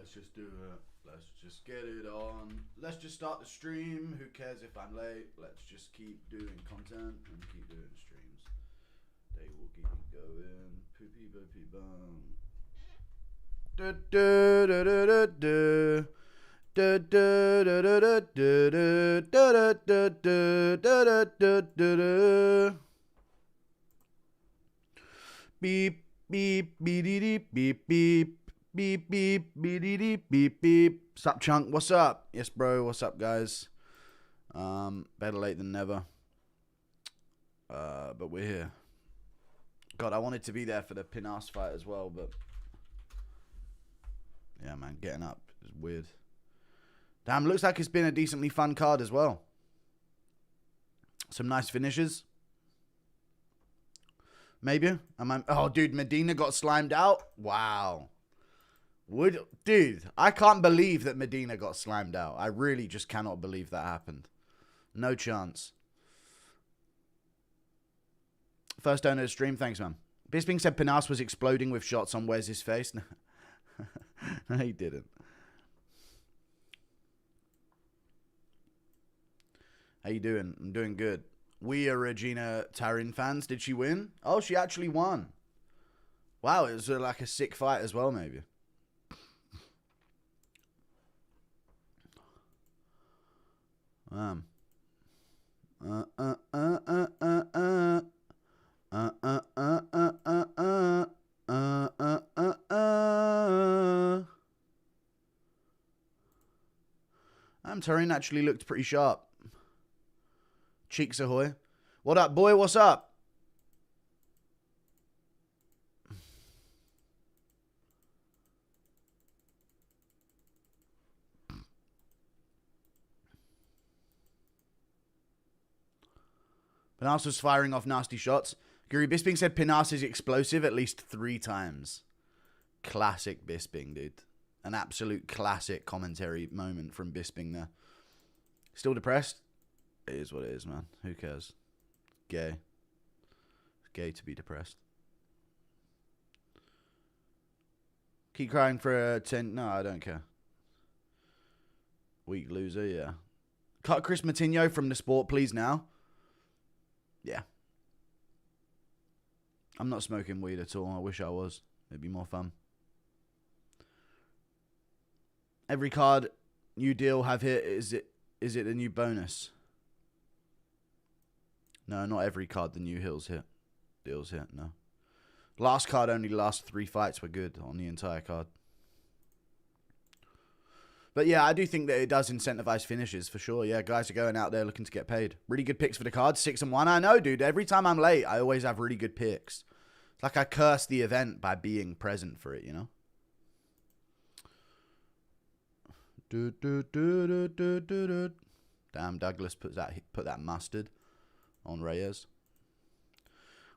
Let's just do it. Let's just get it on. Let's just start the stream. Who cares if I'm late? Let's just keep doing content and keep doing streams. They will keep going. Poopy boopy bum. Du du du du du du. Du du du du du du du du du du du du du. Beep beep beep beep beep beep. Beep, beep, beep, beep, beep, beep. Sup, Chunk? What's up? Yes, bro. What's up, guys? Better late than never. But we're here. God, I wanted to be there for the Pinas fight as well, but... yeah, man, getting up is weird. Damn, looks like it's been a decently fun card as well. Some nice finishes. Maybe. Oh, dude, Medina got slimed out? Wow. Dude, I can't believe that Medina got slimed out. I really just cannot believe that happened. No chance. First owner of the stream, thanks, man. Bisping said Pinas was exploding with shots on Where's His Face. No, he didn't. How you doing? I'm doing good. We are Regina Tarin fans. Did she win? Oh, she actually won. Wow, it was like a sick fight as well, maybe. I'm Tarin actually looked pretty sharp. Cheeks ahoy. What up, boy? What's up? Pinas was firing off nasty shots. Guri Bisping said Pinas is explosive at least 3 times. Classic Bisping, dude. An absolute classic commentary moment from Bisping there. Still depressed? It is what it is, man. Who cares? Gay. It's gay to be depressed. Keep crying for a 10. No, I don't care. Weak loser, yeah. Cut Chris Matinho from the sport, please, now. Yeah. I'm not smoking weed at all. I wish I was. It'd be more fun. Every card you deal have hit, is it a new bonus? No, not every card the new deals hit, no. Last card, only the last 3 fights were good on the entire card. But yeah, I do think that it does incentivize finishes for sure. Yeah, guys are going out there looking to get paid. Really good picks for the card. 6-1. I know, dude. Every time I'm late, I always have really good picks. It's like I curse the event by being present for it, you know? Damn, Douglas put that mustard on Reyes.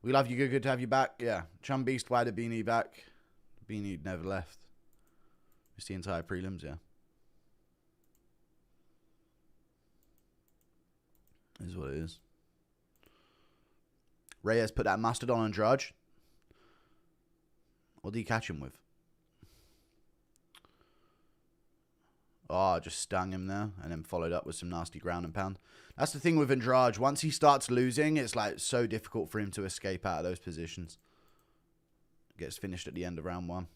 We love you. Good to have you back. Yeah. Chum Beast, why the Beanie back? Beanie never left. It's the entire prelims, yeah. Is what it is. Reyes put that mustard on Andrade. What did he catch him with? Oh, just stung him there and then followed up with some nasty ground and pound. That's the thing with Andrade. Once he starts losing, it's like so difficult for him to escape out of those positions. Gets finished at the end of round 1.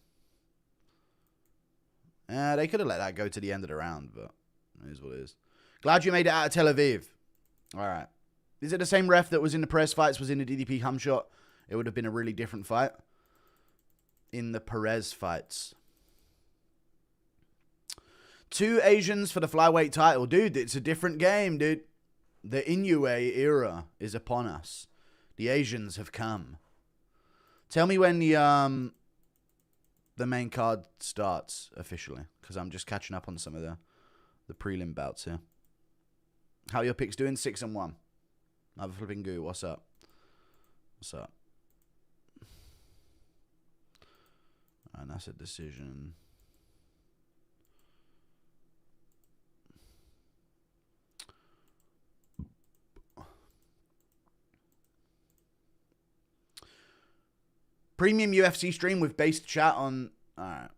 They could have let that go to the end of the round, but it is what it is. Glad you made it out of Tel Aviv. All right. Is it the same ref that was in the Perez fights, was in the DDP hum shot? It would have been a really different fight. In the Perez fights. 2 Asians for the flyweight title. Dude, it's a different game, dude. The Inoue era is upon us. The Asians have come. Tell me when the main card starts officially, because I'm just catching up on some of the prelim bouts here. How are your picks doing? 6-1. Another flipping goo. What's up? What's up? And that's a decision. Premium UFC stream with based chat on... Alright.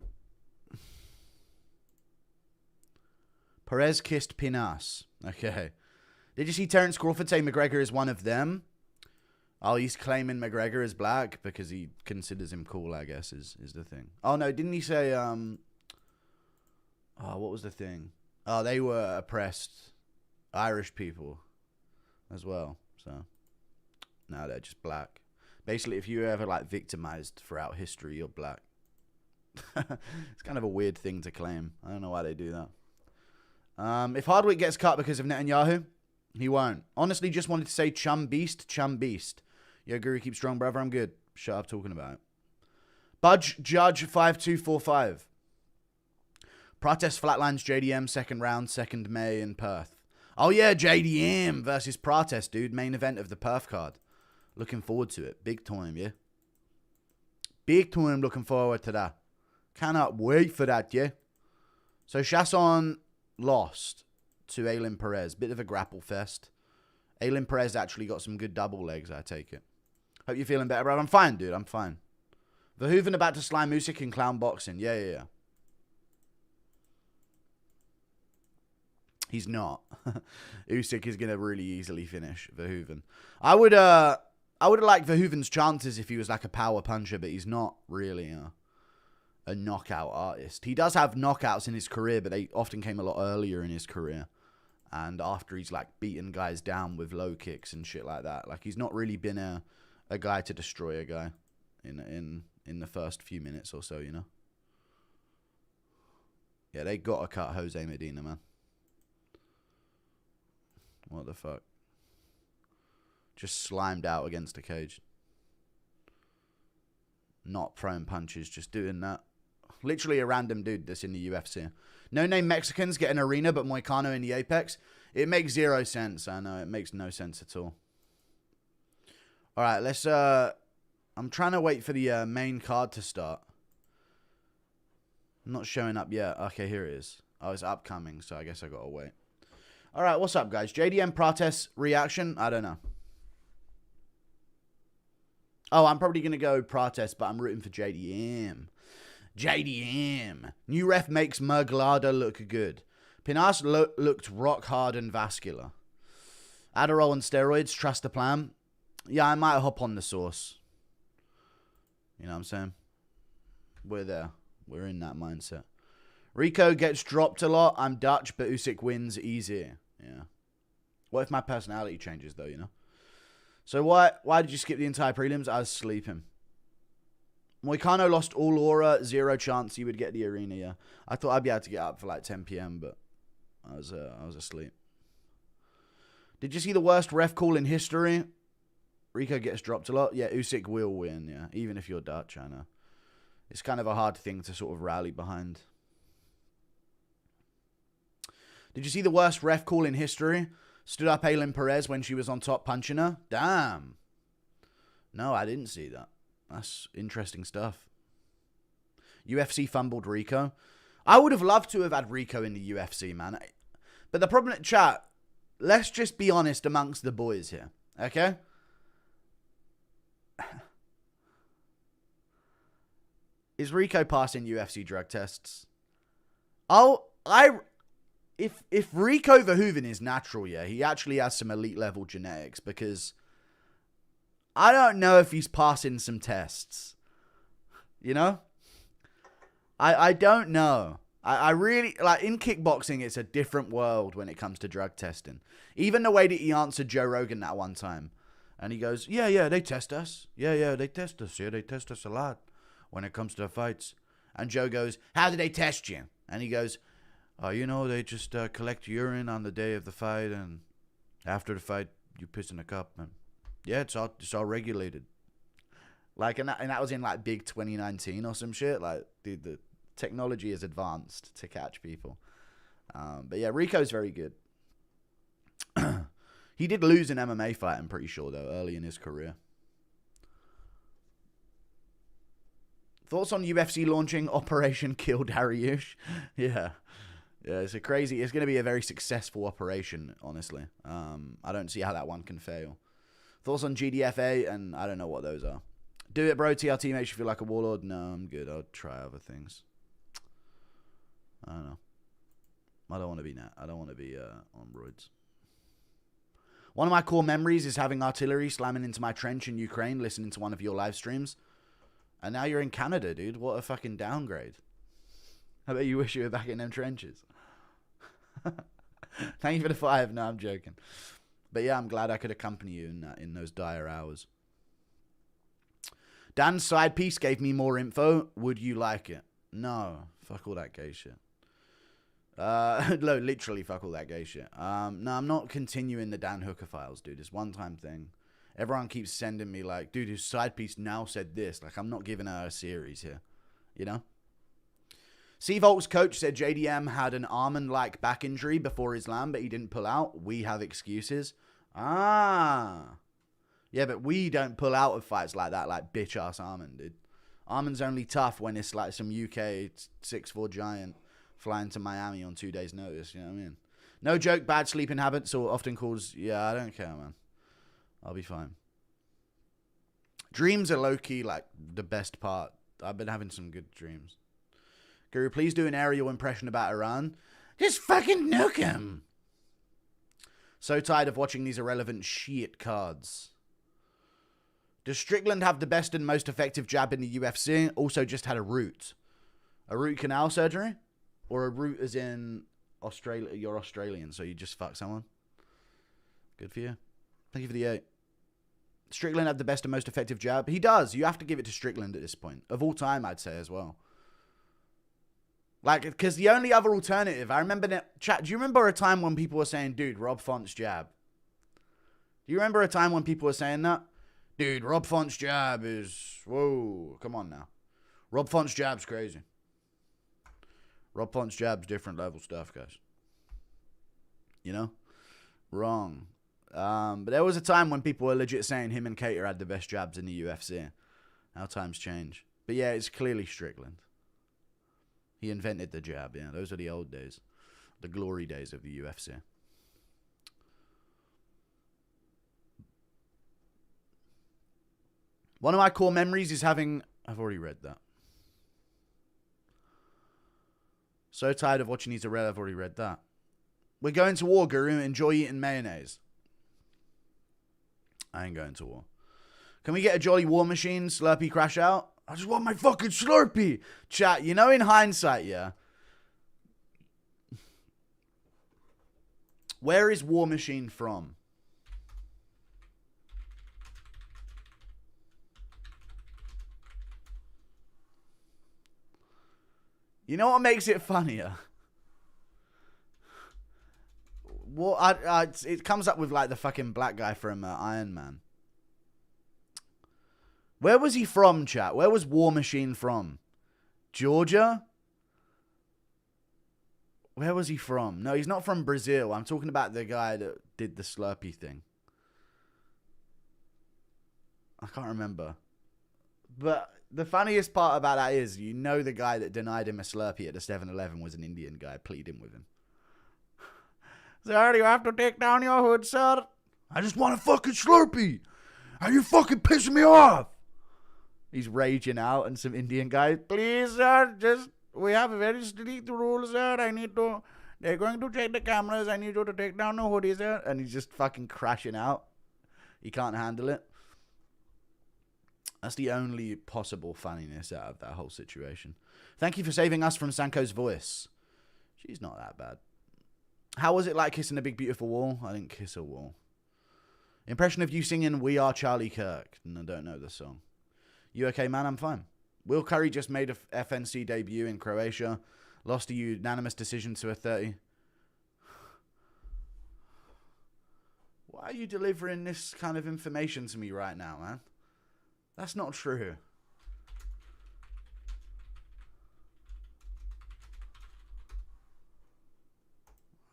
Perez kissed Pinas. Okay. Did you see Terence Crawford say McGregor is one of them? Oh, he's claiming McGregor is black because he considers him cool, I guess, is the thing. Oh, no, didn't he say, oh, what was the thing? Oh, they were oppressed Irish people as well, so. No, they're just black. Basically, if you were ever, like, victimized throughout history, you're black. It's kind of a weird thing to claim. I don't know why they do that. If Hardwick gets cut because of Netanyahu, he won't. Honestly, just wanted to say chum beast, chum beast. Yo, Guru, keep strong, brother. I'm good. Shut up talking about it. Budge Judge 5245. Protest flatlines JDM second round, 2nd May in Perth. Oh yeah, JDM versus Protest, dude. Main event of the Perth card. Looking forward to it. Big time, yeah. Big time looking forward to that. Cannot wait for that, yeah. So Chasson lost to Aylin Perez. Bit of a grapple fest. Aylin Perez actually got some good double legs, I take it. Hope you're feeling better, bro. I'm fine, dude. I'm fine. Verhoeven about to slime Usyk in clown boxing. Yeah. He's not. Usyk is going to really easily finish Verhoeven. I would have liked Verhoeven's chances if he was like a power puncher, but he's not really a knockout artist. He does have knockouts in his career, but they often came a lot earlier in his career. And after he's like beaten guys down with low kicks and shit like that. Like he's not really been a guy to destroy a guy in the first few minutes or so, you know? Yeah, they got to cut Jose Medina, man. What the fuck? Just slimed out against the cage. Not throwing punches, just doing that. Literally a random dude that's in the UFC. No-name Mexicans get an arena, but Moicano in the Apex. It makes 0 sense. I know, it makes no sense at all. All right, let's... I'm trying to wait for the main card to start. Not showing up yet. Okay, here it is. Oh, it's upcoming, so I guess I gotta wait. All right, what's up, guys? JDM Protest reaction? I don't know. Oh, I'm probably going to go Protest, but I'm rooting for JDM. JDM. New ref makes Merglada look good. Pinas looked rock hard and vascular. Adderall and steroids, trust the plan. Yeah, I might hop on the sauce. You know what I'm saying? We're there. We're in that mindset. Rico gets dropped a lot. I'm Dutch, but Usyk wins easy. Yeah. What if my personality changes, though, you know? So why did you skip the entire prelims? I was sleeping. Moicano lost all aura. 0 chance he would get the arena, yeah. I thought I'd be able to get up for like 10 p.m., but I was asleep. Did you see the worst ref call in history? Rico gets dropped a lot. Yeah, Usyk will win, yeah. Even if you're Dutch, I know. It's kind of a hard thing to sort of rally behind. Did you see the worst ref call in history? Stood up Aylin Perez when she was on top punching her? Damn. No, I didn't see that. That's interesting stuff. UFC fumbled Rico. I would have loved to have had Rico in the UFC, man. But the problem, chat, let's just be honest amongst the boys here, okay? Is Rico passing UFC drug tests? If Rico Verhoeven is natural, yeah, he actually has some elite level genetics, because I don't know if he's passing some tests. You know? I don't know. I really, like, in kickboxing, it's a different world when it comes to drug testing. Even the way that he answered Joe Rogan that one time. And he goes, yeah, they test us. Yeah, they test us. Yeah, they test us a lot when it comes to fights. And Joe goes, how do they test you? And he goes, you know, they just collect urine on the day of the fight, and after the fight, you piss in a cup. And yeah, it's all regulated. Like, and that was in like big 2019 or some shit. Like, dude, the technology is advanced to catch people. But yeah, Rico's very good. He did lose an MMA fight, I'm pretty sure, though, early in his career. Thoughts on UFC launching Operation Kill Dariush? Yeah, it's going to be a very successful operation, honestly. I don't see how that one can fail. Thoughts on GDFA, and I don't know what those are. Do it, bro. TRT makes you feel like a warlord. No, I'm good. I'll try other things. I don't know. I don't want to be I don't want to be on roids. One of my core memories is having artillery slamming into my trench in Ukraine, listening to one of your live streams. And now you're in Canada, dude. What a fucking downgrade. I bet you wish you were back in them trenches. Thank you for the 5. No, I'm joking. But yeah, I'm glad I could accompany you in those dire hours. Dan's side piece gave me more info. Would you like it? No. Fuck all that gay shit. No, literally fuck all that gay shit. No, I'm not continuing the Dan Hooker files, dude. It's one-time thing. Everyone keeps sending me like, dude, his side piece now said this. Like, I'm not giving her a series here. You know? C-Volt's coach said JDM had an almond-like back injury before Islam, but he didn't pull out. We have excuses. Ah. Yeah, but we don't pull out of fights like that, like bitch-ass Armand, dude. Armand's only tough when it's like some UK 6'4" giant flying to Miami on 2 days' notice, you know what I mean? No joke, bad sleeping habits or often cause... Yeah, I don't care, man. I'll be fine. Dreams are low-key, like, the best part. I've been having some good dreams. Guru, please do an aerial impression about Iran. Just fucking nuke him. So tired of watching these irrelevant shit cards. Does Strickland have the best and most effective jab in the UFC? Also just had a root. A root canal surgery? Or a root as in Australia? You're Australian, so you just fuck someone? Good for you. Thank you for the 8. Strickland have the best and most effective jab? He does. You have to give it to Strickland at this point. Of all time, I'd say as well. Like, because the only other alternative, I remember that, chat, do you remember a time when people were saying, dude, Rob Font's jab? Do you remember a time when people were saying that? Dude, Rob Font's jab is, whoa, come on now. Rob Font's jab's crazy. Rob Font's jab's different level stuff, guys. You know? Wrong. But there was a time when people were legit saying him and Cater had the best jabs in the UFC. Now times change. But yeah, it's clearly Strickland. He invented the jab, yeah. Those are the old days. The glory days of the UFC. One of my core memories is having... I've already read that. So tired of watching these I've already read that. We're going to war, Guru. Enjoy eating mayonnaise. I ain't going to war. Can we get a Jolly War Machine Slurpee crash out? I just want my fucking Slurpee. Chat, you know, in hindsight, yeah. Where is War Machine from? You know what makes it funnier? It comes up with like the fucking black guy from Iron Man. Where was he from, chat? Where was War Machine from? Georgia? Where was he from? No, he's not from Brazil. I'm talking about the guy that did the Slurpee thing. I can't remember. But the funniest part about that is, you know, the guy that denied him a Slurpee at the 7-Eleven was an Indian guy pleading with him. Sir, you have to take down your hood, sir. I just want a fucking Slurpee. Are you fucking pissing me off? He's raging out, and some Indian guy, please, sir, we have a very strict rules, sir. They're going to check the cameras. I need you to take down the hoodie, sir. And he's just fucking crashing out. He can't handle it. That's the only possible funniness out of that whole situation. Thank you for saving us from Sanko's voice. She's not that bad. How was it like kissing a big beautiful wall? I didn't kiss a wall. Impression of you singing We Are Charlie Kirk. I don't know the song. You okay, man? I'm fine. Will Curry just made a FNC debut in Croatia. Lost a unanimous decision to a 30. Why are you delivering this kind of information to me right now, man? That's not true.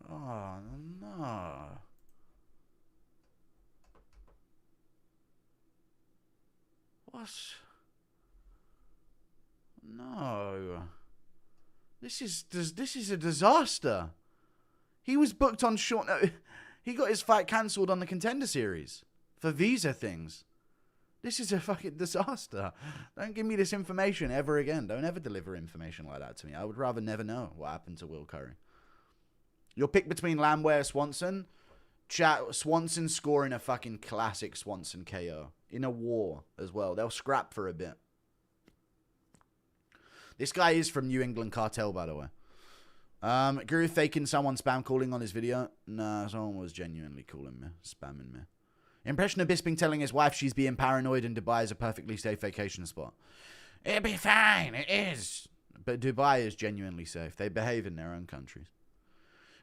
Oh, no. What? No. This is a disaster. He was booked on short notice. He got his fight cancelled on the Contender Series for visa things. This is a fucking disaster. Don't give me this information ever again. Don't ever deliver information like that to me. I would rather never know what happened to Will Curry. Your pick between Landwehr, Swanson. Chat, Swanson scoring a fucking classic Swanson KO. In a war as well. They'll scrap for a bit. This guy is from New England Cartel, by the way. Guru faking someone spam calling on his video. Nah, someone was genuinely calling me. Spamming me. Impression of Bisping telling his wife she's being paranoid and Dubai is a perfectly safe vacation spot. It'll be fine. It is. But Dubai is genuinely safe. They behave in their own countries.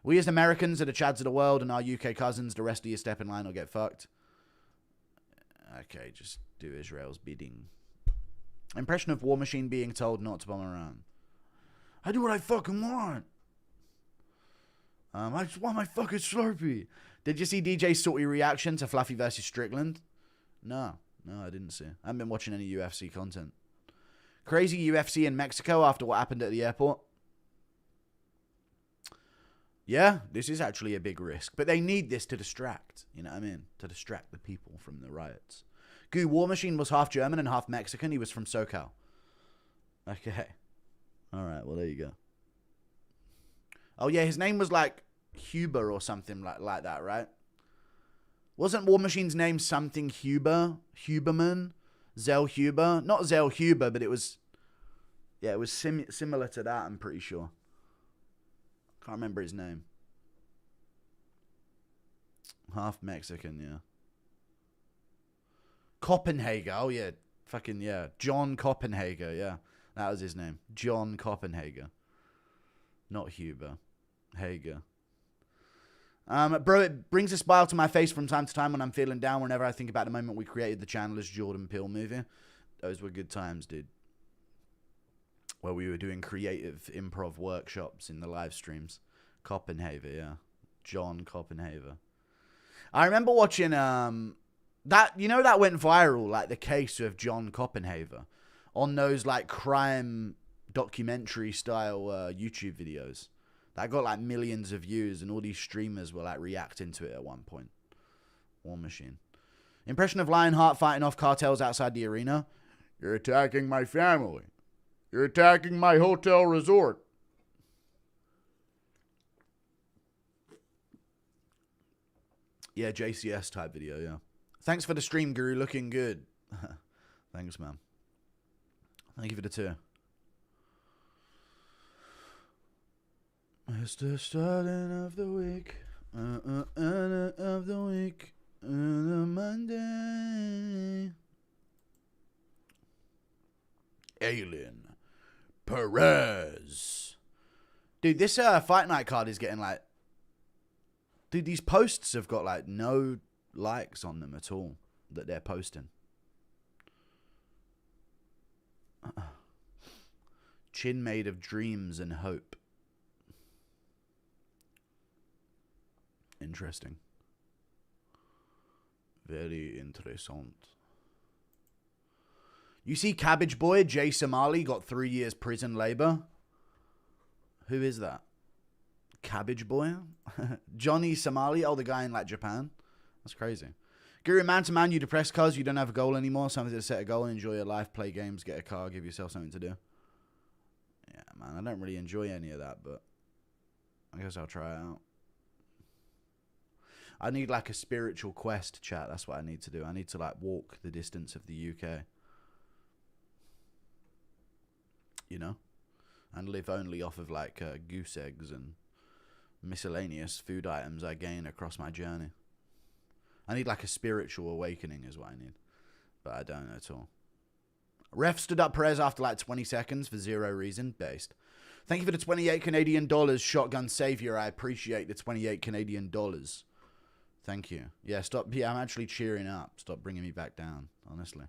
We as Americans are the Chads of the world and our UK cousins, the rest of you step in line or get fucked. Okay, just do Israel's bidding. Impression of War Machine being told not to bomb around. I do what I fucking want. I just want my fucking Slurpee. Did you see DJ's salty reaction to Fluffy versus Strickland? No, I didn't see. I haven't been watching any UFC content. Crazy UFC in Mexico after what happened at the airport. Yeah, this is actually a big risk. But they need this to distract. You know what I mean? To distract the people from the riots. Goo War Machine was half German and half Mexican. He was from SoCal. Okay. Alright, well, there you go. Oh, yeah, his name was like Huber or something like that, right? Wasn't War Machine's name something Huber? Huberman? Zellhuber? Not Zellhuber, but it was... Yeah, it was similar to that, I'm pretty sure. Can't remember his name. Half Mexican, yeah. Copenhagen. Oh, yeah. Fucking, yeah. John Copenhagen, yeah. That was his name. John Copenhagen. Not Huber. Hager. Bro, it brings a smile to my face from time to time when I'm feeling down whenever I think about the moment we created the channel as Jordan Peele movie. Those were good times, dude. Where we were doing creative improv workshops in the live streams. Copenhagen, yeah. John Copenhagen. I remember watching that, you know, that went viral, like the case of John Copenhagen on those like crime documentary style YouTube videos. That got like millions of views and all these streamers were like reacting to it at one point. War Machine. Impression of Lionheart fighting off cartels outside the arena. You're attacking my family. You're attacking my hotel resort. Yeah, JCS type video, yeah. Thanks for the stream, Guru. Looking good. Thanks, man. Thank you for the 2. It's the starting of the week. Of the week. Monday. Alien. Perez. Dude, this Fight Night card is getting like... Dude, these posts have got like no likes on them at all that they're posting. Chin made of dreams and hope. Interesting. Very interessant. You see Cabbage Boy, Jay Somali, got 3 years prison labor. Who is that? Cabbage Boy? Johnny Somali? Oh, the guy in like Japan? That's crazy. Guru, man to man, you depressed cause you don't have a goal anymore. Something to set a goal and enjoy your life, play games, get a car, give yourself something to do. Yeah, man, I don't really enjoy any of that, but I guess I'll try it out. I need like a spiritual quest, chat. That's what I need to do. I need to like walk the distance of the UK. You know? And live only off of like goose eggs and miscellaneous food items I gain across my journey. I need like a spiritual awakening is what I need. But I don't at all. Ref stood up Perez after like 20 seconds for zero reason. Based. Thank you for the 28 Canadian dollars, Shotgun Savior. I appreciate the 28 Canadian dollars. Thank you. Yeah, stop. Yeah, I'm actually cheering up. Stop bringing me back down, honestly.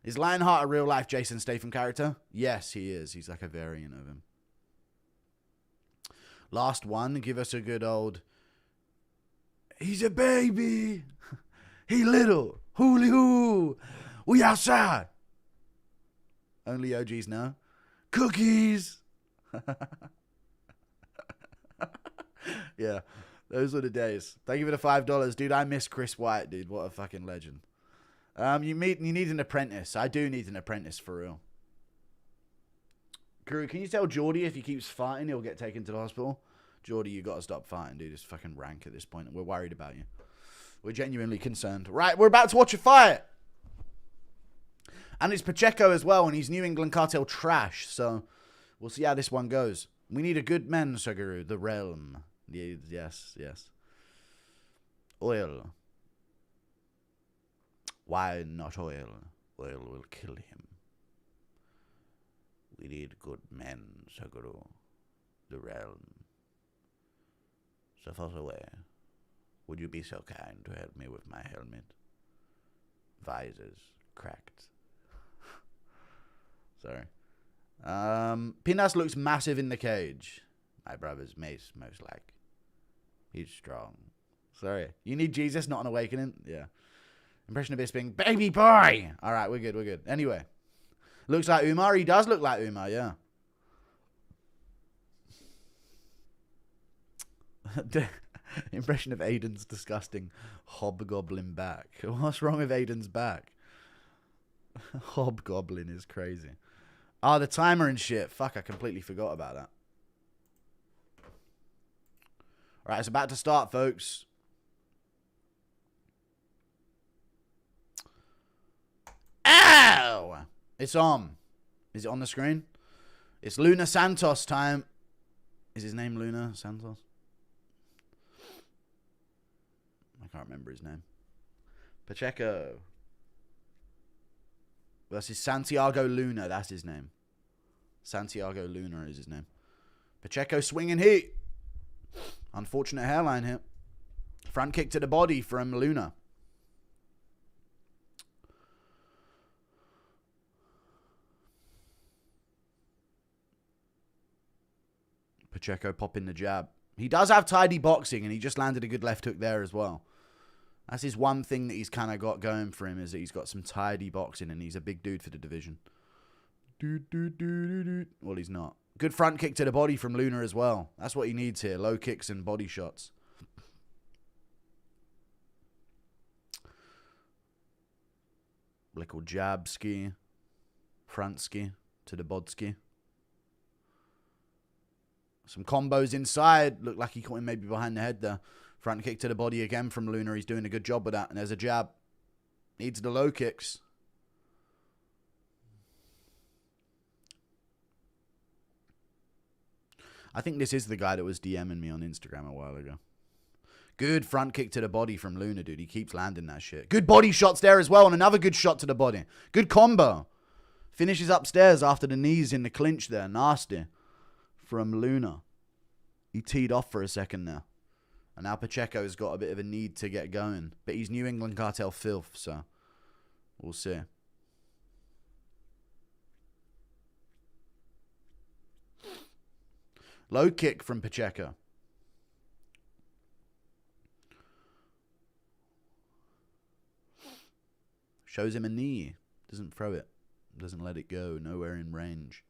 Is Lionheart a real-life Jason Statham character? Yes, he is. He's like a variant of him. Last one. Give us a good old... He's a baby. He little. Hooly hoo. We outside. Only OGs know. Cookies. Yeah. Those were the days. Thank you for the $5. Dude, I miss Chris White, dude. What a fucking legend. You need an apprentice. I do need an apprentice for real. Guru, can you tell Geordie if he keeps farting, he'll get taken to the hospital? Jordy, you got to stop fighting, dude. It's fucking rank at this point. We're worried about you. We're genuinely concerned. Right, we're about to watch a fight. And it's Pacheco as well, and he's New England Cartel trash. So we'll see how this one goes. We need a good man, Suguru. The realm. Yes. Oil. Why not oil? Oil will kill him. We need good men, Suguru. The realm. So far away. Would you be so kind to help me with my helmet? Visors cracked. Sorry. Pinas looks massive in the cage. My brother's mace, most like. He's strong. Sorry. You need Jesus, not an awakening? Yeah. Impression of Bisping. Baby boy! Alright, we're good. Anyway. Looks like Umar. He does look like Umar, yeah. Impression of Aiden's disgusting hobgoblin back. What's wrong with Aiden's back? Hobgoblin is crazy. Oh, the timer and shit. Fuck, I completely forgot about that. Alright, it's about to start, folks. Ow! It's on. Is it on the screen? It's Luna Santos time. Is his name Luna Santos? I can't remember his name. Pacheco versus Santiago Luna. That's his name. Santiago Luna is his name. Pacheco swinging heat. Unfortunate hairline here. Front kick to the body from Luna. Pacheco popping the jab. He does have tidy boxing, and he just landed a good left hook there as well. That's his one thing that he's kind of got going for him, is that he's got some tidy boxing, and he's a big dude for the division. Well, he's not. Good front kick to the body from Luna as well. That's what he needs here. Low kicks and body shots. Little jab ski. Front ski to the bodski. Some combos inside. Looked like he caught him maybe behind the head there. Front kick to the body again from Luna. He's doing a good job with that. And there's a jab. Needs the low kicks. I think this is the guy that was DMing me on Instagram a while ago. Good front kick to the body from Luna, dude. He keeps landing that shit. Good body shots there as well. And another good shot to the body. Good combo. Finishes upstairs after the knees in the clinch there. Nasty. From Luna. He teed off for a second there. And now Pacheco's got a bit of a need to get going. But he's New England Cartel filth, so we'll see. Low kick from Pacheco. Shows him a knee. Doesn't throw it. Doesn't let it go. Nowhere in range.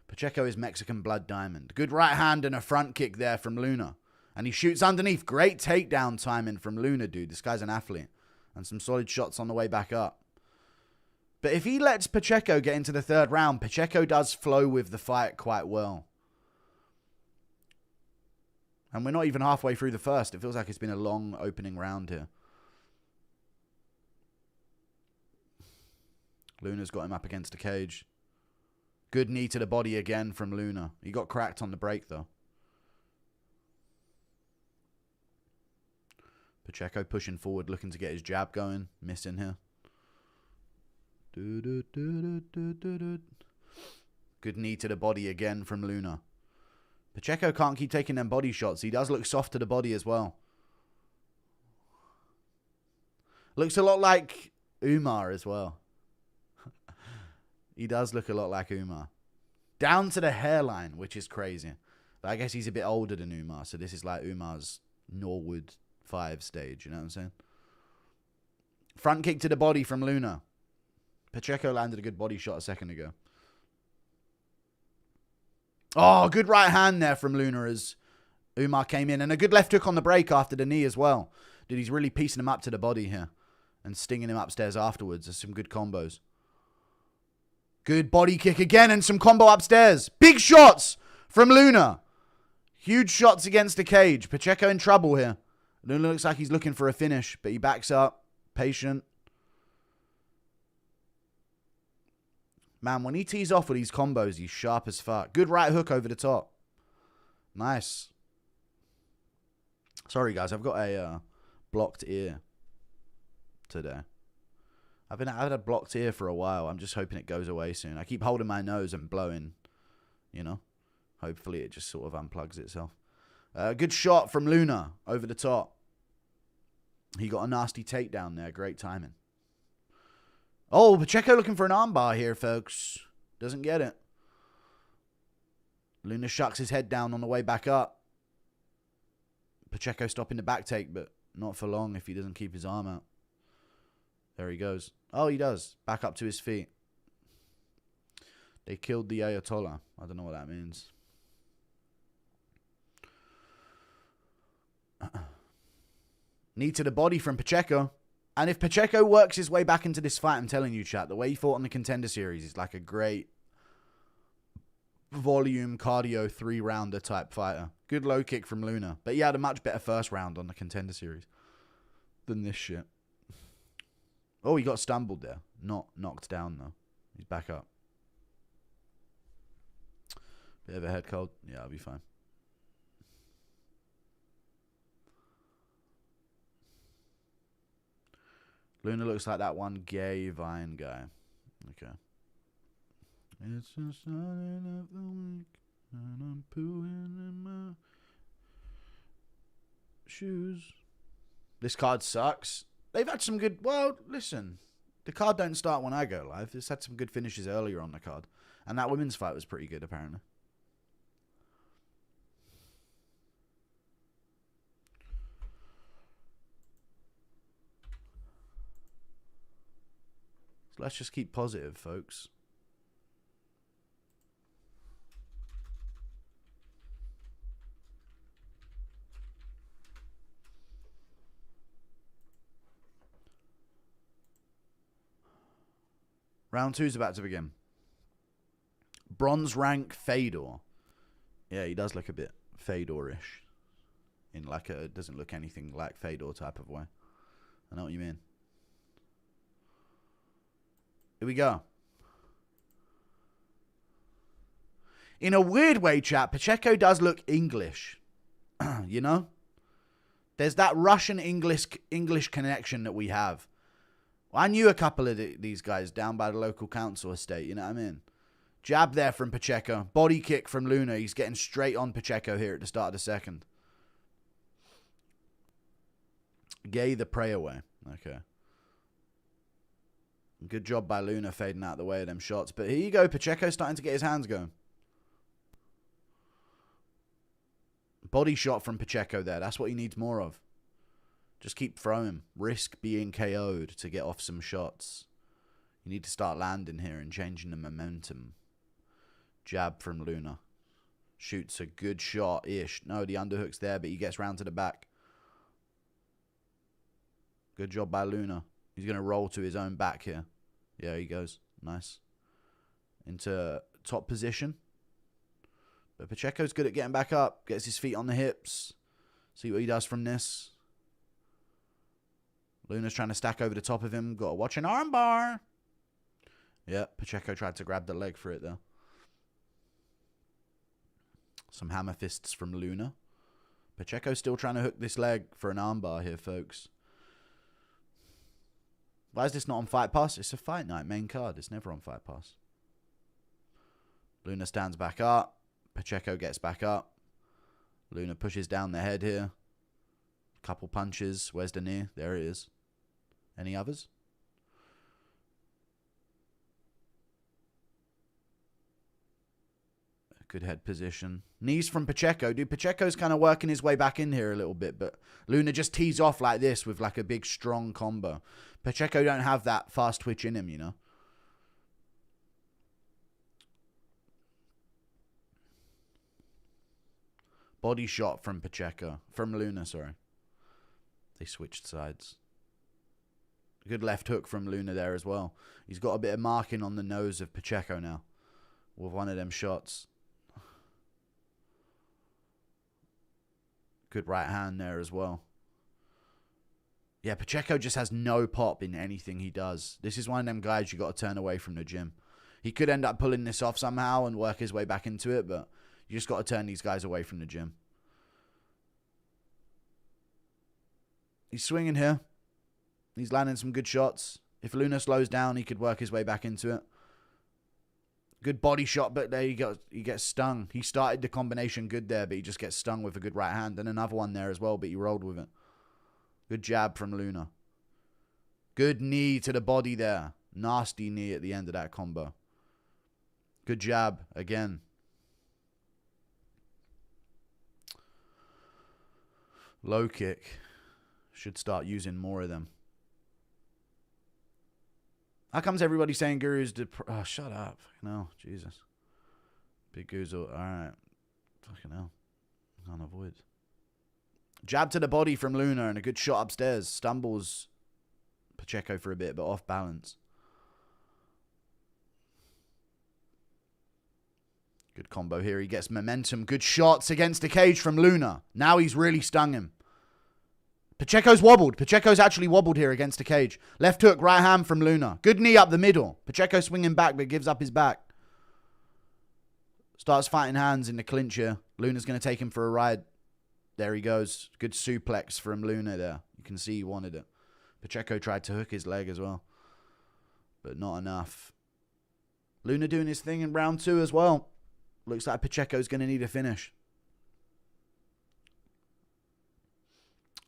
Pacheco is Mexican blood diamond. Good right hand and a front kick there from Luna. And he shoots underneath. Great takedown timing from Luna, dude. This guy's an athlete. And some solid shots on the way back up. But if he lets Pacheco get into the third round, Pacheco does flow with the fight quite well. And we're not even halfway through the first. It feels like it's been a long opening round here. Luna's got him up against the cage. Good knee to the body again from Luna. He got cracked on the break, though. Pacheco pushing forward, looking to get his jab going. Missing here. Good knee to the body again from Luna. Pacheco can't keep taking them body shots. He does look soft to the body as well. Looks a lot like Umar as well. He does look a lot like Umar. Down to the hairline, which is crazy. But I guess he's a bit older than Umar, so this is like Umar's Norwood 5 stage, you know what I'm saying? Front kick to the body from Luna. Pacheco landed a good body shot a second ago. Oh, good right hand there from Luna as Umar came in. And a good left hook on the break after the knee as well. Dude, he's really piecing him up to the body here. And stinging him upstairs afterwards. There's some good combos. Good body kick again and some combo upstairs. Big shots from Luna. Huge shots against the cage. Pacheco in trouble here. Luna looks like he's looking for a finish, but he backs up. Patient. Man, when he tees off with these combos, he's sharp as fuck. Good right hook over the top. Nice. Sorry, guys. I've got a blocked ear today. I've had a blocked ear for a while. I'm just hoping it goes away soon. I keep holding my nose and blowing, you know. Hopefully it just sort of unplugs itself. Good shot from Luna over the top. He got a nasty takedown there. Great timing. Oh, Pacheco looking for an armbar here, folks. Doesn't get it. Luna shucks his head down on the way back up. Pacheco stopping the back take, but not for long if he doesn't keep his arm out. There he goes. Oh, he does. Back up to his feet. They killed the Ayatollah. I don't know what that means. Knee to the body from Pacheco. And if Pacheco works his way back into this fight, I'm telling you, chat, the way he fought on the Contender Series is like a great volume, cardio, 3-rounder type fighter. Good low kick from Luna. But he had a much better first round on the Contender Series than this shit. Oh, he got stumbled there. Not knocked down, though. He's back up. Bit of a head cold. Yeah, I'll be fine. Luna looks like that one gay Vine guy. Okay. It's the starting of the week, and I'm pooing in my shoes. This card sucks. They've had some good... Well, listen. The card don't start when I go live. It's had some good finishes earlier on the card. And that women's fight was pretty good, apparently. So let's just keep positive, folks. Round 2 is about to begin. Bronze rank Fedor. Yeah, he does look a bit Fedor-ish. In like a, doesn't look anything like Fedor type of way. I know what you mean. Here we go. In a weird way, chat, Pacheco does look English. You know? There's that Russian-English connection that we have. I knew a couple of these guys down by the local council estate, you know what I mean? Jab there from Pacheco. Body kick from Luna. He's getting straight on Pacheco here at the start of the second. Gay the prey away. Okay. Good job by Luna fading out the way of them shots. But here you go. Pacheco's starting to get his hands going. Body shot from Pacheco there. That's what he needs more of. Just keep throwing. Risk being KO'd to get off some shots. You need to start landing here and changing the momentum. Jab from Luna. Shoots a good shot-ish. No, the underhook's there, but he gets round to the back. Good job by Luna. He's going to roll to his own back here. Yeah, he goes. Nice. Into top position. But Pacheco's good at getting back up. Gets his feet on the hips. See what he does from this. Luna's trying to stack over the top of him. Got to watch an armbar. Yeah, Pacheco tried to grab the leg for it, though. Some hammer fists from Luna. Pacheco's still trying to hook this leg for an armbar here, folks. Why is this not on Fight Pass? It's a fight night main card. It's never on Fight Pass. Luna stands back up. Pacheco gets back up. Luna pushes down the head here. Couple punches. Where's the knee? There it is. Any others? Good head position. Knees from Pacheco. Dude, Pacheco's kind of working his way back in here a little bit, but Luna just tees off like this with like a big strong combo. Pacheco don't have that fast twitch in him, you know. Body shot from Pacheco. From Luna, sorry. They switched sides. Good left hook from Luna there as well. He's got a bit of marking on the nose of Pacheco now. With one of them shots. Good right hand there as well. Yeah, Pacheco just has no pop in anything he does. This is one of them guys you got to turn away from the gym. He could end up pulling this off somehow and work his way back into it, but you just got to turn these guys away from the gym. He's swinging here. He's landing some good shots. If Luna slows down, he could work his way back into it. Good body shot, but there he gets stung. He started the combination good there, but he just gets stung with a good right hand. And another one there as well, but he rolled with it. Good jab from Luna. Good knee to the body there. Nasty knee at the end of that combo. Good jab again. Low kick. Should start using more of them. How comes everybody saying Guru's... Oh, shut up. Fucking hell. Jesus. Big Goozle. Alright. Fucking hell. Can't avoid. Jab to the body from Luna and a good shot upstairs. Stumbles Pacheco for a bit, but off balance. Good combo here. He gets momentum. Good shots against the cage from Luna. Now he's really stung him. Pacheco's wobbled. Pacheco's actually wobbled here against the cage. Left hook, right hand from Luna. Good knee up the middle. Pacheco swinging back, but gives up his back. Starts fighting hands in the clinch here. Luna's going to take him for a ride. There he goes. Good suplex from Luna there. You can see he wanted it. Pacheco tried to hook his leg as well, but not enough. Luna doing his thing in round 2 as well. Looks like Pacheco's going to need a finish.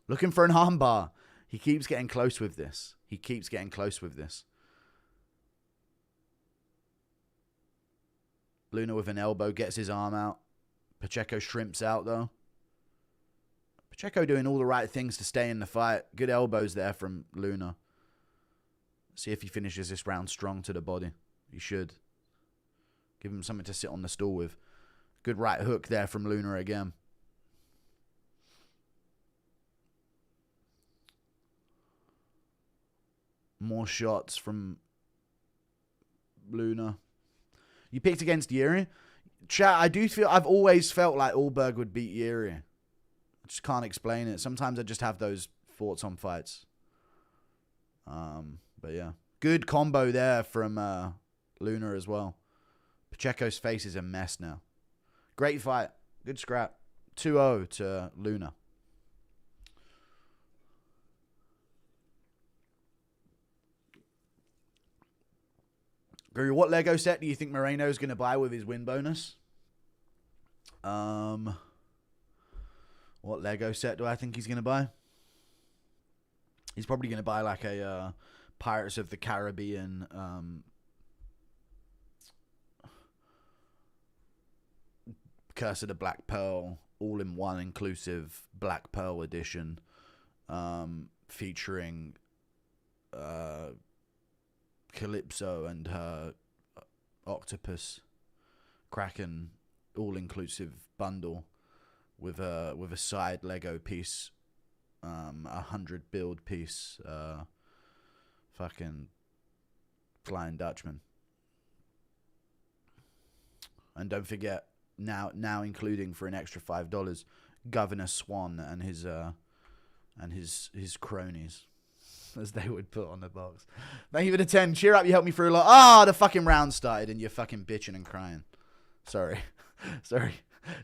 Looking for an armbar. He keeps getting close with this. He keeps getting close with this. Luna with an elbow gets his arm out. Pacheco shrimps out though. Pacheco doing all the right things to stay in the fight. Good elbows there from Luna. See if he finishes this round strong to the body. He should. Give him something to sit on the stool with. Good right hook there from Luna again. More shots from Luna. You picked against Yuri. Chat, I've always felt like Allberg would beat Yuri. I just can't explain it. Sometimes I just have those thoughts on fights. But yeah. Good combo there from Luna as well. Pacheco's face is a mess now. Great fight. Good scrap. 2-0 to Luna. Guru, what Lego set do you think Moreno's going to buy with his win bonus? What Lego set do I think he's going to buy? He's probably going to buy like a Pirates of the Caribbean Curse of the Black Pearl all-in-one inclusive Black Pearl edition featuring Calypso and her octopus Kraken all-inclusive bundle with a side Lego piece, 100 build piece, fucking Flying Dutchman. And don't forget, now including for an extra $5, Governor Swan and his cronies, as they would put on the box. Thank you for the 10. Cheer up, you helped me through a lot. Ah, the fucking round started and you're fucking bitching and crying. Sorry.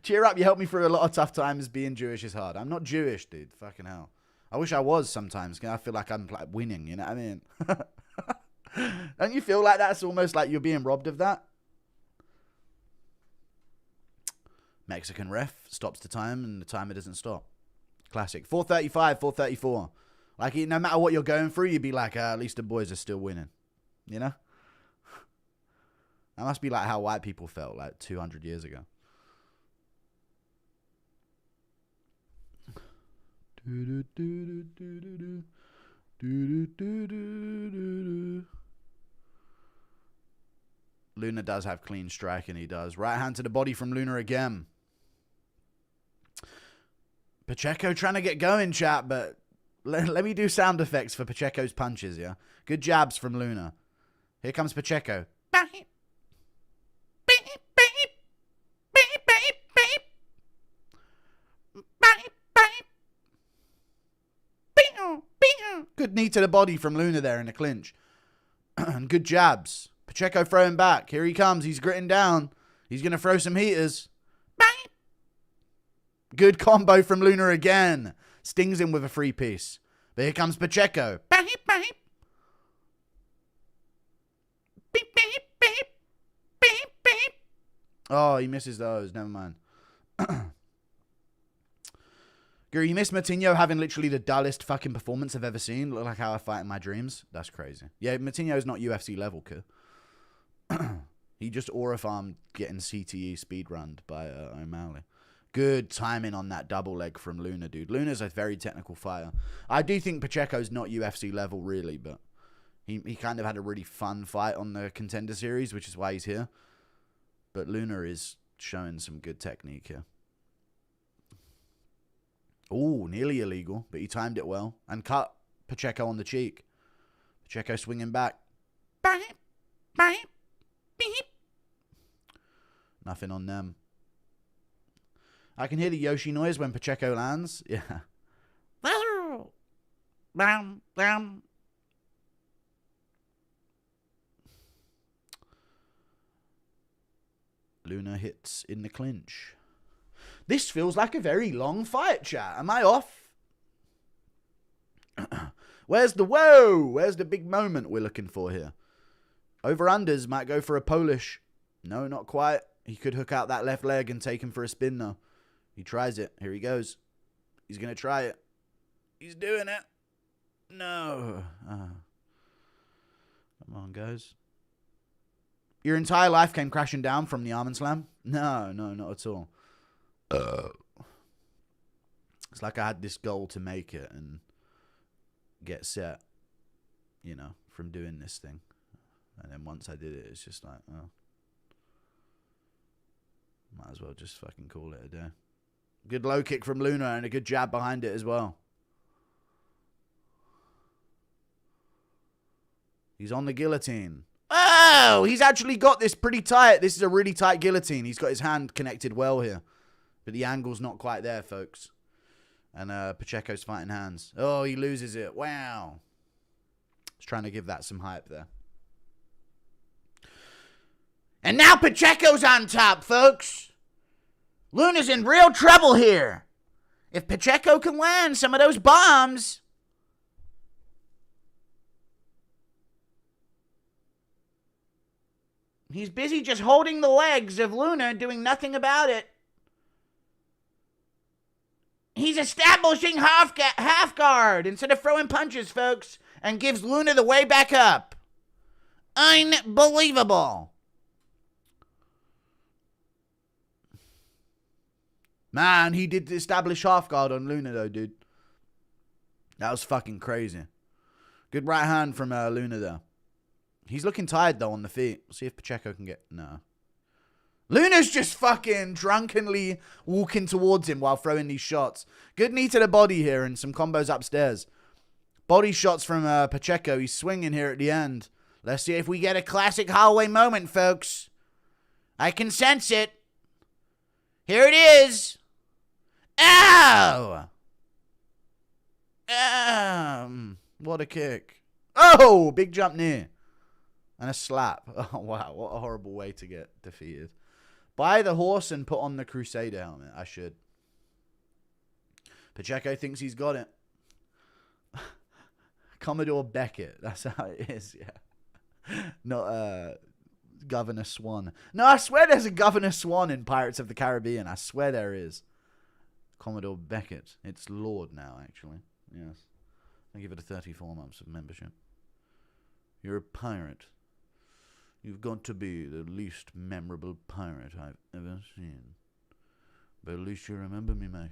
Cheer up, you helped me through a lot of tough times. Being Jewish is hard. I'm not Jewish, dude. Fucking hell. I wish I was sometimes. I feel like I'm like winning, you know what I mean? Don't you feel like that's almost like you're being robbed of that? Mexican ref stops the time and the timer doesn't stop. Classic. 4:35, 4:34. Like, no matter what you're going through, you'd be like, at least the boys are still winning. You know? That must be like how white people felt like 200 years ago. Luna does have clean striking, he does. Right hand to the body from Luna again. Pacheco trying to get going, chat, but let me do sound effects for Pacheco's punches, yeah? Good jabs from Luna. Here comes Pacheco. Good knee to the body from Luna there in the clinch. And good jabs. Pacheco throwing back. Here he comes. He's gritting down. He's going to throw some heaters. Good combo from Luna again. Stings him with a free piece. But here comes Pacheco. Oh, he misses those. Never mind. Guru, you missed Martinez having literally the dullest fucking performance I've ever seen. Look like how I fight in my dreams. That's crazy. Yeah, Martinez is not UFC level, kid. He just aura farmed getting CTE speedrunned by O'Malley. Good timing on that double leg from Luna, dude. Luna's a very technical fighter. I do think Pacheco's not UFC level, really, but he kind of had a really fun fight on the Contender Series, which is why he's here. But Luna is showing some good technique here. Ooh, nearly illegal, but he timed it well. And cut Pacheco on the cheek. Pacheco swinging back. Nothing on them. I can hear the Yoshi noise when Pacheco lands. Yeah. Luna hits in the clinch. This feels like a very long fight, chat. Am I off? Where's the big moment we're looking for here? Over-unders might go for a Polish. No, not quite. He could hook out that left leg and take him for a spin, though. He tries it. Here he goes. He's going to try it. He's doing it. No. Come on, guys. Your entire life came crashing down from the arm and slam? No, not at all. It's like I had this goal to make it and get set, you know, from doing this thing. And then once I did it, it's just like, oh. Might as well just fucking call it a day. Good low kick from Luna and a good jab behind it as well. He's on the guillotine. Oh, he's actually got this pretty tight. This is a really tight guillotine. He's got his hand connected well here. But the angle's not quite there, folks. And Pacheco's fighting hands. Oh, he loses it. Wow. He's trying to give that some hype there. And now Pacheco's on top, folks. Luna's in real trouble here. If Pacheco can land some of those bombs. He's busy just holding the legs of Luna and doing nothing about it. He's establishing half guard instead of throwing punches, folks, and gives Luna the way back up. Unbelievable. Man, he did establish half guard on Luna, though, dude. That was fucking crazy. Good right hand from Luna, though. He's looking tired, though, on the feet. We'll see if Pacheco can get... No. Luna's just fucking drunkenly walking towards him while throwing these shots. Good knee to the body here and some combos upstairs. Body shots from Pacheco. He's swinging here at the end. Let's see if we get a classic hallway moment, folks. I can sense it. Here it is. Ow! What a kick. Oh, big jump knee. And a slap. Oh, wow. What a horrible way to get defeated. Buy the horse and put on the Crusader helmet. I should. Pacheco thinks he's got it. Commodore Beckett. That's how it is, yeah. Not Governor Swan. No, I swear there's a Governor Swan in Pirates of the Caribbean. I swear there is. Commodore Beckett. It's Lord now, actually. Yes. I give it a 34 months of membership. You're a pirate. You've got to be the least memorable pirate I've ever seen. But at least you remember me, mate.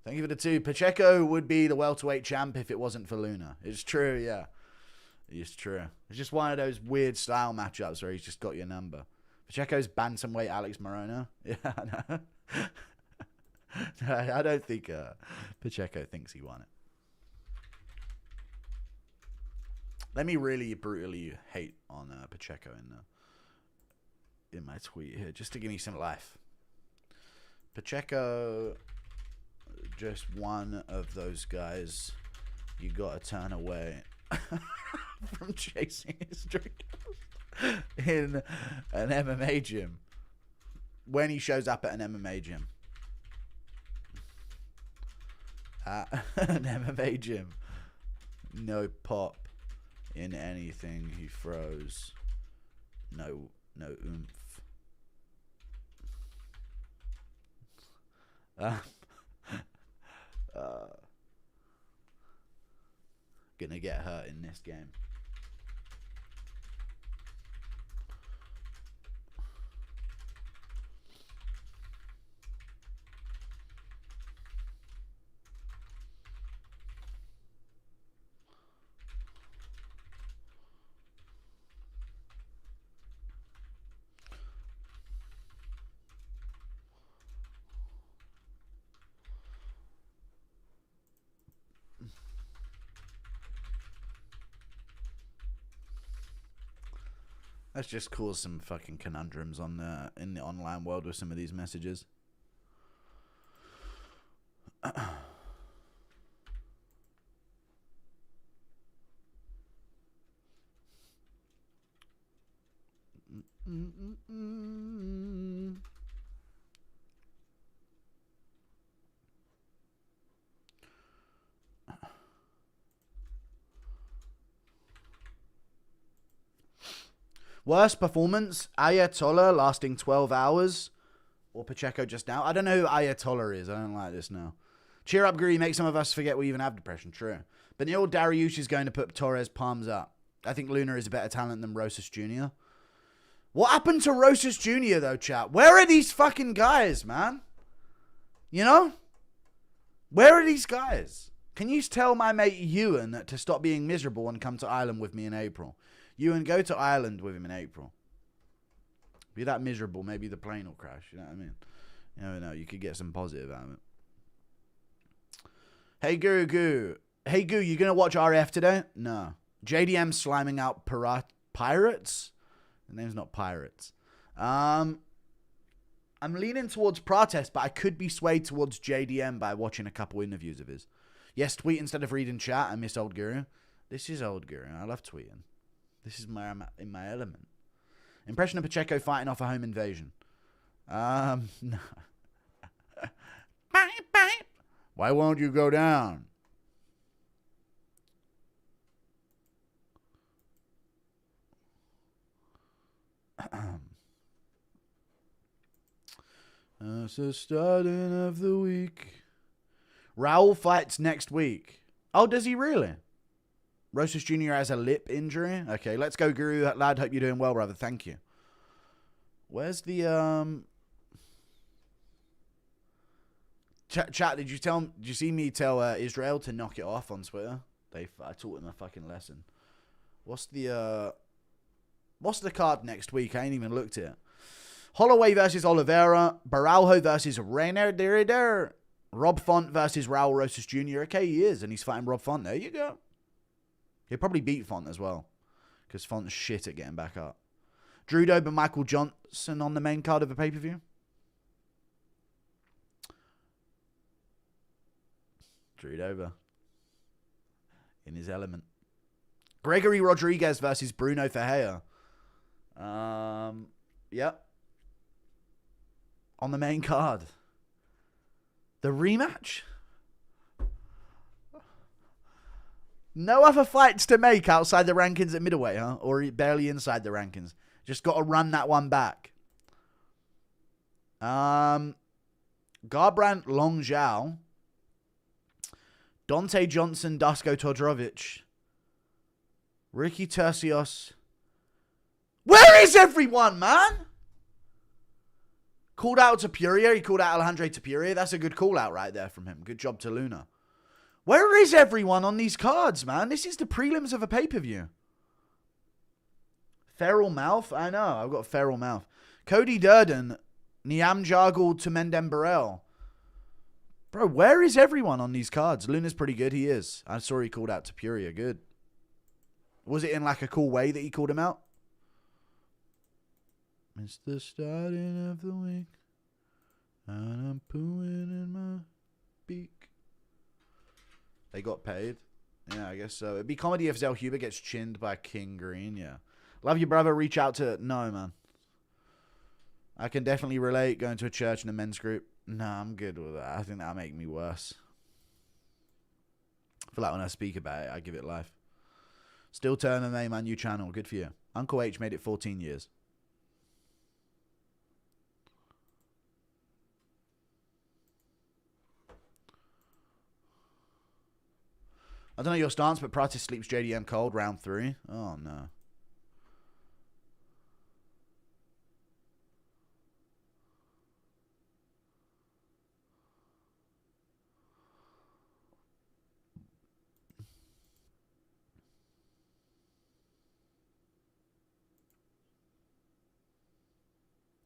Thank you for the 2. Pacheco would be the welterweight champ if it wasn't for Luna. It's true, yeah. It's true. It's just one of those weird style matchups where he's just got your number. Pacheco's bantamweight Alex Moreno. Yeah, I know. I don't think Pacheco thinks he won it. Let me really brutally hate on Pacheco in my tweet here, just to give me some life. Pacheco, just one of those guys You gotta turn away from chasing his dreams in an MMA gym. When he shows up at an MMA gym. At an MMA gym. No pop in anything he throws. No oomph. Gonna get hurt in this game. Let's just cause some fucking conundrums on in the online world with some of these messages. Worst performance, Ayatollah lasting 12 hours, or Pacheco just now. I don't know who Ayatollah is. I don't like this now. Cheer up, Guri. Make some of us forget we even have depression. True. Benil Dariush is going to put Torres palms up. I think Luna is a better talent than Rosas Jr. What happened to Rosas Jr. though, chat? Where are these fucking guys, man? You know? Where are these guys? Can you tell my mate Ewan to stop being miserable and come to Ireland with me in April? Ewan, go to Ireland with him in April. Be that miserable, maybe the plane will crash. You know what I mean? You never know. You could get some positive out of it. Hey, Goo. Hey, Goo, you going to watch RF today? No. JDM sliming out Pirates? The name's not Pirates. I'm leaning towards Protest, but I could be swayed towards JDM by watching a couple interviews of his. Yes, tweet instead of reading chat. I miss Old Guru. This is Old Guru. I love tweeting. This is where I'm in my element. Impression of Pacheco fighting off a home invasion. No. Why won't you go down? It's the starting of the week. Raul fights next week. Oh, does he really? Rosas Jr. has a lip injury. Okay, let's go, Guru. Lad, hope you're doing well, brother. Thank you. Where's the chat? Did you see me tell Israel to knock it off on Twitter? I taught him a fucking lesson. What's the card next week? I ain't even looked at it. Holloway versus Oliveira. Baralho versus Rainer Derrider. Rob Font versus Raul Rosas Jr. Okay, he is, and he's fighting Rob Font. There you go. He'll probably beat Font as well, because Font's shit at getting back up. Drew Dober, Michael Johnson on the main card of a pay-per-view. Drew Dober. In his element. Gregory Rodriguez versus Bruno Ferreira. Yep. On the main card. The rematch? No other fights to make outside the rankings at middleweight, huh? Or barely inside the rankings. Just got to run that one back. Garbrandt Long Zhao. Dante Johnson, Dusko Todorovic. Ricky Tercios. Where is everyone, man? Called out to Puria. He called out Alejandro Topuria. That's a good call out right there from him. Good job to Luna. Where is everyone on these cards, man? This is the prelims of a pay-per-view. Feral mouth? I know. I've got a feral mouth. Cody Durden. Niam Jargle to Mendem Burrell. Bro, where is everyone on these cards? Luna's pretty good. He is. I saw he called out Topuria. Good. Was it in like a cool way that he called him out? It's the starting of the week. And I'm pooing in my beak. They got paid. Yeah, I guess so. It'd be comedy if Zellhuber gets chinned by King Green, yeah. Love you, brother. Reach out to... No, man. I can definitely relate going to a church and a men's group. Nah, I'm good with that. I think that'll make me worse. I feel like when I speak about it, I give it life. Still turn MMA, my new channel. Good for you. Uncle H made it 14 years. I don't know your stance, but Pratis sleeps JDM cold round 3. Oh, no.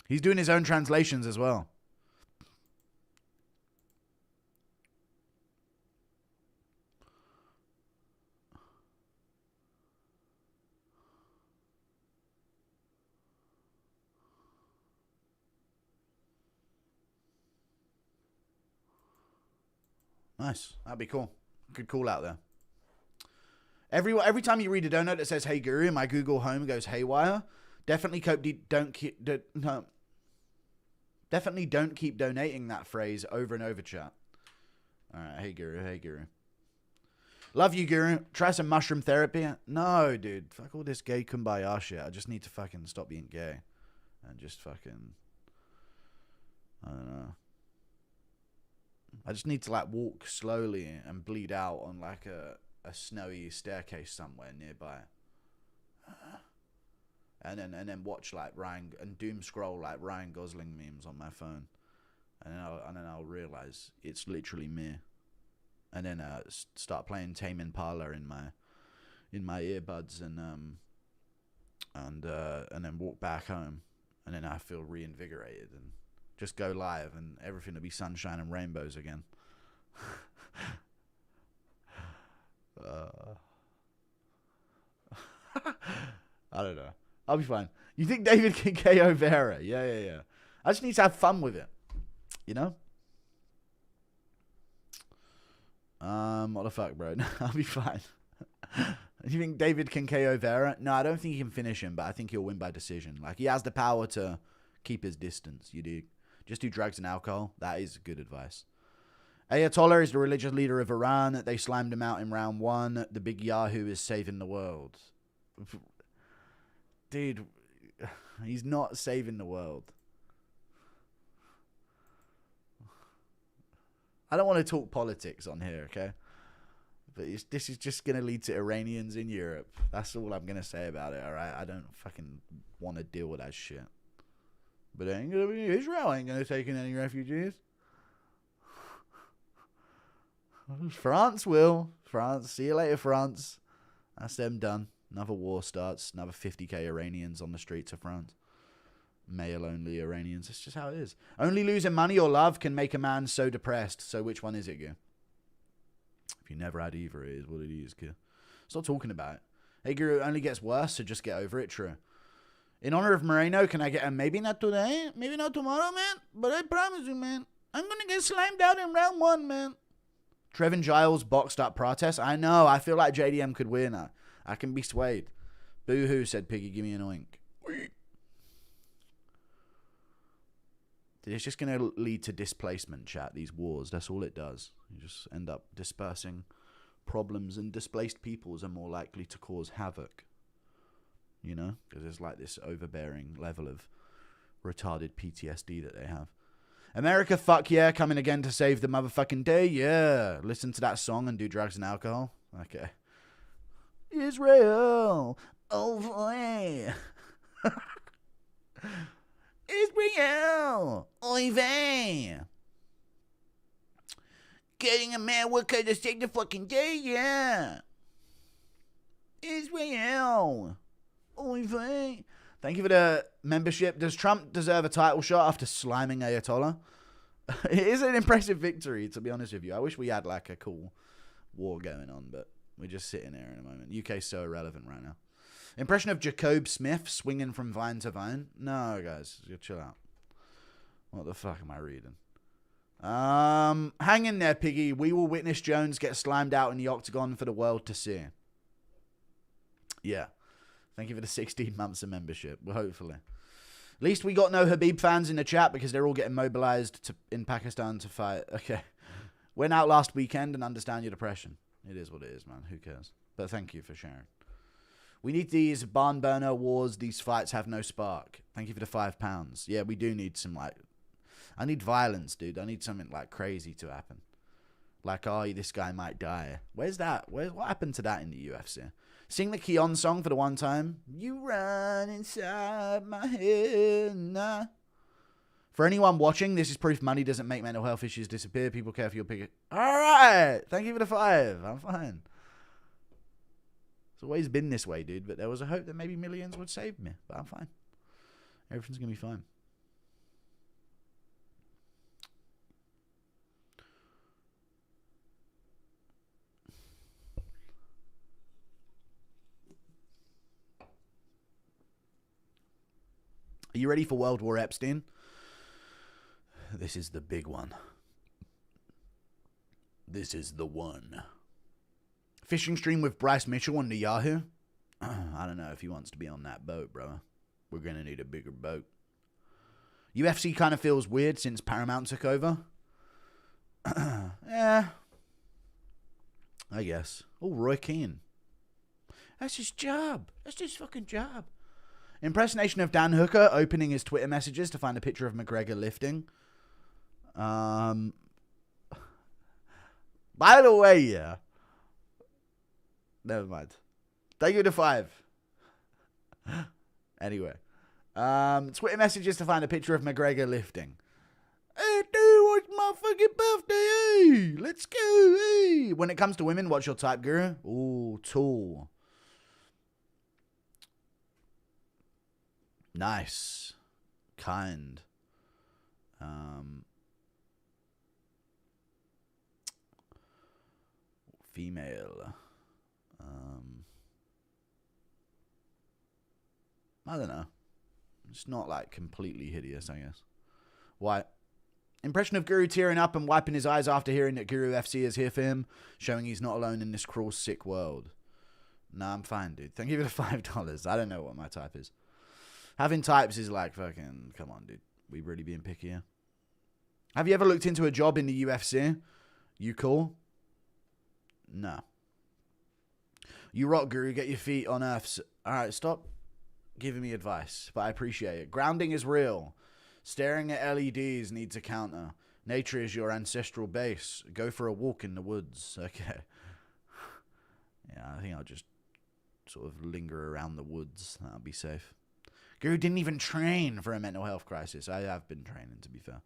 He's doing his own translations as well. Nice. That'd be cool. Good call out there. Every time you read a donut that says "Hey Guru," my Google Home goes haywire. Definitely definitely don't keep donating that phrase over and over, chat. All right, hey Guru, hey Guru. Love you, Guru. Try some mushroom therapy. No, dude. Fuck all this gay kumbaya shit. I just need to fucking stop being gay. And just fucking... I don't know. I just need to, like, walk slowly and bleed out on, like, a snowy staircase somewhere nearby. And then watch, like, Ryan... And doom scroll, like, Ryan Gosling memes on my phone. And then I'll realize it's literally me. And then start playing Tame Impala in my earbuds and then walk back home, and then I feel reinvigorated and just go live and everything will be sunshine and rainbows again. I don't know. I'll be fine. You think David can KO Vera? Yeah. I just need to have fun with it, you know. What the fuck, bro? I'll be fine. Do you think David can KO Vera? No, I don't think he can finish him, but I think he'll win by decision. Like, he has the power to keep his distance. You do. Just do drugs and alcohol. That is good advice. Ayatollah is the religious leader of Iran. They slammed him out in round 1. The big Yahoo is saving the world. Dude, he's not saving the world. I don't want to talk politics on here, okay? But this is just going to lead to Iranians in Europe. That's all I'm going to say about it, all right? I don't fucking want to deal with that shit. But it ain't going to be Israel. Ain't going to take in any refugees. France will. France. See you later, France. That's them done. Another war starts. Another 50k Iranians on the streets of France. Male-only Iranians. That's just how it is. Only losing money or love can make a man so depressed. So which one is it, Gil? If you never had either, it is what it is, Gil. Stop talking about it. Hey, Guru, it only gets worse, so just get over it. True. In honor of Moreno, can I get a maybe not today, maybe not tomorrow, man? But I promise you, man, I'm going to get slimed out in round 1, man. Trevin Giles boxed up Pratis. I know. I feel like JDM could win. I can be swayed. Boo-hoo, said Piggy. Give me an oink. It's just going to lead to displacement, chat, these wars. That's all it does. You just end up dispersing problems, and displaced peoples are more likely to cause havoc. You know? Because there's like this overbearing level of retarded PTSD that they have. America, fuck yeah, coming again to save the motherfucking day. Yeah. Listen to that song and do drugs and alcohol. Okay. Israel. Oh, boy. Israel! Oy vey! Getting America to save the fucking day, yeah! Israel! Oy vey! Thank you for the membership. Does Trump deserve a title shot after sliming Ayatollah? It is an impressive victory, to be honest with you. I wish we had like a cool war going on, but we're just sitting here in a moment. UK's so irrelevant right now. Impression of Jacob Smith swinging from vine to vine? No, guys. Chill out. What the fuck am I reading? Hang in there, Piggy. We will witness Jones get slimed out in the octagon for the world to see. Yeah. Thank you for the 16 months of membership. Well, hopefully. At least we got no Khabib fans in the chat because they're all getting mobilized in Pakistan to fight. Okay. Went out last weekend and understand your depression. It is what it is, man. Who cares? But thank you for sharing. We need these barn burner wars. These fights have no spark. Thank you for the £5. Yeah, we do need some, like... I need violence, dude. I need something, like, crazy to happen. Like, oh, this guy might die. Where's that? What happened to that in the UFC? Sing the Keon song for the one time. You run inside my head now. For anyone watching, this is proof money doesn't make mental health issues disappear. People care for your pick. All right. Thank you for the 5. I'm fine. It's always been this way, dude. But there was a hope that maybe millions would save me. But I'm fine. Everything's going to be fine. Are you ready for World War Epstein? This is the big one. This is the one. Fishing stream with Bryce Mitchell on the Yahoo. I don't know if he wants to be on that boat, bro. We're going to need a bigger boat. UFC kind of feels weird since Paramount took over. Yeah. I guess. Oh, Roy Keane. That's his job. That's his fucking job. Impersonation of Dan Hooker opening his Twitter messages to find a picture of McGregor lifting. By the way, yeah. Never mind. Thank you to 5. Anyway. Twitter messages to find a picture of McGregor lifting. Hey, dude, what's my fucking birthday? Hey, let's go. Hey. When it comes to women, what's your type, Guru? Ooh, tall. Nice. Kind. Female. I don't know. It's not like completely hideous, I guess. Why? Impression of Guru tearing up and wiping his eyes after hearing that Guru FC is here for him, showing he's not alone in this cruel, sick world. Nah, I'm fine, dude. Thank you for the $5. I don't know what my type is. Having types is like fucking... Come on, dude. We really being picky here. Have you ever looked into a job in the UFC? You cool? No. You rock, Guru. Get your feet on earth. Alright, stop giving me advice, but I appreciate it. Grounding is real. Staring at LEDs needs a counter. Nature is your ancestral base. Go for a walk in the woods. Okay. Yeah, I think I'll just sort of linger around the woods. That'll be safe. Guru didn't even train for a mental health crisis. I have been training, to be fair.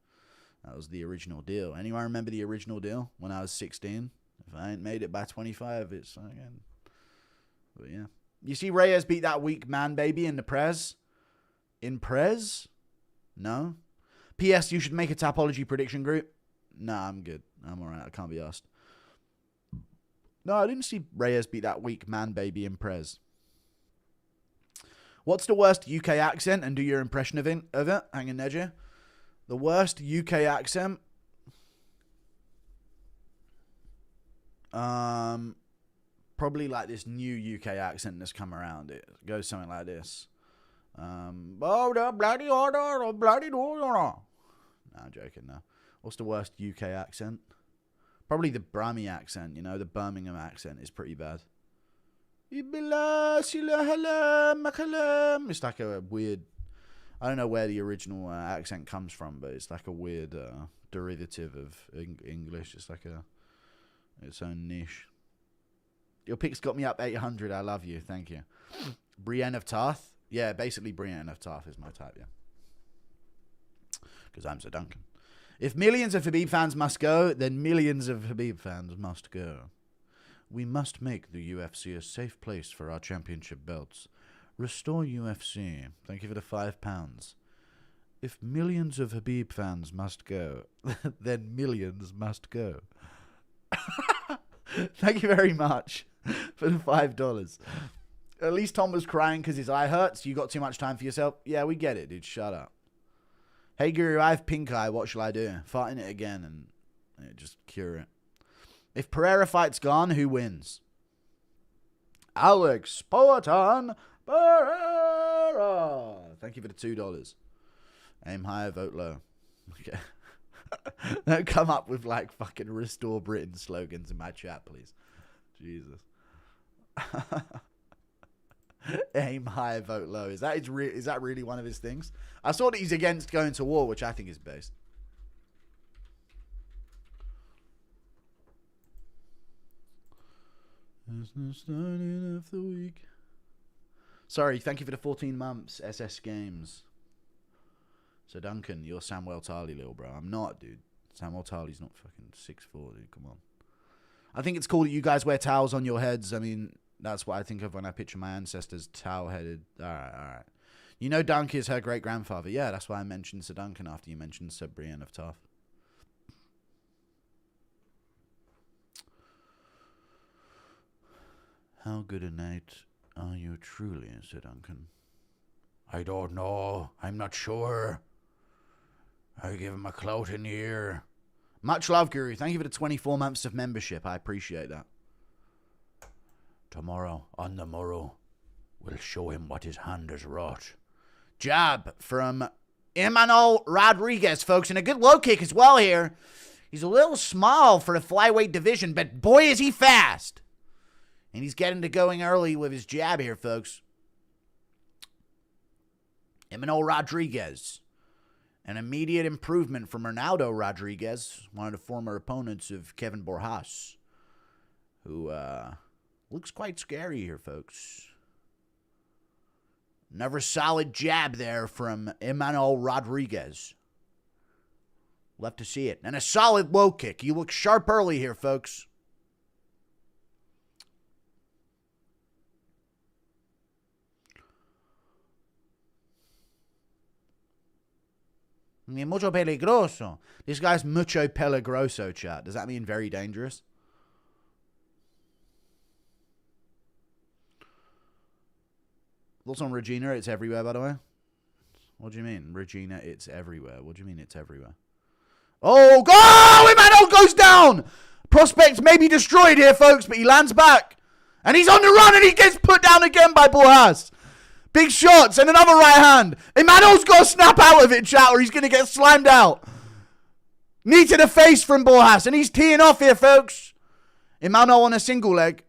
That was the original deal. Anyone remember the original deal when I was 16? If I ain't made it by 25, it's again. But yeah. You see Reyes beat that weak man baby in the Prez? In Prez? No? P.S. You should make a Tapology prediction group. Nah, I'm good. I'm alright. I can't be asked. No, I didn't see Reyes beat that weak man baby in Prez. What's the worst UK accent? And do your impression of it. Hang in there, Jay. The worst UK accent? Probably like this new UK accent that's come around. It goes something like this. Oh, the bloody order, the bloody order. No, I'm joking, no. What's the worst UK accent? Probably the Brahmi accent, you know, the Birmingham accent is pretty bad. It's like a weird... I don't know where the original accent comes from, but it's like a weird derivative of English. It's like its own niche. Your picks got me up 800. I love you. Thank you. Brienne of Tarth. Yeah, basically Brienne of Tarth is my type, yeah. Because I'm Sir Duncan. If millions of Khabib fans must go, then millions of Khabib fans must go. We must make the UFC a safe place for our championship belts. Restore UFC. Thank you for the £5. If millions of Khabib fans must go, then millions must go. Thank you very much for the $5. At least Tom was crying because his eye hurts. You got too much time for yourself. Yeah, we get it, dude. Shut up. Hey, Guru, I have pink eye. What shall I do? Fighting it again and just cure it. If Pereira fights gone, who wins? Alex Poatan Pereira. Thank you for the $2. Aim higher, vote low. Okay. Don't come up with like fucking Restore Britain slogans in my chat, please. Jesus. Aim high, vote low. Is that really one of his things? I saw that he's against going to war, which I think is based. It's the starting of the week. Sorry, thank you for the 14 months, SS Games. So Duncan, you're Samuel Tarley, little bro. I'm not, dude. Samuel Tarley's not fucking 6'4", dude. Come on. I think it's cool that you guys wear towels on your heads. I mean, that's what I think of when I picture my ancestors towel-headed. All right. You know Dunk is her great-grandfather. Yeah, that's why I mentioned Sir Duncan after you mentioned Sir Brienne of Tarth. How good a knight are you truly, Sir Duncan? I don't know. I'm not sure. I give him a clout in the ear. Much love, Guru. Thank you for the 24 months of membership. I appreciate that. Tomorrow, on the morrow, we'll show him what his hand has wrought. Jab from Emmanuel Rodriguez, folks. And a good low kick as well here. He's a little small for the flyweight division, but boy, is he fast. And he's getting to going early with his jab here, folks. Emmanuel Rodriguez. An immediate improvement from Ronaldo Rodriguez, one of the former opponents of Kevin Borhas, who looks quite scary here, folks. Another solid jab there from Emmanuel Rodriguez. Love to see it. And a solid low kick. He looks sharp early here, folks. Mucho peligroso. This guy's mucho peligroso, chat. Does that mean very dangerous? Thoughts on Regina? It's everywhere, by the way. What do you mean? Regina, it's everywhere. What do you mean it's everywhere? Oh, go! Emmanuel goes down! Prospect may be destroyed here, folks, but he lands back. And he's on the run, and he gets put down again by Borhas. Big shots and another right hand. Emmanuel's got to snap out of it, chat, or he's going to get slimed out. Knee to the face from Borhas, and he's teeing off here, folks. Emmanuel on a single leg.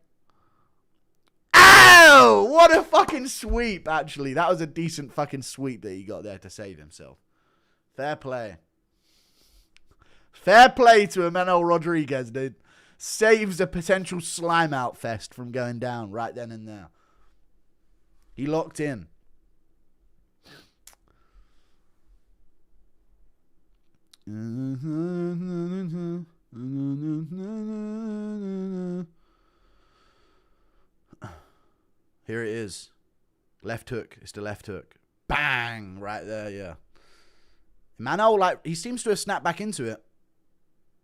Ow! What a fucking sweep, actually. That was a decent fucking sweep that he got there to save himself. Fair play. Fair play to Emmanuel Rodriguez, dude. Saves a potential slime out fest from going down right then and there. He locked in. Here it is. Left hook. It's the left hook. Bang! Right there, yeah. Emmanuel, like, he seems to have snapped back into it.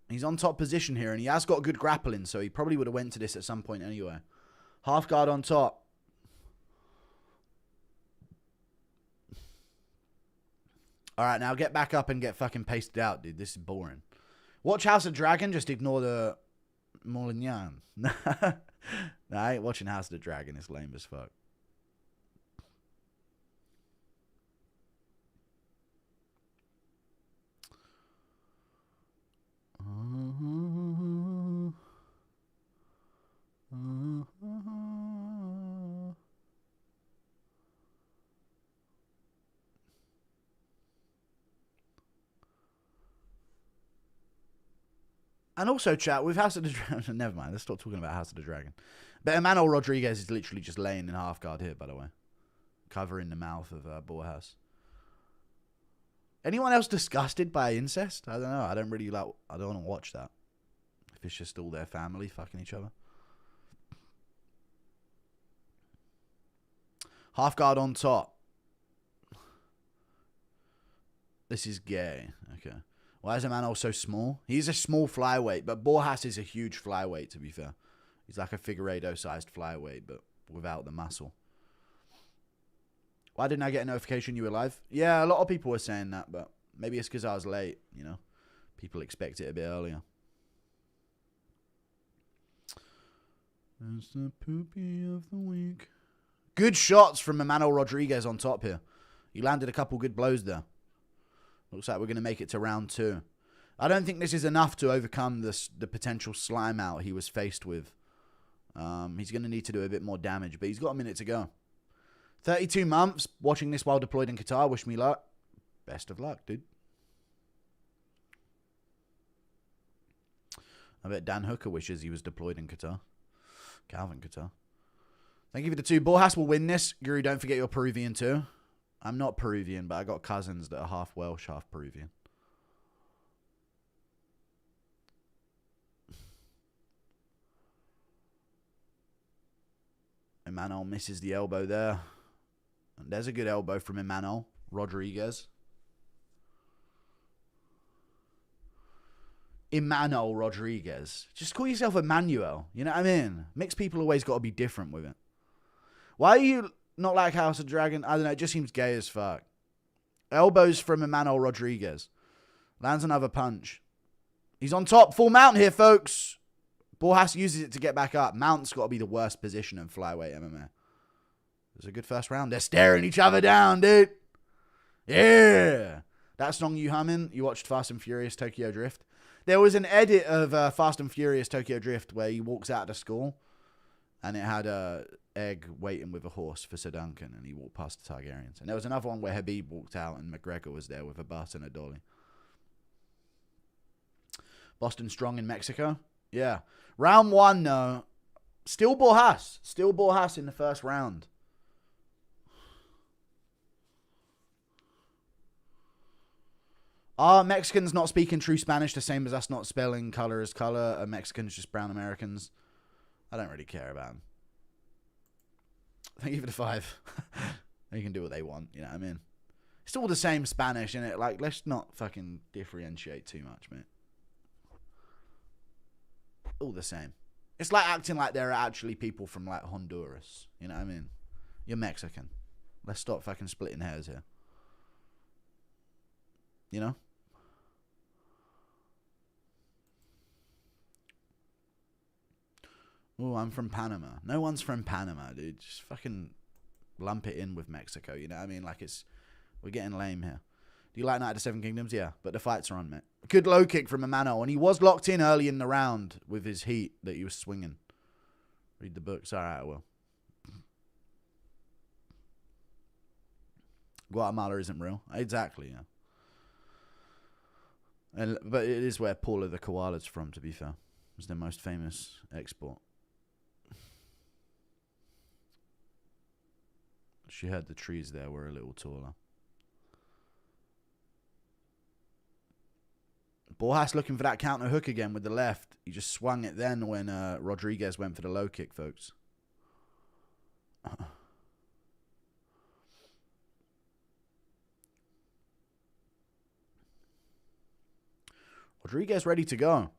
He's on top position here, and he has got good grappling, so he probably would have went to this at some point anyway. Half guard on top. All right, now get back up and get fucking pasted out, dude. This is boring. Watch House of Dragon. Just ignore the Molignan. Nah, I ain't watching House of the Dragon. It's lame as fuck. And also, chat, with House of the Dragon... Never mind, let's stop talking about House of the Dragon. But Emmanuel Rodriguez is literally just laying in half guard here, by the way. Covering the mouth of Borhas. Anyone else disgusted by incest? I don't know. I don't want to watch that. If it's just all their family fucking each other. Half guard on top. This is gay. Okay. Why is Emmanuel so small? He's a small flyweight, but Borhas is a huge flyweight, to be fair. He's like a Figueiredo-sized flyweight, but without the muscle. Why didn't I get a notification you were live? Yeah, a lot of people were saying that, but Maybe it's because I was late, you know. People expect it a bit earlier. It's the poopy of the week. Good shots from Emmanuel Rodriguez on top here. He landed a couple good blows there. Looks like we're going to make it to round 2. I don't think this is enough to overcome the potential slime out he was faced with. He's going to need to do a bit more damage, but he's got a minute to go. 32 months, watching this while deployed in Qatar. Wish me luck. Best of luck, dude. I bet Dan Hooker wishes he was deployed in Qatar. Calvin Qatar. Thank you for the 2. Borhas will win this. Guru, don't forget you're Peruvian too. I'm not Peruvian, but I got cousins that are half Welsh, half Peruvian. Emmanuel misses the elbow there. And there's a good elbow from Emmanuel Rodriguez. Emmanuel Rodriguez. Just call yourself Emmanuel. You know what I mean? Mixed people always got to be different with it. Why are you not like House of Dragon? I don't know. It just seems gay as fuck. Elbows from Emmanuel Rodriguez. Lands another punch. He's on top. Full mount here, folks. Borhas uses it to get back up. Mount's got to be the worst position in flyweight MMA. It was a good first round. They're staring each other down, dude. Yeah. That song you humming, you watched Fast and Furious Tokyo Drift. There was an edit of Fast and Furious Tokyo Drift where he walks out of the school and it had a egg waiting with a horse for Sir Duncan and he walked past the Targaryens. And there was another one where Habib walked out and McGregor was there with a bus and a dolly. Boston strong in Mexico. Yeah. Round 1, no. Still Borhas. Still Borhas in the first round. Are Mexicans not speaking true Spanish the same as us not spelling color as color? Are Mexicans just brown Americans? I don't really care about them. Thank you for the 5. They can do what they want, you know what I mean? It's all the same Spanish, innit? Like, let's not fucking differentiate too much, mate. All the same. It's like acting like there are actually people from, like, Honduras. You know what I mean? You're Mexican. Let's stop fucking splitting hairs here. You know? Oh, I'm from Panama. No one's from Panama, dude. Just fucking lump it in with Mexico. You know what I mean? Like, we're getting lame here. Do you like Night of the Seven Kingdoms? Yeah, but the fights are on, mate. Good low kick from Emmanuel, and he was locked in early in the round with his heat that he was swinging. Read the books. All right, I will. Guatemala isn't real. Exactly, yeah. But it is where Paula the Koala's from, to be fair. It's their most famous export. She heard the trees there were a little taller. Borhas looking for that counter hook again with the left. He just swung it then when Rodriguez went for the low kick, folks. Rodriguez ready to go.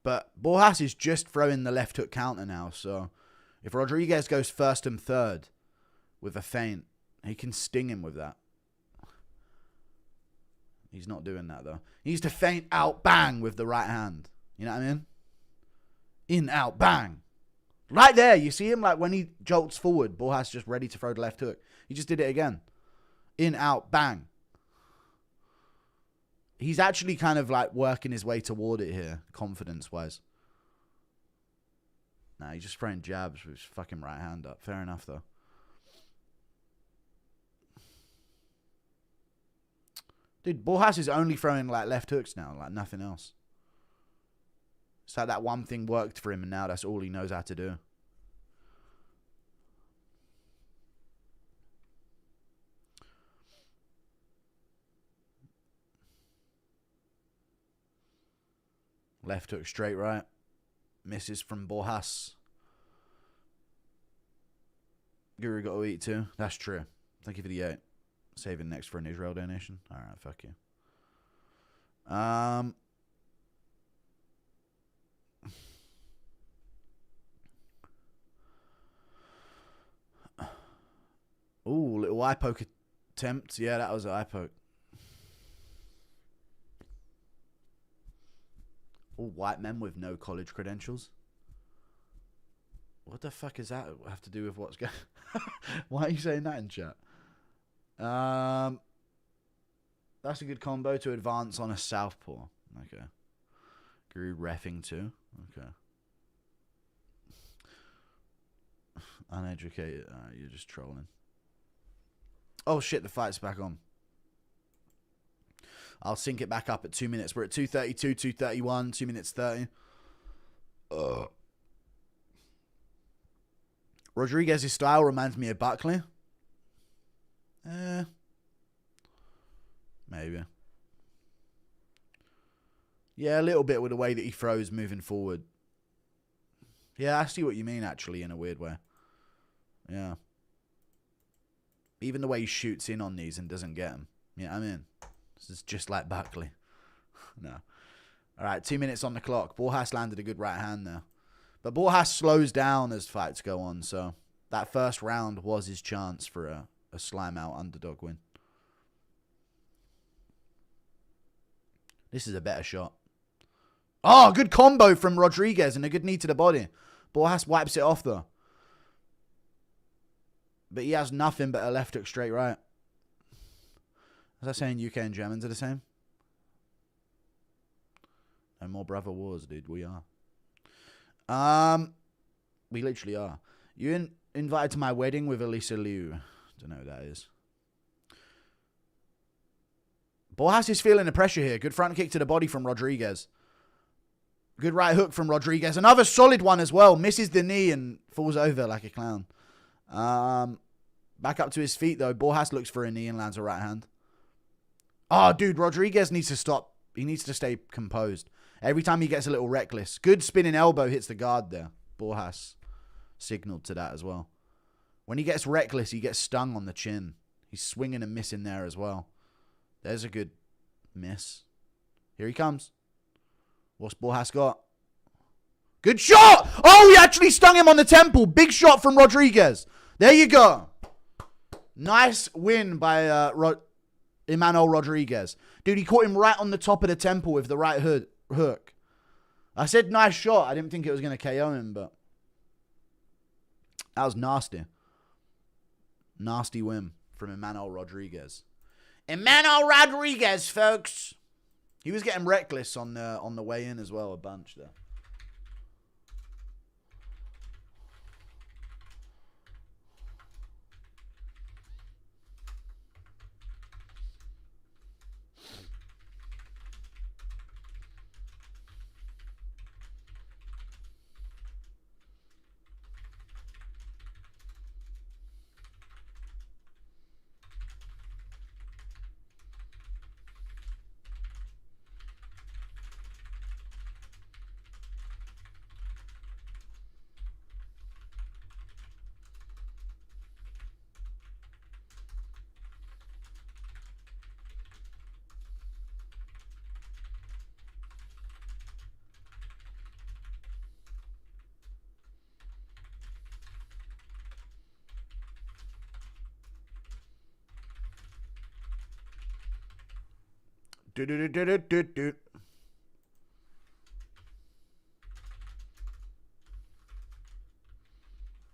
But Borhas is just throwing the left hook counter now. So if Rodriguez goes first and third with a feint, he can sting him with that. He's not doing that, though. He needs to feint out, bang, with the right hand. You know what I mean? In, out, bang. Right there, you see him? Like, when he jolts forward, Borhas just ready to throw the left hook. He just did it again. In, out, bang. He's actually kind of, like, working his way toward it here, confidence-wise. Nah, he's just throwing jabs with his fucking right hand up. Fair enough, though. Dude, Borhas is only throwing, like, left hooks now, like, nothing else. It's like that one thing worked for him, and now that's all he knows how to do. Left hook straight right. Misses from Borhas. Guru got to eat too. That's true. Thank you for the 8. Saving next for an Israel donation. Alright, fuck you. Ooh, little eye poke attempt. Yeah, that was an eye poke. All white men with no college credentials. What the fuck is that have to do with what's going? Why are you saying that in chat? That's a good combo to advance on a southpaw. Okay. Guru reffing too. Okay. Uneducated. You're just trolling. Oh shit, the fight's back on. I'll sync it back up at 2 minutes. We're at 2:32, 2:31, 2 minutes 30. Rodriguez's style reminds me of Buckley. Maybe. Yeah, a little bit with the way that he throws moving forward. Yeah, I see what you mean, actually, in a weird way. Yeah. Even the way he shoots in on these and doesn't get them. Yeah, I mean, this is just like Buckley. No. All right, 2 minutes on the clock. Borhas landed a good right hand there. But Borhas slows down as fights go on, so that first round was his chance for a slime-out underdog win. This is a better shot. Oh, good combo from Rodriguez and a good knee to the body. Borhas wipes it off, though. But he has nothing but a left hook straight right. Was I saying UK and Germans are the same? No more brother wars, dude. We are. We literally are. You invited to my wedding with Elisa Liu. Don't know who that is. Borhas is feeling the pressure here. Good front kick to the body from Rodriguez. Good right hook from Rodriguez. Another solid one as well. Misses the knee and falls over like a clown. Back up to his feet, though. Borhas looks for a knee and lands a right hand. Oh, dude. Rodriguez needs to stop. He needs to stay composed. Every time he gets a little reckless. Good spinning elbow hits the guard there. Borhas signaled to that as well. When he gets reckless, he gets stung on the chin. He's swinging and missing there as well. There's a good miss. Here he comes. What's Borhas got? Good shot! Oh, he actually stung him on the temple. Big shot from Rodriguez. There you go. Nice win by Emmanuel Rodriguez. Dude, he caught him right on the top of the temple with the right hook. I said nice shot. I didn't think it was going to KO him, but that was nasty. Nasty win from Emmanuel Rodriguez. Emmanuel Rodriguez, folks. He was getting reckless on the way in as well, a bunch there.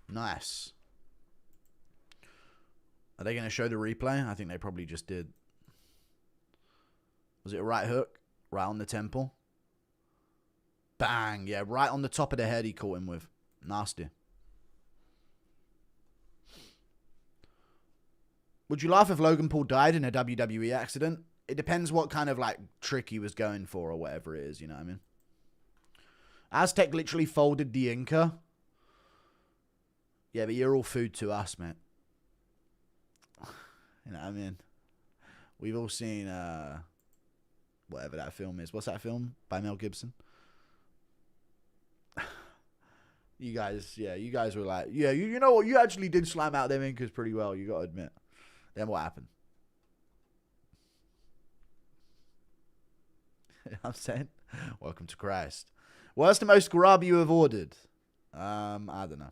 Nice. Are they going to show the replay? I think they probably just did. Was it a right hook? Right on the temple? Bang. Yeah, right on the top of the head he caught him with. Nasty. Would you laugh if Logan Paul died in a WWE accident? It depends what kind of, like, trick he was going for or whatever it is, you know what I mean? Aztec literally folded the Inca. Yeah, but you're all food to us, mate. You know what I mean? We've all seen, whatever that film is. What's that film? By Mel Gibson? You guys were like, yeah, you know what? You actually did slam out them Incas pretty well, you got to admit. Then what happened? I'm saying, welcome to Christ. What's the most grub you have ordered? I don't know.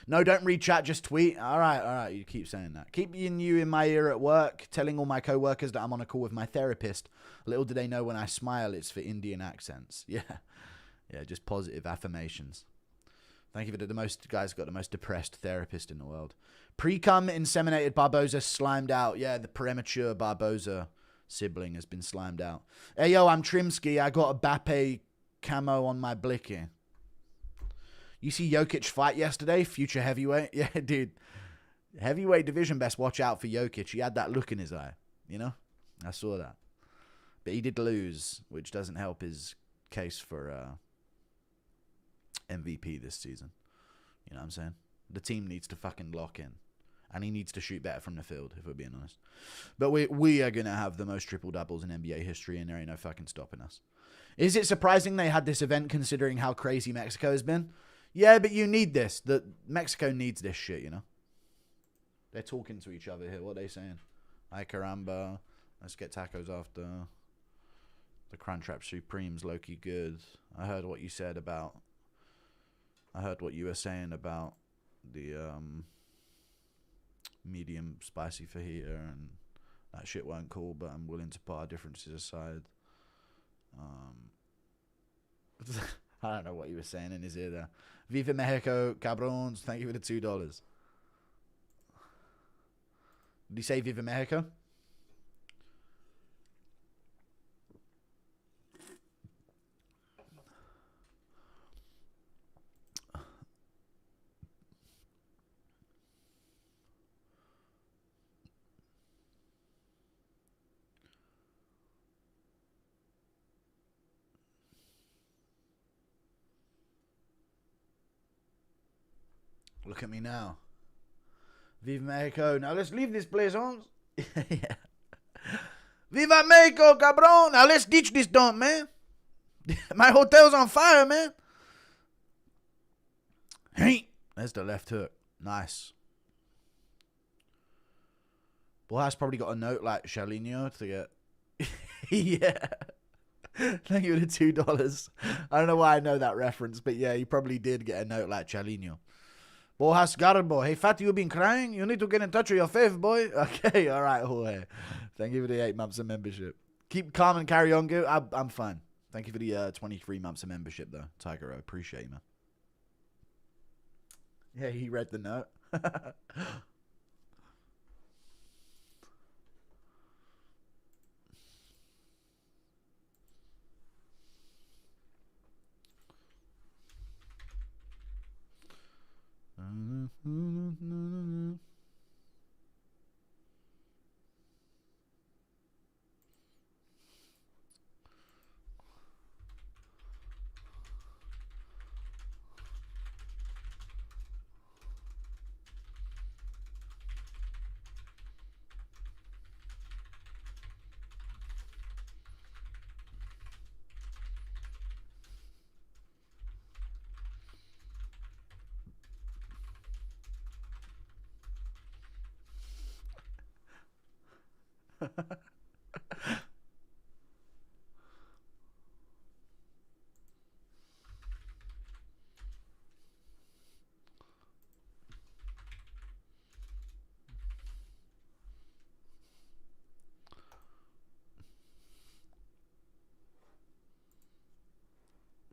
No, don't read chat, just tweet. All right, you keep saying that. Keeping you in my ear at work, telling all my co-workers that I'm on a call with my therapist. Little do they know when I smile, it's for Indian accents. Yeah, just positive affirmations. Thank you for the most, guys got the most depressed therapist in the world. Pre-cum inseminated Barboza slimed out. Yeah, the premature Barboza sibling has been slimed out. Hey, yo, I'm Trimsky. I got a Bape camo on my blicky. You see Jokic fight yesterday? Future heavyweight? Yeah, dude. Heavyweight division best watch out for Jokic. He had that look in his eye. You know? I saw that. But he did lose, which doesn't help his case for MVP this season. You know what I'm saying? The team needs to fucking lock in. And he needs to shoot better from the field, if we're being honest. But we are going to have the most triple-doubles in NBA history, and there ain't no fucking stopping us. Is it surprising they had this event considering how crazy Mexico has been? Yeah, but you need this. Mexico needs this shit, you know? They're talking to each other here. What are they saying? Ay caramba. Let's get tacos after. The Crunchwrap Supreme's low-key good. I heard what you said about... I heard what you were saying about the medium spicy fajita, and that shit weren't cool, but I'm willing to put our differences aside. I don't know what you were saying in his ear there. Viva Mexico, cabrons. Thank you for the $2. Did he say Viva Mexico? Look at me now. Viva Mexico. Now let's leave this place, Holmes. Yeah. Viva Mexico, cabron. Now let's ditch this dump, man. My hotel's on fire, man. Hey. There's the left hook. Nice. Borhas probably got a note like Chalinho to get... Yeah. Thank you for the $2. I don't know why I know that reference, but yeah, he probably did get a note like Chalinho. Borhas Garbo. Hey, Fatty, you been crying? You need to get in touch with your faith, boy. Okay, all right, Jorge. Thank you for the 8 months of membership. Keep calm and carry on, good. I'm fine. Thank you for the 23 months of membership, though. Tiger, I appreciate you, man. Yeah, he read the note.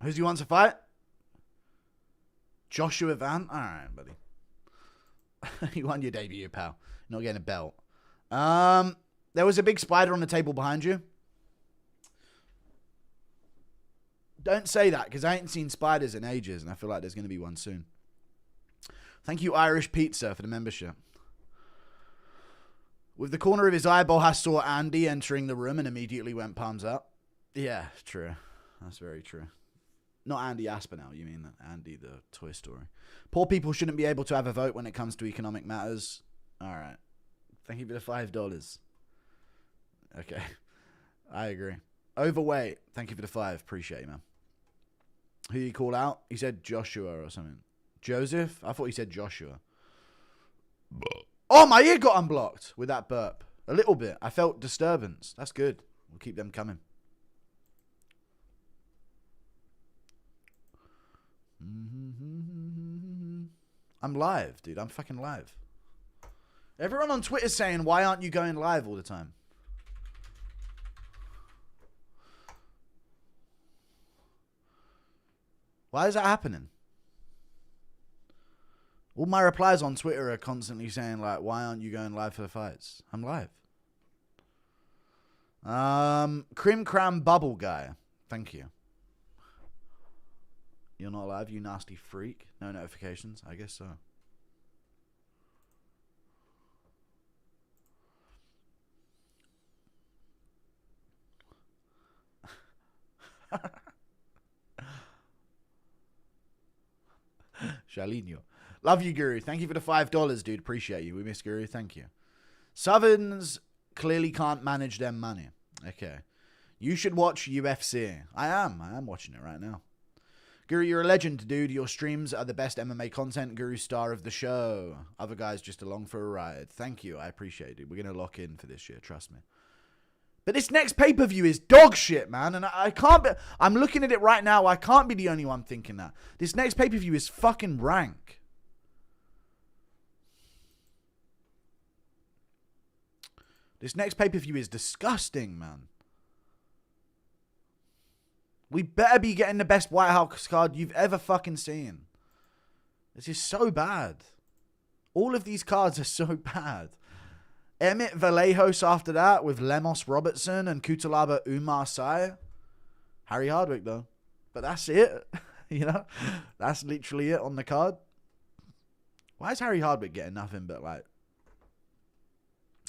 Who do you want to fight? Joshua Van? Alright, buddy. You won your debut, pal. You're not getting a belt. There was a big spider on the table behind you. Don't say that, because I ain't seen spiders in ages, and I feel like there's going to be one soon. Thank you, Irish Pizza, for the membership. With the corner of his eye, Borhas saw Andy entering the room and immediately went palms up. Yeah, true. That's very true. Not Andy Aspinall, you mean Andy the Toy Story. Poor people shouldn't be able to have a vote when it comes to economic matters. All right. Thank you for the $5. Okay. I agree. Overweight. Thank you for the 5. Appreciate you, man. Who you call out? He said Joshua or something. Joseph? I thought he said Joshua. Oh, my ear got unblocked with that burp. A little bit. I felt disturbance. That's good. We'll keep them coming. I'm live, dude. I'm fucking live. Everyone on Twitter's saying, why aren't you going live all the time? Why is that happening? All my replies on Twitter are constantly saying, like, why aren't you going live for the fights? I'm live. Crim Cram Bubble Guy. Thank you. You're not live, you nasty freak. No notifications? I guess so. Shalinho. Love you, Guru. Thank you for the $5, dude. Appreciate you. We miss Guru. Thank you. Southerns clearly can't manage their money. Okay. You should watch UFC. I am watching it right now. Guru, you're a legend, dude. Your streams are the best MMA content. Guru, star of the show. Other guys just along for a ride. Thank you. I appreciate it. We're going to lock in for this year. Trust me. But this next pay-per-view is dog shit, man. And I can't be... I'm looking at it right now. I can't be the only one thinking that. This next pay-per-view is fucking rank. This next pay-per-view is disgusting, man. We better be getting the best White House card you've ever fucking seen. This is so bad. All of these cards are so bad. Emmett Vallejos after that with Lemos Robertson and Kutalaba Umar Sai. Harry Hardwick, though. But that's it. You know? That's literally it on the card. Why is Harry Hardwick getting nothing but, like,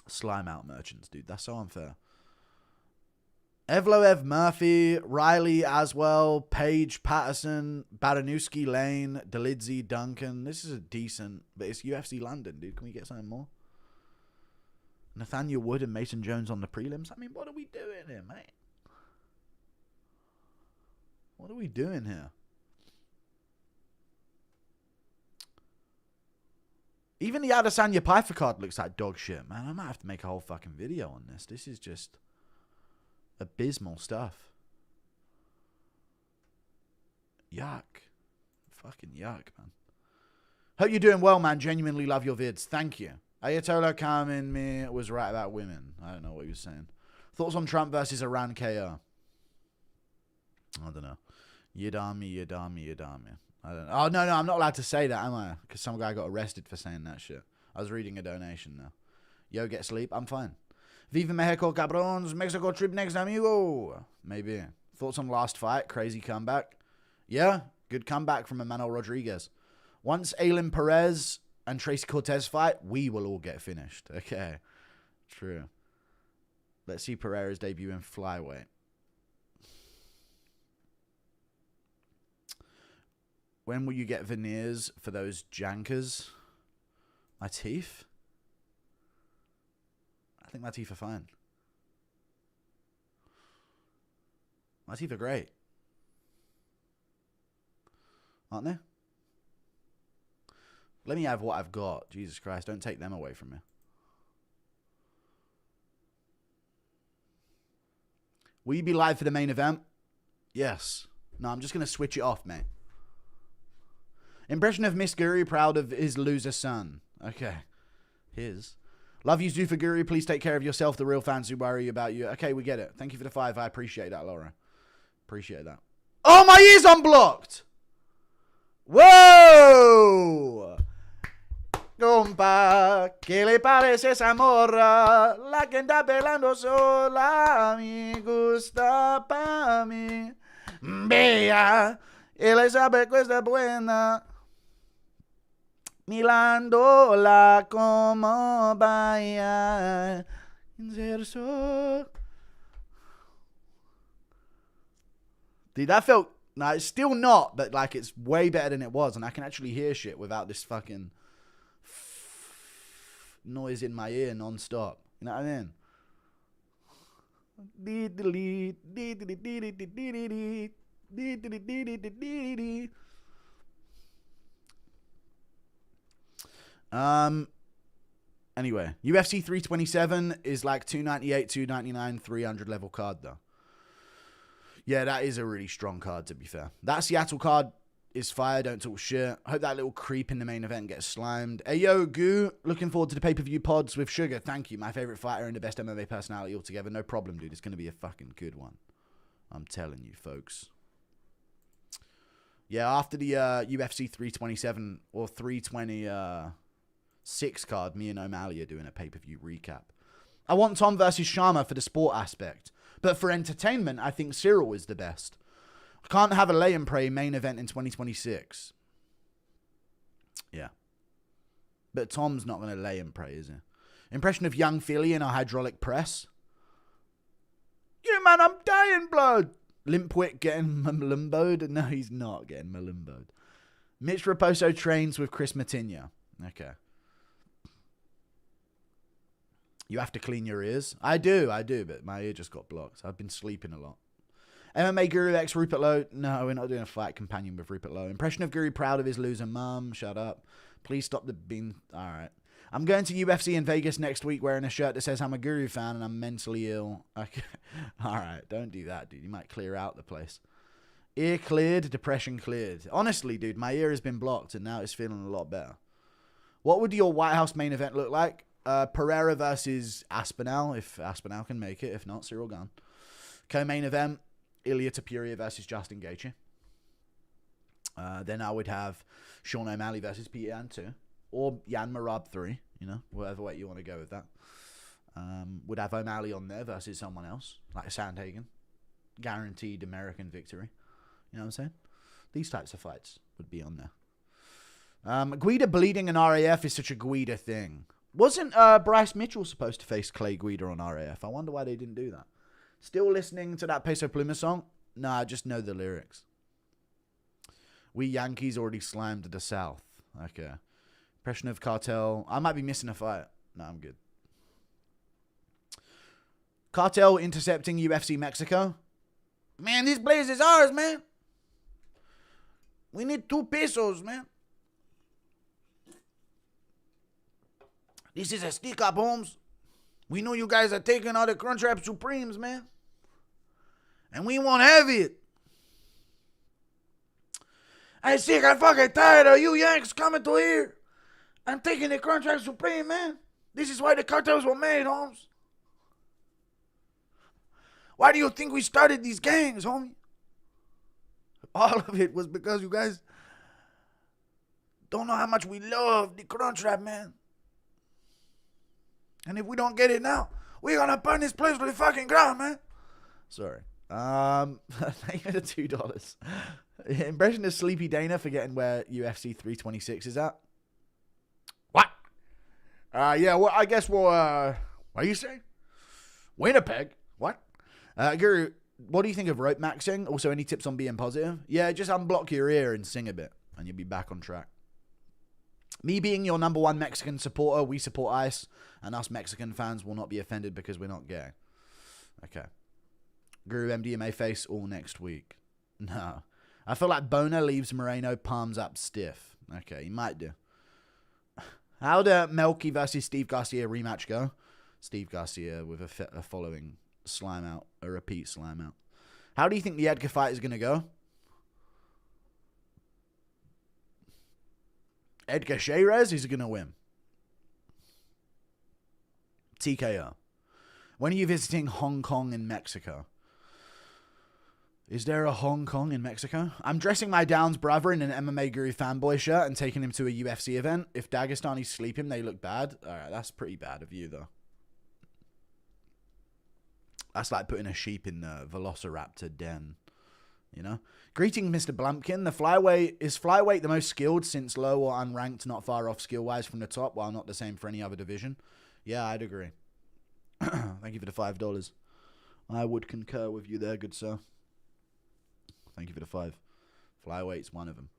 slime out merchants, dude? That's so unfair. Evloev Murphy, Riley Aswell, Page Patterson, Baranowski Lane, Delidze Duncan. This is a decent, but it's UFC London, dude. Can we get something more? Nathaniel Wood and Mason Jones on the prelims. I mean, what are we doing here, mate? What are we doing here? Even the Adesanya Piper card looks like dog shit, man. I might have to make a whole fucking video on this. This is just abysmal stuff. Yuck. Fucking yuck, man. Hope you're doing well, man. Genuinely love your vids. Thank you. Ayatollah Khamenei was right about women. I don't know what he was saying. Thoughts on Trump versus Iran KO? I don't know. Yadami. I don't know. Oh, no, I'm not allowed to say that, am I? Because some guy got arrested for saying that shit. I was reading a donation now. Yo, get sleep. I'm fine. Viva Mexico, cabrons. Mexico trip next, amigo. Maybe. Thoughts on last fight? Crazy comeback. Yeah, good comeback from Emmanuel Rodriguez. Once Aylin Perez and Tracy Cortez fight, we will all get finished. Okay. True. Let's see Pereira's debut in flyweight. When will you get veneers for those jankers? My teeth? I think my teeth are fine. My teeth are great. Aren't they? Let me have what I've got. Jesus Christ, don't take them away from me. Will you be live for the main event? Yes. No, I'm just going to switch it off, mate. Impression of Miss Guru, proud of his loser son. Okay. His. Love you, Zufa Guru. Please take care of yourself. The real fans who worry about you. Okay, we get it. Thank you for the 5. I appreciate that, Laura. Appreciate that. Oh, my ear's unblocked! Whoa! Compa, ¿qué le parece esa morra? La que anda pelando sola, me gusta pa' mí. Bella, ella sabe que está buena. Mirándola como vaya. Dude, that felt... Nah, it's still not, but like it's way better than it was. And I can actually hear shit without this fucking... noise in my ear non-stop. You know what I mean? Anyway, UFC 327 is like 298, 299, 300 level card though. Yeah, that is a really strong card to be fair. That Seattle card is fire. Don't talk shit. Hope that little creep in the main event gets slimed. Ayo, Goo. Looking forward to the pay-per-view pods with Sugar. Thank you. My favorite fighter and the best MMA personality altogether. No problem, dude. It's going to be a fucking good one. I'm telling you, folks. Yeah, after the UFC 327 or 326 card, me and O'Malley are doing a pay-per-view recap. I want Tom versus Sharma for the sport aspect. But for entertainment, I think Cyril is the best. I can't have a lay and pray main event in 2026. Yeah. But Tom's not going to lay and pray, is he? Impression of young Philly in a hydraulic press. Yeah, man, I'm dying, blood. Limpwick getting malimboed? No, he's not getting malimboed. Mitch Raposo trains with Chris Matinha. Okay. You have to clean your ears? I do, but my ear just got blocked. I've been sleeping a lot. MMA Guru X Rupert Lowe. No, we're not doing a fight companion with Rupert Lowe. Impression of Guru proud of his loser mum. Shut up. Please stop the bean. All right. I'm going to UFC in Vegas next week wearing a shirt that says I'm a Guru fan and I'm mentally ill. Okay. All right. Don't do that, dude. You might clear out the place. Ear cleared, depression cleared. Honestly, dude, my ear has been blocked and now it's feeling a lot better. What would your White House main event look like? Pereira versus Aspinall, if Aspinall can make it. If not, Cyril Gunn. Co-main event, Ilia Topuria versus Justin Gaethje. Then I would have Sean O'Malley versus Peter Yan 2. Or Yan Marab 3. You know, whatever way you want to go with that. Would have O'Malley on there versus someone else. Like Sandhagen. Guaranteed American victory. You know what I'm saying? These types of fights would be on there. Guida bleeding in RAF is such a Guida thing. Wasn't Bryce Mitchell supposed to face Clay Guida on RAF? I wonder why they didn't do that. Still listening to that Peso Pluma song? Nah, I just know the lyrics. We Yankees already slammed the South. Okay. Impression of Cartel. I might be missing a fight. No, I'm good. Cartel intercepting UFC Mexico. Man, this place is ours, man. We need 2 pesos, man. This is a stick up, Holmes. We know you guys are taking all the Crunchwrap Supremes, man. And we won't have it. I'm sick and fucking tired of you Yanks coming to here. I'm taking the Crunchwrap Supreme, man. This is why the cartels were made, Holmes. Why do you think we started these gangs, homie? All of it was because you guys don't know how much we love the Crunchwrap, man. And if we don't get it now, we're gonna burn this place to the fucking ground, man. Sorry. Thank you for the $2. Impression of Sleepy Dana forgetting where UFC 326 is at. What? Yeah, well, I guess we'll, what are you saying? Winnipeg? What? Guru, what do you think of rope maxing? Also, any tips on being positive? Yeah, just unblock your ear and sing a bit, and you'll be back on track. Me being your #1 Mexican supporter, we support ICE, and us Mexican fans will not be offended because we're not gay. Okay. Guru MDMA face all next week. No. I feel like Bueno leaves Moreno palms up stiff. Okay, he might do. How'd Melky versus Steve Garcia rematch go? Steve Garcia with a following slime out, a repeat slime out. How do you think the Edgar fight is going to go? Edgar Sherez is going to win. TKO. When are you visiting Hong Kong and Mexico? Is there a Hong Kong in Mexico? I'm dressing my Downs brother in an MMA Guru fanboy shirt and taking him to a UFC event. If Dagestanis sleep him, they look bad. Alright, that's pretty bad of you, though. That's like putting a sheep in the Velociraptor den. You know? Greetings, Mr. Blumpkin. Is flyweight the most skilled since low or unranked, not far off skill-wise from the top, while not the same for any other division? Yeah, I'd agree. Thank you for the $5. I would concur with you there, good sir. Thank you for the 5. Flyweight's one of them.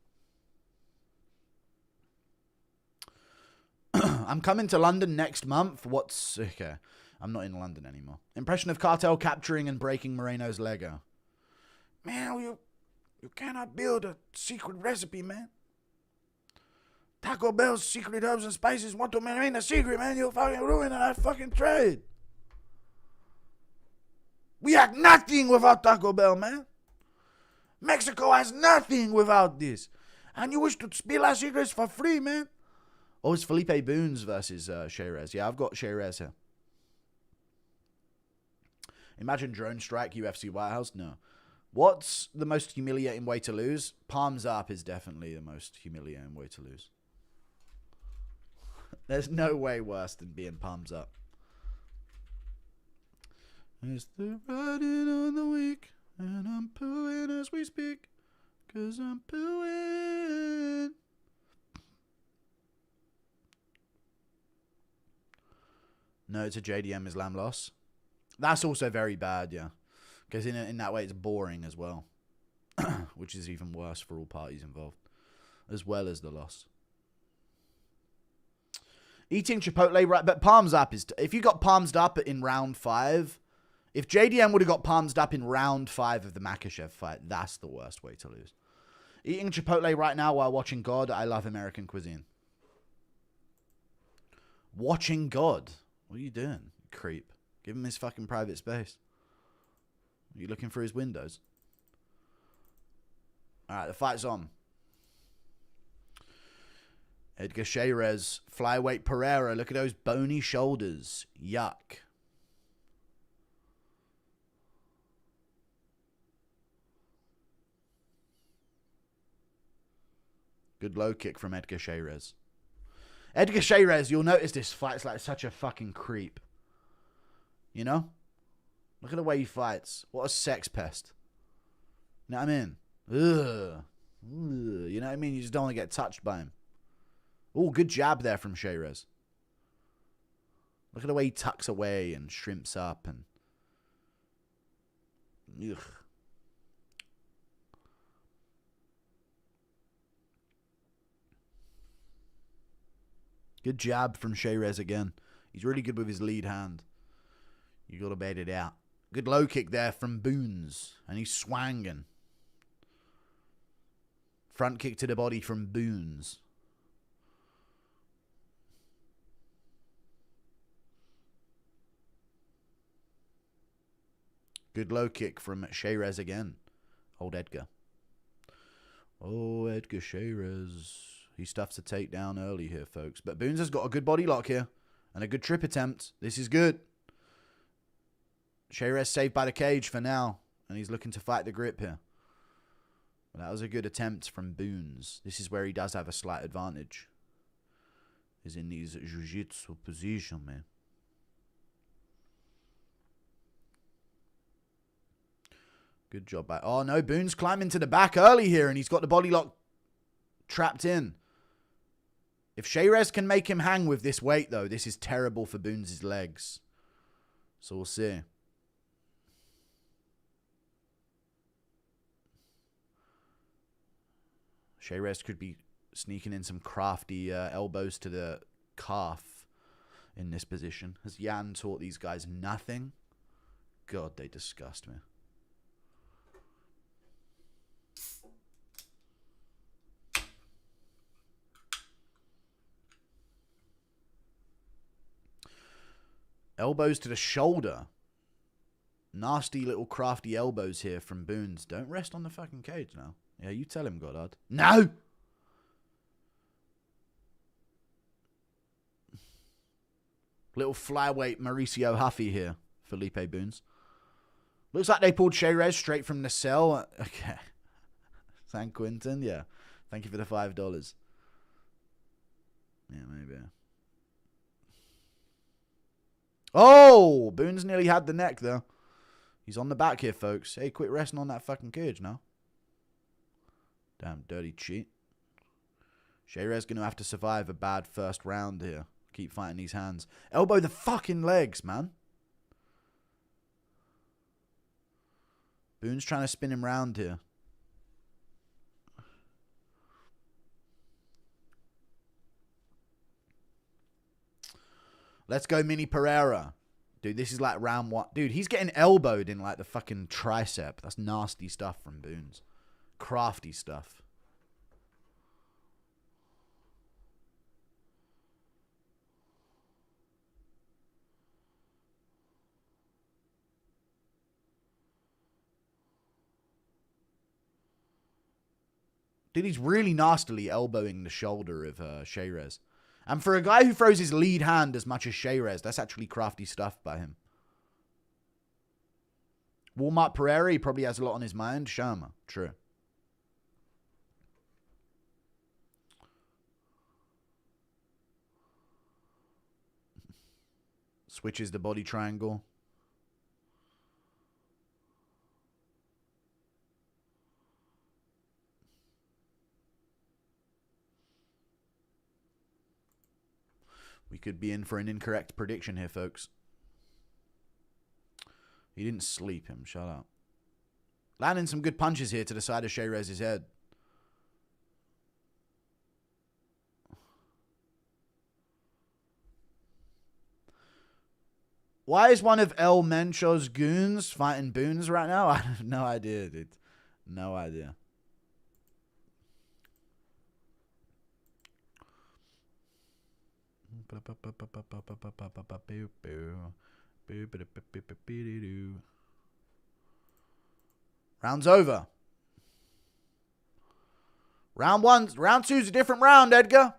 I'm coming to London next month. Okay. I'm not in London anymore. Impression of Cartel capturing and breaking Moreno's Lego. Man, you cannot build a secret recipe, man. Taco Bell's secret herbs and spices want to remain a secret, man. You'll fucking ruin that fucking trade. We have nothing without Taco Bell, man. Mexico has nothing without this. And you wish to spill our secrets for free, man. Oh, it's Felipe Boons versus Sherez. Yeah, I've got Sherez here. Imagine drone strike, UFC White House. No. What's the most humiliating way to lose? Palms up is definitely the most humiliating way to lose. There's no way worse than being palms up. It's the riding on the week, and I'm pooing as we speak, 'cause I'm pooing. No, it's a JDM Islam loss. That's also very bad, yeah. Because in that way, it's boring as well. Which is even worse for all parties involved. As well as the loss. Eating Chipotle, right? But palms up is... If you got palms up in round 5... If JDM would have got palms up in round 5 of the Makhachev fight, that's the worst way to lose. Eating Chipotle right now while watching God. I love American cuisine. Watching God? What are you doing, you creep? Give him his fucking private space. Are you looking for his windows? Alright, the fight's on. Edgar Sherez, flyweight Pereira. Look at those bony shoulders. Yuck. Good low kick from Edgar Sherez. Edgar Sherez, you'll notice this fight's like such a fucking creep. You know? Look at the way he fights. What a sex pest. You know what I mean? Ugh. Ugh. You know what I mean? You just don't want to get touched by him. Oh, good jab there from Sherez. Look at the way he tucks away and shrimps up and... Ugh. Good jab from Sherez again. He's really good with his lead hand. You got to bait it out. Good low kick there from Boons. And he's swanging. Front kick to the body from Boons. Good low kick from Sherez again. Old Edgar. Oh, Edgar Sherez. He stuffs a takedown early here, folks. But Boons has got a good body lock here. And a good trip attempt. This is good. Sherez saved by the cage for now. And he's looking to fight the grip here. But that was a good attempt from Boons. This is where he does have a slight advantage. He's in these jiu-jitsu position, man. Good job back. Oh, no. Boons climbing to the back early here. And he's got the body lock trapped in. If Sherez can make him hang with this weight, though, this is terrible for Boons' legs. So we'll see. Sherez could be sneaking in some crafty elbows to the calf in this position. Has Jan taught these guys nothing? God, they disgust me. Elbows to the shoulder. Nasty little crafty elbows here from Boons. Don't rest on the fucking cage now. Yeah, you tell him, Goddard. No! Little flyweight Mauricio Huffy here. Felipe Boons. Looks like they pulled Sherez straight from the cell. Okay. San Quentin, yeah. Thank you for the $5. Yeah, maybe. Oh! Boons nearly had the neck, though. He's on the back here, folks. Hey, quit resting on that fucking cage now. Damn dirty cheat. Sherez going to have to survive a bad first round here. Keep fighting these hands. Elbow the fucking legs, man. Boons trying to spin him round here. Let's go Mini Pereira. Dude, this is like round 1. Dude, he's getting elbowed in like the fucking tricep. That's nasty stuff from Boons. Crafty stuff. Dude, he's really nastily elbowing the shoulder of Sherez. And for a guy who throws his lead hand as much as Sherez, that's actually crafty stuff by him. Walmart Pereira, he probably has a lot on his mind. Sharma, true. Switches the body triangle. We could be in for an incorrect prediction here, folks. He didn't sleep him. Shut up. Landing some good punches here to the side of Sherez's head. Why is one of El Mencho's goons fighting Boons right now? I have no idea, dude. No idea. Round's over. Round two's a different round, Edgar.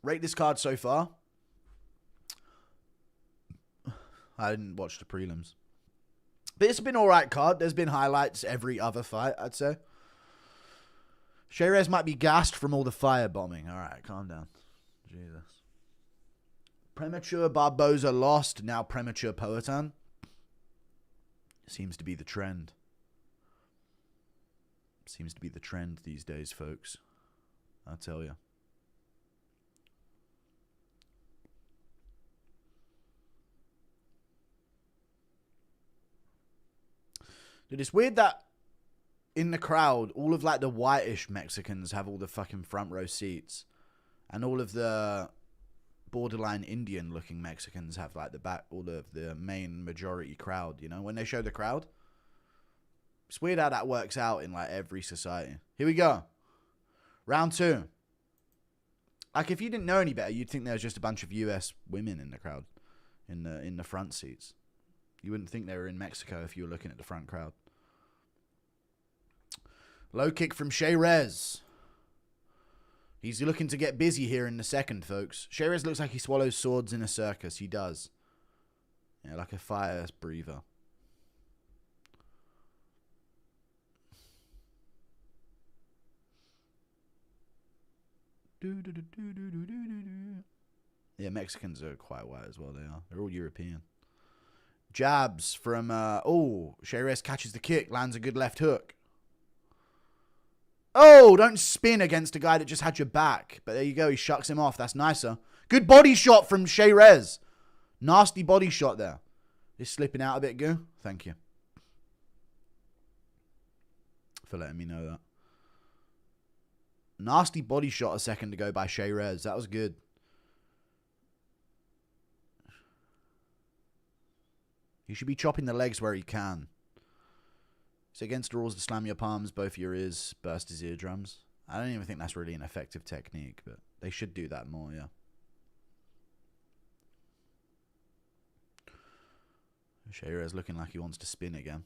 Rate this card so far. I didn't watch the prelims. But it's been alright card. There's been highlights every other fight, I'd say. Sherez might be gassed from all the firebombing. Alright, calm down. Jesus. Premature Barboza lost. Now premature Poatan. Seems to be the trend. Seems to be the trend these days, folks. I'll tell you. Dude, it's weird that in the crowd, all of like the whitish Mexicans have all the fucking front row seats. And all of the borderline Indian looking Mexicans have like the back, all of the main majority crowd, you know, when they show the crowd. It's weird how that works out in like every society. Here we go. Round two. Like if you didn't know any better, you'd think there was just a bunch of US women in the crowd, in the front seats. You wouldn't think they were in Mexico if you were looking at the front crowd. Low kick from Sherez. He's looking to get busy here in the second, folks. Sherez looks like he swallows swords in a circus. He does. Yeah, like a fire breather. Yeah, Mexicans are quite white as well, they are. They're all European. Jabs from, Sherez catches the kick, lands a good left hook. Oh, don't spin against a guy that just had your back. But there you go, he shucks him off. That's nicer. Good body shot from Sherez. Nasty body shot there. Just slipping out a bit, Goo. Thank you for letting me know that. Nasty body shot a second ago by Sherez. That was good. He should be chopping the legs where he can. It's against the rules to slam your palms, both your ears, burst his eardrums. I don't even think that's really an effective technique, but they should do that more, yeah. Sherez looking like he wants to spin again.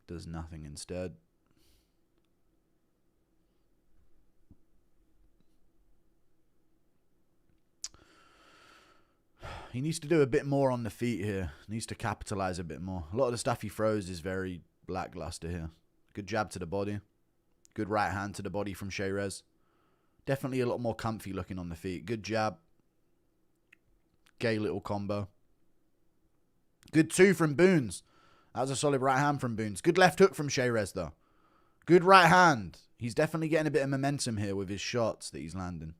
Does nothing instead. He needs to do a bit more on the feet here. Needs to capitalize a bit more. A lot of the stuff he throws is very lackluster here. Good jab to the body. Good right hand to the body from Sherez. Definitely a lot more comfy looking on the feet. Good jab. Gay little combo. Good two from Boons. That was a solid right hand from Boons. Good left hook from Sherez though. Good right hand. He's definitely getting a bit of momentum here with his shots that he's landing.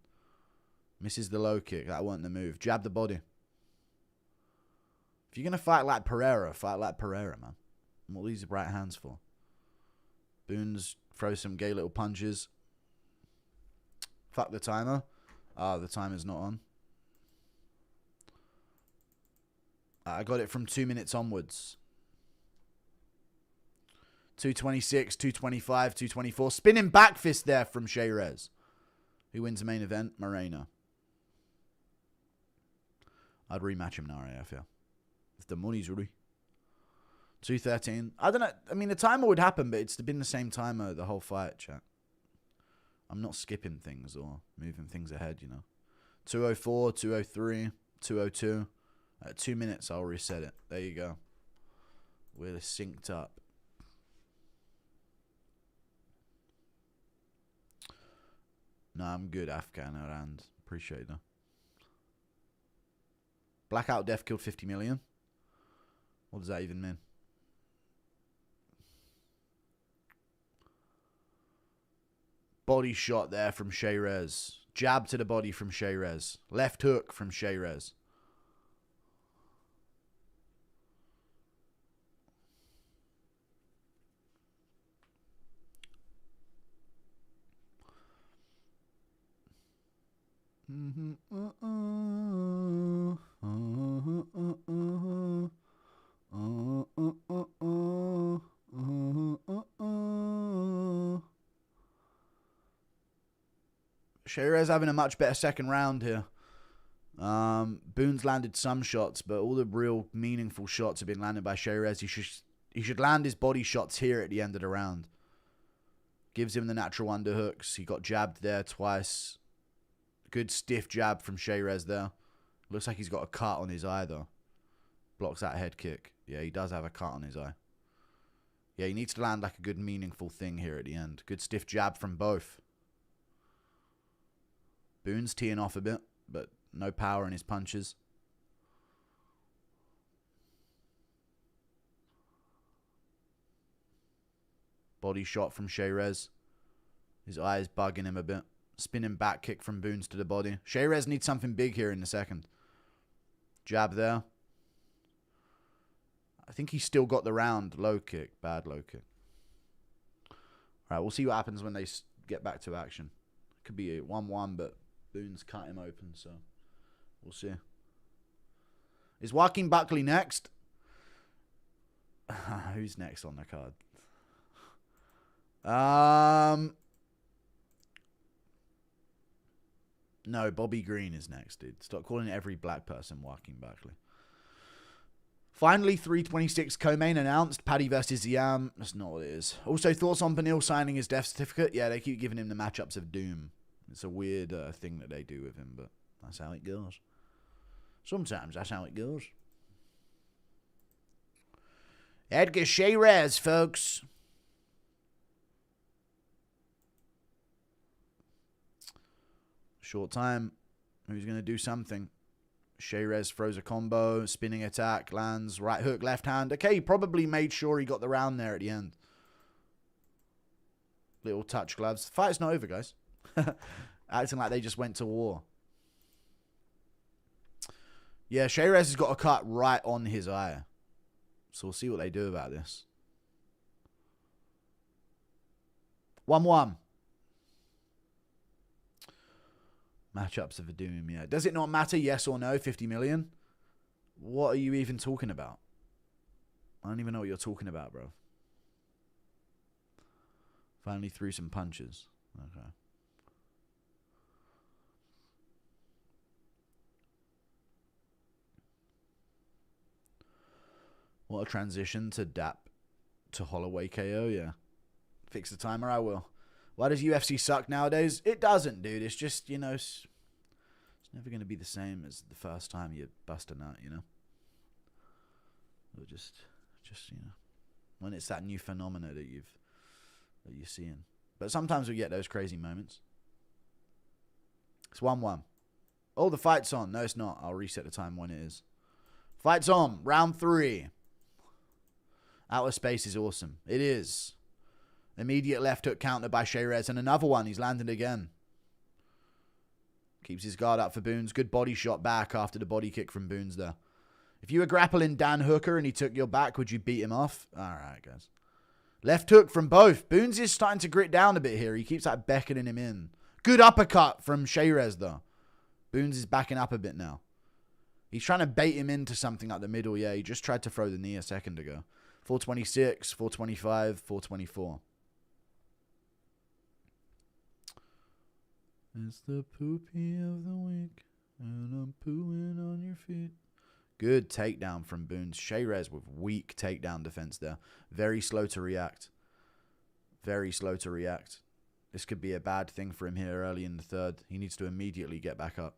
Misses the low kick. That wasn't the move. Jab the body. If you're going to fight like Pereira, man. What are these right hands for? Boons throws some gay little punches. Fuck the timer. The timer's not on. I got it from 2 minutes onwards. 226, 225, 224. Spinning back fist there from Sherez. Who wins the main event? Moreno. I'd rematch him in RAF, yeah. If the money's really. 213. I don't know. I mean, the timer would happen, but it's been the same timer the whole fight, chat. I'm not skipping things or moving things ahead, you know. 204, 203, 202. At 2 minutes, I'll reset it. There you go. We're synced up. No, I'm good, Afghan around. Appreciate that. Blackout Death killed 50 million. What does that even mean? Body shot there from Sherez. Jab to the body from Sherez. Left hook from Sherez. Sherez having a much better second round here. Boone's landed some shots, but all the real meaningful shots have been landed by Sherez. He should land his body shots here at the end of the round. Gives him the natural underhooks. He got jabbed there twice. Good stiff jab from Sherez there. Looks like he's got a cut on his eye though. Blocks that head kick. Yeah, he does have a cut on his eye. Yeah, he needs to land like a good meaningful thing here at the end. Good stiff jab from both. Boone's teeing off a bit, but no power in his punches. Body shot from Sherez. His eye is bugging him a bit. Spinning back kick from Boone's to the body. Sherez needs something big here in the second. Jab there. I think he's still got the round. Low kick. Bad low kick. Alright, we'll see what happens when they get back to action. Could be a 1-1, but Boone's cut him open, so we'll see. Is Joaquin Buckley next? Who's next on the card? No, Bobby Green is next, dude. Stop calling every black person Joaquin Buckley. Finally, 326 co-main announced. Paddy versus Yam. That's not what it is. Also, thoughts on Benil signing his death certificate? Yeah, they keep giving him the matchups of doom. It's a weird thing that they do with him, but that's how it goes. Sometimes that's how it goes. Edgar Sherez, folks. Short time. Who's going to do something? Sherez throws a combo. Spinning attack. Lands. Right hook. Left hand. Okay, he probably made sure he got the round there at the end. Little touch gloves. The fight's not over, guys. Acting like they just went to war. Yeah, Sherez has got a cut right on his eye. So we'll see what they do about this. 1-1. Matchups of the doom, yeah. Does it not matter, yes or no, 50 million? What are you even talking about? I don't even know what you're talking about, bro. Finally threw some punches. Okay. What a transition to DAP to Holloway KO, yeah. Fix the timer, I will. Why does UFC suck nowadays? It doesn't, dude. It's just, you know, it's never going to be the same as the first time you bust a nut, you know? Or just, you know, when it's that new phenomena that you're seeing. But sometimes we get those crazy moments. It's 1-1. Oh, the fight's on. No, it's not. I'll reset the time when it is. Fight's on. Round 3. Outer space is awesome. It is. Immediate left hook counter by Sherez. And another one. He's landed again. Keeps his guard up for Boones. Good body shot back after the body kick from Boones there. If you were grappling Dan Hooker and he took your back, would you beat him off? Alright, guys. Left hook from both. Boones is starting to grit down a bit here. He keeps like beckoning him in. Good uppercut from Sherez though. Boones is backing up a bit now. He's trying to bait him into something at the middle. Yeah, he just tried to throw the knee a second ago. 426, 425, 424. It's the poopy of the week, and I'm pooing on your feet. Good takedown from Boons. Sherez with weak takedown defense there. Very slow to react. Very slow to react. This could be a bad thing for him here early in the third. He needs to immediately get back up.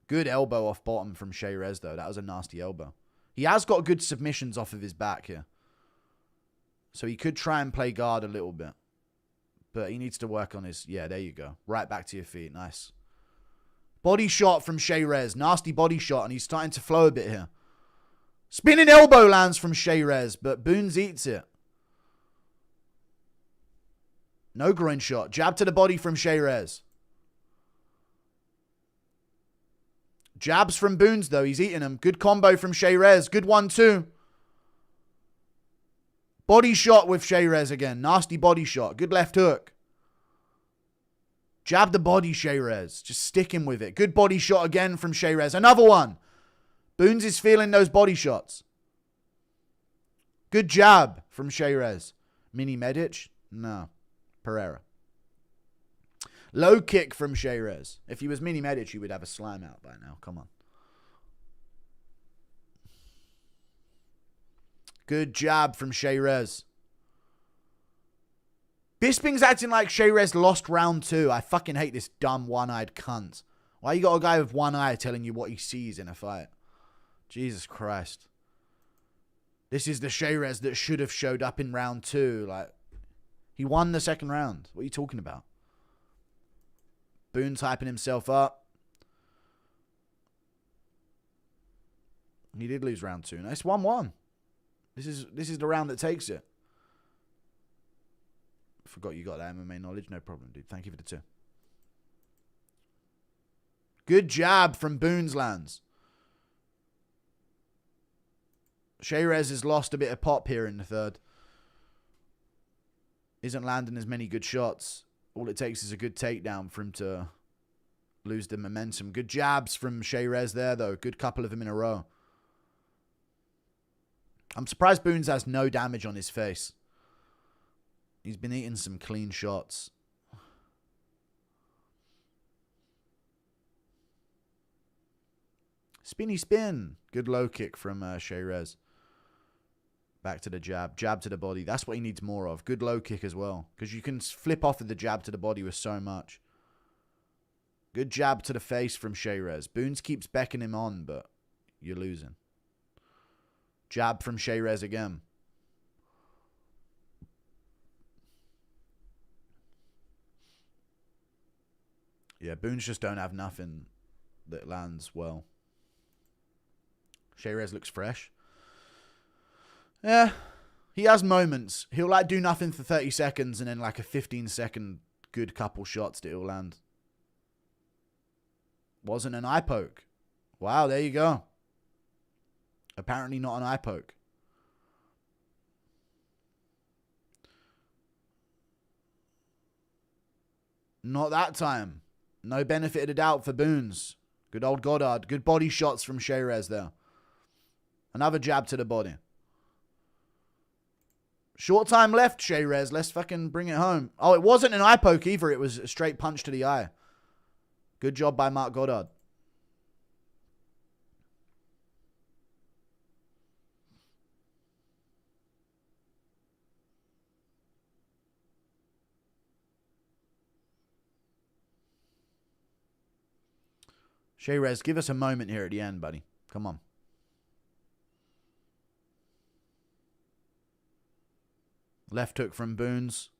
Good elbow off bottom from Sherez, though. That was a nasty elbow. He has got good submissions off of his back here. So he could try and play guard a little bit. But he needs to work on his... Yeah, there you go. Right back to your feet. Nice. Body shot from Sherez. Nasty body shot, and he's starting to flow a bit here. Spinning elbow lands from Sherez, but Boons eats it. No groin shot. Jab to the body from Sherez. Jabs from Boons, though. He's eating them. Good combo from Sherez. Good 1-2. Body shot with Sherez again. Nasty body shot. Good left hook. Jab the body, Sherez. Just stick him with it. Good body shot again from Sherez. Another one. Boons is feeling those body shots. Good jab from Sherez. Mini Medic? No. Pereira. Low kick from Sherez. If he was Mini Medic, he would have a slime out by now. Come on. Good jab from Sherez. Bisping's acting like Sherez lost round 2. I fucking hate this dumb one-eyed cunt. Why you got a guy with one eye telling you what he sees in a fight? Jesus Christ. This is the Sherez that should have showed up in round 2. Like, he won the second round. What are you talking about? Boons hyping himself up. He did lose round 2. Nice 1-1. This is the round that takes it. Forgot you got that MMA knowledge. No problem, dude. Thank you for the 2. Good jab from Boons lands. Sherez has lost a bit of pop here in the third. Isn't landing as many good shots. All it takes is a good takedown for him to lose the momentum. Good jabs from Sherez there, though. Good couple of them in a row. I'm surprised Boons has no damage on his face. He's been eating some clean shots. Spinny spin. Good low kick from Sherez. Back to the jab. Jab to the body. That's what he needs more of. Good low kick as well. Because you can flip off of the jab to the body with so much. Good jab to the face from Sherez. Boons keeps becking him on, but you're losing. Jab from Sherez again. Yeah, Boons just don't have nothing that lands well. Sherez looks fresh. Yeah, he has moments. He'll like do nothing for 30 seconds and then like a 15-second good couple shots that he'll land. Wasn't an eye poke. Wow, there you go. Apparently not an eye poke. Not that time. No benefit of the doubt for Boons. Good old Goddard. Good body shots from Sherez there. Another jab to the body. Short time left, Sherez. Let's fucking bring it home. Oh, it wasn't an eye poke either. It was a straight punch to the eye. Good job by Mark Goddard. Sherez, give us a moment here at the end, buddy. Come on. Left hook from Boons.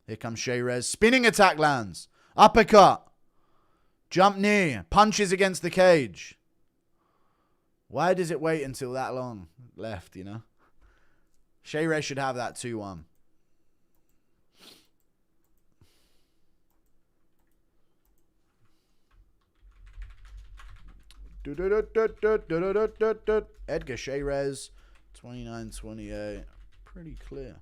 Here comes Sherez. Spinning attack lands. Uppercut. Jump knee. Punches against the cage. Why does it wait until that long left, you know? Sherez should have that 2-1. Edgar Sherez, 29-28. Pretty clear.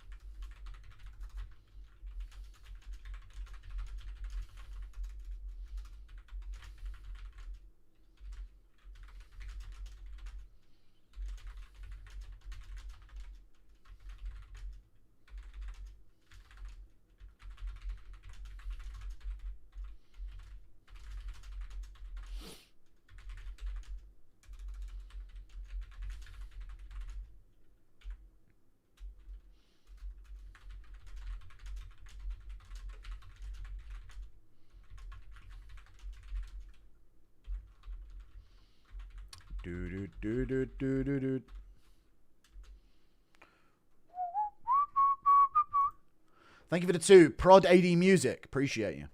Thank you for the 2. Prod AD Music. Appreciate you.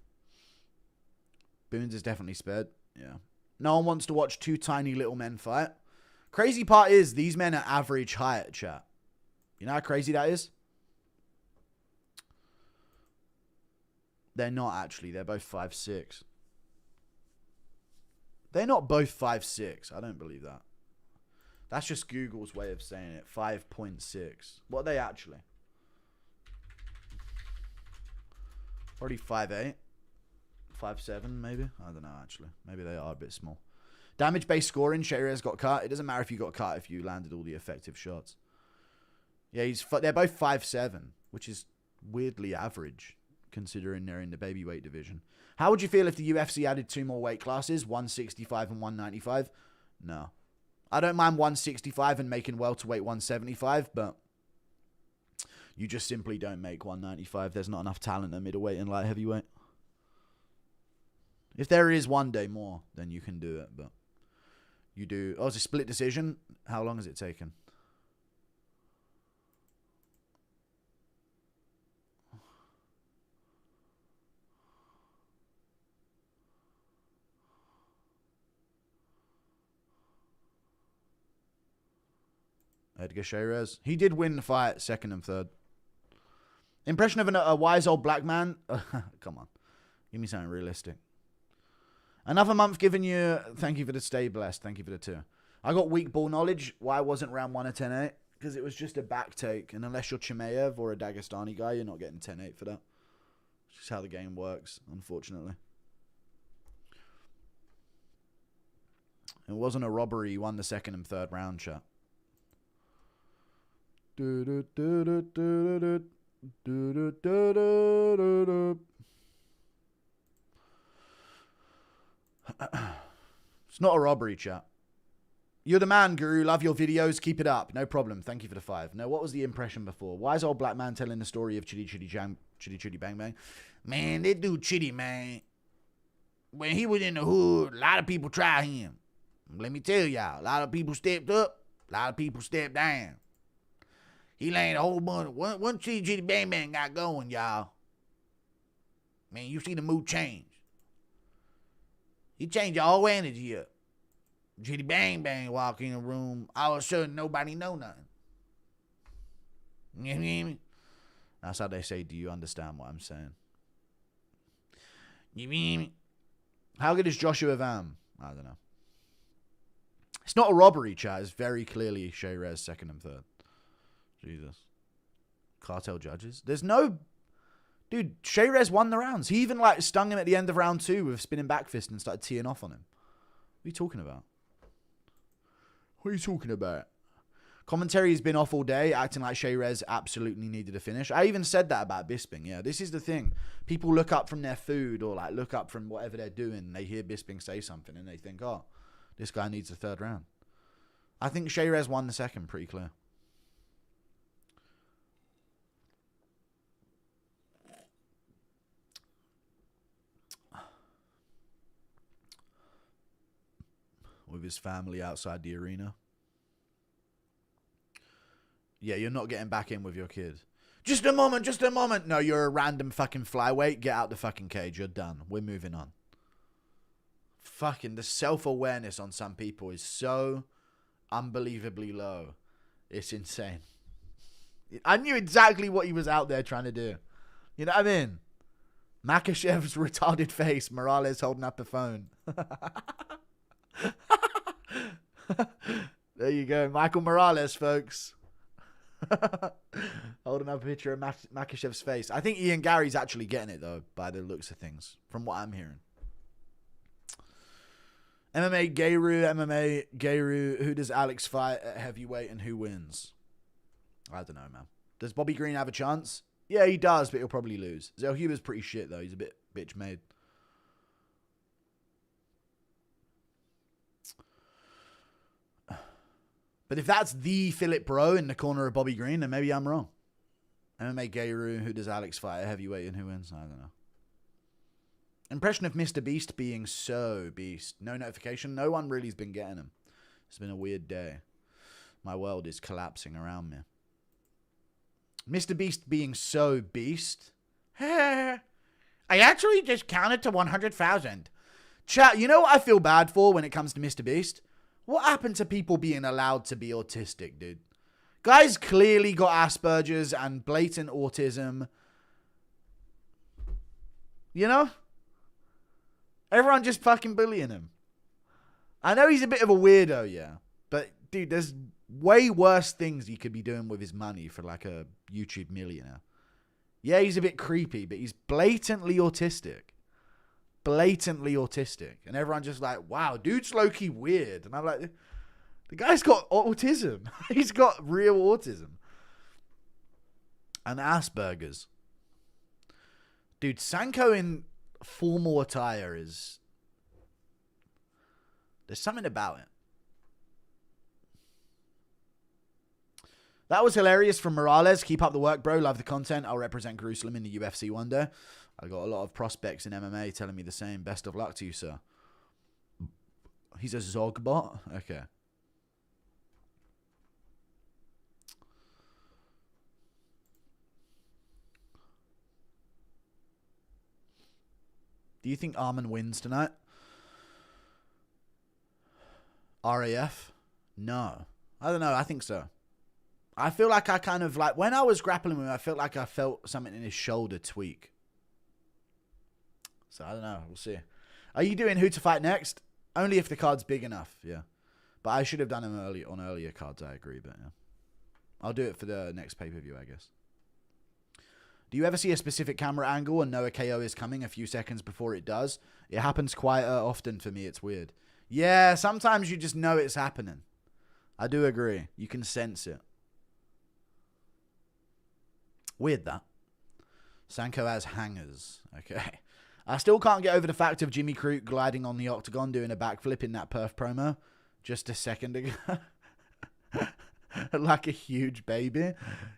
Boons is definitely spared. Yeah. No one wants to watch 2 tiny little men fight. Crazy part is these men are average height, chat. You know how crazy that is? They're not actually. They're both 5'6". They're not both 5'6". I don't believe that. That's just Google's way of saying it. 5.6. What are they actually? Probably 5'8". 5'7", maybe? I don't know, actually. Maybe they are a bit small. Damage-based scoring. Sherez got cut. It doesn't matter if you got cut if you landed all the effective shots. Yeah, they're both 5'7", which is weirdly average, considering they're in the babyweight division. How would you feel if the UFC added 2 more weight classes, 165 and 195? No. I don't mind 165 and making welterweight 175, but you just simply don't make 195. There's not enough talent at middleweight and light heavyweight. If there is one day more, then you can do it, but you do. Oh, it's a split decision. How long has it taken? Edgar Sherez. He did win the fight, 2nd and 3rd. Impression of a wise old black man. Come on. Give me something realistic. Another month giving you... Thank you for the stay blessed. Thank you for the 2. I got weak ball knowledge. Why wasn't round 1 a 10-8? Because it was just a back take. And unless you're Chimaev or a Dagestani guy, you're not getting 10-8 for that. It's just how the game works, unfortunately. It wasn't a robbery. He won the 2nd and 3rd round, chat. It's not a robbery, chat. You're the man, Guru. Love your videos. Keep it up. No problem. Thank you for the 5. No, what was the impression before? Why is old black man telling the story of Chitty Chitty Bang Bang? Man, that dude Chitty, man. When he was in the hood, a lot of people tried him. Let me tell y'all, a lot of people stepped up, a lot of people stepped down. He landed a whole bunch. Once Chitty Chitty Bang Bang got going, y'all, man, you see the mood change. He changed your whole energy up. Chitty Bang Bang walk in the room, all of a sudden nobody know nothing. You hear me? That's how they say, do you understand what I'm saying? You hear me? How good is Joshua Vam? I don't know. It's not a robbery, chat. It's very clearly Sherez 2nd and 3rd. Jesus. Cartel judges. There's no... Dude, Sherez won the rounds. He even like stung him at the end of round 2 with spinning back fist and started teeing off on him. What are you talking about? What are you talking about? Commentary has been off all day, acting like Sherez absolutely needed a finish. I even said that about Bisping. Yeah, this is the thing. People look up from their food or like look up from whatever they're doing. They hear Bisping say something and they think, oh, this guy needs a 3rd round. I think Sherez won the 2nd, pretty clear. With his family outside the arena. Yeah, you're not getting back in with your kid. Just a moment, just a moment. No, you're a random fucking flyweight. Get out the fucking cage. You're done. We're moving on. Fucking the self-awareness on some people is so unbelievably low. It's insane. I knew exactly what he was out there trying to do. You know what I mean? Makashev's retarded face. Morales holding up a phone. There you go. Michael Morales, folks. Holding up a picture of Makashev's face. I think Ian Gary's actually getting it, though, by the looks of things, from what I'm hearing. MMA Gayru. Who does Alex fight at heavyweight and who wins? I don't know, man. Does Bobby Green have a chance? Yeah, he does, but he'll probably lose. Zellhuber's pretty shit, though. He's a bit bitch made. But if that's the Philip Bro in the corner of Bobby Green, then maybe I'm wrong. MMA Gayru, who does Alex fight at heavyweight and who wins? I don't know. Impression of Mr. Beast being so beast. No notification. No one really's been getting him. It's been a weird day. My world is collapsing around me. Mr. Beast being so beast. I actually just counted to 100,000. Chat, you know what I feel bad for when it comes to Mr. Beast? What happened to people being allowed to be autistic, dude? Guy's clearly got Asperger's and blatant autism. You know? Everyone just fucking bullying him. I know he's a bit of a weirdo, yeah. But, dude, there's way worse things he could be doing with his money for, like, a YouTube millionaire. Yeah, he's a bit creepy, but he's blatantly autistic. Blatantly autistic. And everyone's just like, wow, dude's low-key weird. And I'm like, the guy's got autism. He's got real autism. And Asperger's. Dude, Sanko in formal attire is... There's something about it. That was hilarious from Morales. Keep up the work, bro. Love the content. I'll represent Jerusalem in the UFC one day. I got a lot of prospects in MMA telling me the same. Best of luck to you, sir. He's a Zogbot? Okay. Do you think Arman wins tonight? RAF? No. I don't know. I think so. I feel like I kind of like... When I was grappling with him, I felt like I felt something in his shoulder tweak. So, I don't know. We'll see. Are you doing who to fight next? Only if the card's big enough, yeah. But I should have done him on earlier cards, I agree. But yeah, I'll do it for the next pay-per-view, I guess. Do you ever see a specific camera angle and know a KO is coming a few seconds before it does? It happens quite often for me. It's weird. Yeah, sometimes you just know it's happening. I do agree. You can sense it. Weird, that. Sanko has hangers. Okay. I still can't get over the fact of Jimmy Crute gliding on the octagon doing a backflip in that perf promo just a second ago. Like a huge baby.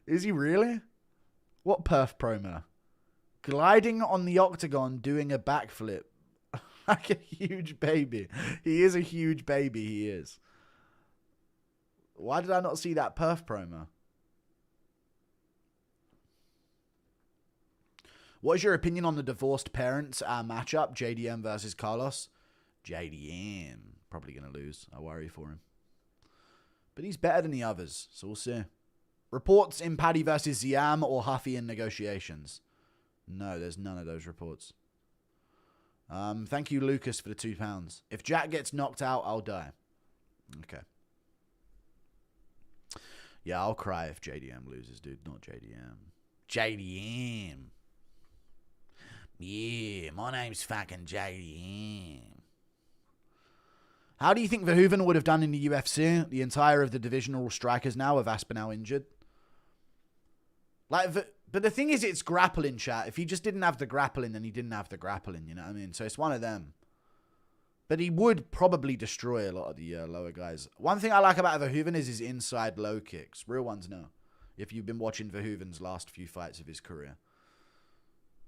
Is he really? What perf promo? Gliding on the octagon doing a backflip. Like a huge baby. He is a huge baby, he is. Why did I not see that perf promo? What is your opinion on the divorced parents matchup? JDM versus Carlos? JDM. Probably going to lose. I worry for him. But he's better than the others, so we'll see. Reports in Paddy versus Ziam or Huffy in negotiations? No, there's none of those reports. Thank you, Lucas, for the £2. If Jack gets knocked out, I'll die. Okay. Yeah, I'll cry if JDM loses, dude. Not JDM. JDM. Yeah, my name's fucking JDM. How do you think Verhoeven would have done in the UFC? The entire of the divisional strikers now with Aspinall injured. But the thing is, it's grappling, chat. If he just didn't have the grappling, then he didn't have the grappling, you know what I mean? So it's one of them. But he would probably destroy a lot of the lower guys. One thing I like about Verhoeven is his inside low kicks. Real ones know. If you've been watching Verhoeven's last few fights of his career.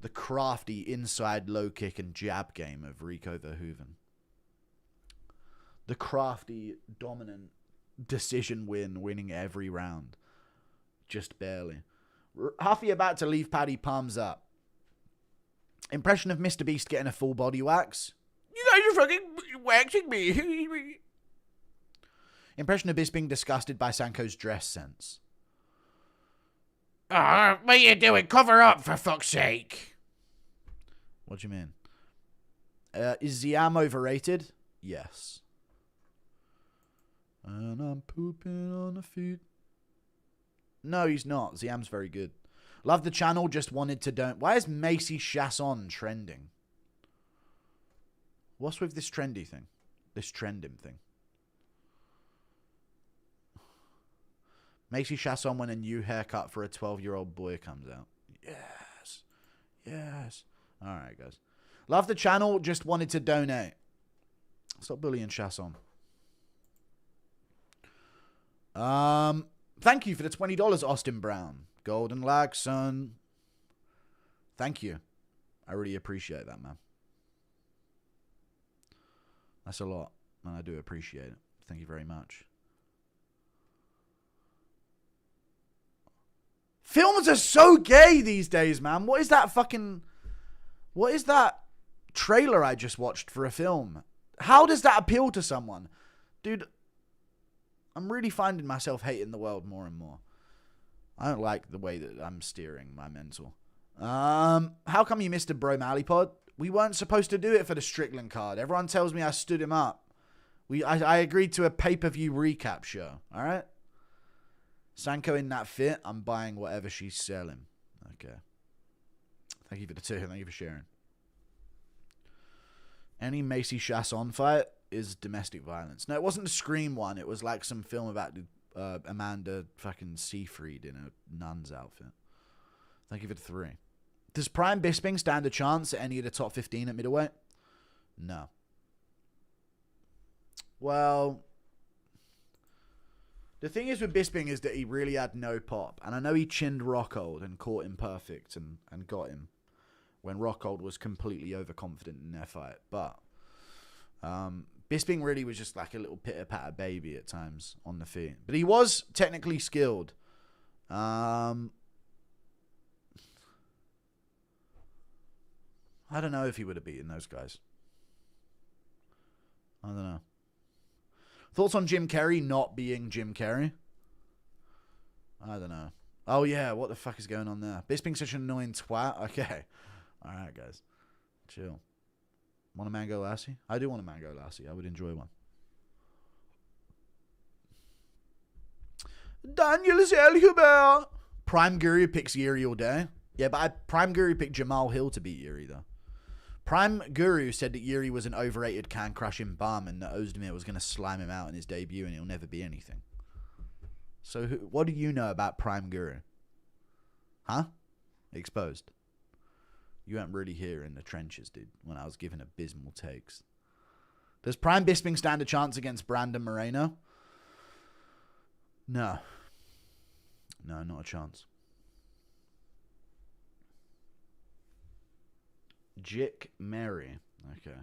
The crafty inside low kick and jab game of Rico Verhoeven. The crafty, dominant decision winning every round. Just barely. Huffy about to leave Paddy palms up. Impression of Mr. Beast getting a full body wax. You guys are fucking waxing me. Impression of Beast being disgusted by Sanko's dress sense. What are you doing? Cover up, for fuck's sake. What do you mean? Is Ziam overrated? Yes. And I'm pooping on the feet. No, he's not. Ziam's very good. Love the channel, just wanted to don't... Why is Macy Chasson trending? What's with this trendy thing? This trending thing. Macy Chasson when a new haircut for a 12-year-old boy comes out. Yes. Yes. Alright, guys. Love the channel, just wanted to donate. Stop bullying Chasson. Thank you for the $20, Austin Brown. Golden lag, son. Thank you. I really appreciate that, man. That's a lot, and I do appreciate it. Thank you very much. Films are so gay these days, man. What is that trailer I just watched for a film? How does that appeal to someone? Dude, I'm really finding myself hating the world more and more. I don't like the way that I'm steering my mental. How come you missed a Bro Mally pod? We weren't supposed to do it for the Strickland card. Everyone tells me I stood him up. I agreed to a pay-per-view recap show. All right? Sanko in that fit, I'm buying whatever she's selling. Okay. Thank you for the 2. Thank you for sharing. Any Macy Chasson fight is domestic violence. No, it wasn't the Scream one. It was like some film about Amanda fucking Seyfried in a nun's outfit. Thank you for the 3. Does Prime Bisping stand a chance at any of the top 15 at middleweight? No. Well, the thing is with Bisping is that he really had no pop. And I know he chinned Rockhold and caught him perfect and got him when Rockhold was completely overconfident in their fight. But Bisping really was just like a little pitter-patter baby at times on the feet. But he was technically skilled. I don't know if he would have beaten those guys. I don't know. Thoughts on Jim Carrey not being Jim Carrey? I don't know. Oh, yeah. What the fuck is going on there? Bisping's such an annoying twat. Okay. All right, guys. Chill. Want a mango lassie? I do want a mango lassie. I would enjoy one. Daniel Zellhuber. Prime Guru picks Yuri all day. Yeah, but Prime Guru picked Jamal Hill to beat Yuri, though. Prime Guru said that Yuri was an overrated can-crushing bum and that Ozdemir was going to slime him out in his debut and he'll never be anything. So what do you know about Prime Guru? Huh? Exposed. You weren't really here in the trenches, dude, when I was giving abysmal takes. Does Prime Bisping stand a chance against Brandon Moreno? No. No, not a chance. Jick Mary. Okay.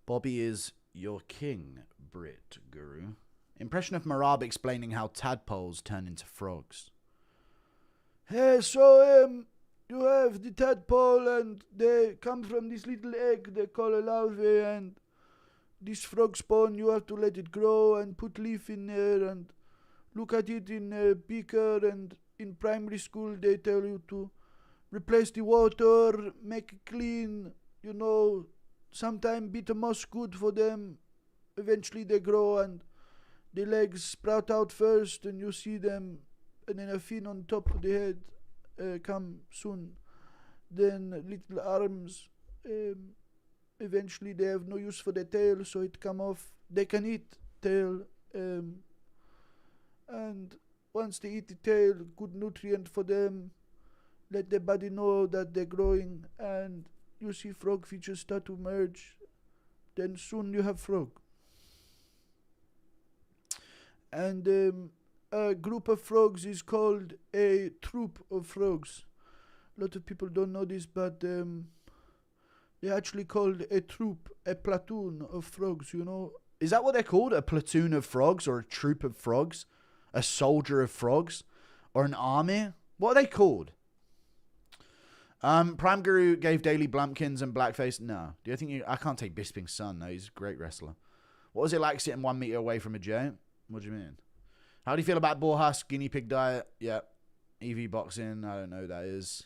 Bobby is your king, Brit Guru. Impression of Marab explaining how tadpoles turn into frogs. Hey, so, you have the tadpole and they come from this little egg they call a larvae, and this frog spawn, you have to let it grow and put leaf in there and look at it in a beaker, and in primary school they tell you to replace the water, make it clean, you know, sometime bitter moss good for them. Eventually they grow and the legs sprout out first and you see them, and then a fin on top of the head come soon. Then little arms, eventually they have no use for the tail, so it come off. They can eat tail, and once they eat the tail, good nutrient for them. Let the body know that they're growing, and you see frog features start to emerge. Then soon you have frog. And a group of frogs is called a troop of frogs. A lot of people don't know this, but they're actually called a troop, a platoon of frogs, you know. Is that what they're called? A platoon of frogs, or a troop of frogs? A soldier of frogs? Or an army? What are they called? Prime Guru gave Daley Blumpkins and Blackface. No. Do you think I can't take Bisping's son, though. He's a great wrestler. What was it like sitting 1 meter away from a J? What do you mean? How do you feel about Borhas guinea pig diet? Yeah. EV boxing. I don't know who that is.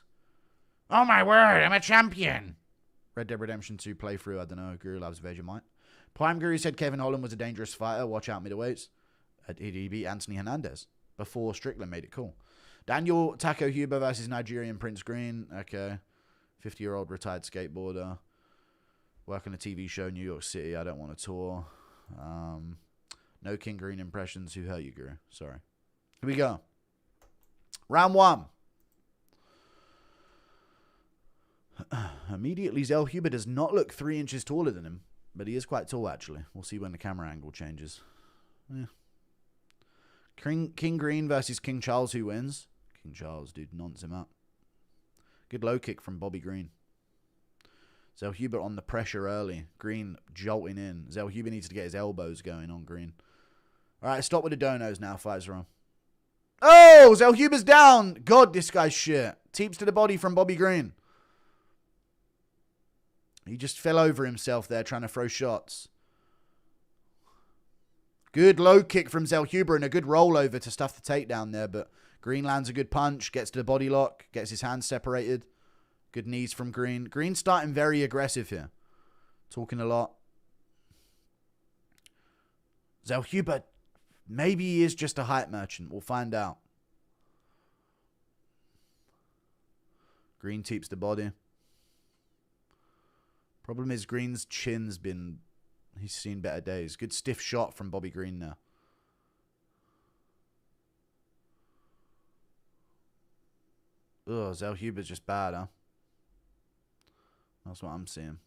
Oh my word, I'm a champion. Red Dead Redemption 2 playthrough. I don't know. Guru loves Vegemite. Prime Guru said Kevin Holland was a dangerous fighter. Watch out middleweights. He beat Anthony Hernandez before Strickland made it cool. Daniel Taco Huber versus Nigerian Prince Green. Okay. 50-year-old retired skateboarder. Work on a TV show in New York City. I don't want to tour. No King Green impressions. Who hurt you, Guru? Sorry. Here we go. Round 1. Immediately, Zellhuber does not look 3 inches taller than him. But he is quite tall, actually. We'll see when the camera angle changes. Yeah. King Green versus King Charles. Who wins? King Charles, dude. Nonce him up. Good low kick from Bobby Green. Zellhuber on the pressure early. Green jolting in. Zellhuber needs to get his elbows going on Green. All right, stop with the donos now. Fights wrong. Oh, Zellhuber's down. God, this guy's shit. Teeps to the body from Bobby Green. He just fell over himself there trying to throw shots. Good low kick from Zellhuber and a good rollover to stuff the takedown there, but Green lands a good punch, gets to the body lock, gets his hands separated. Good knees from Green. Green's starting very aggressive here. Talking a lot. Zellhuber, maybe he is just a hype merchant. We'll find out. Green teeps the body. Problem is Green's chin's been... He's seen better days. Good stiff shot from Bobby Green there. Ugh, Zellhuber's just bad, huh? That's what I'm seeing.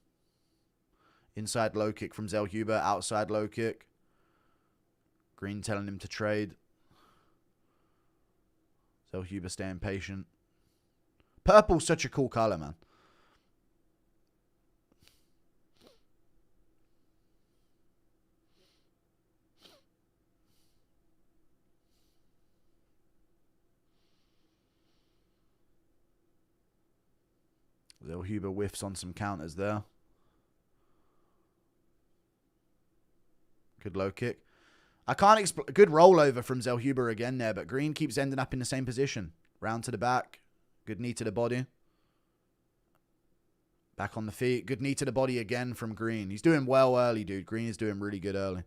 Inside low kick from Zellhuber. Outside low kick. Green telling him to trade. Zellhuber staying patient. Purple's such a cool color, man. Zellhuber whiffs on some counters there. Good low kick. I can't explain. Good rollover from Zellhuber again there, but Green keeps ending up in the same position. Round to the back. Good knee to the body. Back on the feet. Good knee to the body again from Green. He's doing well early, dude. Green is doing really good early.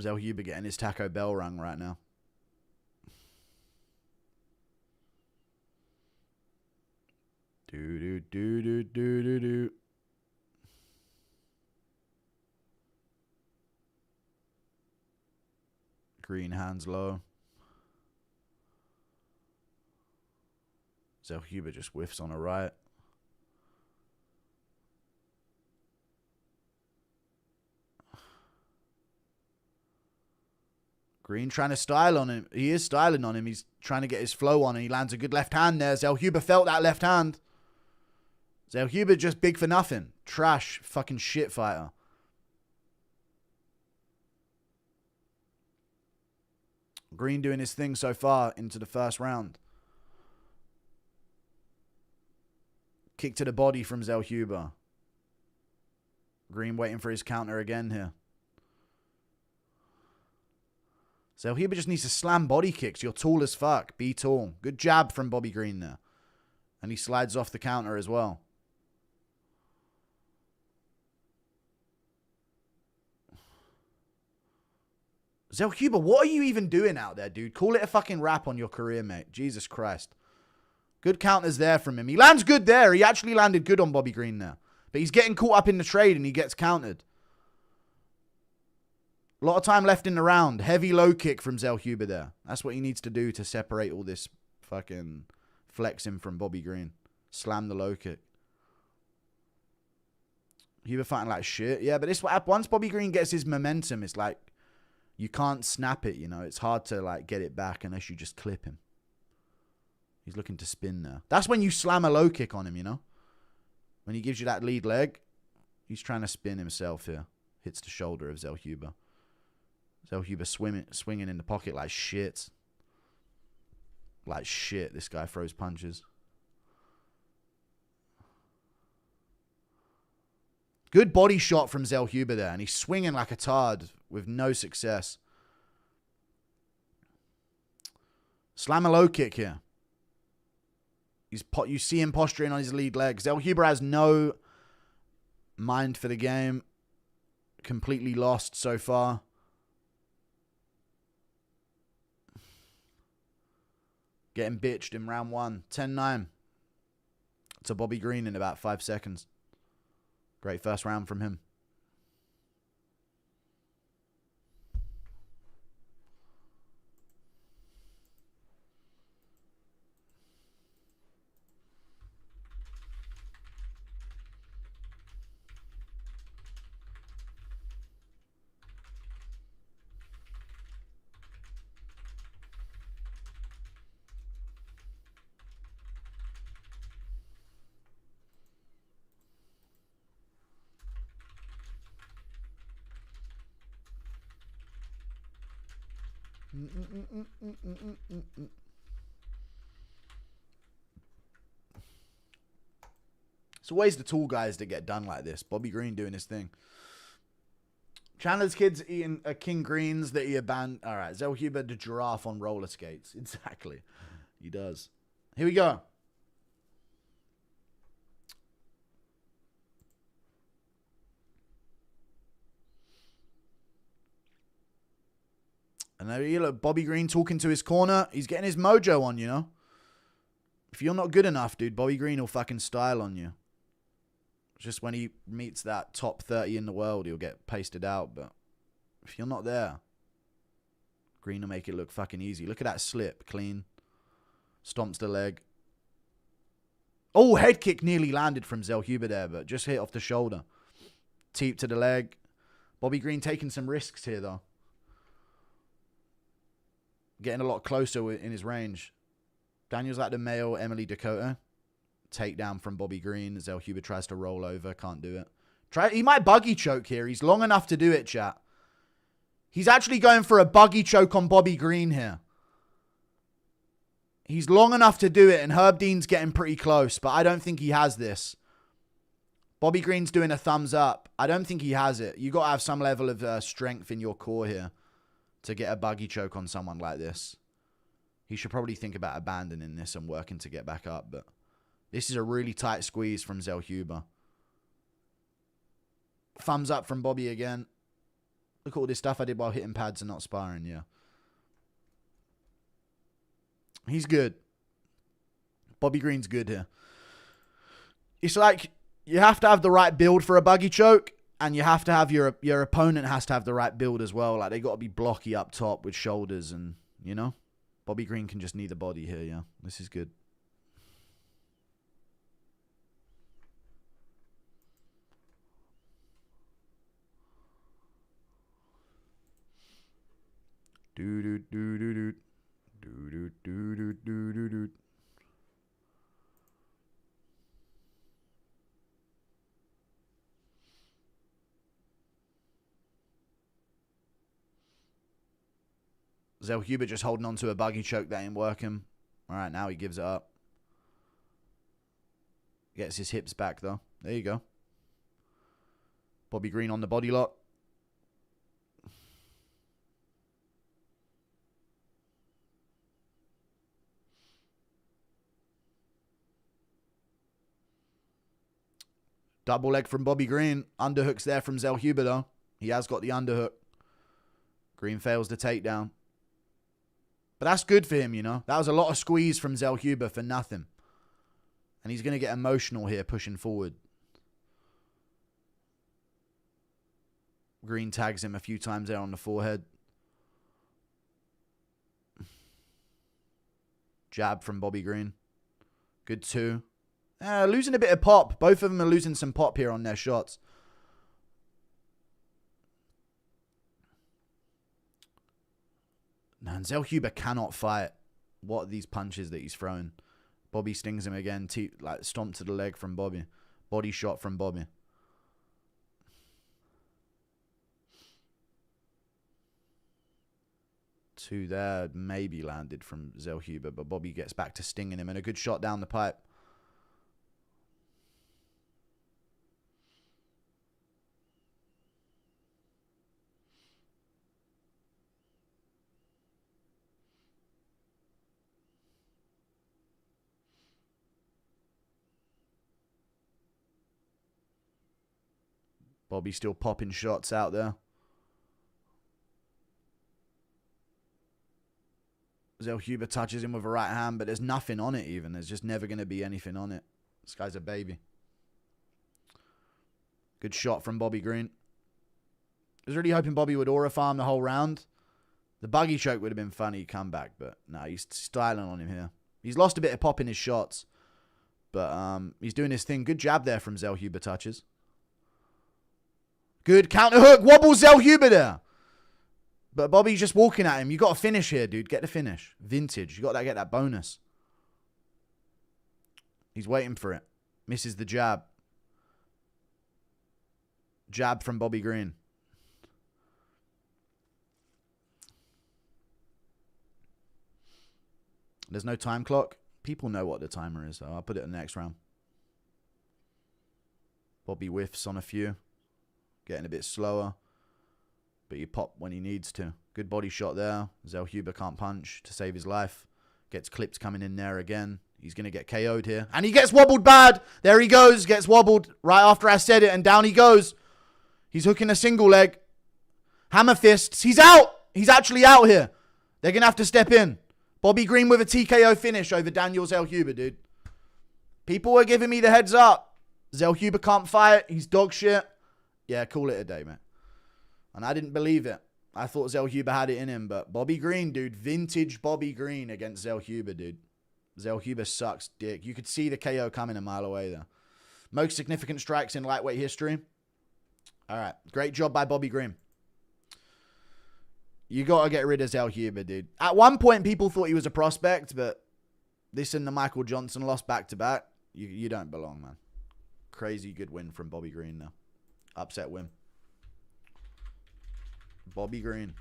Zellhuber getting his Taco Bell rung right now. Do. Green hands low. Zellhuber just whiffs on a right. Green trying to style on him. He is styling on him. He's trying to get his flow on, and he lands a good left hand there. Zellhuber felt that left hand. Zellhuber just big for nothing. Trash fucking shit fighter. Green doing his thing so far into the first round. Kick to the body from Zellhuber. Green waiting for his counter again here. Zellhuber just needs to slam body kicks. You're tall as fuck. Be tall. Good jab from Bobby Green there. And he slides off the counter as well. Zellhuber, what are you even doing out there, dude? Call it a fucking wrap on your career, mate. Jesus Christ. Good counters there from him. He lands good there. He actually landed good on Bobby Green there. But he's getting caught up in the trade and he gets countered. A lot of time left in the round. Heavy low kick from Zellhuber there. That's what he needs to do to separate all this fucking flexing from Bobby Green. Slam the low kick. Huber fighting like shit. Yeah, but this once Bobby Green gets his momentum, it's like you can't snap it, you know. It's hard to like get it back unless you just clip him. He's looking to spin now. That's when you slam a low kick on him, you know. When he gives you that lead leg, he's trying to spin himself here. Hits the shoulder of Zellhuber. Zellhuber swinging in the pocket like shit. Like shit, this guy throws punches. Good body shot from Zellhuber there, and he's swinging like a tard with no success. Slam a low kick here. You see him posturing on his lead leg. Zellhuber has no mind for the game. Completely lost so far. Getting bitched in round 1. 10-9. To Bobby Green in about 5 seconds. Great first round from him. It's always the tall guys that get done like this. Bobby Green doing his thing. Chandler's kids eating King Greens that he abandoned. All right, Zellhuber the giraffe on roller skates. Exactly. He does. Here we go. And there you look, Bobby Green talking to his corner. He's getting his mojo on, you know. If you're not good enough, dude, Bobby Green will fucking style on you. Just when he meets that top 30 in the world, he'll get pasted out. But if you're not there, Green will make it look fucking easy. Look at that slip. Clean. Stomps the leg. Oh, head kick nearly landed from Zellhuber there, but just hit off the shoulder. Teep to the leg. Bobby Green taking some risks here, though. Getting a lot closer in his range. Daniel's like the male Emily Dakota. Takedown from Bobby Green. Zellhuber tries to roll over. Can't do it. He might buggy choke here. He's long enough to do it, chat. He's actually going for a buggy choke on Bobby Green here. He's long enough to do it, and Herb Dean's getting pretty close, but I don't think he has this. Bobby Green's doing a thumbs up. I don't think he has it. You got to have some level of strength in your core here to get a buggy choke on someone like this. He should probably think about abandoning this and working to get back up, but this is a really tight squeeze from Zellhuber. Thumbs up from Bobby again. Look at all this stuff I did while hitting pads and not sparring, yeah. He's good. Bobby Green's good here. It's like you have to have the right build for a buggy choke, and you have to have your opponent has to have the right build as well. Like they got to be blocky up top with shoulders, and you know, Bobby Green can just knee the body here. Yeah, this is good. Do do do do do. Do, do, do, do, do, do, do. Zellhuber just holding on to a buggy choke that ain't working. All right, now he gives it up. Gets his hips back, though. There you go. Bobby Green on the body lock. Double leg from Bobby Green. Underhooks there from Zellhuber, though. He has got the underhook. Green fails the takedown. But that's good for him, you know. That was a lot of squeeze from Zellhuber for nothing. And he's going to get emotional here pushing forward. Green tags him a few times there on the forehead. Jab from Bobby Green. Good too. Losing a bit of pop. Both of them are losing some pop here on their shots. Man, Zellhuber cannot fight. What are these punches that he's throwing? Bobby stings him again. Like stomp to the leg from Bobby. Body shot from Bobby. Two there maybe landed from Zellhuber, but Bobby gets back to stinging him, and a good shot down the pipe. Bobby still popping shots out there. Zellhuber touches him with a right hand, but there's nothing on it even. There's just never going to be anything on it. This guy's a baby. Good shot from Bobby Green. I was really hoping Bobby would aura farm the whole round. The buggy choke would have been funny comeback, but no, he's styling on him here. He's lost a bit of pop in his shots, but he's doing his thing. Good jab there from Zellhuber touches. Good counter hook. Wobbles Zellhuber there. But Bobby's just walking at him. You got to finish here, dude. Get the finish. Vintage. You got to get that bonus. He's waiting for it. Misses the jab. Jab from Bobby Green. There's no time clock. People know what the timer is, so I'll put it in the next round. Bobby whiffs on a few. Getting a bit slower. But you pop when he needs to. Good body shot there. Zellhuber can't punch to save his life. Gets clipped coming in there again. He's going to get KO'd here. And he gets wobbled bad. There he goes. Gets wobbled right after I said it. And down he goes. He's hooking a single leg. Hammer fists. He's out. He's actually out here. They're going to have to step in. Bobby Green with a TKO finish over Daniel Zellhuber, dude. People were giving me the heads up. Zellhuber can't fight. He's dog shit. Yeah, call it a day, man. And I didn't believe it. I thought Zellhuber had it in him, but Bobby Green, dude. Vintage Bobby Green against Zellhuber, dude. Zellhuber sucks dick. You could see the KO coming a mile away there. Most significant strikes in lightweight history. All right. Great job by Bobby Green. You got to get rid of Zellhuber, dude. At one point, people thought he was a prospect, but this and the Michael Johnson loss back-to-back. You don't belong, man. Crazy good win from Bobby Green now. Upset win. Bobby Green.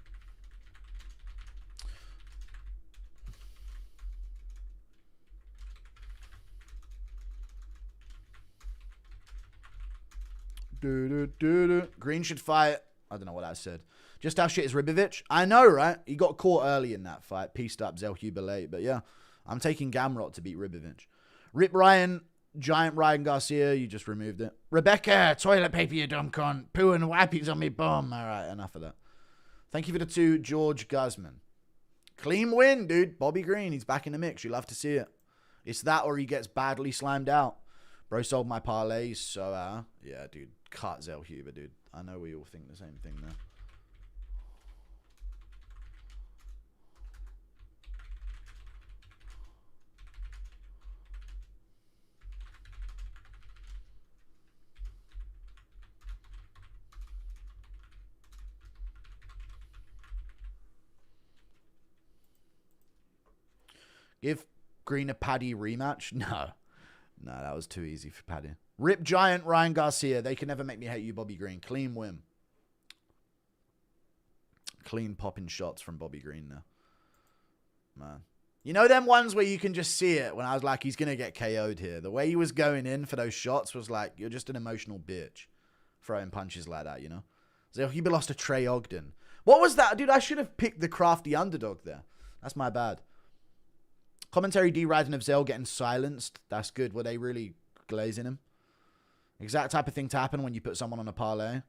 Green should fight. I don't know what I said. Just how shit is Ribovic? I know, right? He got caught early in that fight. Pieced up Zellhuber late. But yeah, I'm taking Gamrot to beat Ribovic. Rip Ryan. Giant Ryan Garcia, you just removed it. Rebecca, toilet paper, you dumb cunt. Poo and wippies on me bum. All right, enough of that. Thank you for the 2, George Guzman. Clean win, dude. Bobby Green, he's back in the mix. You love to see it. It's that or he gets badly slimed out. Bro sold my parlays, so, yeah, dude. Cut Zellhuber, dude. I know we all think the same thing now. Give Green a Paddy rematch? No. No, that was too easy for Paddy. Rip Giant, Ryan Garcia. They can never make me hate you, Bobby Green. Clean win. Clean popping shots from Bobby Green now. Man. You know them ones where you can just see it when I was like, he's going to get KO'd here. The way he was going in for those shots was like, you're just an emotional bitch. Throwing punches like that, you know? Zellhuber lost to Trey Ogden. What was that? Dude, I should have picked the crafty underdog there. That's my bad. Commentary deriding of Zell getting silenced. That's good. Were they really glazing him? Exact type of thing to happen when you put someone on a parlay.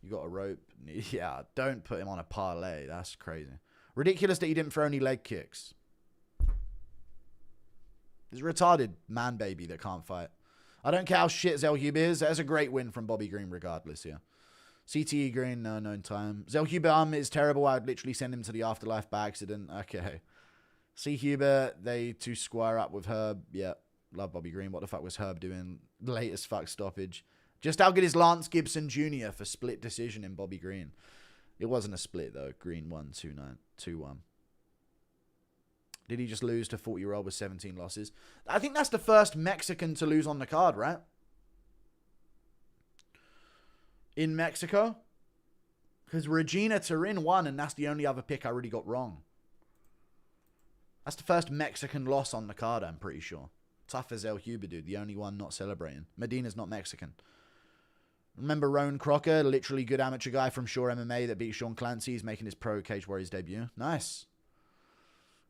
You got a rope. Yeah, don't put him on a parlay. That's crazy. Ridiculous that he didn't throw any leg kicks. He's a retarded man baby that can't fight. I don't care how shit Zellhuber is. That's a great win from Bobby Green regardless, yeah. CTE Green, no, known time. Zellhuber is terrible. I'd literally send him to the afterlife by accident. Okay. C. Huber, they two square up with Herb. Yeah, love Bobby Green. What the fuck was Herb doing? Latest fuck stoppage. Just how good is Lance Gibson Jr. for split decision in Bobby Green? It wasn't a split, though. Green won 2-1. Did he just lose to 40-year-old with 17 losses? I think that's the first Mexican to lose on the card, right? In Mexico? Because Regina Turin won, and that's the only other pick I really got wrong. That's the first Mexican loss on the card, I'm pretty sure. Tough as Zellhuber, dude. The only one not celebrating. Medina's not Mexican. Remember Rowan Crocker? Literally good amateur guy from Shore MMA that beat Sean Clancy. He's making his pro Cage Warriors debut. Nice.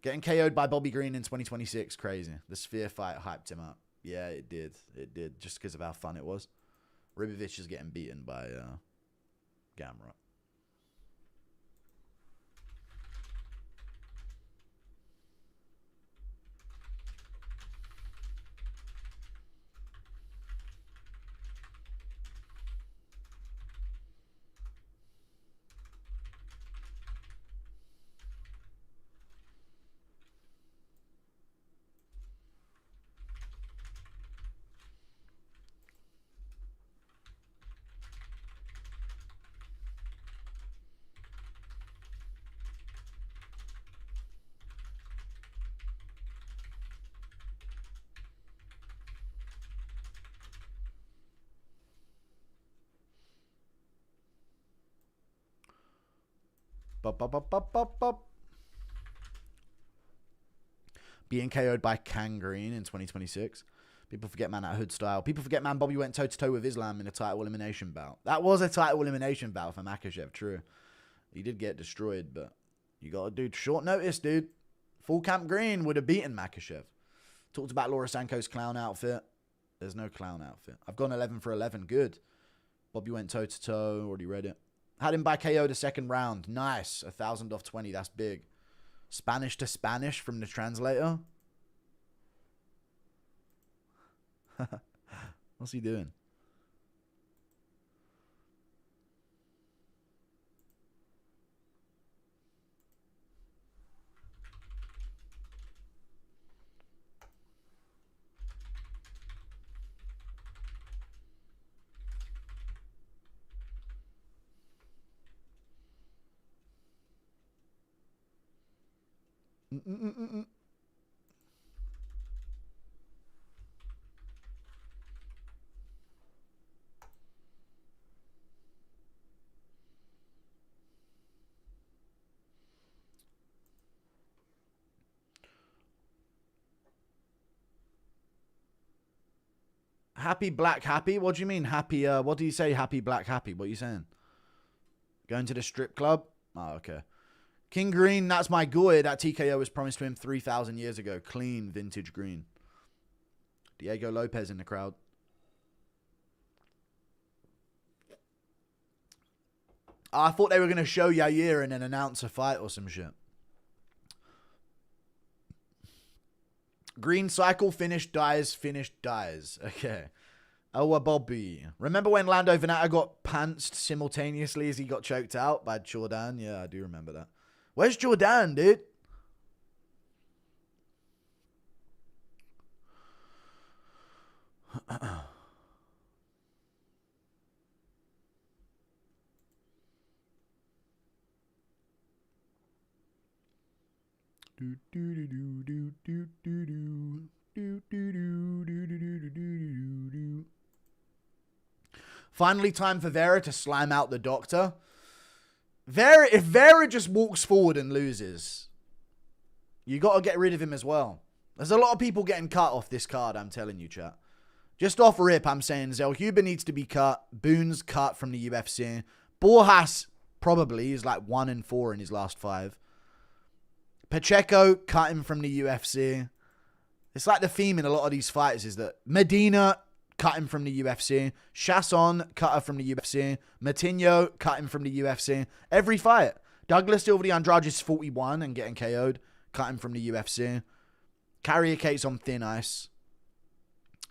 Getting KO'd by Bobby Green in 2026. Crazy. The Sphere fight hyped him up. Yeah, it did. It did. Just because of how fun it was. Ribovic is getting beaten by Gamrot. being KO'd by Kang Green in 2026. People forget, man, that hood style. People forget, man, Bobby went toe-to-toe with Islam in a title elimination bout. That was a title elimination bout for Makhachev, true. He did get destroyed, but you got to do short notice, dude. Full Camp Green would have beaten Makhachev. Talked about Laura Sanko's clown outfit. There's no clown outfit. I've gone 11 for 11. Good. Bobby went toe-to-toe. Already read it. Had him by KO the second round. Nice. 1,000 off 20. That's big. Spanish to Spanish from the translator. What's he doing? Happy black happy? What do you mean happy? What do you say happy black happy? What are you saying? Going to the strip club? Oh, okay. King Green, that's my guy. That TKO was promised to him 3,000 years ago. Clean vintage green. Diego Lopez in the crowd. I thought they were going to show Yair and then announce a fight or some shit. Green cycle, finish, dies, finish, dies. Okay. Oh, Bobby. Remember when Lando Venata got pantsed simultaneously as he got choked out by Jordan? Yeah, I do remember that. Where's Jordan, dude? Finally, time for Vera to slime out the doctor. If Vera just walks forward and loses, you got to get rid of him as well. There's a lot of people getting cut off this card, I'm telling you, chat. Just off rip, I'm saying Zellhuber needs to be cut. Boone's cut from the UFC. Borhas probably is like 1-4 in his last 5. Pacheco, cut him from the UFC. It's like the theme in a lot of these fights is that Medina, cut him from the UFC. Chasson, cut her from the UFC. Martinez, cut him from the UFC. Every fight. Douglas Silva, the Andrade is 41 and getting KO'd. Cut him from the UFC. Carrier Cate's on thin ice.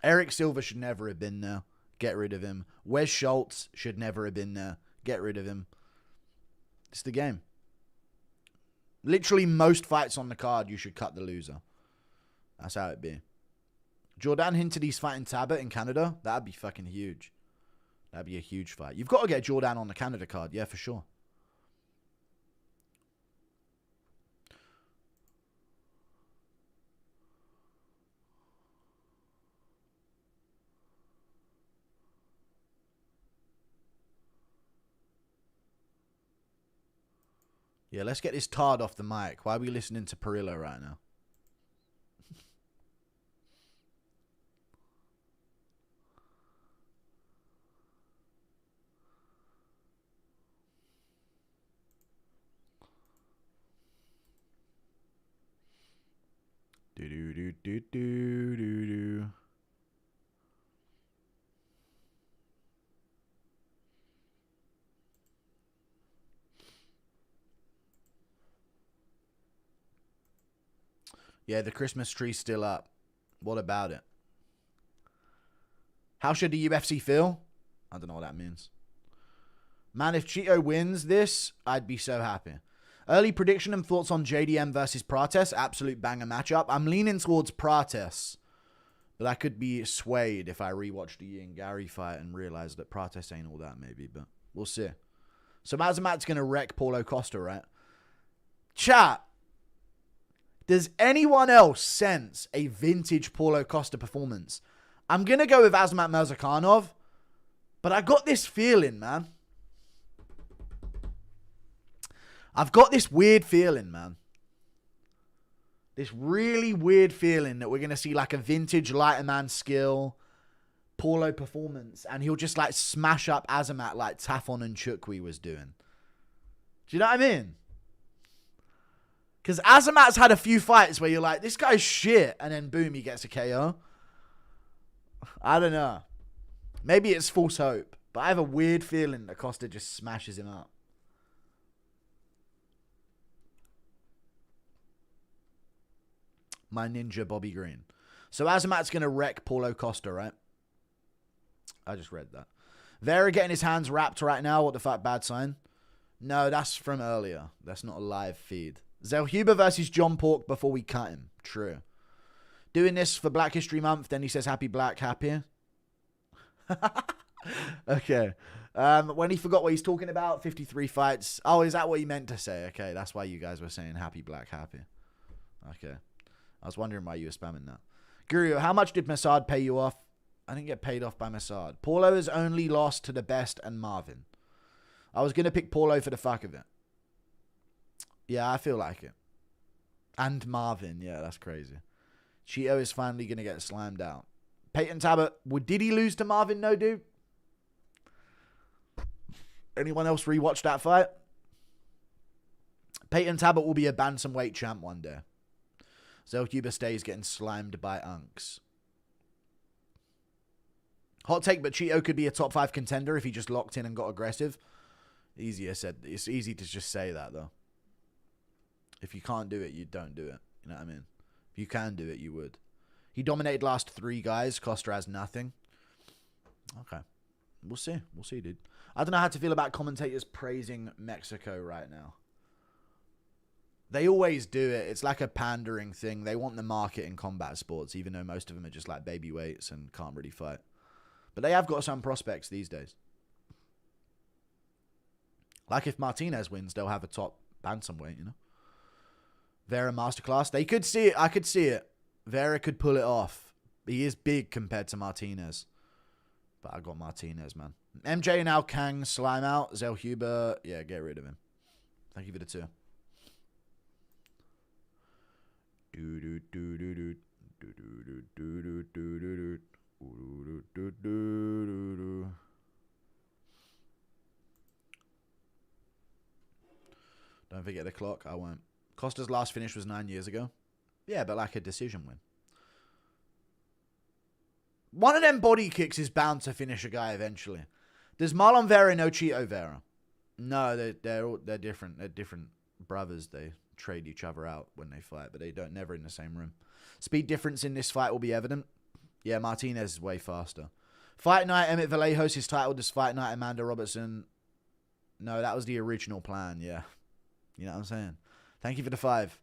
Eric Silva should never have been there. Get rid of him. Wes Schultz should never have been there. Get rid of him. It's the game. Literally most fights on the card, you should cut the loser. That's how it be. Jordan hinted he's fighting Tabit in Canada. That'd be fucking huge. That'd be a huge fight. You've got to get Jordan on the Canada card. Yeah, for sure. Yeah, let's get this tard off the mic. Why are we listening to Perillo right now? Do-do-do-do-do-do-do. Yeah, the Christmas tree's still up. What about it? How should the UFC feel? I don't know what that means. Man, if Cheeto wins this, I'd be so happy. Early prediction and thoughts on JDM versus Prates. Absolute banger matchup. I'm leaning towards Prates, but I could be swayed if I rewatch the Ian Gary fight and realize that Prates ain't all that maybe, but we'll see. So Mazamat's going to wreck Paulo Costa, right? Chat. Does anyone else sense a vintage Paulo Costa performance? I'm going to go with Azmat Mirzakhanov, but I got this feeling, man. I've got this weird feeling, man. This really weird feeling that we're going to see like a vintage lighter man skill Paulo performance, and he'll just like smash up Azamat like Tafon and Chukwi was doing. Do you know what I mean? Because Azamat's had a few fights where you're like, this guy's shit, and then boom, he gets a KO. I don't know. Maybe it's false hope, but I have a weird feeling that Costa just smashes him up. My ninja Bobby Green. So Azamat's going to wreck Paulo Costa, right? I just read that. Vera getting his hands wrapped right now. What the fuck? Bad sign? No, that's from earlier. That's not a live feed. Zellhuber versus John Pork before we cut him. True. Doing this for Black History Month. Then he says, happy black, happy. Okay. When he forgot what he's talking about, 53 fights. Oh, is that what he meant to say? Okay, that's why you guys were saying happy black, happy. Okay. I was wondering why you were spamming that. Guru, how much did Massad pay you off? I didn't get paid off by Massad. Paulo has only lost to the best and Marvin. I was going to pick Paulo for the fuck of it. Yeah, I feel like it. And Marvin. Yeah, that's crazy. Cheeto is finally going to get slammed out. Peyton Tabot. Did he lose to Marvin? No, dude. Anyone else rewatch that fight? Peyton Tabot will be a bantamweight champ one day. Zellhuber stays getting slimed by Unks. Hot take, but Cheeto could be a top 5 contender if he just locked in and got aggressive. Easier said. It's easy to just say that, though. If you can't do it, you don't do it. You know what I mean? If you can do it, you would. He dominated last 3 guys. Costa has nothing. Okay. We'll see. We'll see, dude. I don't know how to feel about commentators praising Mexico right now. They always do it. It's like a pandering thing. They want the market in combat sports, even though most of them are just like baby weights and can't really fight. But they have got some prospects these days. Like if Martinez wins, they'll have a top bantamweight, you know? Vera masterclass. They could see it. I could see it. Vera could pull it off. He is big compared to Martinez. But I got Martinez, man. MJ and Al Kang slime out. Zellhuber, yeah, get rid of him. Thank you for the 2. Don't forget the clock. I won't. Costa's last finish was 9 years ago. Yeah, but like a decision win. One of them body kicks is bound to finish a guy eventually. Does Marlon Vera know Cheeto Vera? No, they're different. They're different brothers. They trade each other out when they fight, but they don't never in the same room. Speed difference in this fight will be evident. Yeah, Martinez is way faster. Fight night, Emmett Vallejos is titled as Fight Night Amanda Robertson. No, that was the original plan, yeah. You know what I'm saying? Thank you for the 5.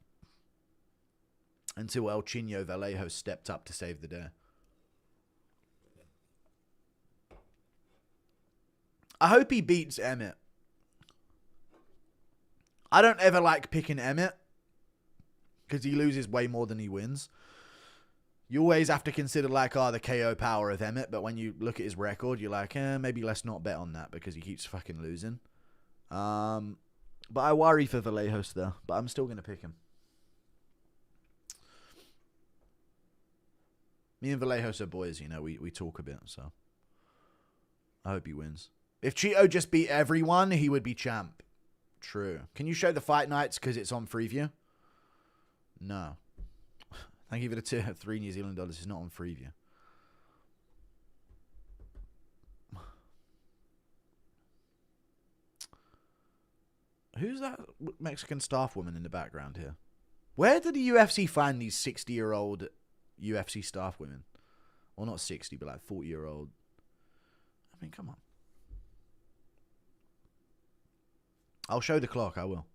Until El Chino Vallejos stepped up to save the day. I hope he beats Emmett. I don't ever like picking Emmett because he loses way more than he wins. You always have to consider like, the KO power of Emmett, but when you look at his record, you're like, maybe let's not bet on that because he keeps fucking losing. But I worry for Vallejos there, but I'm still going to pick him. Me and Vallejos are boys, you know, we talk a bit, so I hope he wins. If Cheeto just beat everyone, he would be champ. True. Can you show the fight nights because it's on Freeview? No. Thank you for the 3 New Zealand dollars. It's not on Freeview. Who's that Mexican staff woman in the background here? Where did the UFC find these 60-year-old UFC staff women? Well, not 60, but like 40-year-old. I mean, come on. I'll show the clock, I will.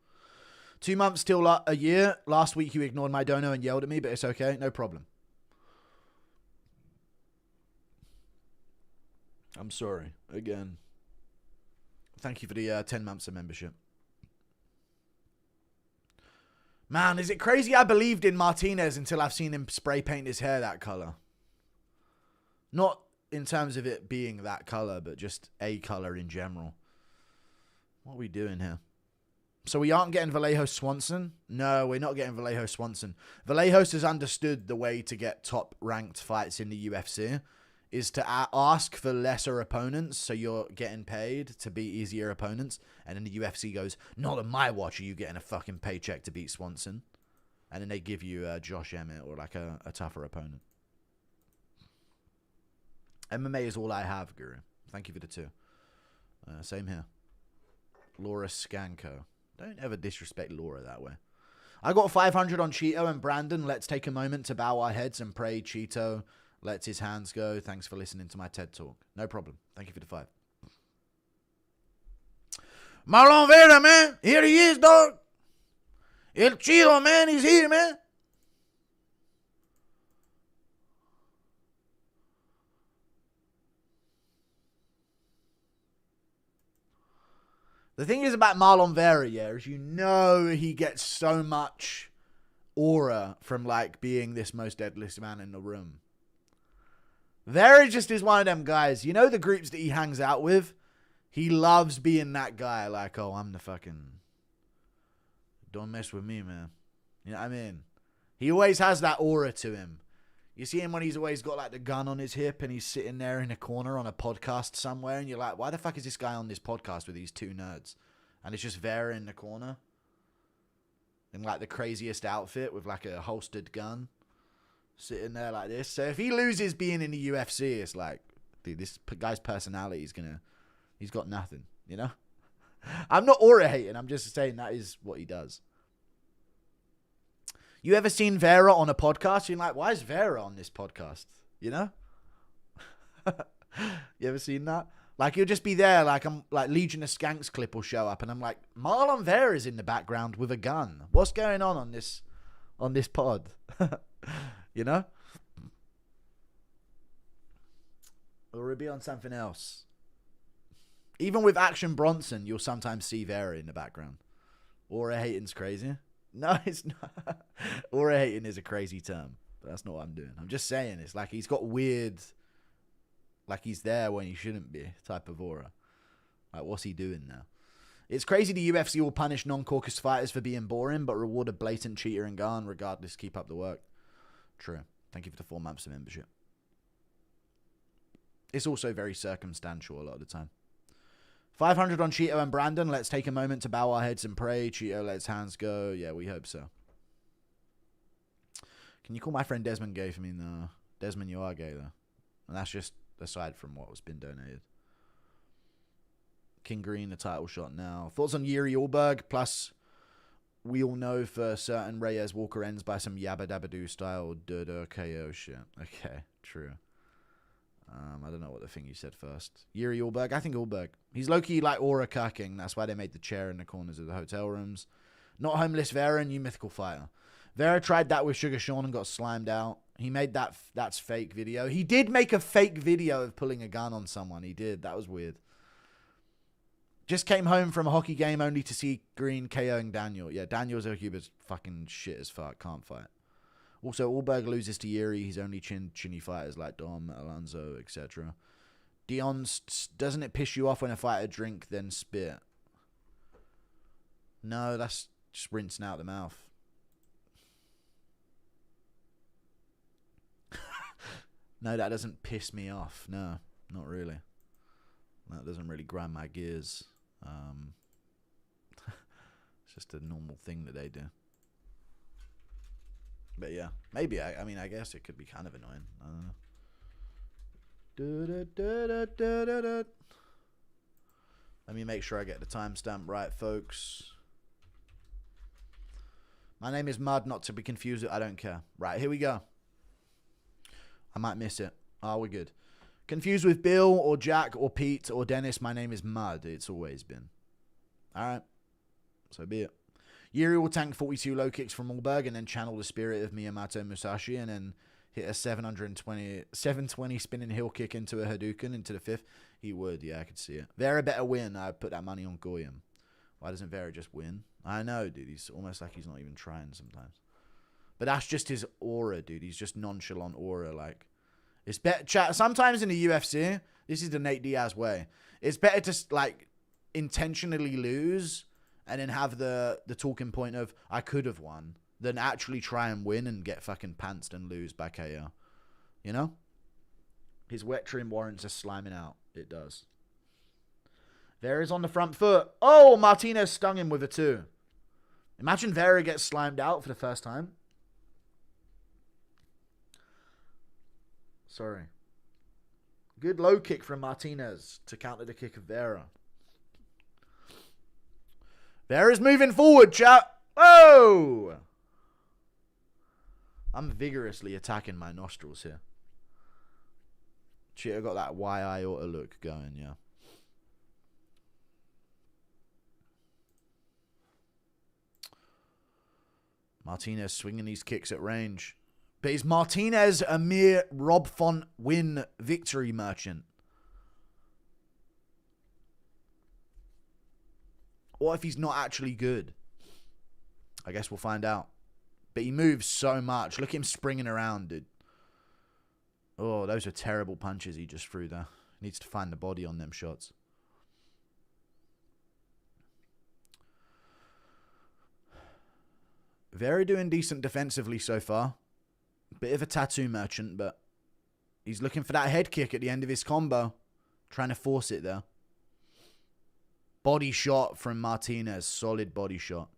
2 months till a year. Last week you ignored my dono and yelled at me, but it's okay. No problem. I'm sorry. Again. Thank you for the 10 months of membership. Man, is it crazy I believed in Martinez until I've seen him spray paint his hair that color? Not in terms of it being that color, but just a color in general. What are we doing here? So we aren't getting Vallejo Swanson? No, we're not getting Vallejo Swanson. Vallejos has understood the way to get top-ranked fights in the UFC is to ask for lesser opponents, so you're getting paid to beat easier opponents. And then the UFC goes, not on my watch are you getting a fucking paycheck to beat Swanson. And then they give you Josh Emmett or like a tougher opponent. MMA is all I have, Guru. Thank you for the 2. Same here. Laura Scanco. Don't ever disrespect Laura that way. I got 500 on Cheeto and Brandon. Let's take a moment to bow our heads and pray Cheeto lets his hands go. Thanks for listening to my TED Talk. No problem. Thank you for the 5. Marlon Vera, man. Here he is, dog. El Cheeto, man. He's here, man. The thing is about Marlon Vera, yeah, is you know he gets so much aura from, like, being this most deadliest man in the room. Vera just is one of them guys. You know the groups that he hangs out with? He loves being that guy. Like, oh, I'm the fucking... Don't mess with me, man. You know what I mean? He always has that aura to him. You see him when he's always got, like, the gun on his hip and he's sitting there in a corner on a podcast somewhere and you're like, why the fuck is this guy on this podcast with these 2 nerds? And it's just Vera in the corner. In, like, the craziest outfit with, like, a holstered gun. Sitting there like this. So if he loses being in the UFC, it's like, dude, this guy's personality is gonna... He's got nothing, you know? I'm not aura hating. I'm just saying that is what he does. You ever seen Vera on a podcast? You're like, why is Vera on this podcast? You know? You ever seen that? Like, he'll just be there, like, I'm like Legion of Skanks clip will show up, and I'm like, Marlon Vera's in the background with a gun. What's going on this pod? You know? Or it'll be on something else. Even with Action Bronson, you'll sometimes see Vera in the background. Aura hating's crazy. No, it's not. Aura hating is a crazy term. But that's not what I'm doing. I'm just saying it's like he's got weird, like he's there when he shouldn't be type of aura. Like, what's he doing now? It's crazy the UFC will punish non-caucus fighters for being boring, but reward a blatant cheater and gun. Regardless, keep up the work. True. Thank you for the 4 months of membership. It's also very circumstantial a lot of the time. 500 on Cheeto and Brandon. Let's take a moment to bow our heads and pray. Cheeto lets hands go. Yeah, we hope so. Can you call my friend Desmond gay for me? No. Desmond, you are gay, though. And that's just aside from what was been donated. King Green, the title shot now. Thoughts on Yuri Allberg? Plus, we all know for certain Reyes Walker ends by some Yabba Dabba Doo style KO shit. Okay, true. I don't know what the thing you said first. Yuri Allberg? I think Allberg. He's low-key like aura cucking. That's why they made the chair in the corners of the hotel rooms. Not homeless Vera, new mythical fighter. Vera tried that with Sugar Sean and got slimed out. He made that's fake video. He did make a fake video of pulling a gun on someone. He did. That was weird. Just came home from a hockey game only to see Green KOing Daniel. Yeah, Daniel Zellhuber's fucking shit as fuck. Can't fight. Also, Allberg loses to Yuri. He's only chinny fighters like Dom, Alonzo, etc. Dion, doesn't it piss you off when a fighter drink then spit? No, that's just rinsing out the mouth. No, that doesn't piss me off. No, not really. That doesn't really grind my gears. It's just a normal thing that they do. But yeah, maybe. I mean, I guess it could be kind of annoying. I don't know. Let me make sure I get the timestamp right, folks. My name is Mud, not to be confused with I don't care. Right, here we go. I might miss it. Oh, we're good. Confused with Bill or Jack or Pete or Dennis, my name is Mud. It's always been. Alright. So be it. Yuri will tank 42 low kicks from Allberg and then channel the spirit of Miyamoto Musashi and then hit a 720 spinning heel kick into a Hadouken into the 5th. He would, yeah, I could see it. Vera better win. I put that money on Goyam. Why doesn't Vera just win? I know, dude. He's almost like he's not even trying sometimes. But that's just his aura, dude. He's just nonchalant aura. Like, it's better. Sometimes in the UFC, this is the Nate Diaz way. It's better to like intentionally lose and then have the talking point of, I could have won, than actually try and win and get fucking pantsed and lose by KO. You know? His wet trim warrants a sliming out. It does. Vera's on the front foot. Oh, Martinez stung him with a 2. Imagine Vera gets slimed out for the first time. Sorry. Good low kick from Martinez to counter the kick of Vera. Vera's moving forward, chat. Oh! I'm vigorously attacking my nostrils here. Cheetah got that Y-eye auto look going, yeah. Martinez swinging these kicks at range. But is Martinez a mere Rob Font win victory merchant? What if he's not actually good? I guess we'll find out. But he moves so much. Look at him springing around, dude. Oh, those are terrible punches he just threw there. Needs to find the body on them shots. Vera doing decent defensively so far. Bit of a tattoo merchant, but he's looking for that head kick at the end of his combo. Trying to force it there. Body shot from Martinez. Solid body shot.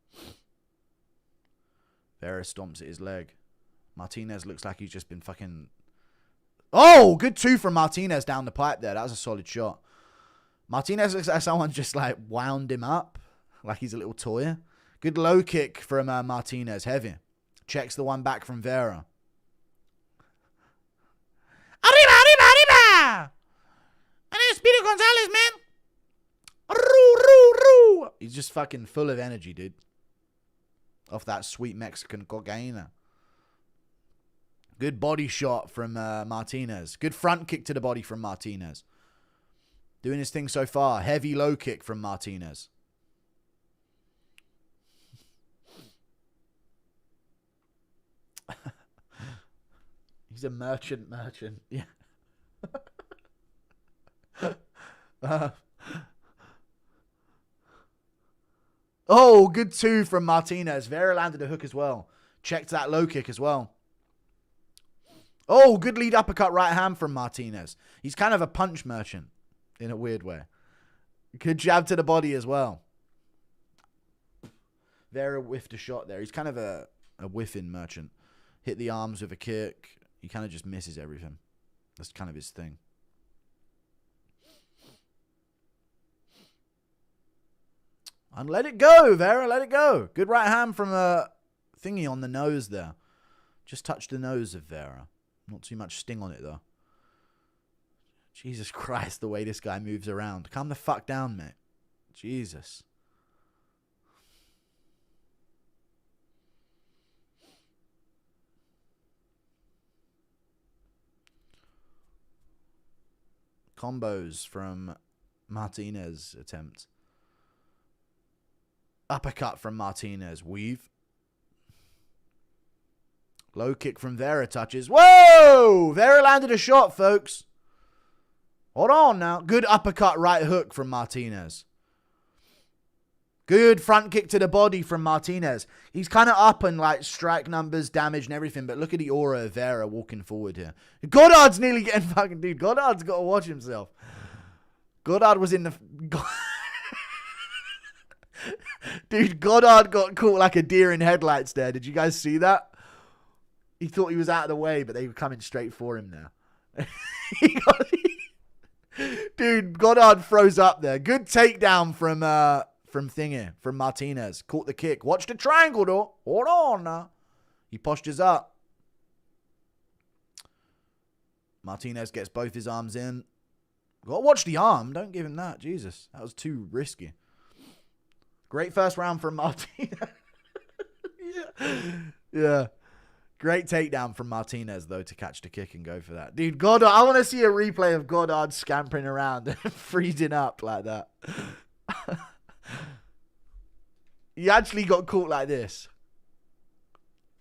Vera stomps at his leg. Martinez looks like he's just been fucking... Oh, good 2 from Martinez down the pipe there. That was a solid shot. Martinez looks like someone just like wound him up. Like he's a little toy. Good low kick from Martinez. Heavy. Checks the one back from Vera. Arriba, arriba, arriba! And there's Peter Gonzalez, man. Roo, roo, roo. He's just fucking full of energy, dude. Off that sweet Mexican cocaine. Good body shot from Martinez. Good front kick to the body from Martinez. Doing his thing so far. Heavy low kick from Martinez. He's a merchant. Yeah. Oh, good 2 from Martinez. Vera landed a hook as well. Checked that low kick as well. Oh, good lead uppercut right hand from Martinez. He's kind of a punch merchant in a weird way. Good jab to the body as well. Vera whiffed a shot there. He's kind of a whiffing merchant. Hit the arms with a kick. He kind of just misses everything. That's kind of his thing. And let it go, Vera. Let it go. Good right hand from a thingy on the nose there. Just touched the nose of Vera. Not too much sting on it, though. Jesus Christ, the way this guy moves around. Calm the fuck down, mate. Jesus. Combos from Martinez attempt. Uppercut from Martinez. Weave. Low kick from Vera touches. Whoa! Vera landed a shot, folks. Hold on now. Good uppercut right hook from Martinez. Good front kick to the body from Martinez. He's kind of up in like strike numbers, damage and everything. But look at the aura of Vera walking forward here. Goddard's nearly getting fucking... Dude, Goddard's got to watch himself. Goddard was in the... Dude, Goddard got caught like a deer in headlights there. Did you guys see that? He thought he was out of the way, but they were coming straight for him now. Dude, Goddard froze up there. Good takedown from Martinez. Caught the kick. Watch the triangle, though. Hold on now. He postures up. Martinez gets both his arms in. Gotta watch the arm. Don't give him that. Jesus. That was too risky. Great first round from Martinez. Yeah. Great takedown from Martinez, though, to catch the kick and go for that. Dude, Goddard, I want to see a replay of Goddard scampering around and freezing up like that. He actually got caught like this.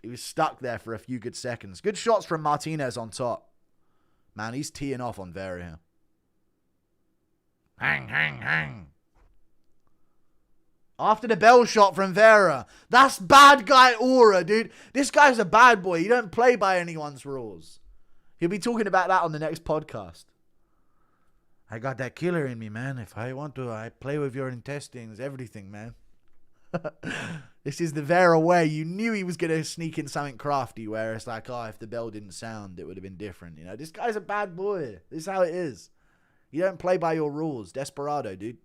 He was stuck there for a few good seconds. Good shots from Martinez on top. Man, he's teeing off on Vera here. Hang, hang, hang. After the bell shot from Vera. That's bad guy aura, dude. This guy's a bad boy. You don't play by anyone's rules. He'll be talking about that on the next podcast. I got that killer in me, man. If I want to, I play with your intestines, everything, man. This is the Vera way. You knew he was going to sneak in something crafty where it's like, oh, if the bell didn't sound, it would have been different. You know, this guy's a bad boy. This is how it is. You don't play by your rules. Desperado, dude.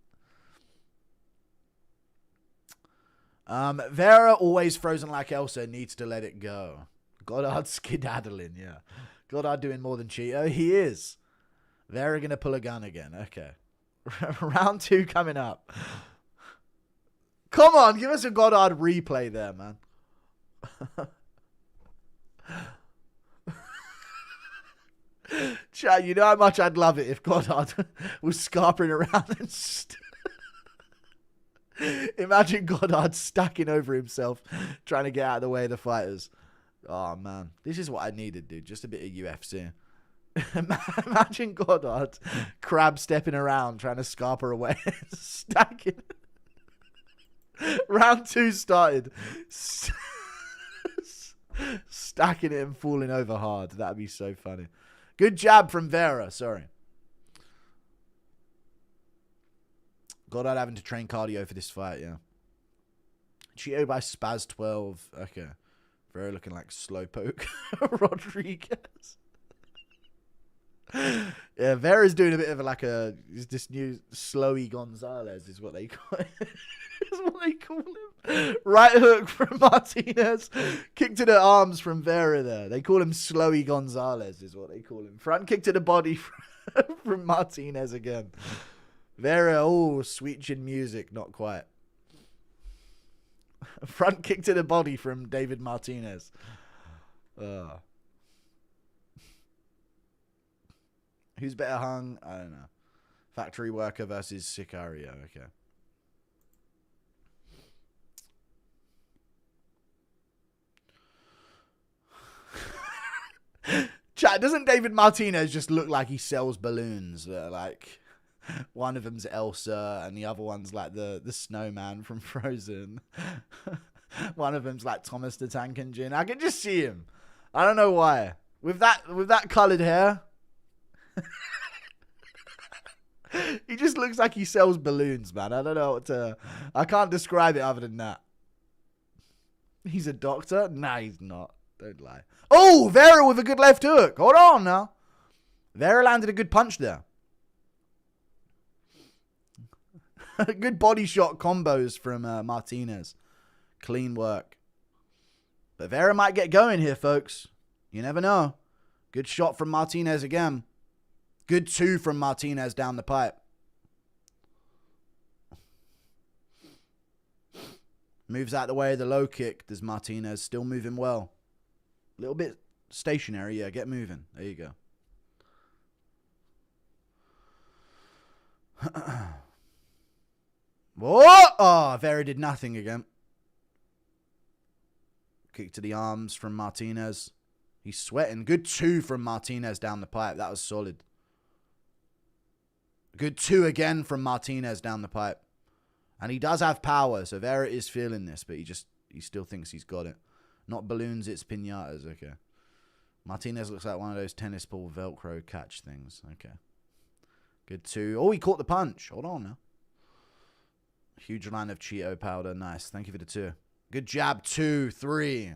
Vera, always frozen like Elsa, needs to let it go. Goddard skedaddling, yeah. Goddard doing more than Cheeto. He is. Vera going to pull a gun again. Okay. Round 2 coming up. Come on, give us a Goddard replay there, man. Chat, you know how much I'd love it if Goddard was scarpering around and imagine Goddard stacking over himself, trying to get out of the way of the fighters. Oh, man. This is what I needed, dude. Just a bit of UFC. Imagine Goddard crab stepping around, trying to scarper away, stacking. Round 2 started. Stacking it and falling over hard. That'd be so funny. Good jab from Vera. Sorry. Goddard having to train cardio for this fight, yeah. Cheeto by Spaz 12. Okay. Vera looking like Slowpoke. Rodriguez. Yeah, Vera's doing a bit of this new Slowy Gonzalez is what they call it. Is what they call him. Right hook from Martinez. Kick to the arms from Vera there. They call him Slowy Gonzalez is what they call him. Front kick to the body from Martinez again. Vera, oh, sweet chin music, not quite. Front kick to the body from David Martinez. Who's better hung? I don't know. Factory worker versus Sicario. Okay. Chat, doesn't David Martinez just look like he sells balloons? Like, one of them's Elsa and the other one's like the snowman from Frozen. One of them's like Thomas the Tank Engine. I can just see him. I don't know why. With that coloured hair. He just looks like he sells balloons, man. I don't know what to... I can't describe it other than that. He's a doctor? Nah, he's not. Don't lie. Oh, Vera with a good left hook. Hold on now. Vera landed a good punch there. Good body shot combos from Martinez. Clean work. But Vera might get going here, folks. You never know. Good shot from Martinez again. Good 2 from Martinez down the pipe. Moves out the way of the low kick. Does Martinez still moving well? A little bit stationary. Yeah, get moving. There you go. Whoa! Oh, Vera did nothing again. Kick to the arms from Martinez. He's sweating. Good 2 from Martinez down the pipe. That was solid. Good 2 again from Martinez down the pipe. And he does have power, so Vera is feeling this, but he still thinks he's got it. Not balloons, it's piñatas. Okay. Martinez looks like one of those tennis ball Velcro catch things. Okay. Good 2. Oh, he caught the punch. Hold on now. Huge line of Cheeto powder. Nice. Thank you for the 2. Good jab. 2, 3.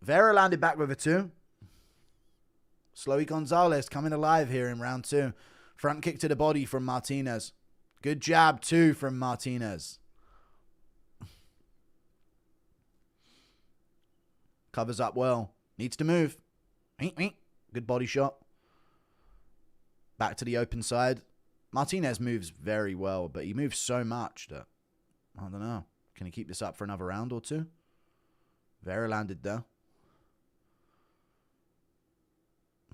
Vera landed back with a 2. Slowy Gonzalez coming alive here in round 2. Front kick to the body from Martinez. Good jab, 2 from Martinez. Covers up well. Needs to move. Good body shot. Back to the open side. Martinez moves very well, but he moves so much that, I don't know. Can he keep this up for another round or 2? Vera landed there.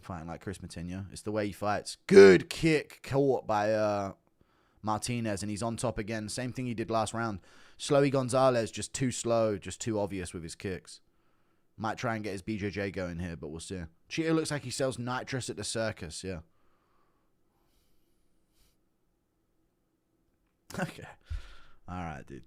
Fighting like Chris Matinho. It's the way he fights. Good kick caught by Martinez, and he's on top again. Same thing he did last round. Slowy Gonzalez, just too slow, just too obvious with his kicks. Might try and get his BJJ going here, but we'll see. Cheeto looks like he sells nitrous at the circus, yeah. Okay. All right, dude.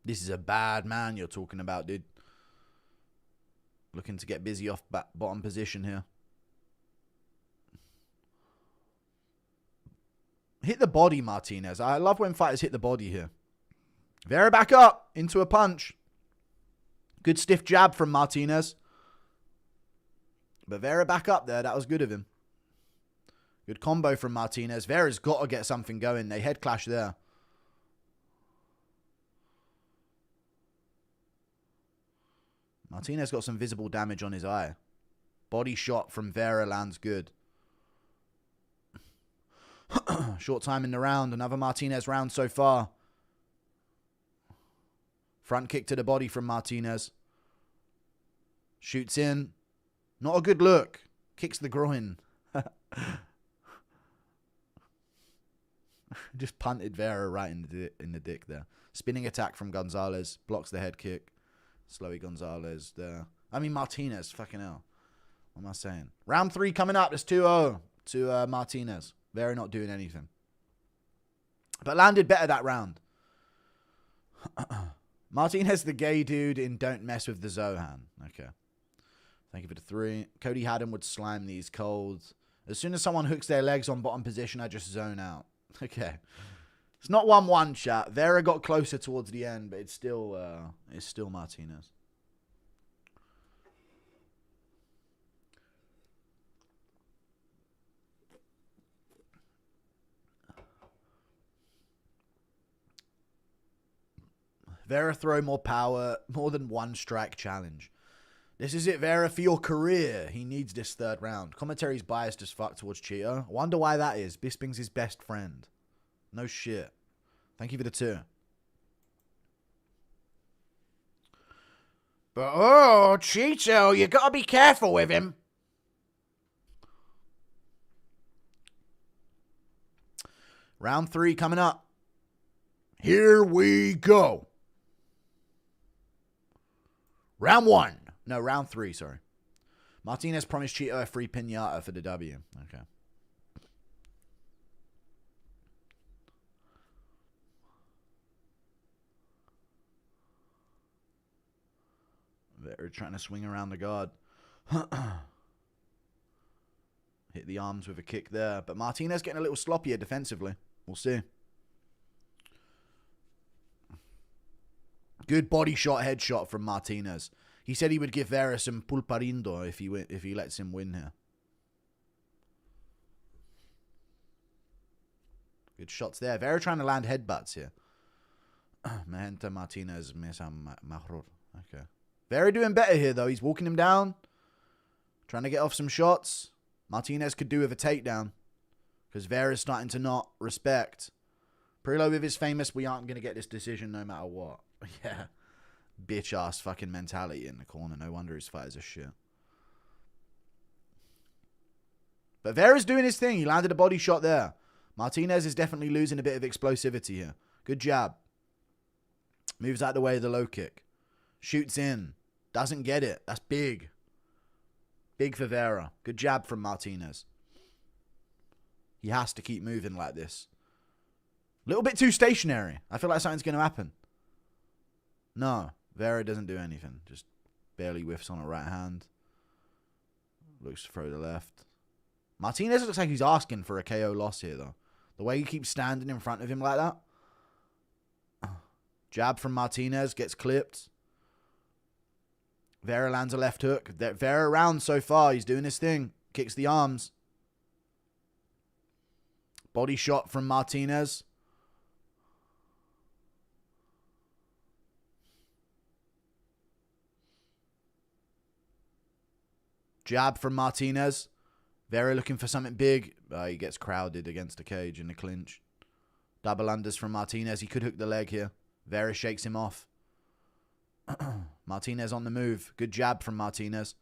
This is a bad man you're talking about, dude. Looking to get busy off bottom position here. Hit the body, Martinez. I love when fighters hit the body here. Vera back up into a punch. Good stiff jab from Martinez. But Vera back up there. That was good of him. Good combo from Martinez. Vera's got to get something going. They head clash there. Martinez got some visible damage on his eye. Body shot from Vera lands good. Short time in the round. Another Martinez round so far. Front kick to the body from Martinez. Shoots in. Not a good look. Kicks the groin. Just punted Vera right in the dick there. Spinning attack from Gonzalez. Blocks the head kick. Slowy Gonzalez there. I mean Martinez. Fucking hell. What am I saying? Round 3 coming up. It's 2-0 to Martinez. Vera not doing anything. But landed better that round. Martinez the gay dude in Don't Mess with the Zohan. Okay. Thank you for the 3. Cody Haddon would slime these cold. As soon as someone hooks their legs on bottom position, I just zone out. Okay. It's not 1-1 chat. Vera got closer towards the end, but it's still Martinez. Vera throw more power, more than one strike challenge. This is it, Vera, for your career. He needs this third round. Commentary's biased as fuck towards Cheeto. I wonder why that is. Bisping's his best friend. No shit. Thank you for the 2. But, oh, Cheeto, you gotta be careful with him. Round 3 coming up. Here we go. Round 1. No, round 3, sorry. Martinez promised Cheeto a free pinata for the W. Okay. They're trying to swing around the guard. Hit the arms with a kick there. But Martinez getting a little sloppier defensively. We'll see. Good body shot, headshot from Martinez. He said he would give Vera some pulparindo if he lets him win here. Good shots there. Vera trying to land headbutts here. Mahenta Martinez mesa Mahror. Okay. Vera doing better here though. He's walking him down. Trying to get off some shots. Martinez could do with a takedown. Because Vera's starting to not respect. Perillo with his famous, we aren't going to get this decision no matter what. Yeah. Bitch ass fucking mentality in the corner. No wonder his fighters are shit. But Vera's doing his thing. He landed a body shot there. Martinez is definitely losing a bit of explosivity here. Good jab. Moves out the way of the low kick. Shoots in. Doesn't get it. That's big. Big for Vera. Good jab from Martinez. He has to keep moving like this. A little bit too stationary. I feel like something's going to happen. No. Vera doesn't do anything. Just barely whiffs on a right hand. Looks to throw the left. Martinez looks like he's asking for a KO loss here, though. The way he keeps standing in front of him like that. Jab from Martinez. Gets clipped. Vera lands a left hook. Vera around so far. He's doing his thing. Kicks the arms. Body shot from Martinez. Jab from Martinez. Vera looking for something big. He gets crowded against the cage in the clinch. Double unders from Martinez. He could hook the leg here. Vera shakes him off. Martinez on the move. Good jab from Martinez.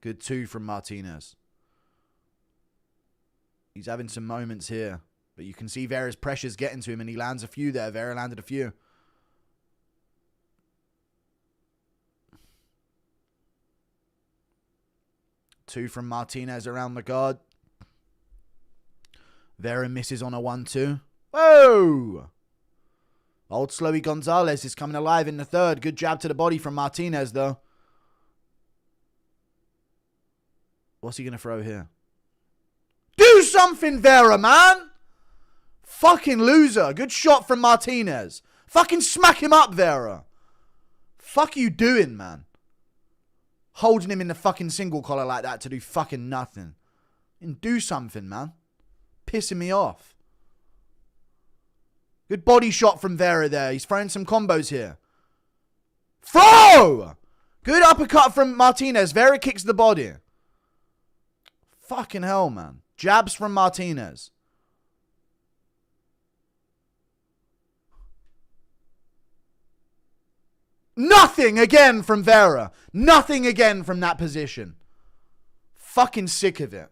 Good 2 from Martinez. He's having some moments here. But you can see Vera's pressure's getting to him, and he lands a few there. Vera landed a few. Two from Martinez around the guard. Vera misses on a 1-2. Whoa! Old Slowy Gonzalez is coming alive in the third. Good jab to the body from Martinez, though. What's he going to throw here? Do something, Vera, man! Fucking loser. Good shot from Martinez. Fucking smack him up, Vera. Fuck you doing, man? Holding him in the fucking single collar like that to do fucking nothing. And do something, man. Pissing me off. Good body shot from Vera there. He's throwing some combos here. Throw! Good uppercut from Martinez. Vera kicks the body. Fucking hell, man. Jabs from Martinez. Nothing again from Vera. Nothing again from that position. Fucking sick of it.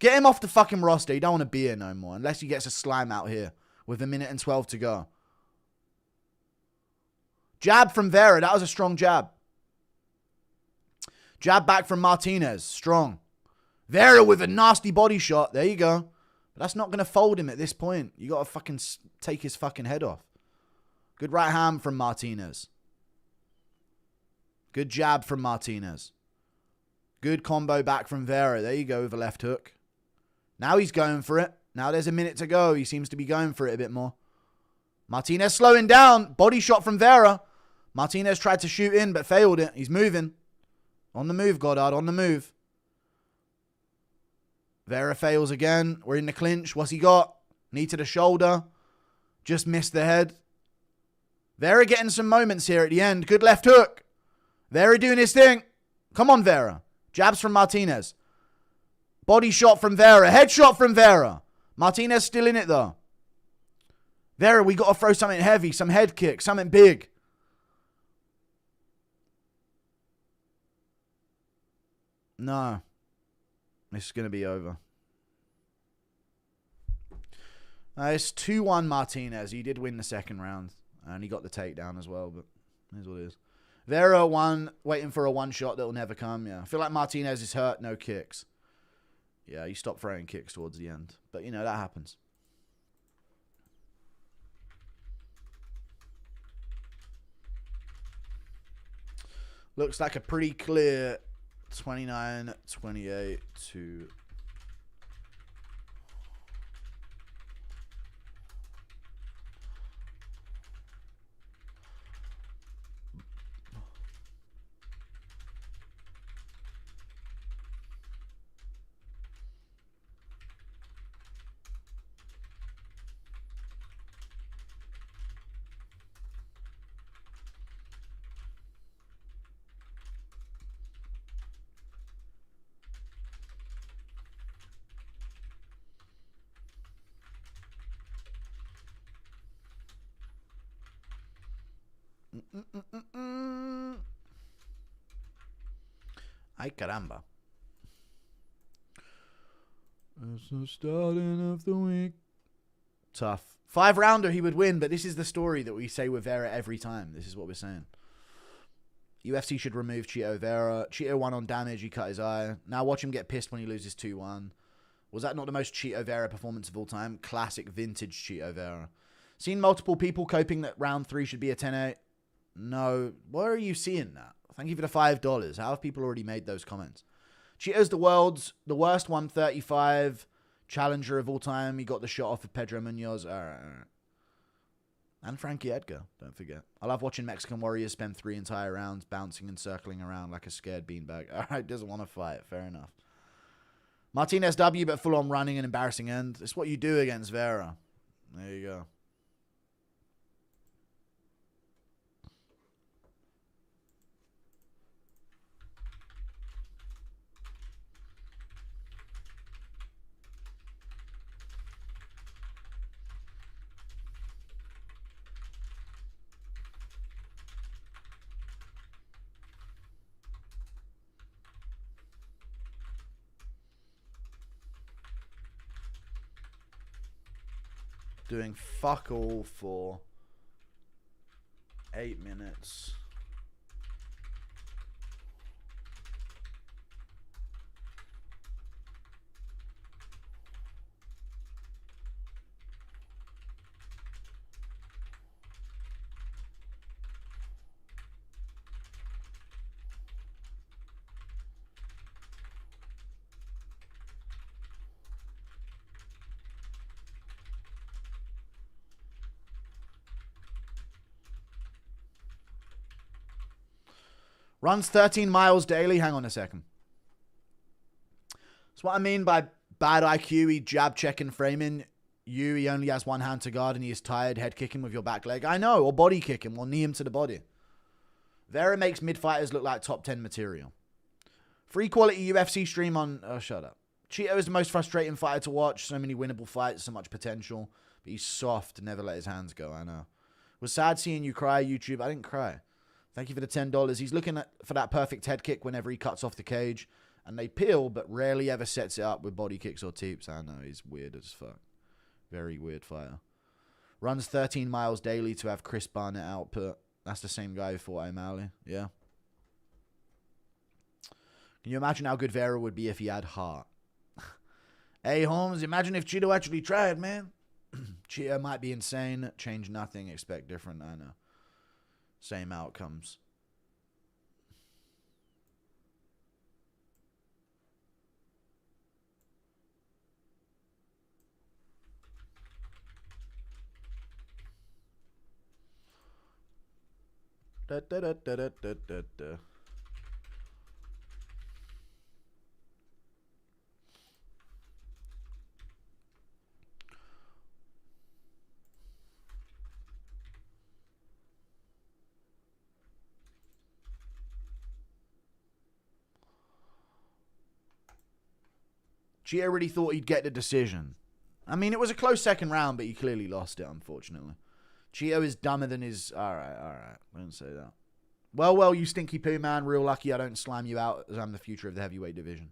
Get him off the fucking roster. You don't want to be here no more. Unless he gets a slime out here with 1:12 to go. Jab from Vera. That was a strong jab. Jab back from Martinez. Strong. Vera with a nasty body shot. There you go. But that's not going to fold him at this point. You got to fucking take his fucking head off. Good right hand from Martinez. Good jab from Martinez. Good combo back from Vera. There you go with a left hook. Now he's going for it. Now there's a minute to go. He seems to be going for it a bit more. Martinez slowing down. Body shot from Vera. Martinez tried to shoot in but failed it. He's moving. On the move, Goddard. On the move. Vera fails again. We're in the clinch. What's he got? Knee to the shoulder. Just missed the head. Vera getting some moments here at the end. Good left hook. Vera doing his thing. Come on, Vera. Jabs from Martinez. Body shot from Vera. Headshot from Vera. Martinez still in it, though. Vera, we got to throw something heavy. Some head kick. Something big. No. This is going to be over. It's 2-1 Martinez. He did win the second round. And he got the takedown as well, but here's what it is. Vera won, waiting for a one shot that will never come. Yeah, I feel like Martinez is hurt, no kicks. Yeah, he stopped throwing kicks towards the end. But, you know, that happens. Looks like a pretty clear 29-28 to... Ay, caramba. It's the starting of the week. Tough. 5-rounder he would win, but this is the story that we say with Vera every time. This is what we're saying. UFC should remove Chito Vera. Chito won on damage. He cut his eye. Now watch him get pissed when he loses 2-1. Was that not the most Chito Vera performance of all time? Classic vintage Chito Vera. Seen multiple people coping that round 3 should be a 10-8. No. Where are you seeing that? Thank you for the $5. How have people already made those comments? Chito's the world's the worst 135 challenger of all time. He got the shot off of Pedro Munoz. All right. And Frankie Edgar, don't forget. I love watching Mexican warriors spend 3 entire rounds bouncing and circling around like a scared beanbag. All right, doesn't want to fight. Fair enough. Martinez W, but full on running and embarrassing end. It's what you do against Vera. There you go. doing fuck all for 8 minutes. Runs 13 miles daily. Hang on a second. That's what I mean by bad IQ. He jab checking framing you. He only has one hand to guard and he is tired. Head kicking with your back leg. I know. Or body kicking. Or knee him to the body. Vera makes mid-fighters look like top 10 material. Free quality UFC stream on... Oh, shut up. Cheeto is the most frustrating fighter to watch. So many winnable fights. So much potential. But he's soft. Never let his hands go. I know. Was sad seeing you cry, YouTube. I didn't cry. Thank you for the $10. He's looking for that perfect head kick whenever he cuts off the cage. And they peel, but rarely ever sets it up with body kicks or teeps. I know, he's weird as fuck. Very weird fighter. Runs 13 miles daily to have Chris Barnett output. That's the same guy who fought O'Malley. Yeah. Can you imagine how good Vera would be if he had heart? Hey, Holmes, imagine if Cheeto actually tried, man. Cheeto might be insane. Change nothing. Expect different. I know. Same outcomes. Da, da, da, da, da, da, da. Cheeto really thought he'd get the decision. I mean, it was a close second round, but he clearly lost it, unfortunately. Cheeto is dumber than his... Alright. Don't say that. Well, you stinky poo, man. Real lucky I don't slam you out as I'm the future of the heavyweight division.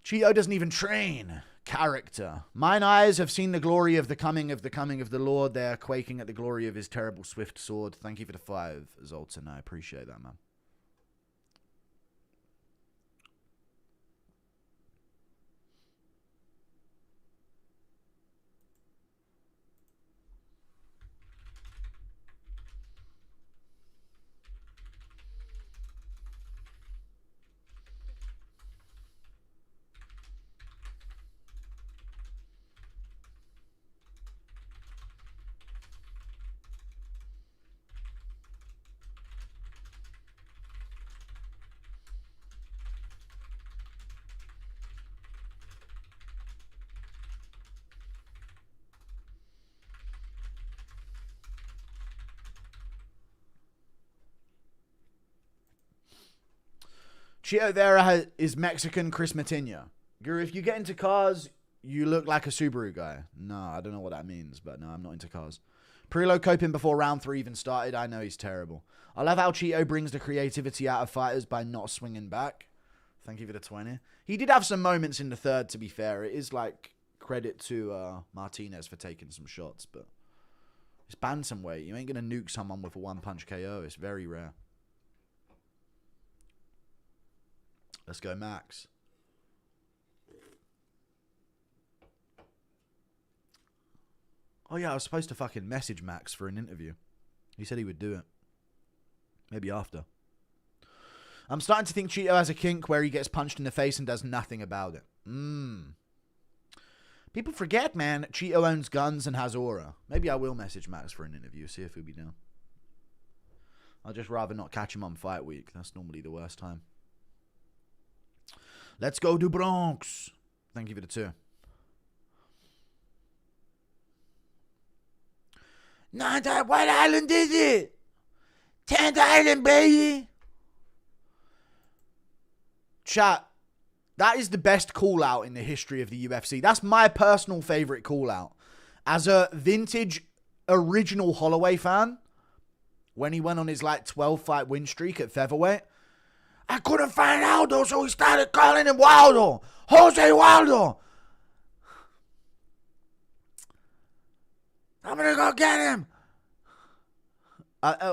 Cheeto doesn't even train. Character. Mine eyes have seen the glory of the coming of the Lord. They are quaking at the glory of his terrible swift sword. Thank you for the 5, Zoltan. I appreciate that, man. Cheeto Vera is Mexican Chris Matinho. Guru, if you get into cars, you look like a Subaru guy. No, I don't know what that means, but no, I'm not into cars. Preload coping before round 3 even started. I know he's terrible. I love how Cheeto brings the creativity out of fighters by not swinging back. Thank you for the 20. He did have some moments in the third, to be fair. It is like credit to Martinez for taking some shots, but it's bantamweight. You ain't going to nuke someone with a one-punch KO. It's very rare. Let's go, Max. Oh, yeah, I was supposed to fucking message Max for an interview. He said he would do it. Maybe after. I'm starting to think Cheeto has a kink where he gets punched in the face and does nothing about it. People forget, man. Cheeto owns guns and has aura. Maybe I will message Max for an interview, see if he'll be down. I'd just rather not catch him on fight week. That's normally the worst time. Let's go to Bronx. Thank you for the 2. Not that. What island is it? 10th Island, baby. Chat. That is the best call out in the history of the UFC. That's my personal favorite call out. As a vintage original Holloway fan, when he went on his like 12 fight win streak at featherweight, I couldn't find Aldo, so he started calling him Waldo. Jose Waldo. I'm going to go get him.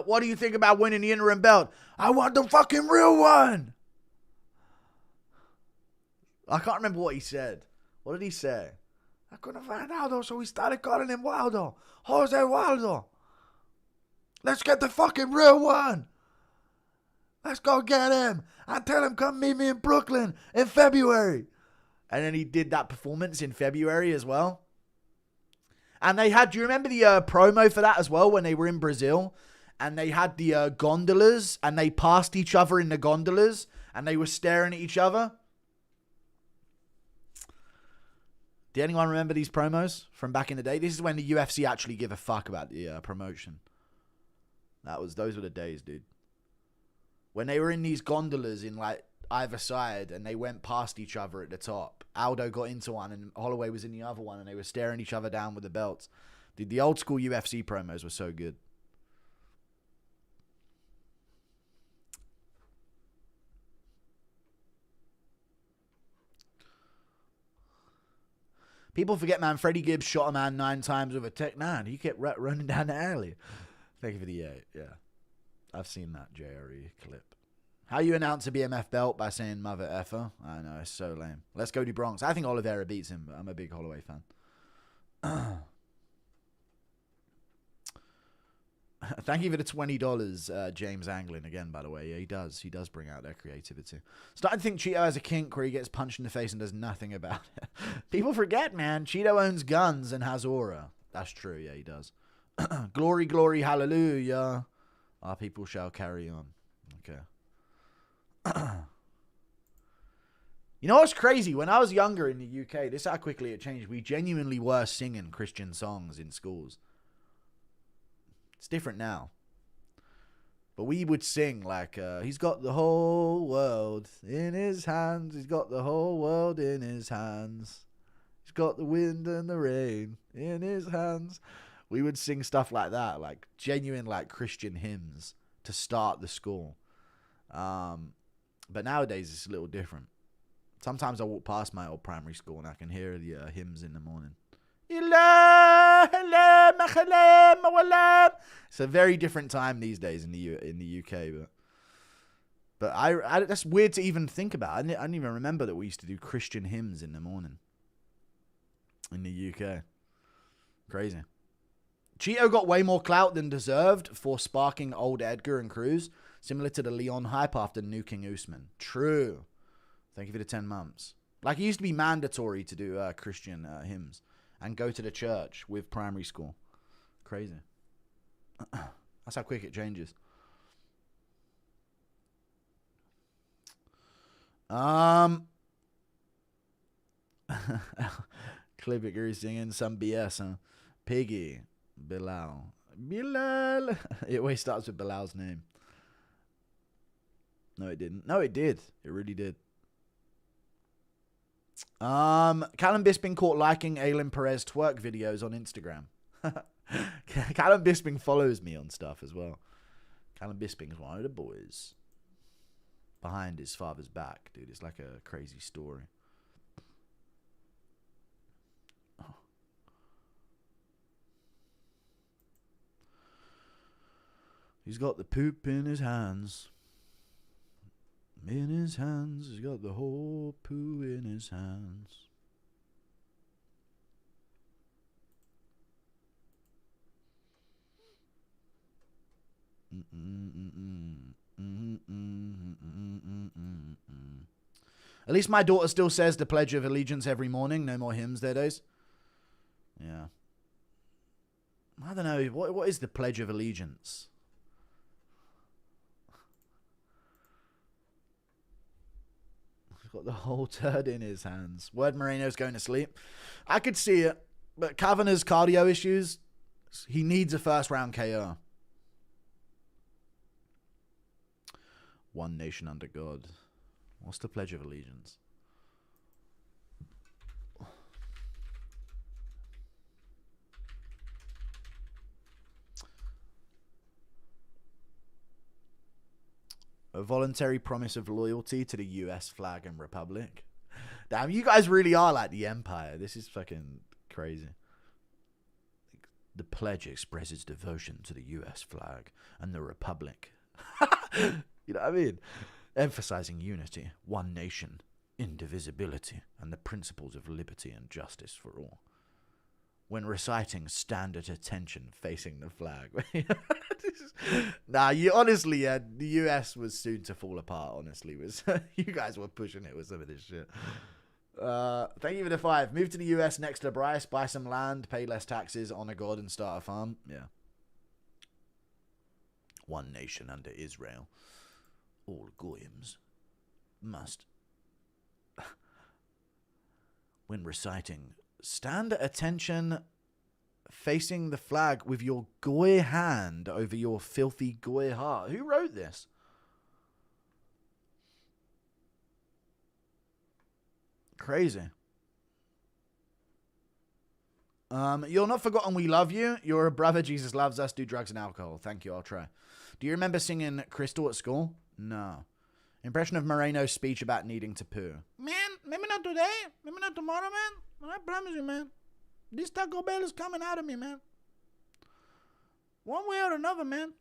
What do you think about winning the interim belt? I want the fucking real one. I can't remember what he said. What did he say? I couldn't find Aldo, so we started calling him Waldo. Jose Waldo. Let's get the fucking real one. Let's go get him. I tell him come meet me in Brooklyn in February. And then he did that performance in February as well. And they had, do you remember the promo for that as well when they were in Brazil? And they had the gondolas and they passed each other in the gondolas and they were staring at each other. Did anyone remember these promos from back in the day? This is when the UFC actually give a fuck about the promotion. Those were the days, dude. When they were in these gondolas in like either side and they went past each other at the top. Aldo got into one and Holloway was in the other one and they were staring each other down with the belts. Dude, the old school UFC promos were so good. People forget, man, Freddie Gibbs shot a man 9 times with a Tech 9. He kept running down the alley. Thank you for the 8. Yeah. I've seen that JRE clip. How you announce a BMF belt by saying mother effer? I know, it's so lame. Let's go to Bronx. I think Oliveira beats him, but I'm a big Holloway fan. Thank you for the $20, James Anglin, again, by the way. Yeah, he does. He does bring out their creativity. Starting to think Cheeto has a kink where he gets punched in the face and does nothing about it. People forget, man. Cheeto owns guns and has aura. That's true. Yeah, he does. Glory, glory, hallelujah. Our people shall carry on. Okay. You know what's crazy? When I was younger in the UK, this is how quickly it changed. We genuinely were singing Christian songs in schools. It's different now. But we would sing like, he's got the whole world in his hands. He's got the whole world in his hands. He's got the wind and the rain in his hands. We would sing stuff like that, like genuine like Christian hymns to start the school. But nowadays it's a little different. Sometimes I walk past my old primary school and I can hear the hymns in the morning. It's a very different time these days in the UK, but I that's weird to even think about. I didn't even remember that we used to do Christian hymns in the morning in the UK. Crazy. Cheeto got way more clout than deserved for sparking old Edgar and Cruz, similar to the Leon hype after nuking Usman. True. Thank you for the 10 months. Like, it used to be mandatory to do Christian hymns and go to the church with primary school. Crazy. That's how quick it changes. Clippicker is singing some BS, huh? Piggy. Bilal. It always starts with Bilal's name. No, it didn't. No, it did. It really did. Callum Bisping caught liking Aylin Perez twerk videos on Instagram. Callum Bisping follows me on stuff as well. Callum Bisping's one of the boys. Behind his father's back, dude. It's like a crazy story. Oh. He's got the poop in his hands. In his hands, he's got the whole poo in his hands. At least my daughter still says the Pledge of Allegiance every morning. No more hymns their days. Yeah. I don't know. What is the Pledge of Allegiance? He's got the whole turd in his hands. Word Moreno's going to sleep. I could see it. But Kavanagh's cardio issues, he needs a first round KO. One nation under God. What's the Pledge of Allegiance? A voluntary promise of loyalty to the US flag and republic. Damn, you guys really are like the empire. This is fucking crazy. The pledge expresses devotion to the U.S. flag and the Republic. You know what I mean? Emphasizing unity, one nation, indivisibility, and the principles of liberty and justice for all. When reciting, stand at attention facing the flag. Nah, you honestly, the US was soon to fall apart, honestly. You guys were pushing it with some of this shit. Thank you for the 5. Move to the US next to Bryce, buy some land, pay less taxes, honor God, and start a farm. Yeah. One nation under Israel. All goyim must. When reciting, stand at attention facing the flag with your goy hand over your filthy goy heart. Who wrote this? Crazy. You're not forgotten, we love you. You're a brother, Jesus loves us. Do drugs and alcohol. Thank you, I'll try. Do you remember singing Crystal at school? No. Impression of Moreno's speech about needing to poo. Man, maybe not today. Maybe not tomorrow, man. But I promise you, man. This Taco Bell is coming out of me, man. One way or another, man.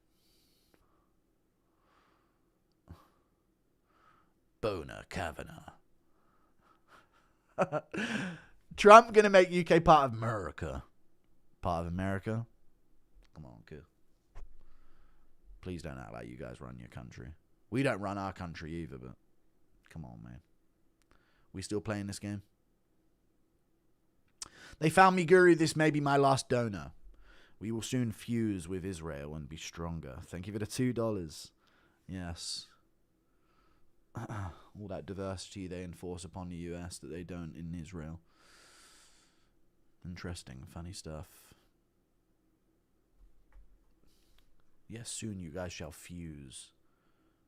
Boner Kavanagh. Trump gonna make UK part of America. Part of America? Come on, kid. Please don't act like you guys run your country. We don't run our country either, but come on, man. We still playing this game? They found me, Guru. This may be my last donor. We will soon fuse with Israel and be stronger. Thank you for the $2. Yes. All that diversity they enforce upon the US that they don't in Israel. Interesting, funny stuff. Yes, soon you guys shall fuse.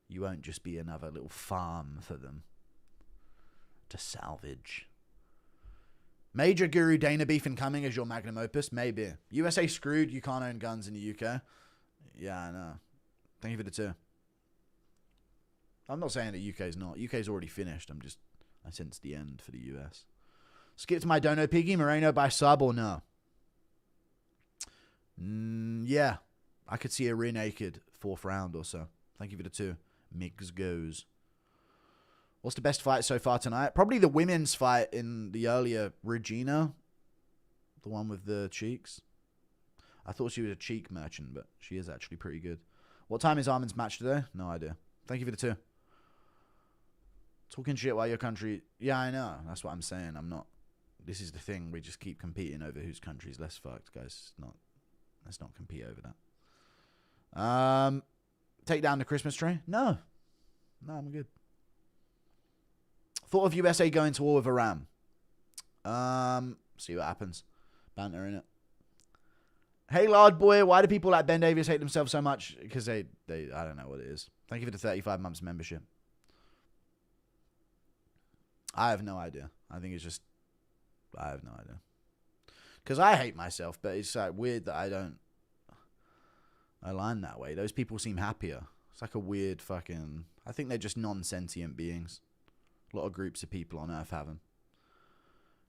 You won't just be another little farm for them to salvage. Major Guru Dana beef incoming as your magnum opus? Maybe. USA screwed, you can't own guns in the UK. Yeah, I know. Thank you for the 2. I'm not saying that UK's not. UK's already finished. I sense the end for the US. Skip to my Dono Piggy. Moreno by sub or no? Yeah. I could see a rear naked 4th round or so. Thank you for the 2. Migs goes. What's the best fight so far tonight? Probably the women's fight in the earlier Regina. The one with the cheeks. I thought she was a cheek merchant, but she is actually pretty good. What time is Armin's match today? No idea. Thank you for the 2. Talking shit while your country... Yeah, I know. That's what I'm saying. I'm not... This is the thing. We just keep competing over whose country's less fucked, guys. Let's not compete over that. Take down the Christmas tree? No. No, I'm good. Thought of USA going to war with Iran. See what happens. Banter, innit? Hey, Lard Boy, why do people like Ben Davies hate themselves so much? Because they I don't know what it is. Thank you for the 35 months membership. I have no idea. I think it's just... I have no idea. Because I hate myself, but it's like weird that I don't align that way. Those people seem happier. It's like a weird fucking... I think they're just non-sentient beings. A lot of groups of people on Earth have them.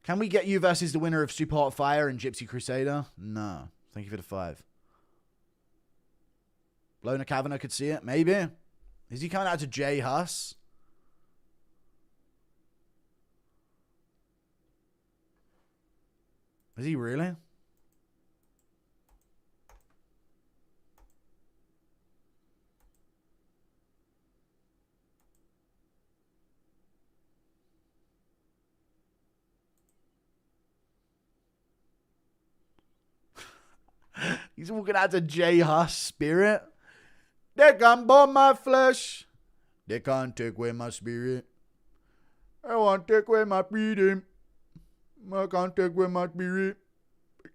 Can we get you versus the winner of Super Hot Fire and Gypsy Crusader? No. Thank you for the 5. Lona Kavanagh could see it. Maybe. Is he coming out to Jay Huss? Is he really? He's walking out to Jay Huss spirit. They can burn my flesh. They can't take away my spirit. I want to take away my freedom. I can't take away my spirit.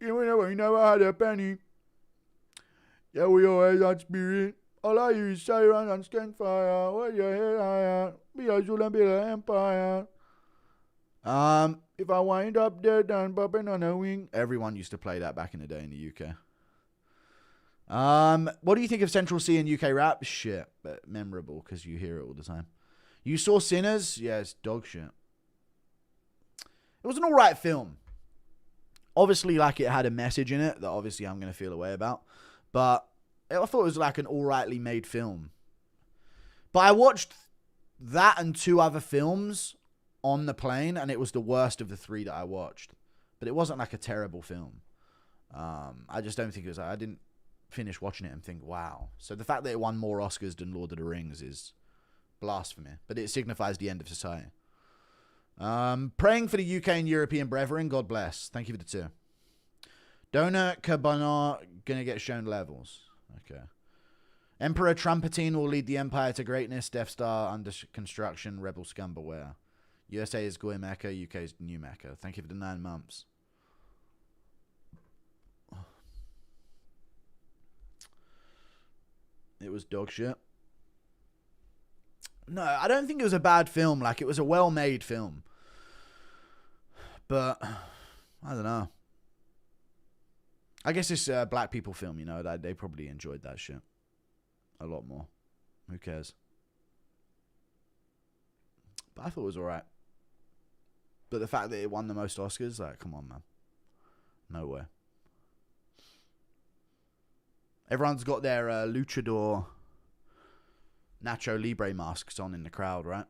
We never had a penny. Yeah, we always had spirit. All I hear is sirens and stand fire. Where your head higher. Be a Zul and be the empire. If I wind up dead and popping on a wing. Everyone used to play that back in the day in the UK. What do you think of Central C and UK rap? Shit, but memorable because you hear it all the time. You saw Sinners? Yeah, it's dog shit. It was an alright film. Obviously, like, it had a message in it that obviously I'm going to feel a way about. But I thought it was like an alrightly made film. But I watched that and 2 other films on the plane, and it was the worst of the 3 that I watched. But it wasn't like a terrible film. I just don't think it was. I didn't finish watching it and think, wow. So the fact that it won more Oscars than Lord of the Rings is blasphemy. But it signifies the end of society. Praying for the UK and European brethren. God bless. Thank you for the 2. Donor Kavanagh gonna get shown levels. Okay. Emperor Trumpetine will lead the empire to greatness. Death Star under construction. Rebel scum beware. USA is Goy Mecca. UK is New Mecca. Thank you for the 9 months. It was dog shit. No, I don't think it was a bad film. Like, it was a well-made film. But, I don't know. I guess it's a black people film, you know. That they probably enjoyed that shit a lot more. Who cares? But I thought it was alright. But the fact that it won the most Oscars, like, come on, man. No way. Everyone's got their luchador Nacho Libre masks on in the crowd, right?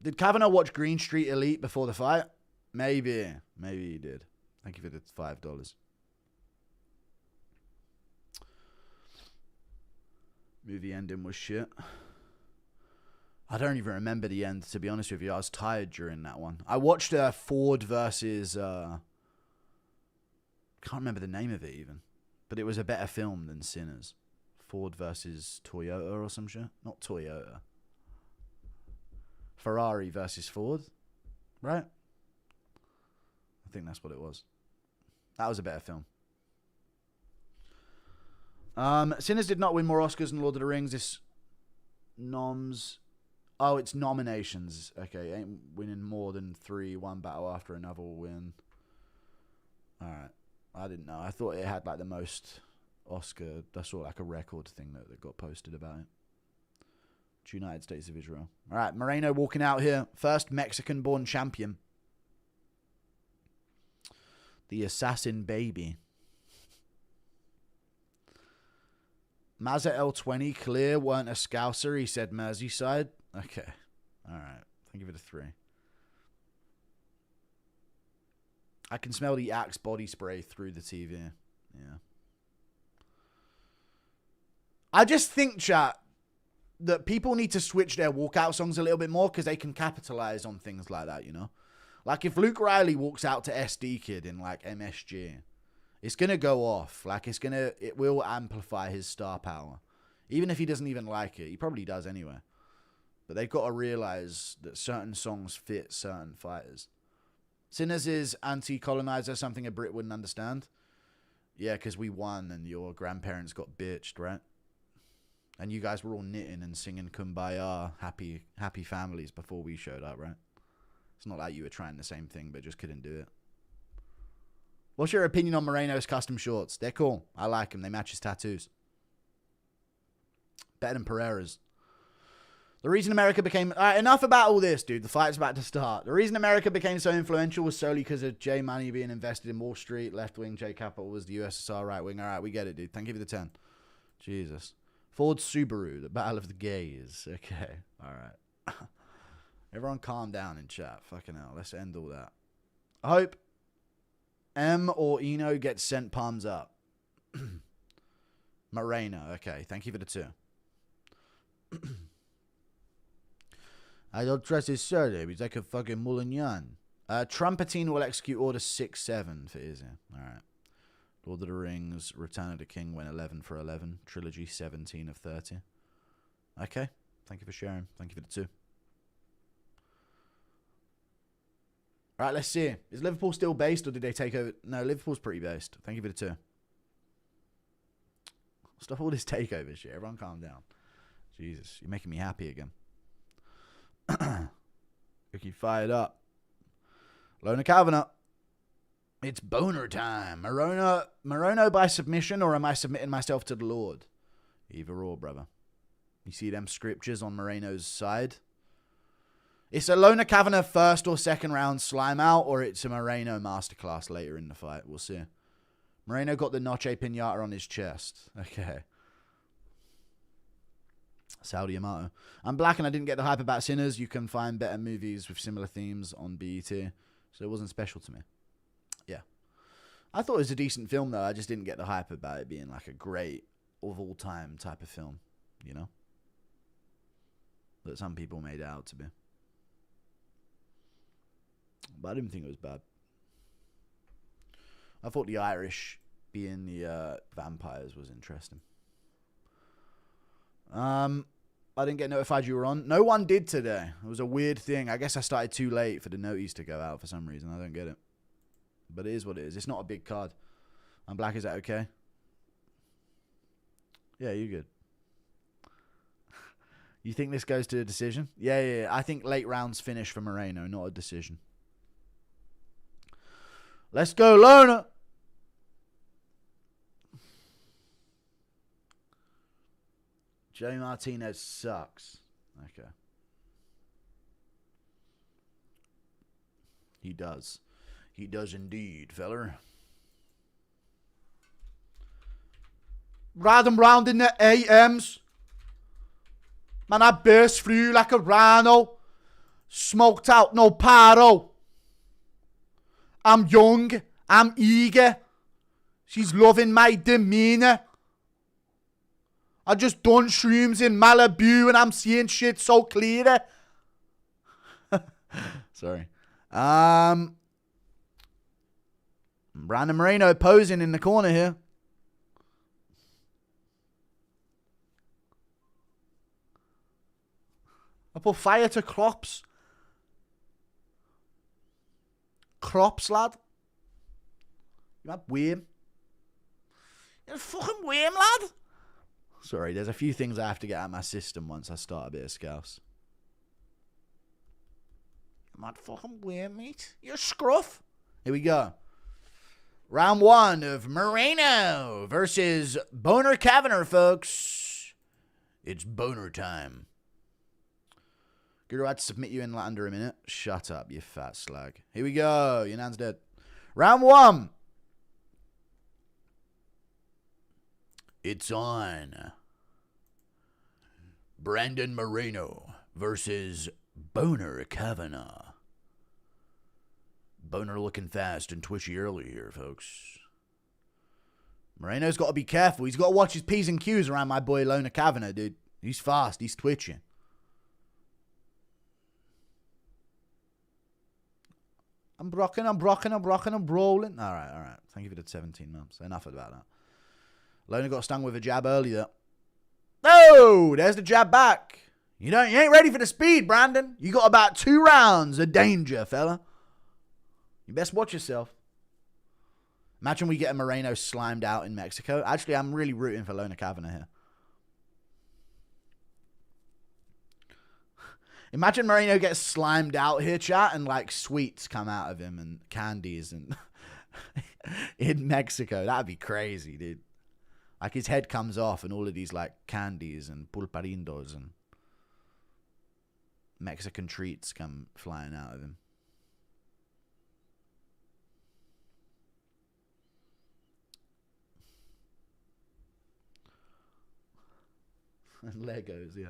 Did Kavanagh watch Green Street Elite before the fight? Maybe. Maybe he did. Thank you for the $5. Movie ending was shit. I don't even remember the end, to be honest with you. I was tired during that one. I watched Ford versus... can't remember the name of it even. But it was a better film than Sinners. Ford versus Toyota or some shit. Not Toyota. Ferrari versus Ford. Right? I think that's what it was. That was a better film. Sinners did not win more Oscars than Lord of the Rings. This noms... Oh, it's nominations. Okay, ain't winning more than 3. One battle after another will win. Alright. I didn't know. I thought it had like the most Oscar. That's sort of like a record thing that got posted about it. United States of Israel. All right, Moreno walking out here. First Mexican-born champion. The assassin baby. Mazza L20 clear weren't a scouser. He said Merseyside. Okay. All right. Thank you for the 3. I can smell the Axe body spray through the TV. Yeah. I just think, chat, that people need to switch their walkout songs a little bit more because they can capitalize on things like that, you know? Like, if Luke Riley walks out to SD Kid in, like, MSG, it's going to go off. Like, it will amplify his star power. Even if he doesn't even like it. He probably does anyway. But they've got to realize that certain songs fit certain fighters. Sinners is anti-colonizer, something a Brit wouldn't understand. Yeah, because we won and your grandparents got bitched, right? And you guys were all knitting and singing Kumbaya, happy families before we showed up, right? It's not like you were trying the same thing, but just couldn't do it. What's your opinion on Moreno's custom shorts? They're cool. I like them. They match his tattoos. Better than Pereira's. The reason America became... enough about all this, dude. The fight's about to start. The reason America became so influential was solely because of J Money being invested in Wall Street. Left wing J Capital was the USSR right wing. All right, we get it, dude. Thank you for the 10. Jesus. Ford Subaru, the battle of the gays. Okay. All right. Everyone calm down in chat. Fucking hell. Let's end all that. I hope M or Eno gets sent palms up. Moreno. Okay. Thank you for the 2. I don't trust his surname. He's like a fucking Moulignan. Trumpetine will execute order 6-7 for Izzy. Alright. Lord of the Rings, Return of the King went 11 for 11. Trilogy 17 of 30. Okay. Thank you for sharing. Thank you for the 2. Alright, let's see. Is Liverpool still based or did they take over? No, Liverpool's pretty based. Thank you for the 2. Stop all this takeover shit. Everyone calm down. Jesus, you're making me happy again. Ricky fired up. Lona Kavanagh. It's boner time. Moreno by submission, or am I submitting myself to the Lord? Either or, brother. You see them scriptures on Moreno's side? It's a Lona Kavanagh first or second round slime out, or it's a Moreno masterclass later in the fight. We'll see. Moreno got the Noche Pinata on his chest. Okay. Saudi Amato. I'm black and I didn't get the hype about Sinners. You can find better movies with similar themes on BET. So it wasn't special to me. Yeah. I thought it was a decent film, though. I just didn't get the hype about it being like a great of all time type of film, you know? That some people made it out to be. But I didn't think it was bad. I thought the Irish being the vampires was interesting. I didn't get notified you were on. No one did today. It was a weird thing. I guess I started too late for the noties to go out for some reason. I don't get it. But it is what it is. It's not a big card. I'm black. Is that okay? Yeah, you're good. You think this goes to a decision? Yeah. I think late rounds finish for Moreno, not a decision. Let's go, Lona. Joey Martinez sucks. Okay. He does. He does indeed, feller. Ride him round in the AMs. Man, I burst through like a rhino. Smoked out, no paro. I'm young. I'm eager. She's loving my demeanor. I just done shrooms in Malibu and I'm seeing shit so clear. Sorry. Brandon Moreno posing in the corner here. I put fire to crops. Crops, lad. You that worm? You're a fucking worm, lad. Sorry, there's a few things I have to get out of my system once I start a bit of Scouse. You mad fucking worm, mate. You're a scruff. Here we go. Round one of Moreno versus Boner Kavanagh, folks. It's boner time. Guru, I'd submit you in under a minute. Shut up, you fat slag. Here we go. Your nan's dead. Round one. It's on. Brandon Moreno versus Boner Kavanagh. Boner looking fast and twitchy early here, folks. Moreno's got to be careful. He's got to watch his P's and Q's around my boy Lona Kavanagh, dude. He's fast. He's twitching. I'm brocking, I'm brawling. All right. Thank you for the 17 months. Enough about that. Lona got stung with a jab earlier. Oh, there's the jab back. You ain't ready for the speed, Brandon. You got about 2 rounds of danger, fella. You best watch yourself. Imagine we get a Moreno slimed out in Mexico. Actually, I'm really rooting for Lona Kavanagh here. Imagine Moreno gets slimed out here, chat, and like sweets come out of him and candies and in Mexico. That'd be crazy, dude. Like his head comes off and all of these like candies and pulparindos and Mexican treats come flying out of him. And Legos, yeah.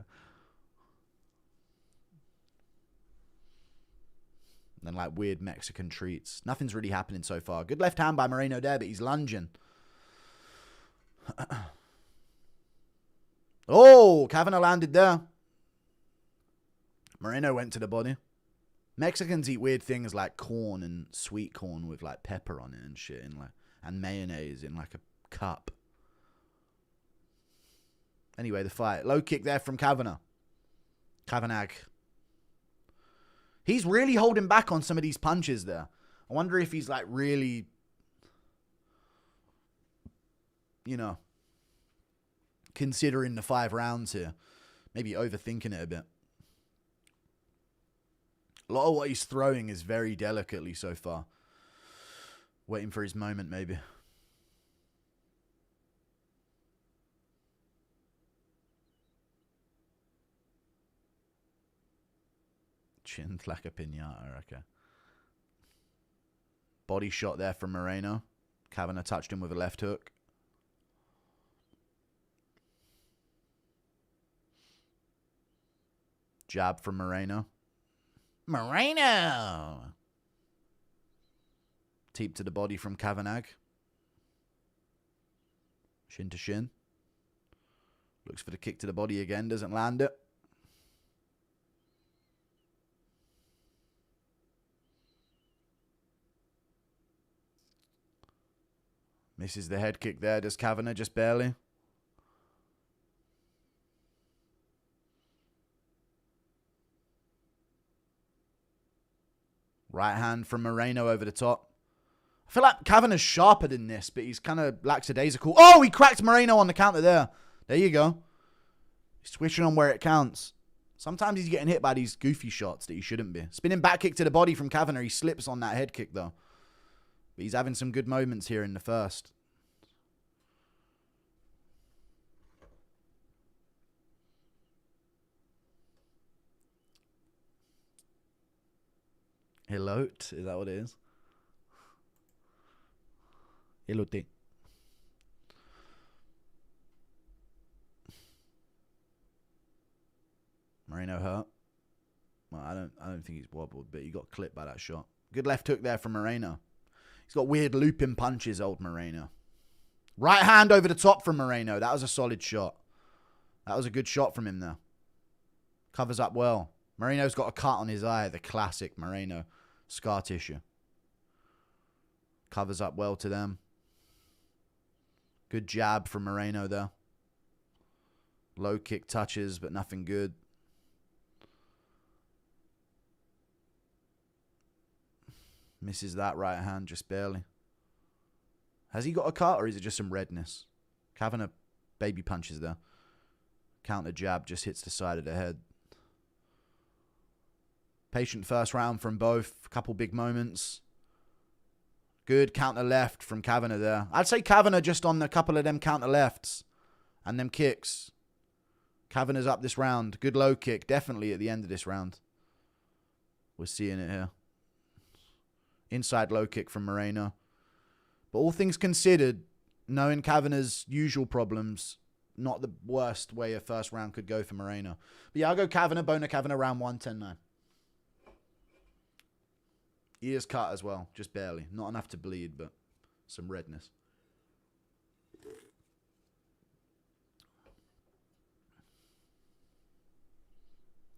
And like weird Mexican treats. Nothing's really happening so far. Good left hand by Moreno there, but he's lunging. Oh, Kavanagh landed there. Moreno went to the body. Mexicans eat weird things like corn and sweet corn with like pepper on it and shit, and mayonnaise in like a cup. Anyway, the fight. Low kick there from Kavanagh. He's really holding back on some of these punches there. I wonder if he's like really, considering the 5 rounds here. Maybe overthinking it a bit. A lot of what he's throwing is very delicately so far. Waiting for his moment, maybe. Chinned like a pinata, okay. Body shot there from Moreno. Kavanagh touched him with a left hook. Jab from Moreno. Moreno! Teep to the body from Kavanagh. Shin to shin. Looks for the kick to the body again. Doesn't land it. Misses the head kick there. Does Kavanagh just barely? Right hand from Moreno over the top. I feel like Kavanagh's sharper than this, but he's kind of lackadaisical. Oh, he cracked Moreno on the counter there. There you go. He's switching on where it counts. Sometimes he's getting hit by these goofy shots that he shouldn't be. Spinning back kick to the body from Kavanagh. He slips on that head kick, though. But he's having some good moments here in the first. Elote, is that what it is? Elote. Moreno hurt. Well, I don't think he's wobbled, but he got clipped by that shot. Good left hook there from Moreno. He's got weird looping punches, old Moreno. Right hand over the top from Moreno. That was a solid shot. That was a good shot from him there. Covers up well. Moreno's got a cut on his eye. The classic Moreno scar tissue. Covers up well to them. Good jab from Moreno there. Low kick touches, but nothing good. Misses that right hand just barely. Has he got a cut or is it just some redness? Kavanagh baby punches there. Counter jab just hits the side of the head. Patient first round from both. A couple big moments. Good counter left from Kavanagh there. I'd say Kavanagh just on a couple of them counter lefts and them kicks. Kavanagh's up this round. Good low kick. Definitely at the end of this round. We're seeing it here. Inside low kick from Moreno. But all things considered, knowing Kavanagh's usual problems, not the worst way a first round could go for Moreno. But yeah, I'll go Kavanagh, Bueno Kavanagh, round 1, 10-9. Ears cut as well, just barely. Not enough to bleed, but some redness.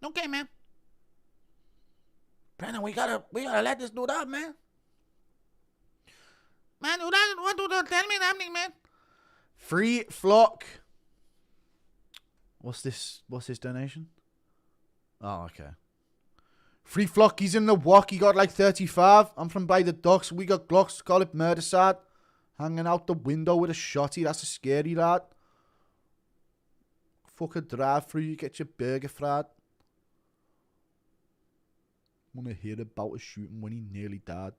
Okay, man. Brandon, we gotta let this dude up, man. Man, what do you tell me happening, man? Free flock. What's this donation? Oh, okay. Free flock, he's in the walk. He got like 35. I'm from by the docks. We got Glocks, call it murder sad. Hanging out the window with a shotty. That's a scary lad. Fuck a drive through, you get your burger fried. Wanna hear about a shooting when he nearly died.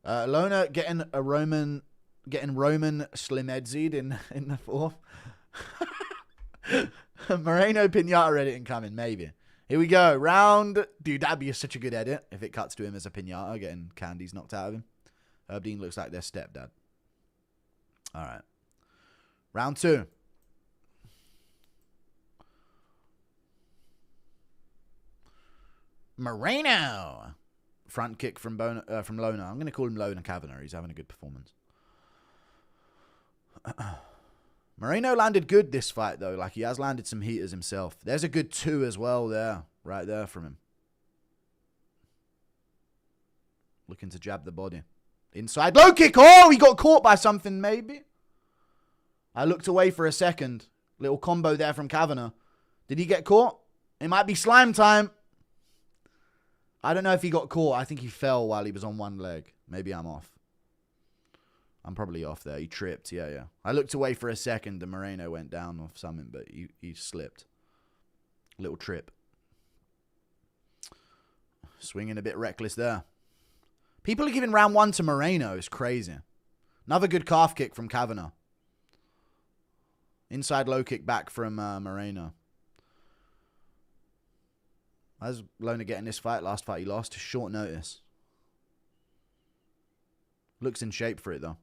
Lona getting Roman Slimedzid in the fourth. Moreno Pinata editing coming, maybe. Here we go. Round. Dude, that'd be such a good edit if it cuts to him as a pinata getting candies knocked out of him. Herb Dean looks like their stepdad. All right. Round 2. Moreno. Front kick from Lona. I'm going to call him Lona Kavanagh. He's having a good performance. Moreno landed good this fight, though. Like, he has landed some heaters himself. There's a good 2 as well there. Right there from him. Looking to jab the body. Inside. Low kick. Oh, he got caught by something, maybe. I looked away for a second. Little combo there from Kavanagh. Did he get caught? It might be slime time. I don't know if he got caught. I think he fell while he was on one leg. Maybe I'm off. I'm probably off there. He tripped. Yeah. I looked away for a second and Moreno went down off something, but he slipped. Little trip. Swinging a bit reckless there. People are giving round 1 to Moreno. It's crazy. Another good calf kick from Kavanagh. Inside low kick back from Moreno. How's Lona getting this fight? Last fight he lost. Short notice. Looks in shape for it, though.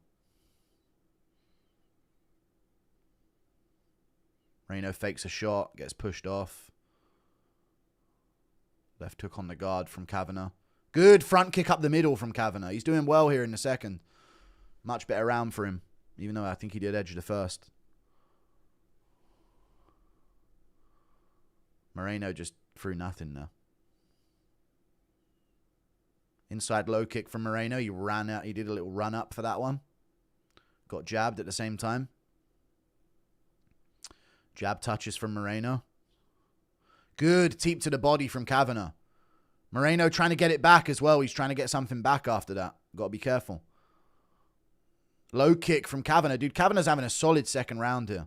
Moreno fakes a shot. Gets pushed off. Left hook on the guard from Kavanagh. Good front kick up the middle from Kavanagh. He's doing well here in the second. Much better round for him. Even though I think he did edge the first. Moreno just threw nothing now. Inside low kick from Moreno. He ran out. He did a little run up for that one. Got jabbed at the same time. Jab touches from Moreno. Good teep to the body from Kavanagh. Moreno trying to get it back as well. He's trying to get something back after that. Got to be careful. Low kick from Kavanagh. Dude, Kavanagh's having a solid second round here.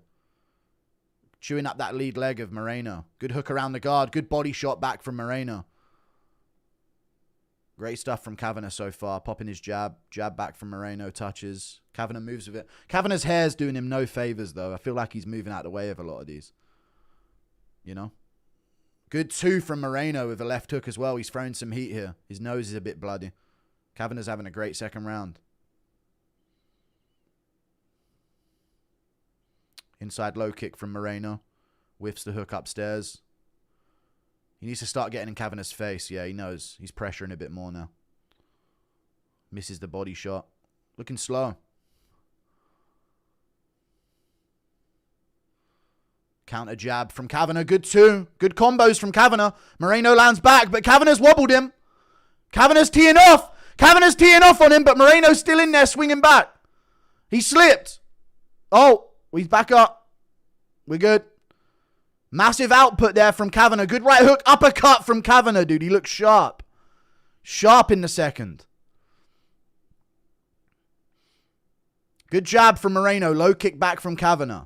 Chewing up that lead leg of Moreno. Good hook around the guard. Good body shot back from Moreno. Great stuff from Kavanagh so far. Popping his jab. Jab back from Moreno. Touches. Kavanagh moves with it. Kavanagh's hair's doing him no favors, though. I feel like he's moving out the way of a lot of these. You know? Good two from Moreno with a left hook as well. He's throwing some heat here. His nose is a bit bloody. Kavanagh's having a great second round. Inside low kick from Moreno. Whiffs the hook upstairs. He needs to start getting in Kavanagh's face. Yeah, he knows. He's pressuring a bit more now. Misses the body shot. Looking slow. Counter jab from Kavanagh. Good two. Good combos from Kavanagh. Moreno lands back, but Kavanagh's wobbled him. Kavanagh's teeing off. Kavanagh's teeing off on him, but Moreno's still in there swinging back. He slipped. Oh, he's back up. We're good. Massive output there from Kavanagh. Good right hook. Uppercut from Kavanagh, dude. He looks sharp. Sharp in the second. Good jab from Moreno. Low kick back from Kavanagh.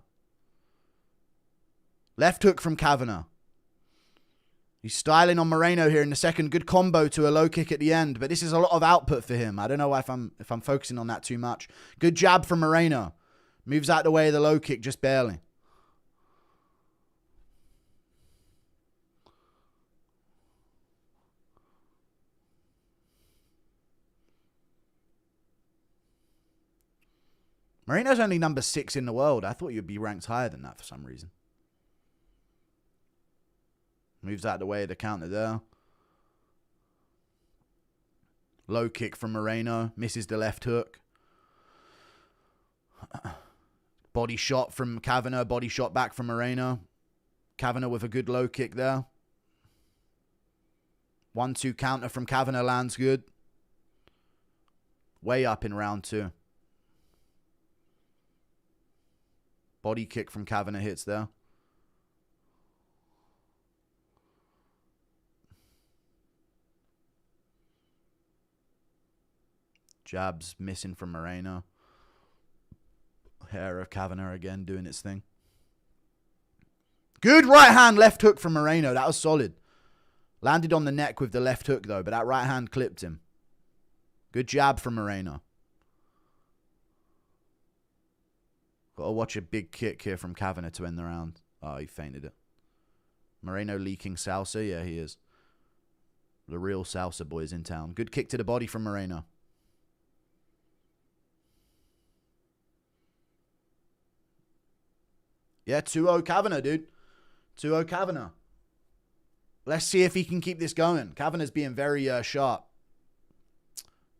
Left hook from Kavanagh. He's styling on Moreno here in the second. Good combo to a low kick at the end. But this is a lot of output for him. I don't know if I'm focusing on that too much. Good jab from Moreno. Moves out the way of the low kick just barely. Moreno's only number 6 in the world. I thought you'd be ranked higher than that for some reason. Moves out the way of the counter there. Low kick from Moreno. Misses the left hook. Body shot from Kavanagh. Body shot back from Moreno. Kavanagh with a good low kick there. 1-2 counter from Kavanagh lands good. Way up in round 2. Body kick from Kavanagh hits there. Jabs missing from Moreno. Hair of Kavanagh again doing its thing. Good right hand left hook from Moreno. That was solid. Landed on the neck with the left hook though, but that right hand clipped him. Good jab from Moreno. Got to watch a big kick here from Kavanagh to end the round. Oh, he fainted it. Moreno leaking salsa. Yeah, he is. The real salsa boys in town. Good kick to the body from Moreno. Yeah, 2-0 Kavanagh, dude. 2-0 Kavanagh. Let's see if he can keep this going. Kavanagh's being very sharp.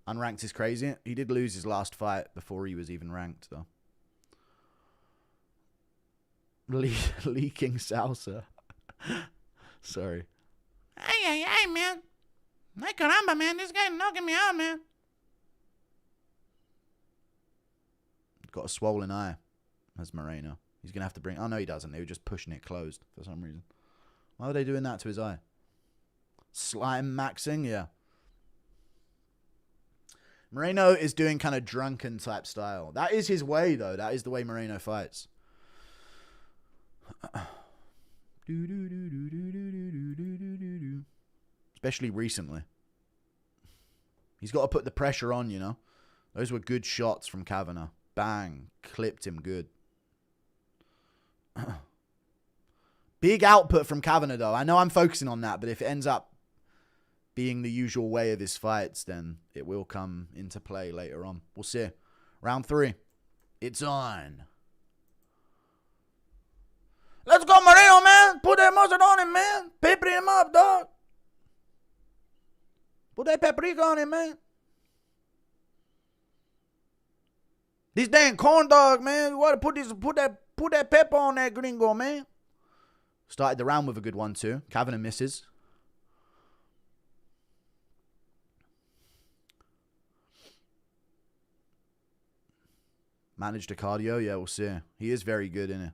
Unranked is crazy. He did lose his last fight before he was even ranked, though. Leaking salsa. Sorry. Hey, man. Hey, caramba, man. This guy's knocking me out, man. Got a swollen eye. That's Moreno. He's going to have to bring... Oh, no, he doesn't. They were just pushing it closed for some reason. Why were they doing that to his eye? Slime maxing? Yeah. Moreno is doing kind of drunken type style. That is his way, though. That is the way Moreno fights. Especially recently. He's got to put the pressure on, you know. Those were good shots from Kavanagh. Bang. Clipped him good. Big output from Kavanagh, though. I know I'm focusing on that, but if it ends up being the usual way of his fights, then it will come into play later on. We'll see. Round 3. It's on. Let's go, Moreno, man. Put that mustard on him, man. Pepper him up, dog. Put that paprika on him, man. This dang corn dog, man. You want to put that pepper on that gringo, man. Started the round with a good one, too. Kavanagh misses. Managed a cardio. Yeah, we'll see. He is very good in it.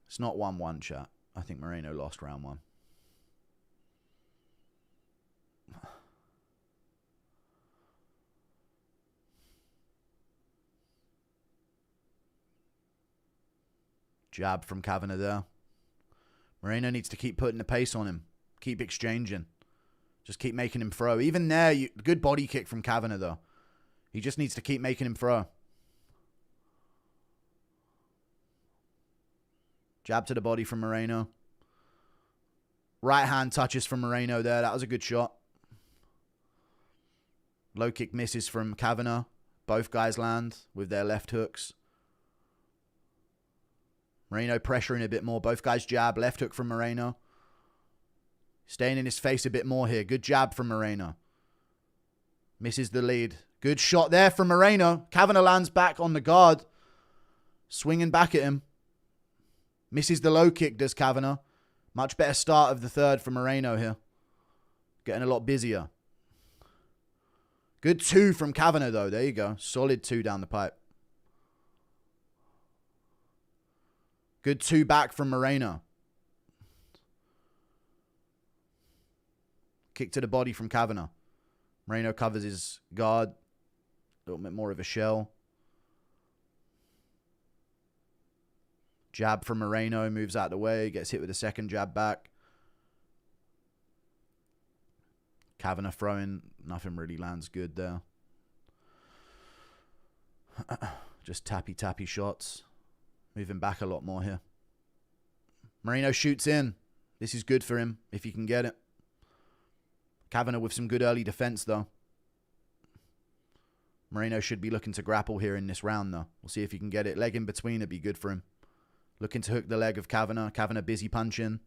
It's not 1-1, chat. I think Moreno lost round 1. Jab from Kavanagh there. Moreno needs to keep putting the pace on him. Keep exchanging. Just keep making him throw. Even there, good body kick from Kavanagh, though. He just needs to keep making him throw. Jab to the body from Moreno. Right hand touches from Moreno there. That was a good shot. Low kick misses from Kavanagh. Both guys land with their left hooks. Moreno pressuring a bit more. Both guys jab. Left hook from Moreno. Staying in his face a bit more here. Good jab from Moreno. Misses the lead. Good shot there from Moreno. Kavanagh lands back on the guard. Swinging back at him. Misses the low kick, does Kavanagh. Much better start of the third from Moreno here. Getting a lot busier. Good 2 from Kavanagh, though. There you go. Solid 2 down the pipe. Good 2 back from Moreno. Kick to the body from Kavanagh. Moreno covers his guard. A little bit more of a shell. Jab from Moreno. Moves out the way. Gets hit with a second jab back. Kavanagh throwing. Nothing really lands good there. Just tappy shots. Moving back a lot more here. Moreno shoots in. This is good for him if he can get it. Kavanagh with some good early defense, though. Moreno should be looking to grapple here in this round, though. We'll see if he can get it. Leg in between would be good for him. Looking to hook the leg of Kavanagh. Kavanagh busy punching.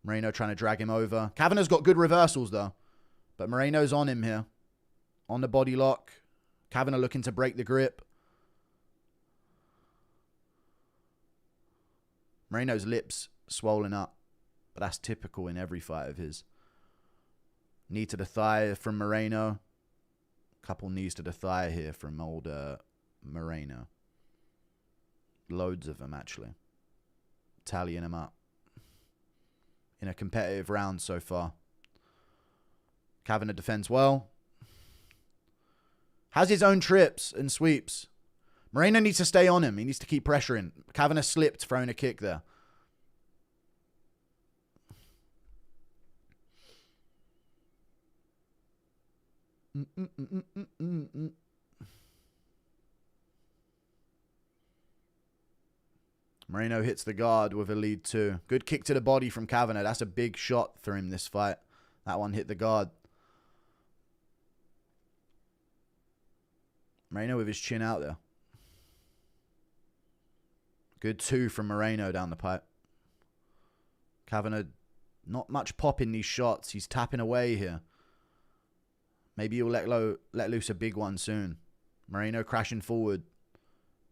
Moreno trying to drag him over. Kavanagh's got good reversals, though. But Moreno's on him here. On the body lock. Kavanagh looking to break the grip. Moreno's lips swollen up. But that's typical in every fight of his. Knee to the thigh from Moreno. Couple knees to the thigh here from old Moreno. Loads of them, actually. Tallying him up. In a competitive round so far. Kavanagh defends well. Has his own trips and sweeps. Moreno needs to stay on him. He needs to keep pressuring. Kavanagh slipped throwing a kick there. Moreno hits the guard with a lead 2. Good kick to the body from Kavanagh. That's a big shot for him this fight. That one hit the guard. Moreno with his chin out there. Good 2 from Moreno down the pipe. Kavanagh, not much pop in these shots. He's tapping away here. Maybe he'll let loose a big one soon. Moreno crashing forward.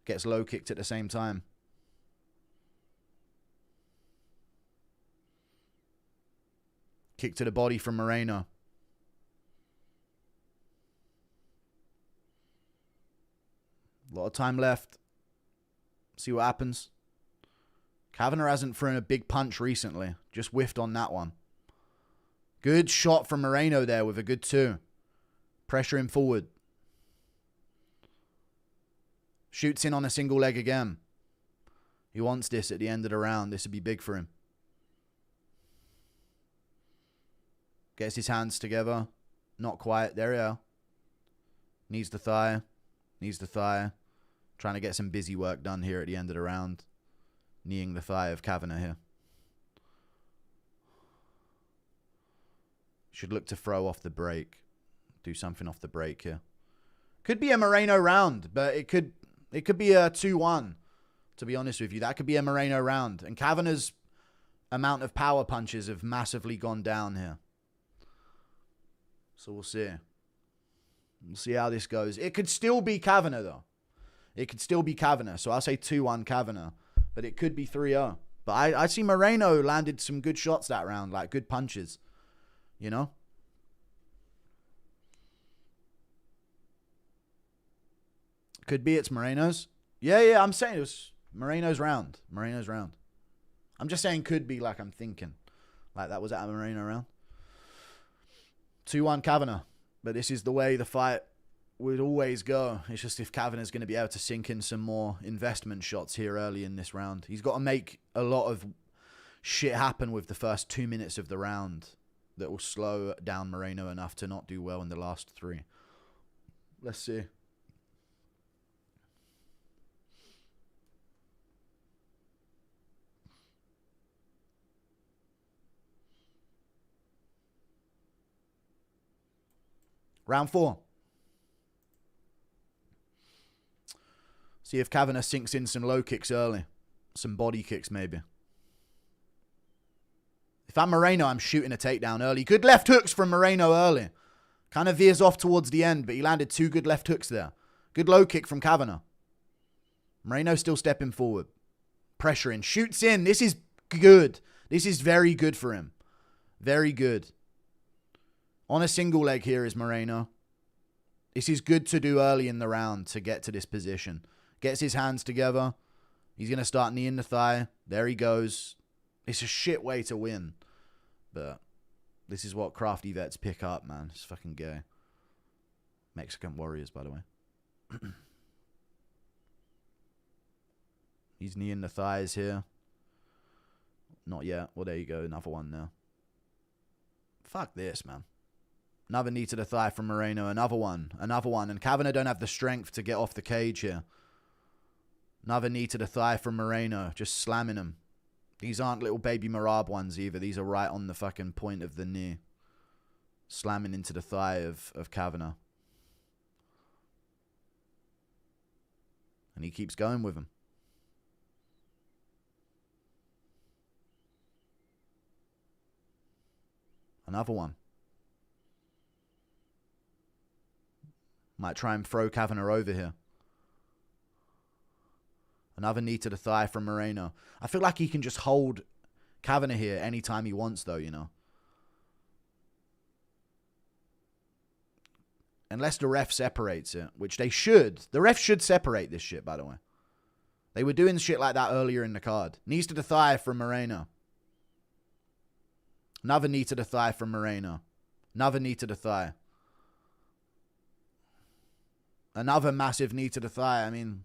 Gets low kicked at the same time. Kick to the body from Moreno. A lot of time left. See what happens. Kavanagh hasn't thrown a big punch recently. Just whiffed on that one. Good shot from Moreno there with a good 2. Pressure him forward. Shoots in on a single leg again. He wants this at the end of the round. This would be big for him. Gets his hands together. Not quite. There we are. Needs the thigh. Needs the thigh. Trying to get some busy work done here at the end of the round. Kneeing the thigh of Kavanagh here. Should look to throw off the break. Do something off the break here. Could be a Moreno round, but it could be a 2-1, to be honest with you. That could be a Moreno round. And Kavanagh's amount of power punches have massively gone down here. So we'll see. We'll see how this goes. It could still be Kavanagh, though. It could still be Kavanagh. So I'll say 2-1 Kavanagh. But it could be 3-0. But I see Moreno landed some good shots that round. Like, good punches. You know? Could be it's Moreno's. Yeah, I'm saying it was Moreno's round. Moreno's round. I'm just saying could be like I'm thinking. Like that was at a Moreno round. 2-1 Kavanagh. But this is the way the fight would always go. It's just if Kavanagh's going to be able to sink in some more investment shots here early in this round. He's got to make a lot of shit happen with the first 2 minutes of the round that will slow down Moreno enough to not do well in the last 3. Let's see. Round 4. See if Kavanagh sinks in some low kicks early. Some body kicks, maybe. If I'm Moreno, I'm shooting a takedown early. Good left hooks from Moreno early. Kind of veers off towards the end, but he landed 2 good left hooks there. Good low kick from Kavanagh. Moreno still stepping forward. Pressuring. Shoots in. This is good. This is very good for him. Very good. On a single leg here is Moreno. This is good to do early in the round to get to this position. Gets his hands together. He's going to start knee in the thigh. There he goes. It's a shit way to win. But this is what crafty vets pick up, man. It's fucking gay. Mexican Warriors, by the way. He's knee in the thighs here. Not yet. Well, there you go. Another one now. Fuck this, man. Another knee to the thigh from Moreno. Another one. Another one. And Kavanagh don't have the strength to get off the cage here. Another knee to the thigh from Moreno. Just slamming him. These aren't little baby Marab ones either. These are right on the fucking point of the knee. Slamming into the thigh of Kavanagh. And he keeps going with him. Another one. Might try and throw Kavanagh over here. Another knee to the thigh from Moreno. I feel like he can just hold Kavanagh here anytime he wants, though, you know. Unless the ref separates it, which they should. The ref should separate this shit, by the way. They were doing shit like that earlier in the card. Knees to the thigh from Moreno. Another knee to the thigh from Moreno. Another knee to the thigh. Another massive knee to the thigh. I mean,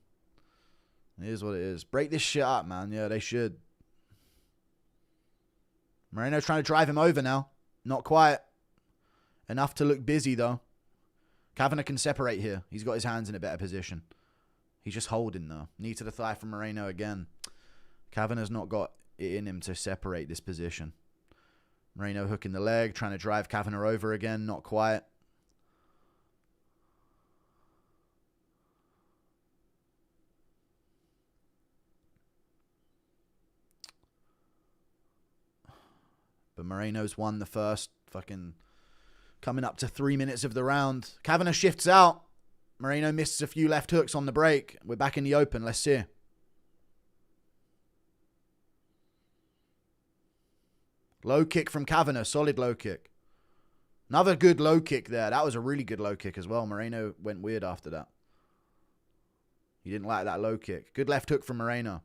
it is what it is. Break this shit up, man. Yeah, they should. Moreno trying to drive him over now. Not quite. Enough to look busy, though. Kavanagh can separate here. He's got his hands in a better position. He's just holding, though. Knee to the thigh from Moreno again. Kavanagh's not got it in him to separate this position. Moreno hooking the leg, trying to drive Kavanagh over again. Not quite. But Moreno's won the first fucking coming up to 3 minutes of the round. Kavanagh shifts out. Moreno misses a few left hooks on the break. We're back in the open. Let's see. Low kick from Kavanagh. Solid low kick. Another good low kick there. That was a really good low kick as well. Moreno went weird after that. He didn't like that low kick. Good left hook from Moreno.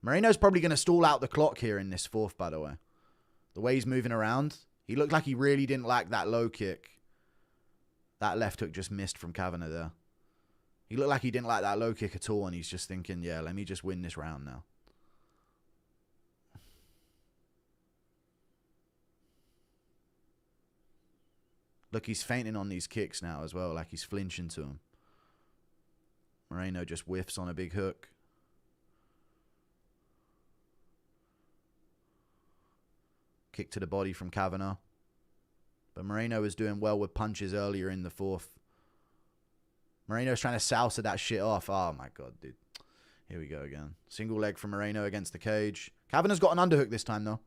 Moreno's probably going to stall out the clock here in this fourth, by the way. The way he's moving around. He looked like he really didn't like that low kick. That left hook just missed from Kavanagh there. He looked like he didn't like that low kick at all, and he's just thinking, yeah, let me just win this round now. Look, he's fainting on these kicks now as well, like he's flinching to him. Moreno just whiffs on a big hook. Kick to the body from Kavanagh. But Moreno was doing well with punches earlier in the fourth. Moreno's trying to salsa that shit off. Oh, my God, dude. Here we go again. Single leg from Moreno against the cage. Kavanagh's got an underhook this time, though.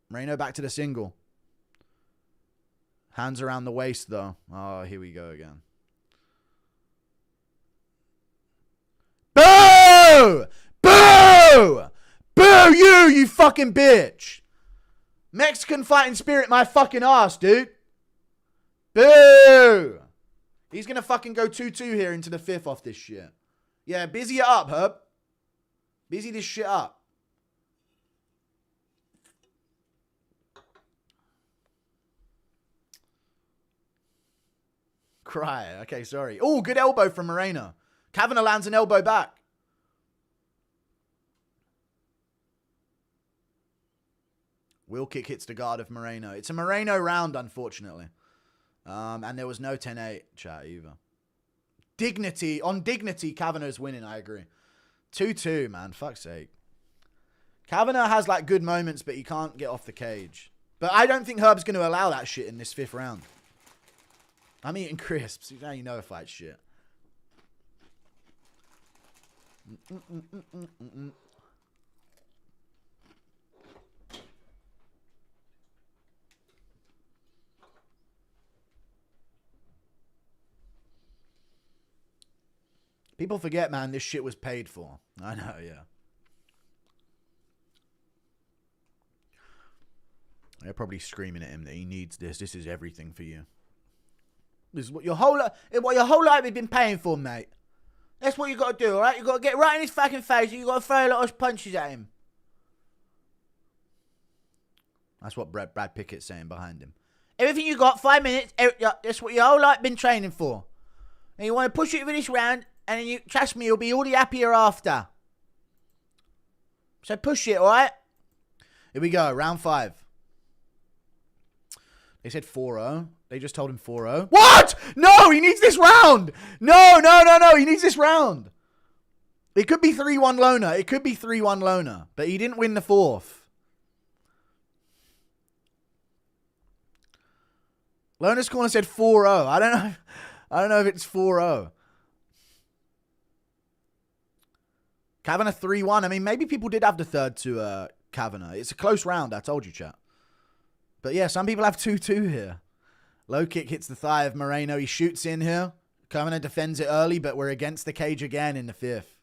Moreno back to the single. Hands around the waist, though. Oh, here we go again. Boo! Boo! Boo you fucking bitch! Mexican fighting spirit my fucking ass, dude. Boo! He's going to fucking go 2-2 here into the fifth off this shit. Yeah, busy it up, Herb. Busy this shit up. Cry. Okay, sorry. Oh, good elbow from Moreno. Kavanagh lands an elbow back. Wheel kick hits the guard of Moreno. It's a Moreno round, unfortunately. And there was no 10-8 chat either. Dignity. On dignity, Kavanagh's winning, I agree. 2-2, man. Fuck's sake. Kavanagh has, like, good moments, but he can't get off the cage. But I don't think Herb's going to allow that shit in this fifth round. I'm eating crisps. Now you know if I shit. People forget, man, this shit was paid for. I know, yeah. They're probably screaming at him that he needs this. This is everything for you. This is what your whole life has been paying for, mate. That's what you got to do, all right? You got to get right in his fucking face and you got to throw a lot of punches at him. That's what Brad Pickett's saying behind him. Everything you got, 5 minutes. That's what your whole life been training for. And you want to push it for this round, and then you trust me, you'll be all the happier after. So push it, all right? Here we go, round 5. They said 4-0. They just told him 4-0. What? No, he needs this round. No. He needs this round. It could be 3-1 loner. It could be 3-1 loner. But he didn't win the fourth. Loner's corner said 4-0. I don't know if it's 4-0. Kavanagh 3-1. I mean, maybe people did have the third to Kavanagh. It's a close round. I told you, chat. But yeah, some people have 2-2 here. Low kick hits the thigh of Moreno. He shoots in here. Kavanagh defends it early, but we're against the cage again in the fifth.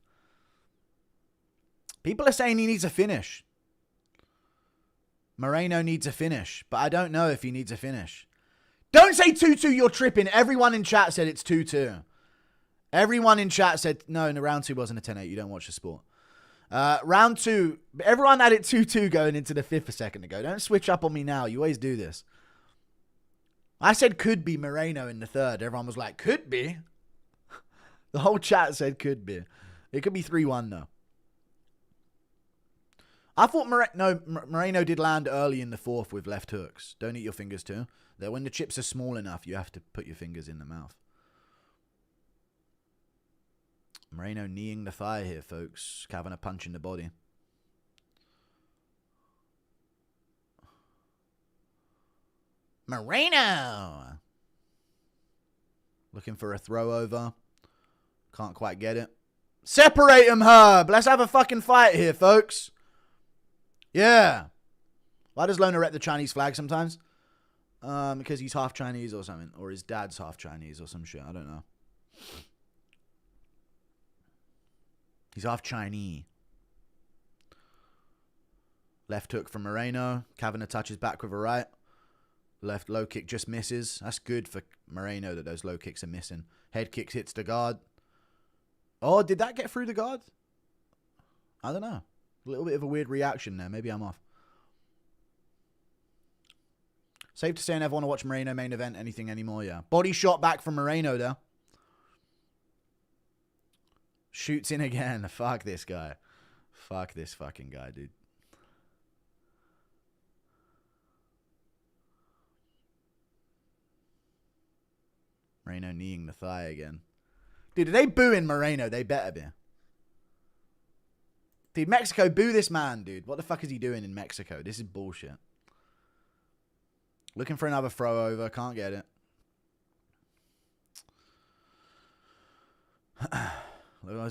People are saying he needs a finish. Moreno needs a finish, but I don't know if he needs a finish. Don't say 2-2, you're tripping. Everyone in chat said it's 2-2. Everyone in chat said, no, round 2 wasn't a 10-8. You don't watch the sport. Round 2, everyone had it 2-2 going into the fifth a second ago. Don't switch up on me now. You always do this. I said could be Moreno in the third. Everyone was like, could be. The whole chat said could be. It could be 3-1 though. I thought Moreno did land early in the fourth with left hooks. Don't eat your fingers too. That when the chips are small enough, you have to put your fingers in the mouth. Moreno kneeing the thigh here, folks. Kavanagh punching the body. Moreno! Looking for a throw over. Can't quite get it. Separate him, Herb! Let's have a fucking fight here, folks. Yeah. Why does Loner rep the Chinese flag sometimes? Because he's half Chinese or something. Or his dad's half Chinese or some shit. I don't know. He's half Chinese. Left hook from Moreno. Kavanagh touches back with a right. Left low kick just misses. That's good for Moreno that those low kicks are missing. Head kicks hits the guard. Oh, did that get through the guard? I don't know. A little bit of a weird reaction there. Maybe I'm off. Safe to say I never want to watch Moreno main event anything anymore, yeah. Body shot back from Moreno there. Shoots in again. Fuck this guy. Fuck this fucking guy, dude. Moreno kneeing the thigh again. Dude, are they booing Moreno? They better be. Dude, Mexico, boo this man, dude. What the fuck is he doing in Mexico? This is bullshit. Looking for another throw over. Can't get it.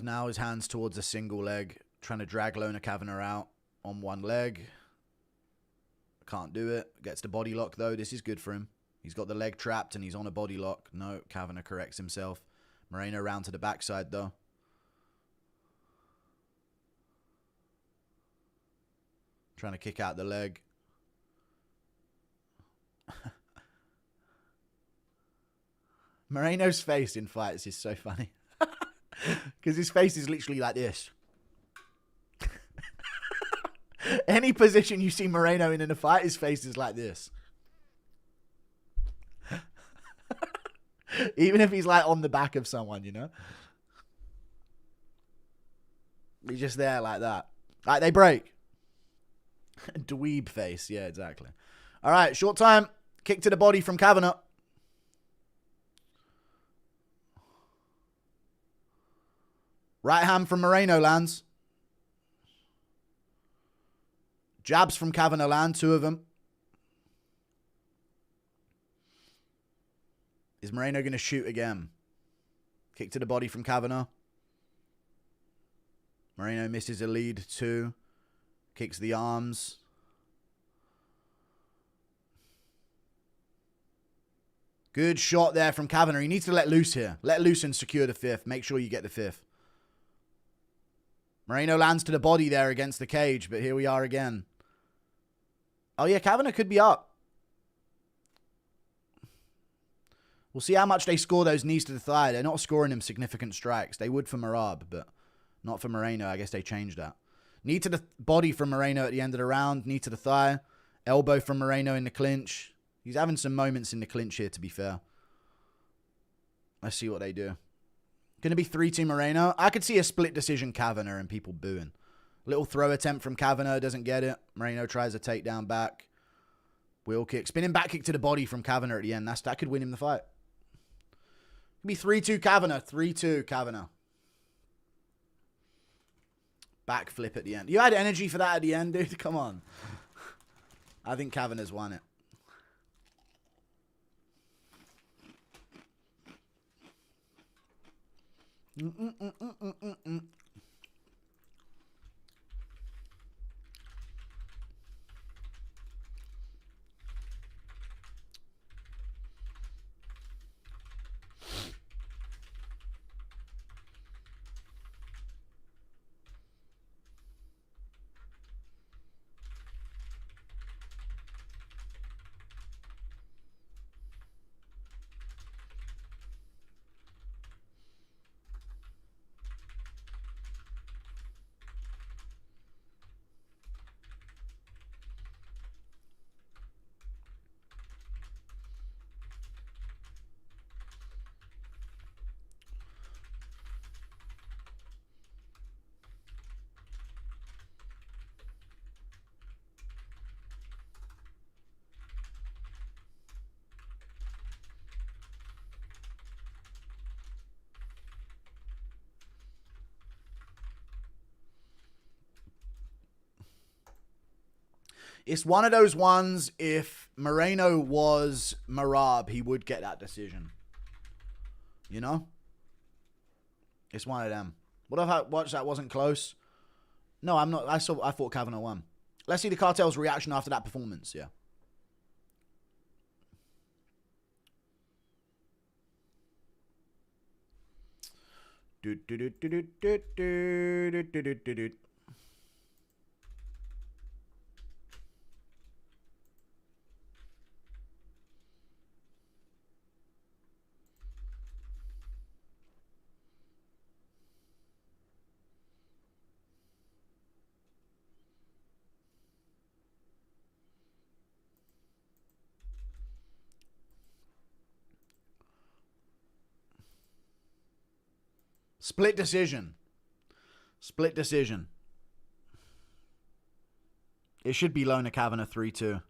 Now his hands towards a single leg. Trying to drag Lona Kavanagh out on one leg. Can't do it. Gets the body lock, though. This is good for him. He's got the leg trapped and he's on a body lock. No, Kavanagh corrects himself. Moreno round to the backside, though. Trying to kick out the leg. Moreno's face in fights is so funny. Because his face is literally like this. Any position you see Moreno in a fight, his face is like this. Even if he's like on the back of someone, you know? He's just there like that. Like they break. Dweeb face. Yeah, exactly. All right, short time. Kick to the body from Kavanagh. Right hand from Moreno lands. Jabs from Kavanagh land, 2 of them. Is Moreno going to shoot again? Kick to the body from Kavanagh. Moreno misses a lead, 2. Kicks the arms. Good shot there from Kavanagh. He needs to let loose here. Let loose and secure the 5th. Make sure you get the 5th. Moreno lands to the body there against the cage, but here we are again. Oh, yeah, Kavanagh could be up. We'll see how much they score those knees to the thigh. They're not scoring him significant strikes. They would for Merab, but not for Moreno. I guess they changed that. Knee to the body from Moreno at the end of the round. Knee to the thigh. Elbow from Moreno in the clinch. He's having some moments in the clinch here, to be fair. Let's see what they do. Going to be 3-2 Moreno. I could see a split decision Kavanagh and people booing. Little throw attempt from Kavanagh. Doesn't get it. Moreno tries a takedown back. Wheel kick. Spinning back kick to the body from Kavanagh at the end. That could win him the fight. Could be 3-2 Kavanagh. 3-2 Kavanagh. Back flip at the end. You had energy for that at the end, dude. Come on. I think Kavanagh's won it. It's one of those ones, if Moreno was Merab, he would get that decision. You know? It's one of them. What if I watched that wasn't close? No, I'm not. I thought Kavanagh won. Let's see the cartel's reaction after that performance, yeah. Split decision. Split decision. It should be Lona Kavanagh 3-2.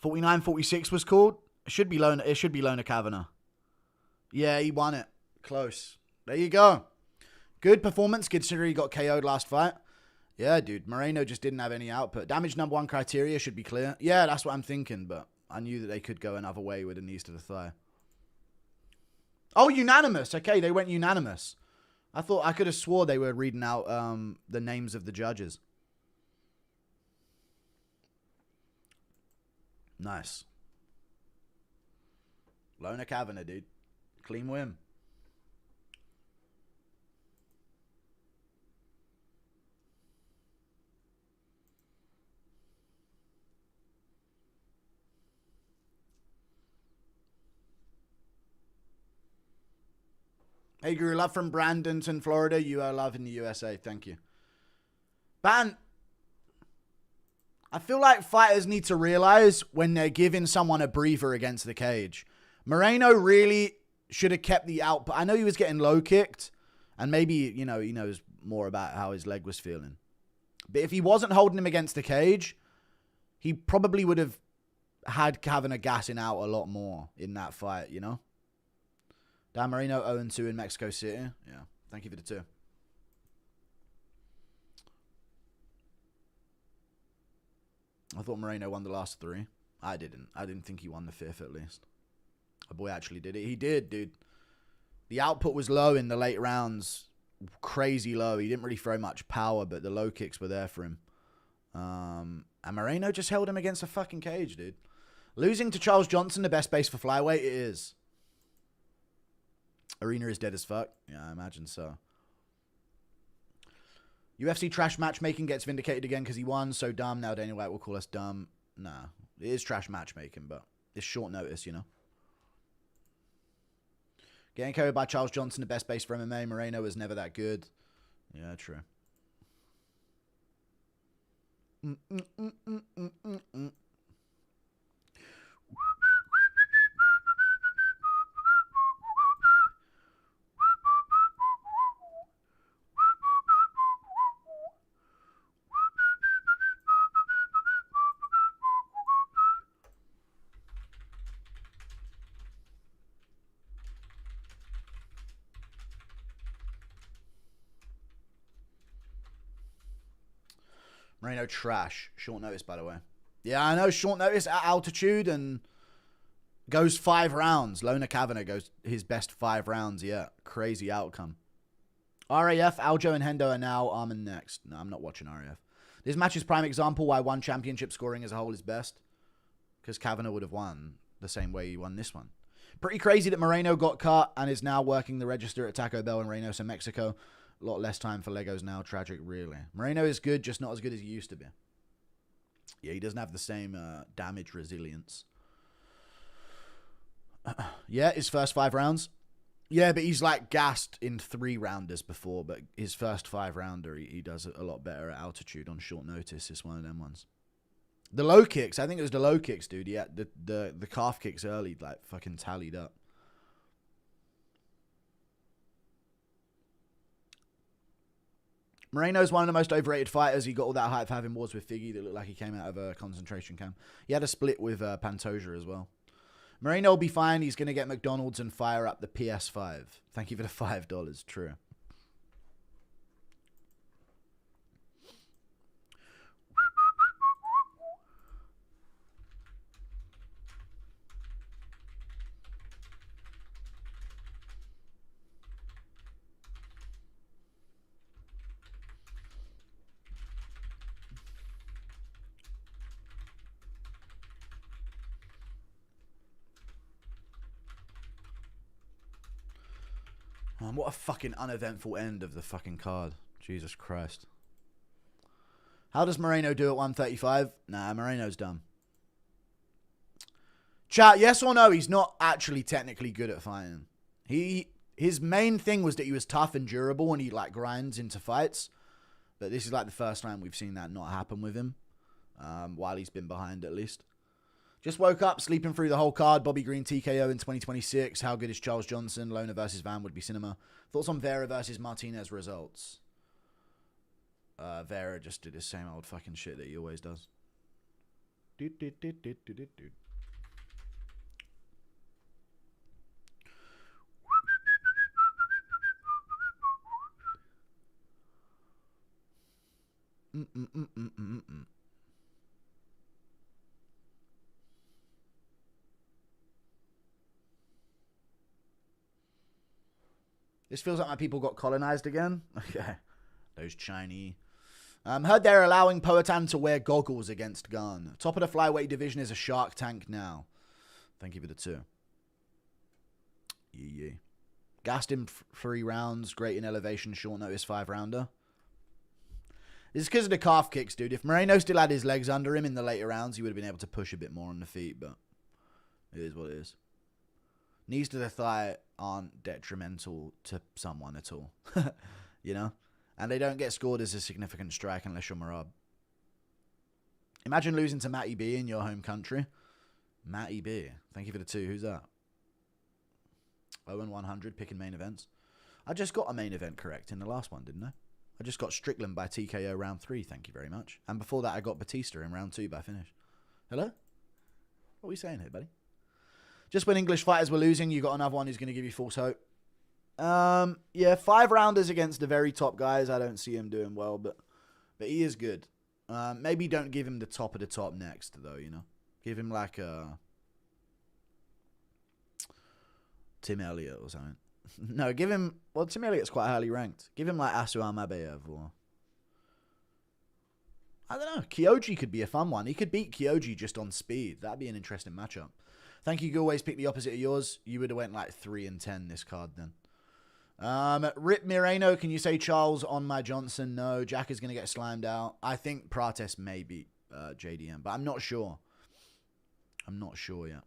49-46 was called. It should be Lona Kavanagh. Yeah, he won it. Close. There you go. Good performance considering he got KO'd last fight. Yeah, dude. Moreno just didn't have any output. Damage number 1 criteria should be clear. Yeah, that's what I'm thinking, but I knew that they could go another way with a knees to the thigh. Oh, unanimous. Okay, they went unanimous. I could have swore they were reading out the names of the judges. Nice. Lona Kavanagh, dude. Clean win. Hey, Guru, love from Bradenton, Florida. You are love in the USA. Thank you. Ban. I feel like fighters need to realize when they're giving someone a breather against the cage. Moreno really should have kept the output. I know he was getting low kicked, and maybe, you know, he knows more about how his leg was feeling. But if he wasn't holding him against the cage, he probably would have had Kavanagh gassing out a lot more in that fight, you know? Dan Moreno 0-2 in Mexico City. Yeah, thank you for the 2. I thought Moreno won the last 3. I didn't. I didn't think he won the 5th at least. A boy actually did it. He did, dude. The output was low in the late rounds. Crazy low. He didn't really throw much power, but the low kicks were there for him. And Moreno just held him against a fucking cage, dude. Losing to Charles Johnson, the best base for flyweight, it is. Arena is dead as fuck. Yeah, I imagine so. UFC trash matchmaking gets vindicated again because he won. So dumb. Now Dana White will call us dumb. Nah, it is trash matchmaking, but it's short notice, you know. Getting carried by Charles Johnson, the best base for MMA. Moreno was never that good. Yeah, true. Moreno trash. Short notice, by the way. Yeah, I know. Short notice at altitude and goes 5 rounds. Lona Kavanagh goes his best 5 rounds yet. Crazy outcome. RAF, Aljo and Hendo are now arm and next. No, I'm not watching RAF. This match is prime example why one championship scoring as a whole is best. Because Kavanagh would have won the same way he won this one. Pretty crazy that Moreno got cut and is now working the register at Taco Bell in Reynosa, Mexico. A lot less time for Legos now. Tragic, really. Moreno is good, just not as good as he used to be. Yeah, he doesn't have the same damage resilience. Yeah, his first 5 rounds. Yeah, but he's like gassed in 3 rounders before, but his first 5 rounder, he does a lot better at altitude on short notice. It's one of them ones. The low kicks, I think it was the low kicks, dude. Yeah, the calf kicks early, like, fucking tallied up. Moreno's one of the most overrated fighters. He got all that hype for having wars with Figgy that looked like he came out of a concentration camp. He had a split with Pantoja as well. Moreno will be fine. He's going to get McDonald's and fire up the PS5. Thank you for the $5. True. What a fucking uneventful end of the fucking card. Jesus Christ. How does Moreno do at 135? Nah, Moreno's done. Chat, yes or no, he's not actually technically good at fighting. His main thing was that he was tough and durable and he like grinds into fights. But this is like the first time we've seen that not happen with him. While he's been behind at least. Just woke up, sleeping through the whole card. Bobby Green TKO in 2026. How good is Charles Johnson? Lona versus Van would be cinema. Thoughts on Vera versus Martinez results? Vera just did his same old fucking shit that he always does. This feels like my people got colonized again. Okay. Those Chinese. Heard they're allowing Poatan to wear goggles against Gun. Top of the flyweight division is a shark tank now. Thank you for the 2. Yeah. Gassed him 3 rounds. Great in elevation. Short notice 5-rounder. This is because of the calf kicks, dude. If Moreno still had his legs under him in the later rounds, he would have been able to push a bit more on the feet, but it is what it is. Knees to the thigh aren't detrimental to someone at all. You know? And they don't get scored as a significant strike unless you're Marab. Imagine losing to Matty B in your home country. Matty B. Thank you for the 2. Who's that? 0-100 picking main events. I just got a main event correct in the last one, didn't I? I just got Strickland by TKO round 3, thank you very much. And before that, I got Batista in round 2 by finish. Hello? What are we saying here, buddy? Just when English fighters were losing, you got another one who's going to give you false hope. Yeah, 5-rounders against the very top guys. I don't see him doing well, but he is good. Maybe don't give him the top of the top next, though, you know? Give him like a Tim Elliott or something. No, give him... Well, Tim Elliott's quite highly ranked. Give him like Asu Amabeyev or... I don't know. Kyoji could be a fun one. He could beat Kyoji just on speed. That'd be an interesting matchup. Thank you. You always pick the opposite of yours. You would have went like 3-10 this card then. Rip Moreno, can you say Charles on my Johnson? No. Jack is going to get slimed out. I think Prates may beat JDM, but I'm not sure. I'm not sure yet.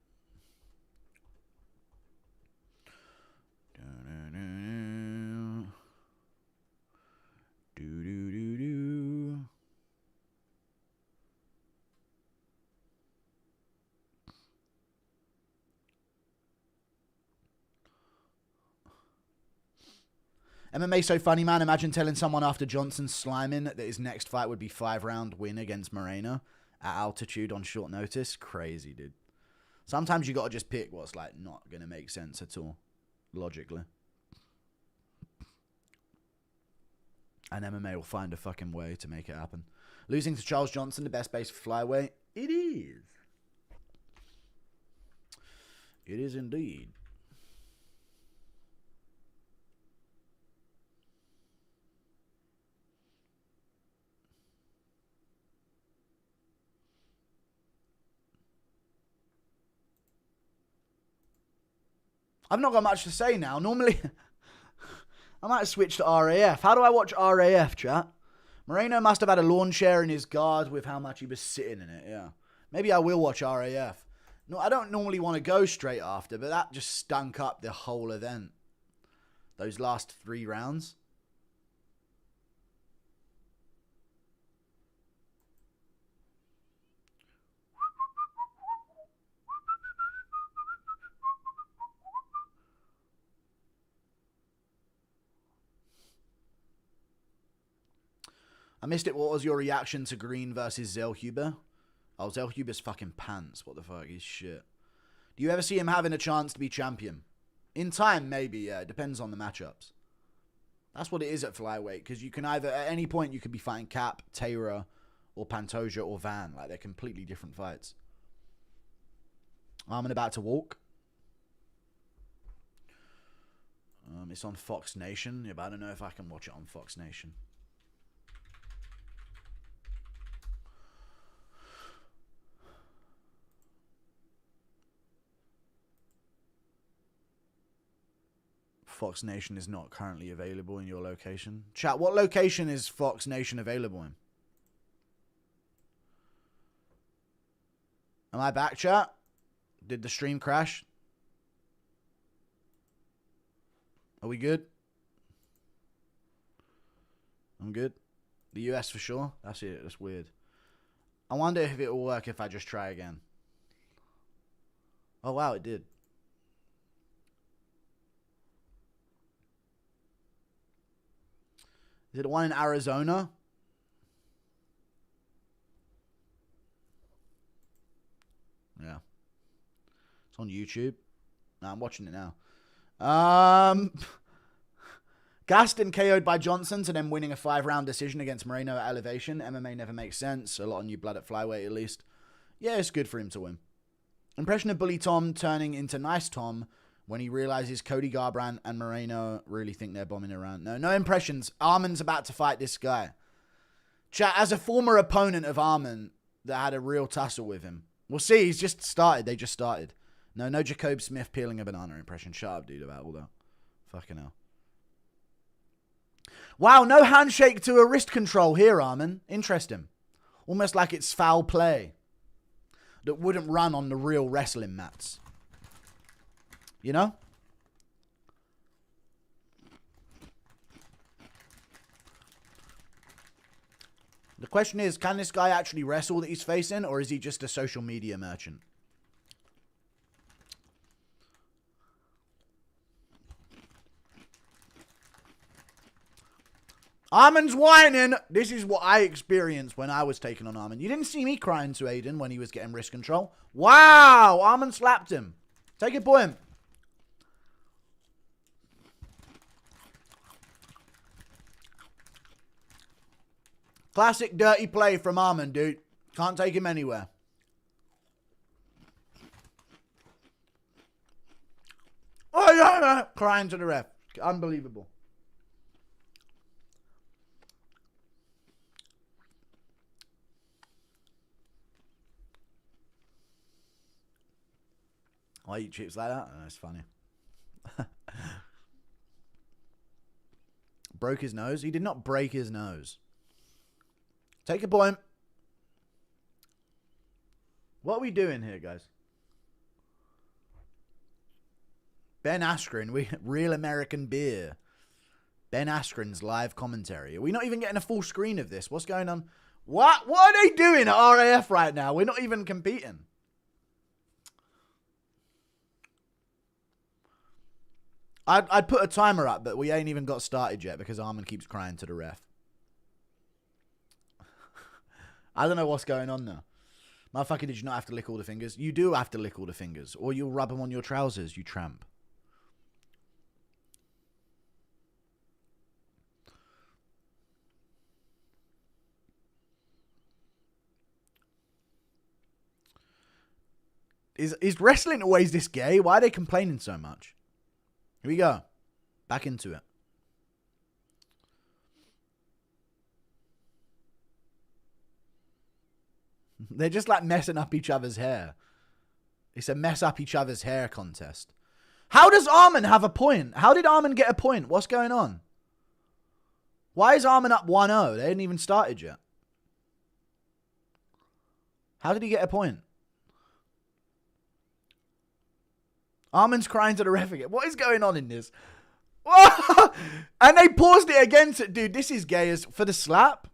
MMA so funny, man. Imagine telling someone after Johnson's sliming that his next fight would be 5-round win against Moreno at altitude on short notice. Crazy, dude. Sometimes you got to just pick what's like not going to make sense at all, logically. And MMA will find a fucking way to make it happen. Losing to Charles Johnson, the best base for flyweight. It is. It is indeed. I've not got much to say now. Normally, I might switch to RAF. How do I watch RAF, chat? Moreno must have had a lawn chair in his guard with how much he was sitting in it, yeah. Maybe I will watch RAF. No, I don't normally want to go straight after, but that just stunk up the whole event. Those last 3 rounds. I missed it. What was your reaction to Green versus Zellhuber? Oh, Zellhuber's fucking pants. What the fuck? He's shit. Do you ever see him having a chance to be champion? In time, maybe, yeah. It depends on the matchups. That's what it is at flyweight, because you can either, at any point, you could be fighting Cap, Taylor, or Pantoja, or Van. Like, they're completely different fights. I'm about to walk. It's on Fox Nation. Yeah, but I don't know if I can watch it on Fox Nation. Fox Nation is not currently available in your location. Chat, what location is Fox Nation available in? Am I back, chat? Did the stream crash? Are we good? I'm good. The US for sure. That's it. That's weird. I wonder if it will work if I just try again. Oh, wow, it did. Is it the one in Arizona? It's on YouTube. No, I'm watching it now. Gaston KO'd by Johnson to then winning a 5-round decision against Moreno at Elevation. MMA never makes sense. A lot of new blood at flyweight, at least. Yeah, it's good for him to win. Impression of Bully Tom turning into Nice Tom when he realizes Cody Garbrandt and Moreno really think they're bombing around. No impressions. Arman's about to fight this guy. Chat, as a former opponent of Arman that had a real tussle with him. We'll see. He's just started. They just started. No Jacob Smith peeling a banana impression. Shut up, dude, about all that. Fucking hell. Wow, no handshake to a wrist control here, Arman. Interesting. Almost like it's foul play that wouldn't run on the real wrestling mats. You know? The question is, can this guy actually wrestle that he's facing, or is he just a social media merchant? Arman's whining. This is what I experienced when I was taking on Arman. You didn't see me crying to Aiden when he was getting wrist control. Wow, Arman slapped him. Take a point. Classic dirty play from Arman, dude. Can't take him anywhere. Oh, yeah, crying to the ref. Unbelievable. I eat chips like that? Oh, that's funny. Broke his nose? He did not break his nose. Take a point. What are we doing here, guys? Ben Askren, Real American Beer. Ben Askren's live commentary. Are we not even getting a full screen of this? What's going on? What are they doing at RAF right now? We're not even competing. I'd put a timer up, but we ain't even got started yet because Arman keeps crying to the ref. I don't know what's going on now. Motherfucker, did you not have to lick all the fingers? You do have to lick all the fingers, or you'll rub them on your trousers, you tramp. Is wrestling always this gay? Why are they complaining so much? Here we go. Back into it. They're just like messing up each other's hair. It's a mess up each other's hair contest. How does Arman have a point? How did Arman get a point? What's going on? Why is Arman up 1-0? They hadn't even started yet. How did he get a point? Arman's crying to the ref again. What is going on in this? And they paused it against it. Dude, this is gay as for the slap.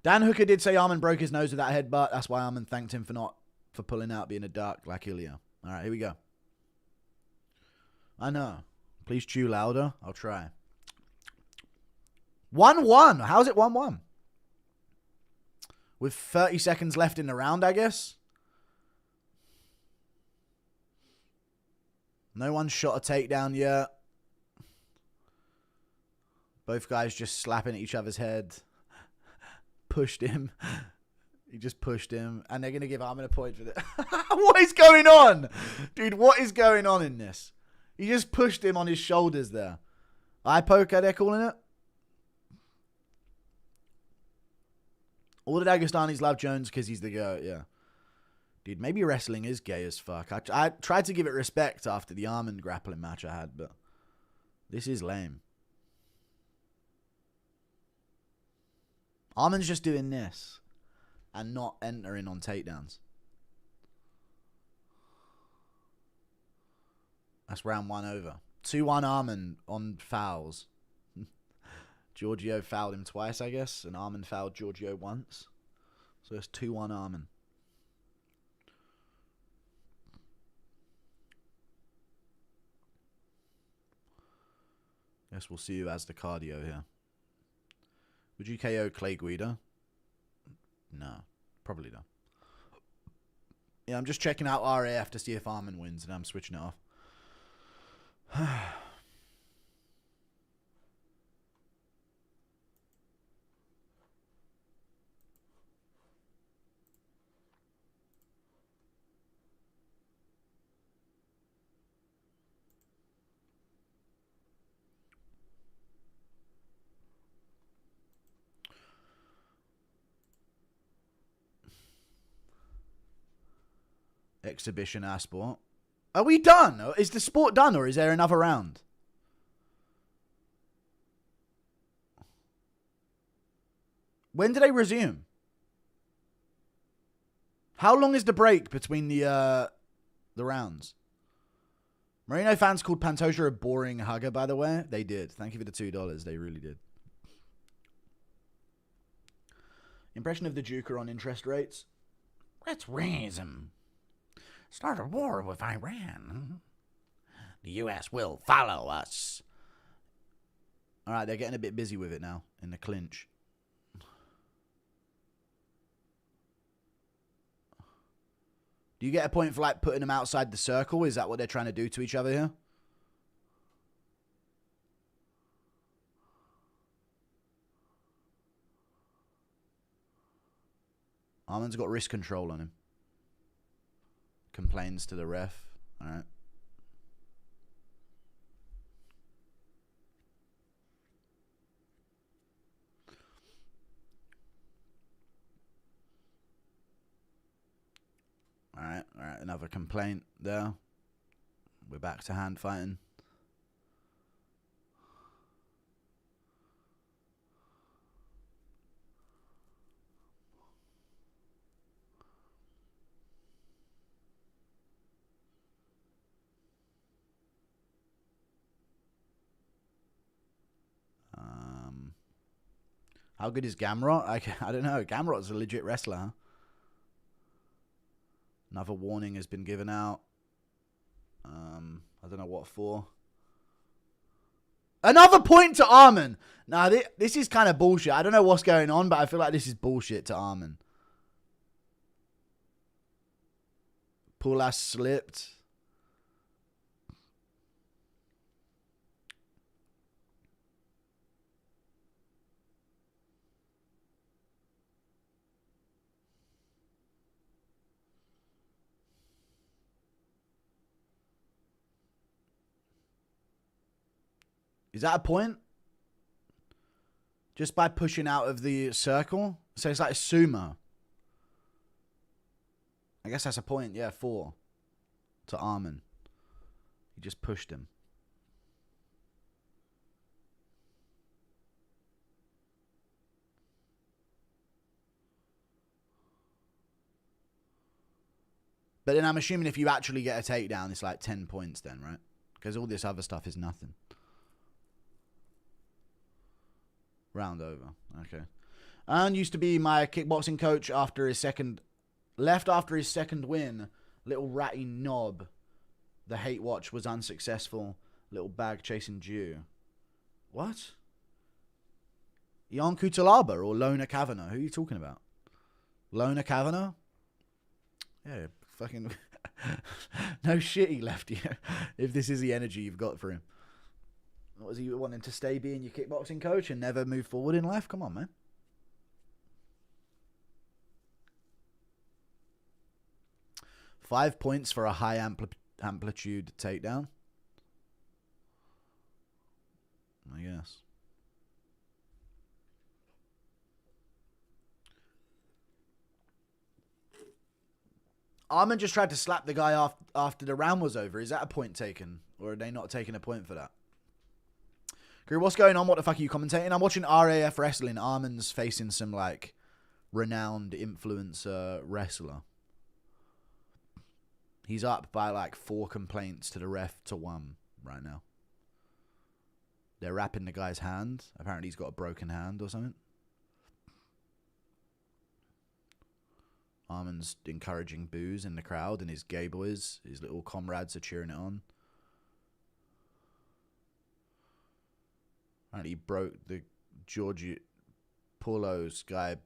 Dan Hooker did say Arman broke his nose with that headbutt. That's why Arman thanked him for pulling out being a dark like Ilya. All right, here we go. I know. Please chew louder. I'll try. 1-1. How's it 1-1? With 30 seconds left in the round, I guess. No one shot a takedown yet. Both guys just slapping at each other's head. Pushed him. He just pushed him. And they're going to give Arman a point for that. What is going on? Dude, what is going on in this? He just pushed him on his shoulders there. Eye poker, they're calling it. All the Dagestanis love Jones because he's the GOAT, yeah. Dude, maybe wrestling is gay as fuck. I tried to give it respect after the Arman grappling match I had, but this is lame. Arman's just doing this and not entering on takedowns. That's round 1 over. 2-1 Arman on fouls. Giorgio fouled him twice, I guess, and Arman fouled Giorgio once. So it's 2-1 Arman. Guess we'll see who has the cardio here. Would you KO Clay Guida? No, probably not. Yeah, I'm just checking out RAF to see if Armin wins, and I'm switching it off. Exhibition our sport. Are we done? Is the sport done, or is there another round? When do they resume? How long is the break between the rounds? Moreno fans called Pantoja a boring hugger, by the way. They did. Thank you for the $2. They really did. Impression of the Juker on interest rates? Let's raise him. Start a war with Iran. The U.S. will follow us. All right, they're getting a bit busy with it now in the clinch. Do you get a point for like putting them outside the circle? Is that what they're trying to do to each other here? Armin's got wrist control on him. Complains to the ref. All right. All right. Another complaint there. We're back to hand fighting. How good is Gamrot? I don't know. Gamrot's a legit wrestler, huh? Another warning has been given out. I don't know what for. Another point to Armin. Nah, this is kind of bullshit. I don't know what's going on, but I feel like this is bullshit to Armin. Borhas slipped. Is that a point? Just by pushing out of the circle? So it's like a sumo. I guess that's a point. Yeah, 4 to Armin. He just pushed him. But then I'm assuming if you actually get a takedown, it's like 10 points then, right? Because all this other stuff is nothing. Round over. Okay. And used to be my kickboxing coach after his second... Left after his second win. Little ratty knob. The hate watch was unsuccessful. Little bag chasing Jew. What? Jan Kutalaba or Lona Kavanagh? Who are you talking about? Lona Kavanagh? Yeah, fucking... No shit he left you. If this is the energy you've got for him. What was he wanting to stay being your kickboxing coach and never move forward in life? Come on, man. $5 points for a high amplitude takedown. I guess. Armin just tried to slap the guy after the round was over. Is that a point taken? Or are they not taking a point for that? What's going on? What the fuck are you commentating? I'm watching RAF wrestling. Armin's facing some, like, renowned influencer wrestler. He's up by, like, 4 complaints to the ref to 1 right now. They're wrapping the guy's hand. Apparently he's got a broken hand or something. Armin's encouraging boos in the crowd, and his gay boys, his little comrades, are cheering it on. Apparently he broke the Georgie Paulo's guy,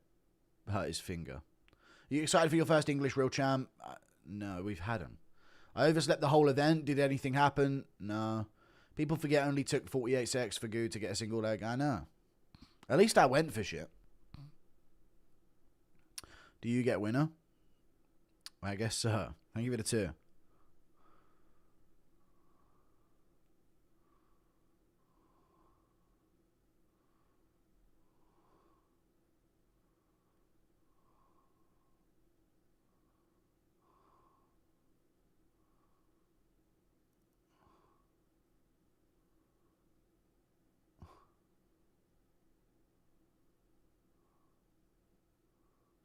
hurt his finger. Are you excited for your first English real champ? No, we've had them. I overslept the whole event. Did anything happen? No. People forget only took 48 secs for Goo to get a single leg. I know. At least I went for shit. Do you get winner? I guess so. I'll give it a 2.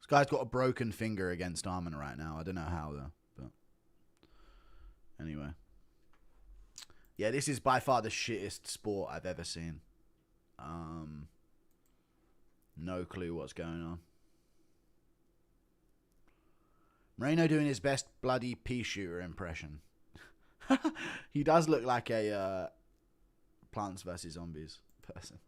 Guy's got a broken finger against Armin right now. I don't know how, though. But anyway. Yeah, this is by far the shittest sport I've ever seen. No clue what's going on. Moreno doing his best bloody pea shooter impression. He does look like a Plants vs. Zombies person.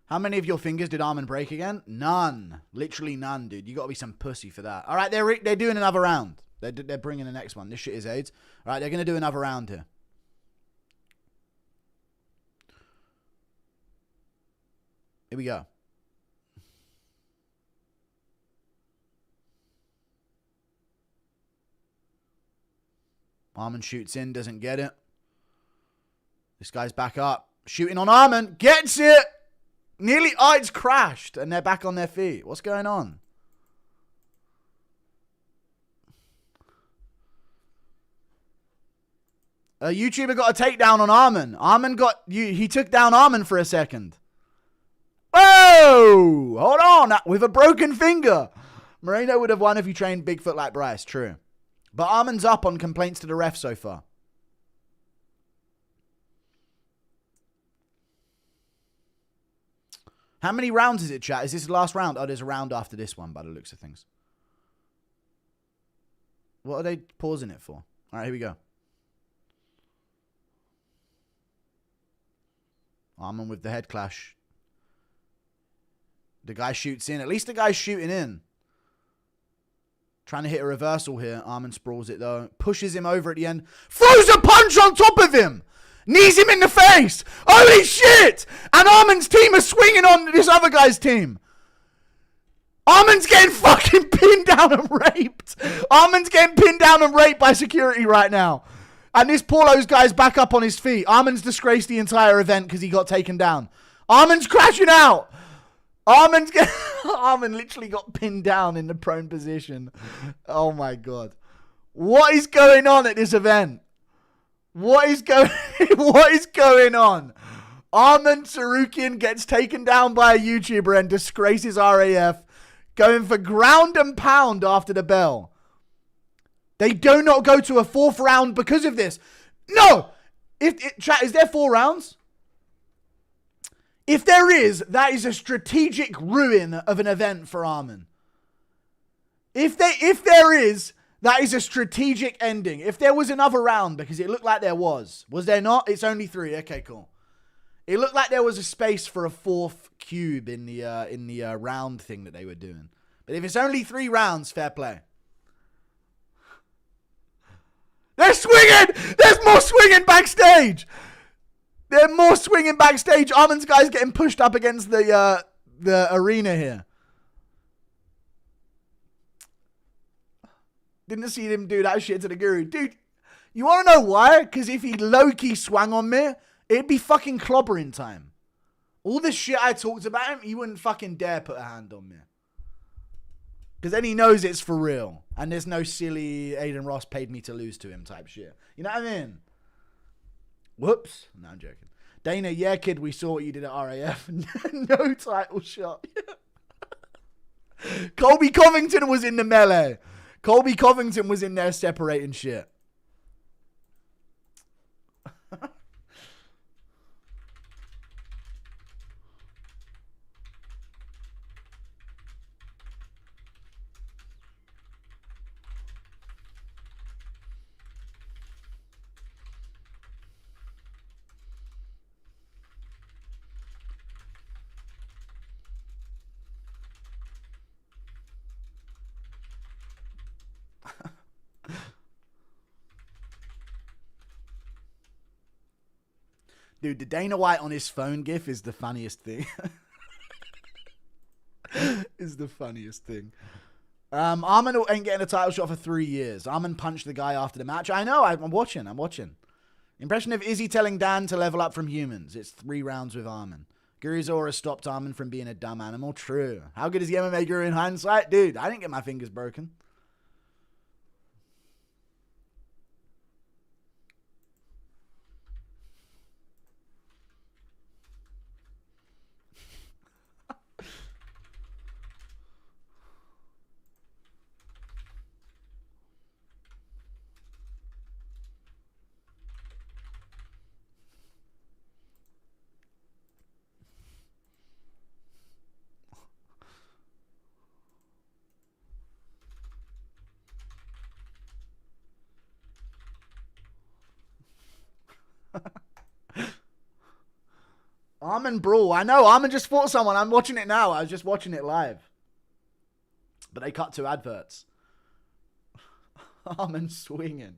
How many of your fingers did Armin break again? None. Literally none, dude. You got to be some pussy for that. All right, they're doing another round. They're bringing the next one. This shit is AIDS. All right, they're going to do another round here. Here we go. Armin shoots in, doesn't get it. This guy's back up. Shooting on Armin. Gets it. Nearly, it's crashed, and they're back on their feet. What's going on? A YouTuber got a takedown on Armin. He took down Armin for a second. Whoa! Hold on, with a broken finger. Moreno would have won if he trained Bigfoot like Bryce, true. But Armin's up on complaints to the ref so far. How many rounds is it, chat? Is this the last round? Oh, there's a round after this one by the looks of things. What are they pausing it for? All right, here we go. Armin with the head clash. The guy shoots in. At least the guy's shooting in. Trying to hit a reversal here. Armin sprawls it, though. Pushes him over at the end. Throws a punch on top of him. Knees him in the face. Holy shit! And Armin's team are swinging on this other guy's team. Armin's getting fucking pinned down and raped. Armin's getting pinned down and raped by security right now. And this Paulo's guy's back up on his feet. Armin's disgraced the entire event because he got taken down. Armin's crashing out. Armin literally got pinned down in the prone position. Oh my God. What is going on at this event? What is going on? Armin Sarukian gets taken down by a YouTuber and disgraces RAF, going for ground and pound after the bell. They do not go to a 4th round because of this. No! Chat, is there 4 rounds? If there is, that is a strategic ruin of an event for Armin. If there is, that is a strategic ending. If there was another round, because it looked like there was. Was there not? It's only 3. Okay, cool. It looked like there was a space for a 4th cube in the round thing that they were doing. But if it's only 3 rounds, fair play. They're swinging! There's more swinging backstage! Armin's guy's getting pushed up against the arena here. Didn't see him do that shit to the Guru. Dude, you want to know why? Because if he low-key swung on me, it'd be fucking clobbering time. All the shit I talked about him, he wouldn't fucking dare put a hand on me. Because then he knows it's for real. And there's no silly Aiden Ross paid me to lose to him type shit. You know what I mean? Whoops. No, I'm joking. Dana, yeah, kid, we saw what you did at RAF. No title shot. Colby Covington was in the melee. Colby Covington was in there separating shit. Dude, the Dana White on his phone gif is the funniest thing. Is the funniest thing. Armin ain't getting a title shot for 3 years. Armin punched the guy after the match. I know, I'm watching. Impression of Izzy telling Dan to level up from humans. It's 3 rounds with Armin. Guru's aura stopped Armin from being a dumb animal. True. How good is the MMA Guru in hindsight? Dude, I didn't get my fingers broken. Armin Brawl. I know. Armin just fought someone. I'm watching it now. I was just watching it live. But they cut 2 adverts. Armin swinging.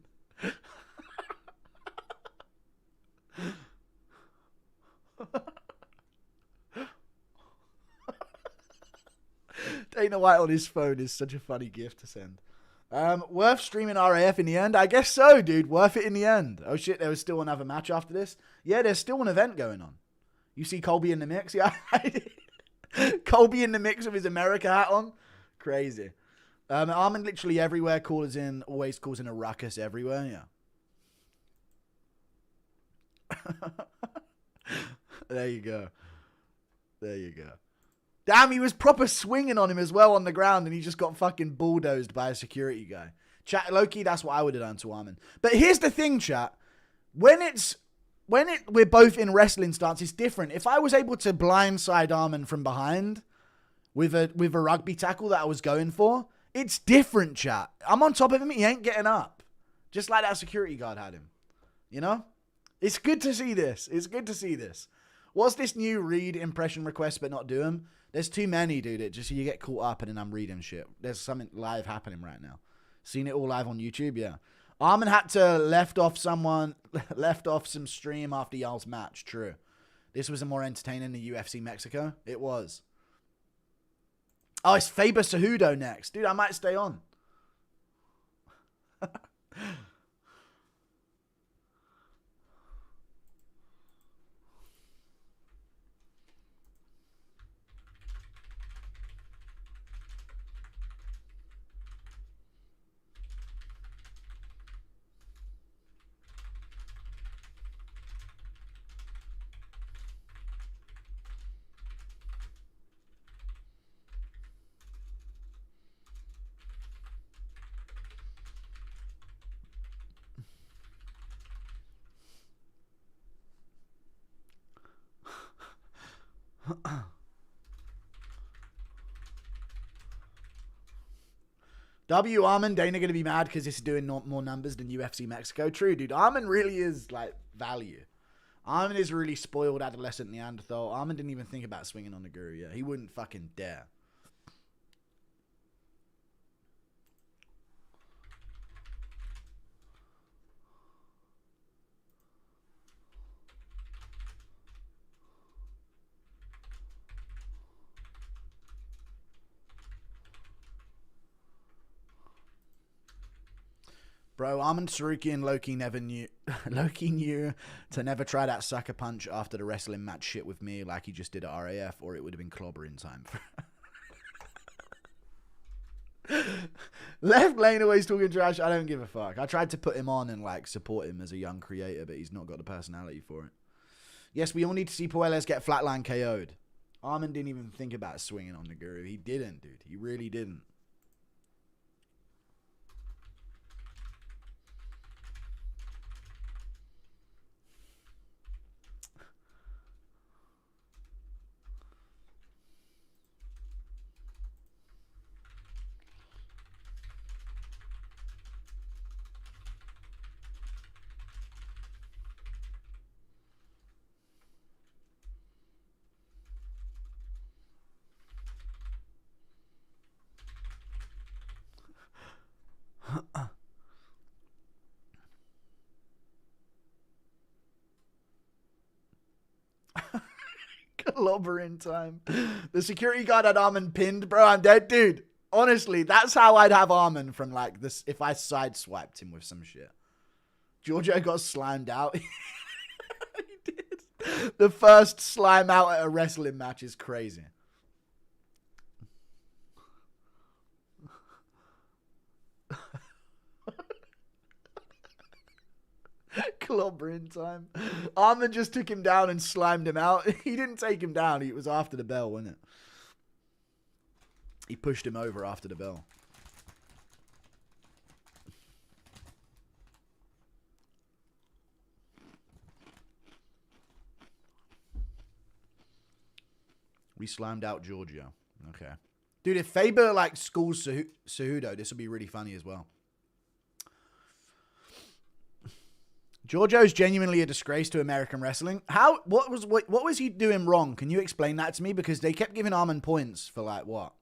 Dana White on his phone is such a funny gift to send. Worth streaming RAF in the end? I guess so, dude. Worth it in the end. Oh shit, there was still another match after this? Yeah, there's still an event going on. You see Colby in the mix? Yeah, I did. Colby in the mix with his America hat on? Crazy. Armin literally everywhere always calls in a ruckus everywhere, yeah. There you go. Damn, he was proper swinging on him as well on the ground, and he just got fucking bulldozed by a security guy. Chat, low-key, that's what I would have done to Armin. But here's the thing, chat. We're both in wrestling stance, it's different. If I was able to blindside Armin from behind with a rugby tackle that I was going for, it's different, chat. I'm on top of him, he ain't getting up. Just like that security guard had him. You know? It's good to see this. What's this new read impression request but not do them? There's too many, dude. It just you get caught up and then I'm reading shit. There's something live happening right now. Seen it all live on YouTube, yeah. Armin had to left off some stream after y'all's match. True. This was a more entertaining than UFC Mexico. It was. Oh, it's Faber Cejudo next. Dude, I might stay on. Armin, Dana going to be mad because this is doing more numbers than UFC Mexico. True, dude. Armin really is, like, value. Armin is really spoiled adolescent Neanderthal. Armin didn't even think about swinging on the Guru yet. He wouldn't fucking dare. Bro, Armin Sarukian Loki never knew Loki knew to never try that sucker punch after the wrestling match shit with me like he just did at RAF, or it would have been clobbering time. Left lane always talking trash. I don't give a fuck. I tried to put him on and like support him as a young creator, but he's not got the personality for it. Yes, we all need to see Puelles get flatline KO'd. Armin didn't even think about swinging on the Guru. He didn't, dude. He really didn't. Clobbering time. The security guard had Armin pinned, bro. I'm dead, dude. Honestly, that's how I'd have Armin from like this if I sideswiped him with some shit. Giorgio got slimed out. He did. The first slime out at a wrestling match is crazy. Clobbering time. Armin just took him down and slimed him out. He didn't take him down. It was after the bell, wasn't it? He pushed him over after the bell. We slimed out Giorgio. Okay. Dude, if Faber like schools Cejudo, this would be really funny as well. Giorgio's genuinely a disgrace to American wrestling. What was he doing wrong? Can you explain that to me? Because they kept giving Armin points for like what?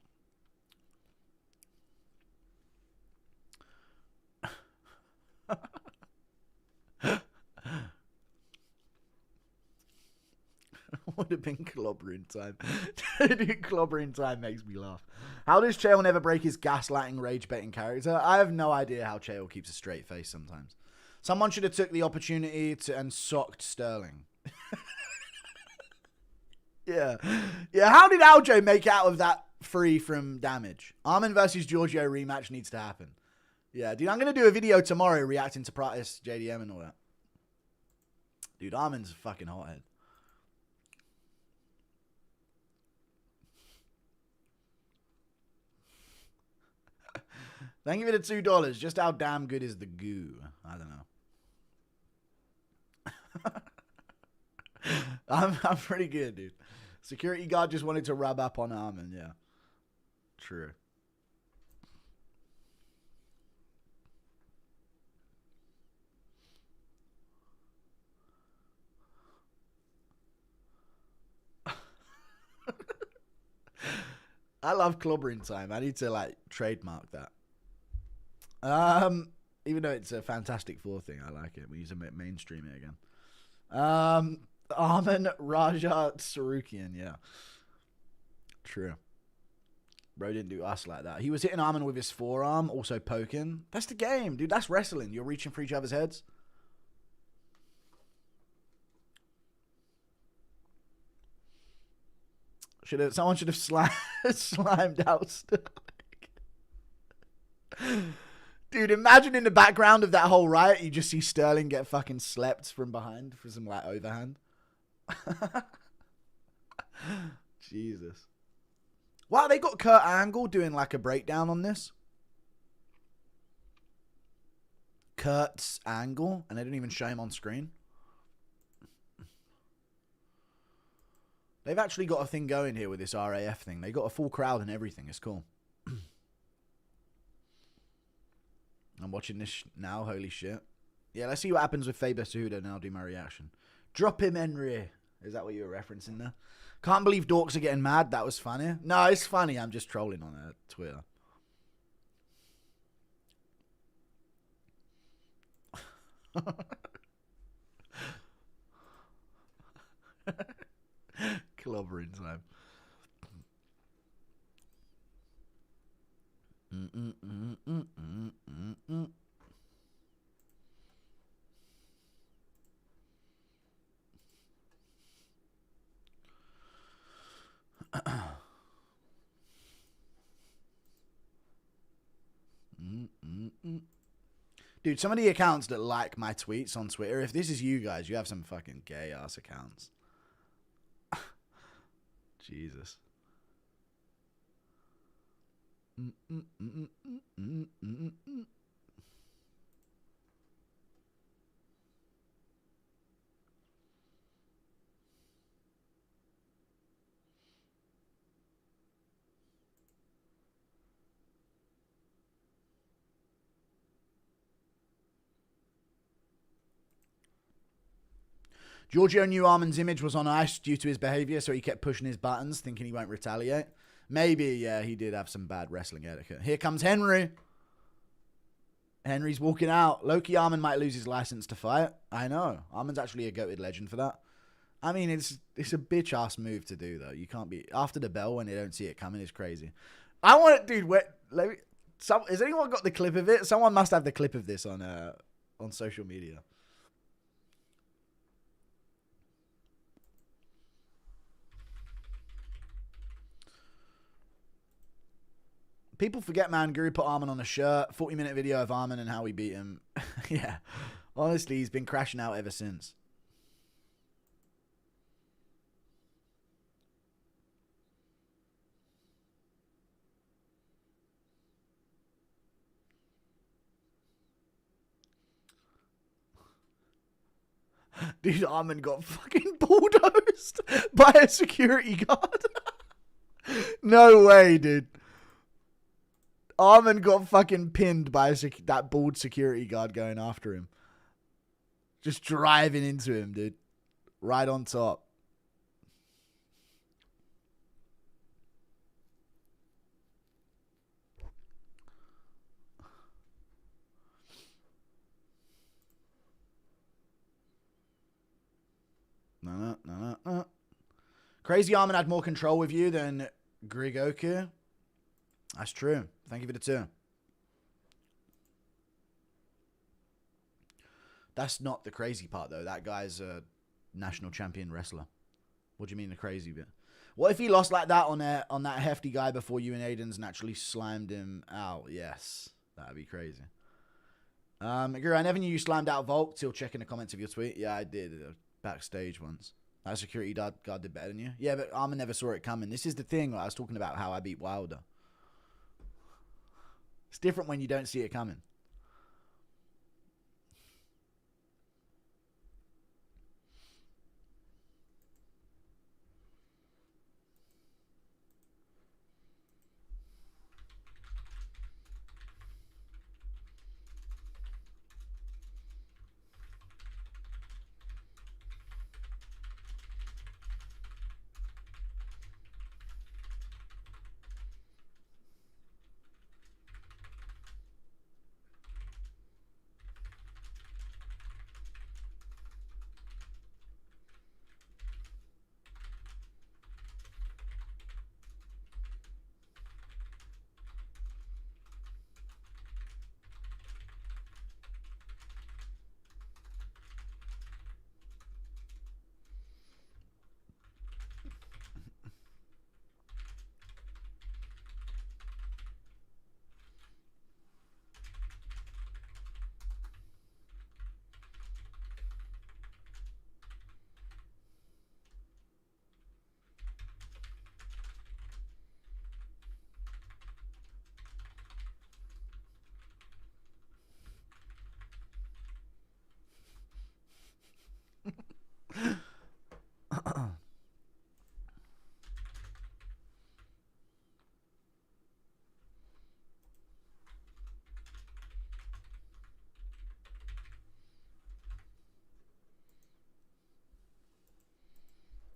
Would have been clobbering time. Dude, clobbering time makes me laugh. How does Chael never break his gaslighting, rage-betting character? I have no idea how Chael keeps a straight face sometimes. Someone should have took the opportunity and socked Sterling. Yeah. Yeah, how did Aljo make out of that free from damage? Armin versus Giorgio rematch needs to happen. Yeah, dude, I'm going to do a video tomorrow reacting to Pratis, JDM and all that. Dude, Armin's a fucking hothead. Thank you for the $2. Just how damn good is the goo? I don't know. I'm pretty good, dude. Security guard just wanted to rub up on Armin, yeah. True. I love clobbering time. I need to like trademark that. Even though it's a Fantastic Four thing, I like it. We use a mainstream it again. Armin Raja Sarukian, yeah. True. Bro didn't do us like that. He was hitting Armin with his forearm, also poking. That's the game, dude. That's wrestling. You're reaching for each other's heads. Someone should have slimed out. Dude, imagine in the background of that whole riot, you just see Sterling get fucking slept from behind for some like overhand. Jesus. Wow, they got Kurt Angle doing like a breakdown on this. Kurt's Angle, and they didn't even show him on screen. They've actually got a thing going here with this RAF thing. They got a full crowd and everything. It's cool. I'm watching this now. Holy shit. Yeah, let's see what happens with Faber Cejudo and I'll do my reaction. Drop him, Henry. Is that what you were referencing there? Can't believe dorks are getting mad. That was funny. No, it's funny. I'm just trolling on Twitter. Clobbering time. Dude, some of the accounts that like my tweets on Twitter, if this is you guys, you have some fucking gay-ass accounts. Jesus. Giorgio knew Arman's image was on ice due to his behavior, so he kept pushing his buttons, thinking he won't retaliate. Maybe, yeah, he did have some bad wrestling etiquette. Here comes Henry. Henry's walking out. Loki Arman might lose his license to fight. I know. Arman's actually a goated legend for that. I mean, it's a bitch-ass move to do, though. You can't be... After the bell, when they don't see it coming, is crazy. I want it... Dude, has anyone got the clip of it? Someone must have the clip of this on social media. People forget, man. Guru put Arman on a shirt. 40-minute video of Arman and how he beat him. Yeah. Honestly, he's been crashing out ever since. Dude, Arman got fucking bulldozed by a security guard. No way, dude. Arman got fucking pinned by that bald security guard going after him. Just driving into him, dude. Right on top. No. Crazy Arman had more control with you than Grigoku. That's true. Thank you for the 2. That's not the crazy part, though. That guy's a national champion wrestler. What do you mean the crazy bit? What if he lost like that on that hefty guy before you and Aiden's naturally slimed him out? Yes. That'd be crazy. Guru, I never knew you slimed out Volk till checking the comments of your tweet. Yeah, I did. Backstage once. That security guard did better than you. Yeah, but Arman never saw it coming. This is the thing. I was talking about how I beat Wilder. It's different when you don't see it coming.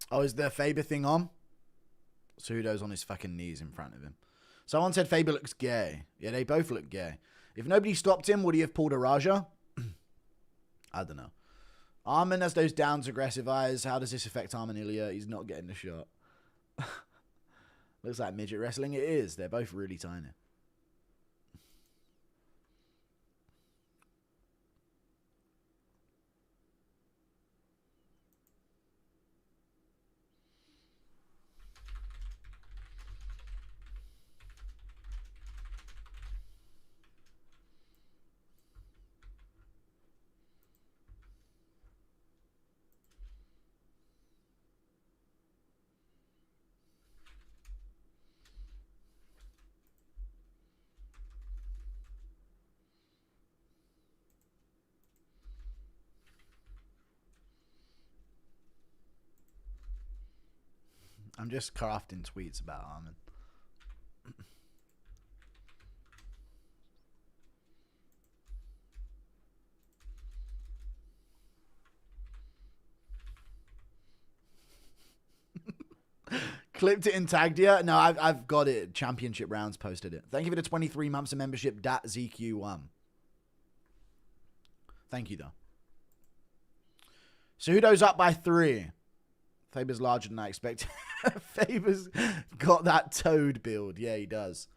Oh, is the Faber thing on? Cejudo's on his fucking knees in front of him. Someone said Faber looks gay. Yeah, they both look gay. If nobody stopped him, would he have pulled a Raja? I don't know. Arman has those downs aggressive eyes. How does this affect Arman Ilya? He's not getting the shot. Looks like midget wrestling. It is. They're both really tiny. I'm just crafting tweets about Armin. Clipped it and tagged you? No, I've got it. Championship rounds posted it. Thank you for the 23 months of membership. ZQ1. Thank you, though. Cejudo's up by 3. Faber's larger than I expected. Faber's got that toad build. Yeah, he does.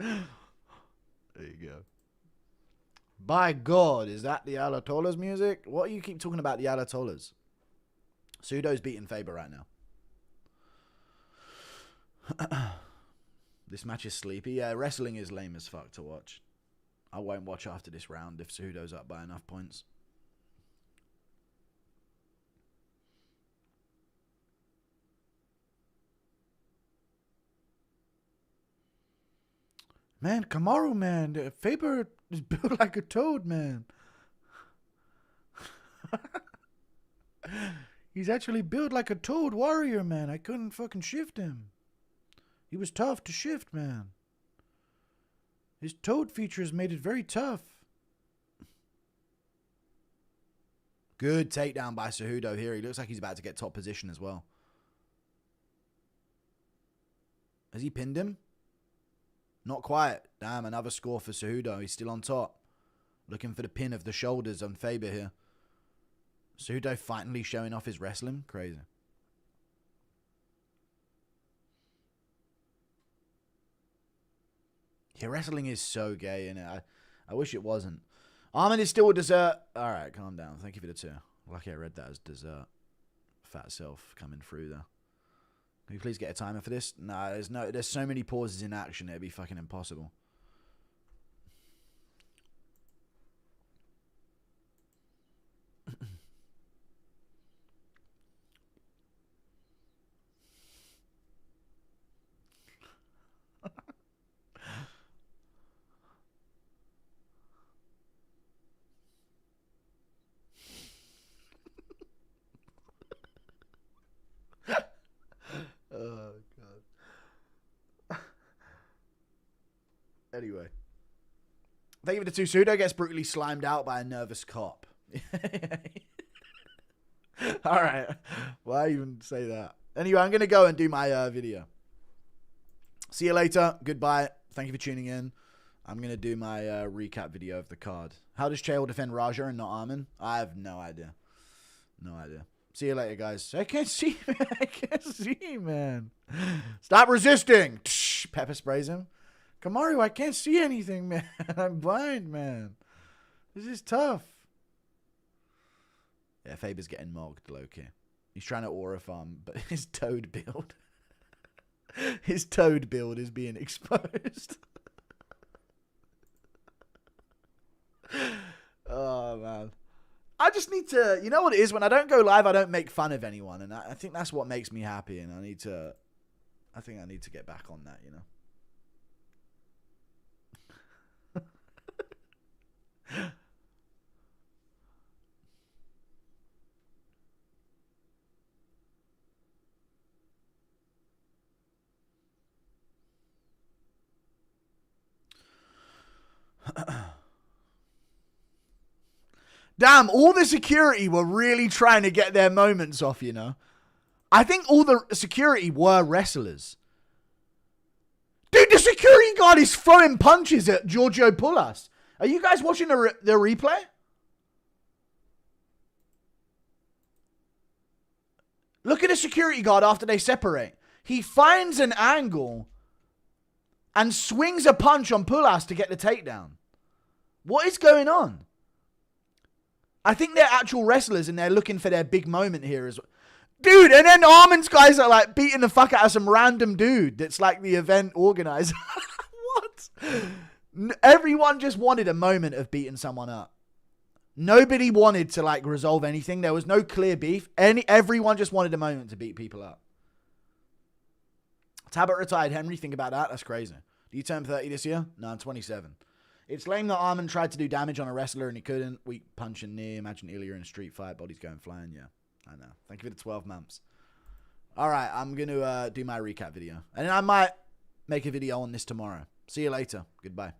There you go. By God, is that the Ayatollah's music? What do you keep talking about the Ayatollahs? Cejudo's beating Faber right now. This match is sleepy. Yeah, wrestling is lame as fuck to watch. I won't watch after this round if Cejudo's up by enough points. Man, Kamaru, man. Faber is built like a toad, man. He's actually built like a toad warrior, man. I couldn't fucking shift him. He was tough to shift, man. His toad features made it very tough. Good takedown by Cejudo here. He looks like he's about to get top position as well. Has he pinned him? Not quite. Damn, another score for Cejudo. He's still on top. Looking for the pin of the shoulders on Faber here. Cejudo finally showing off his wrestling. Crazy. Yeah, wrestling is so gay, innit? I wish it wasn't. Armin is still a dessert. Alright, calm down. Thank you for the 2. Lucky I read that as dessert. Fat self coming through there. Can you please get a timer for this? No, there's so many pauses in action, it'd be fucking impossible. Oh, God. Anyway. Thank you for the 2. Cejudo gets brutally slimed out by a nervous cop. Alright. Why even say that? Anyway, I'm going to go and do my video. See you later. Goodbye. Thank you for tuning in. I'm going to do my recap video of the card. How does Chael defend Raja and not Armin? I have no idea. No idea. See you later, guys. I can't see, man. I can't see, man. Stop resisting. Pepper sprays him. Kamaru, I can't see anything, man. I'm blind, man. This is tough. Yeah, Faber's getting mogged, low-key. He's trying to aura farm, but his toad build. His toad build is being exposed. Oh, man. I just need to, you know what it is? When I don't go live, I don't make fun of anyone. And I think that's what makes me happy. And I think I need to get back on that, you know? Damn, all the security were really trying to get their moments off, you know? I think all the security were wrestlers. Dude, the security guard is throwing punches at Giorgio Borhas. Are you guys watching the replay? Look at the security guard after they separate. He finds an angle and swings a punch on Borhas to get the takedown. What is going on? I think they're actual wrestlers and they're looking for their big moment here as well. Dude, and then Armin's guys are like beating the fuck out of some random dude that's like the event organizer. What? Everyone just wanted a moment of beating someone up. Nobody wanted to like resolve anything. There was no clear beef. Everyone just wanted a moment to beat people up. Tabit retired. Henry, think about that. That's crazy. Do you turn 30 this year? No, I'm 27. It's lame that Armin tried to do damage on a wrestler and he couldn't. Weak punch and knee. Imagine Ilya in a street fight. Body's going flying. Yeah, I know. Thank you for the 12 months. All right, I'm going to do my recap video. And then I might make a video on this tomorrow. See you later. Goodbye.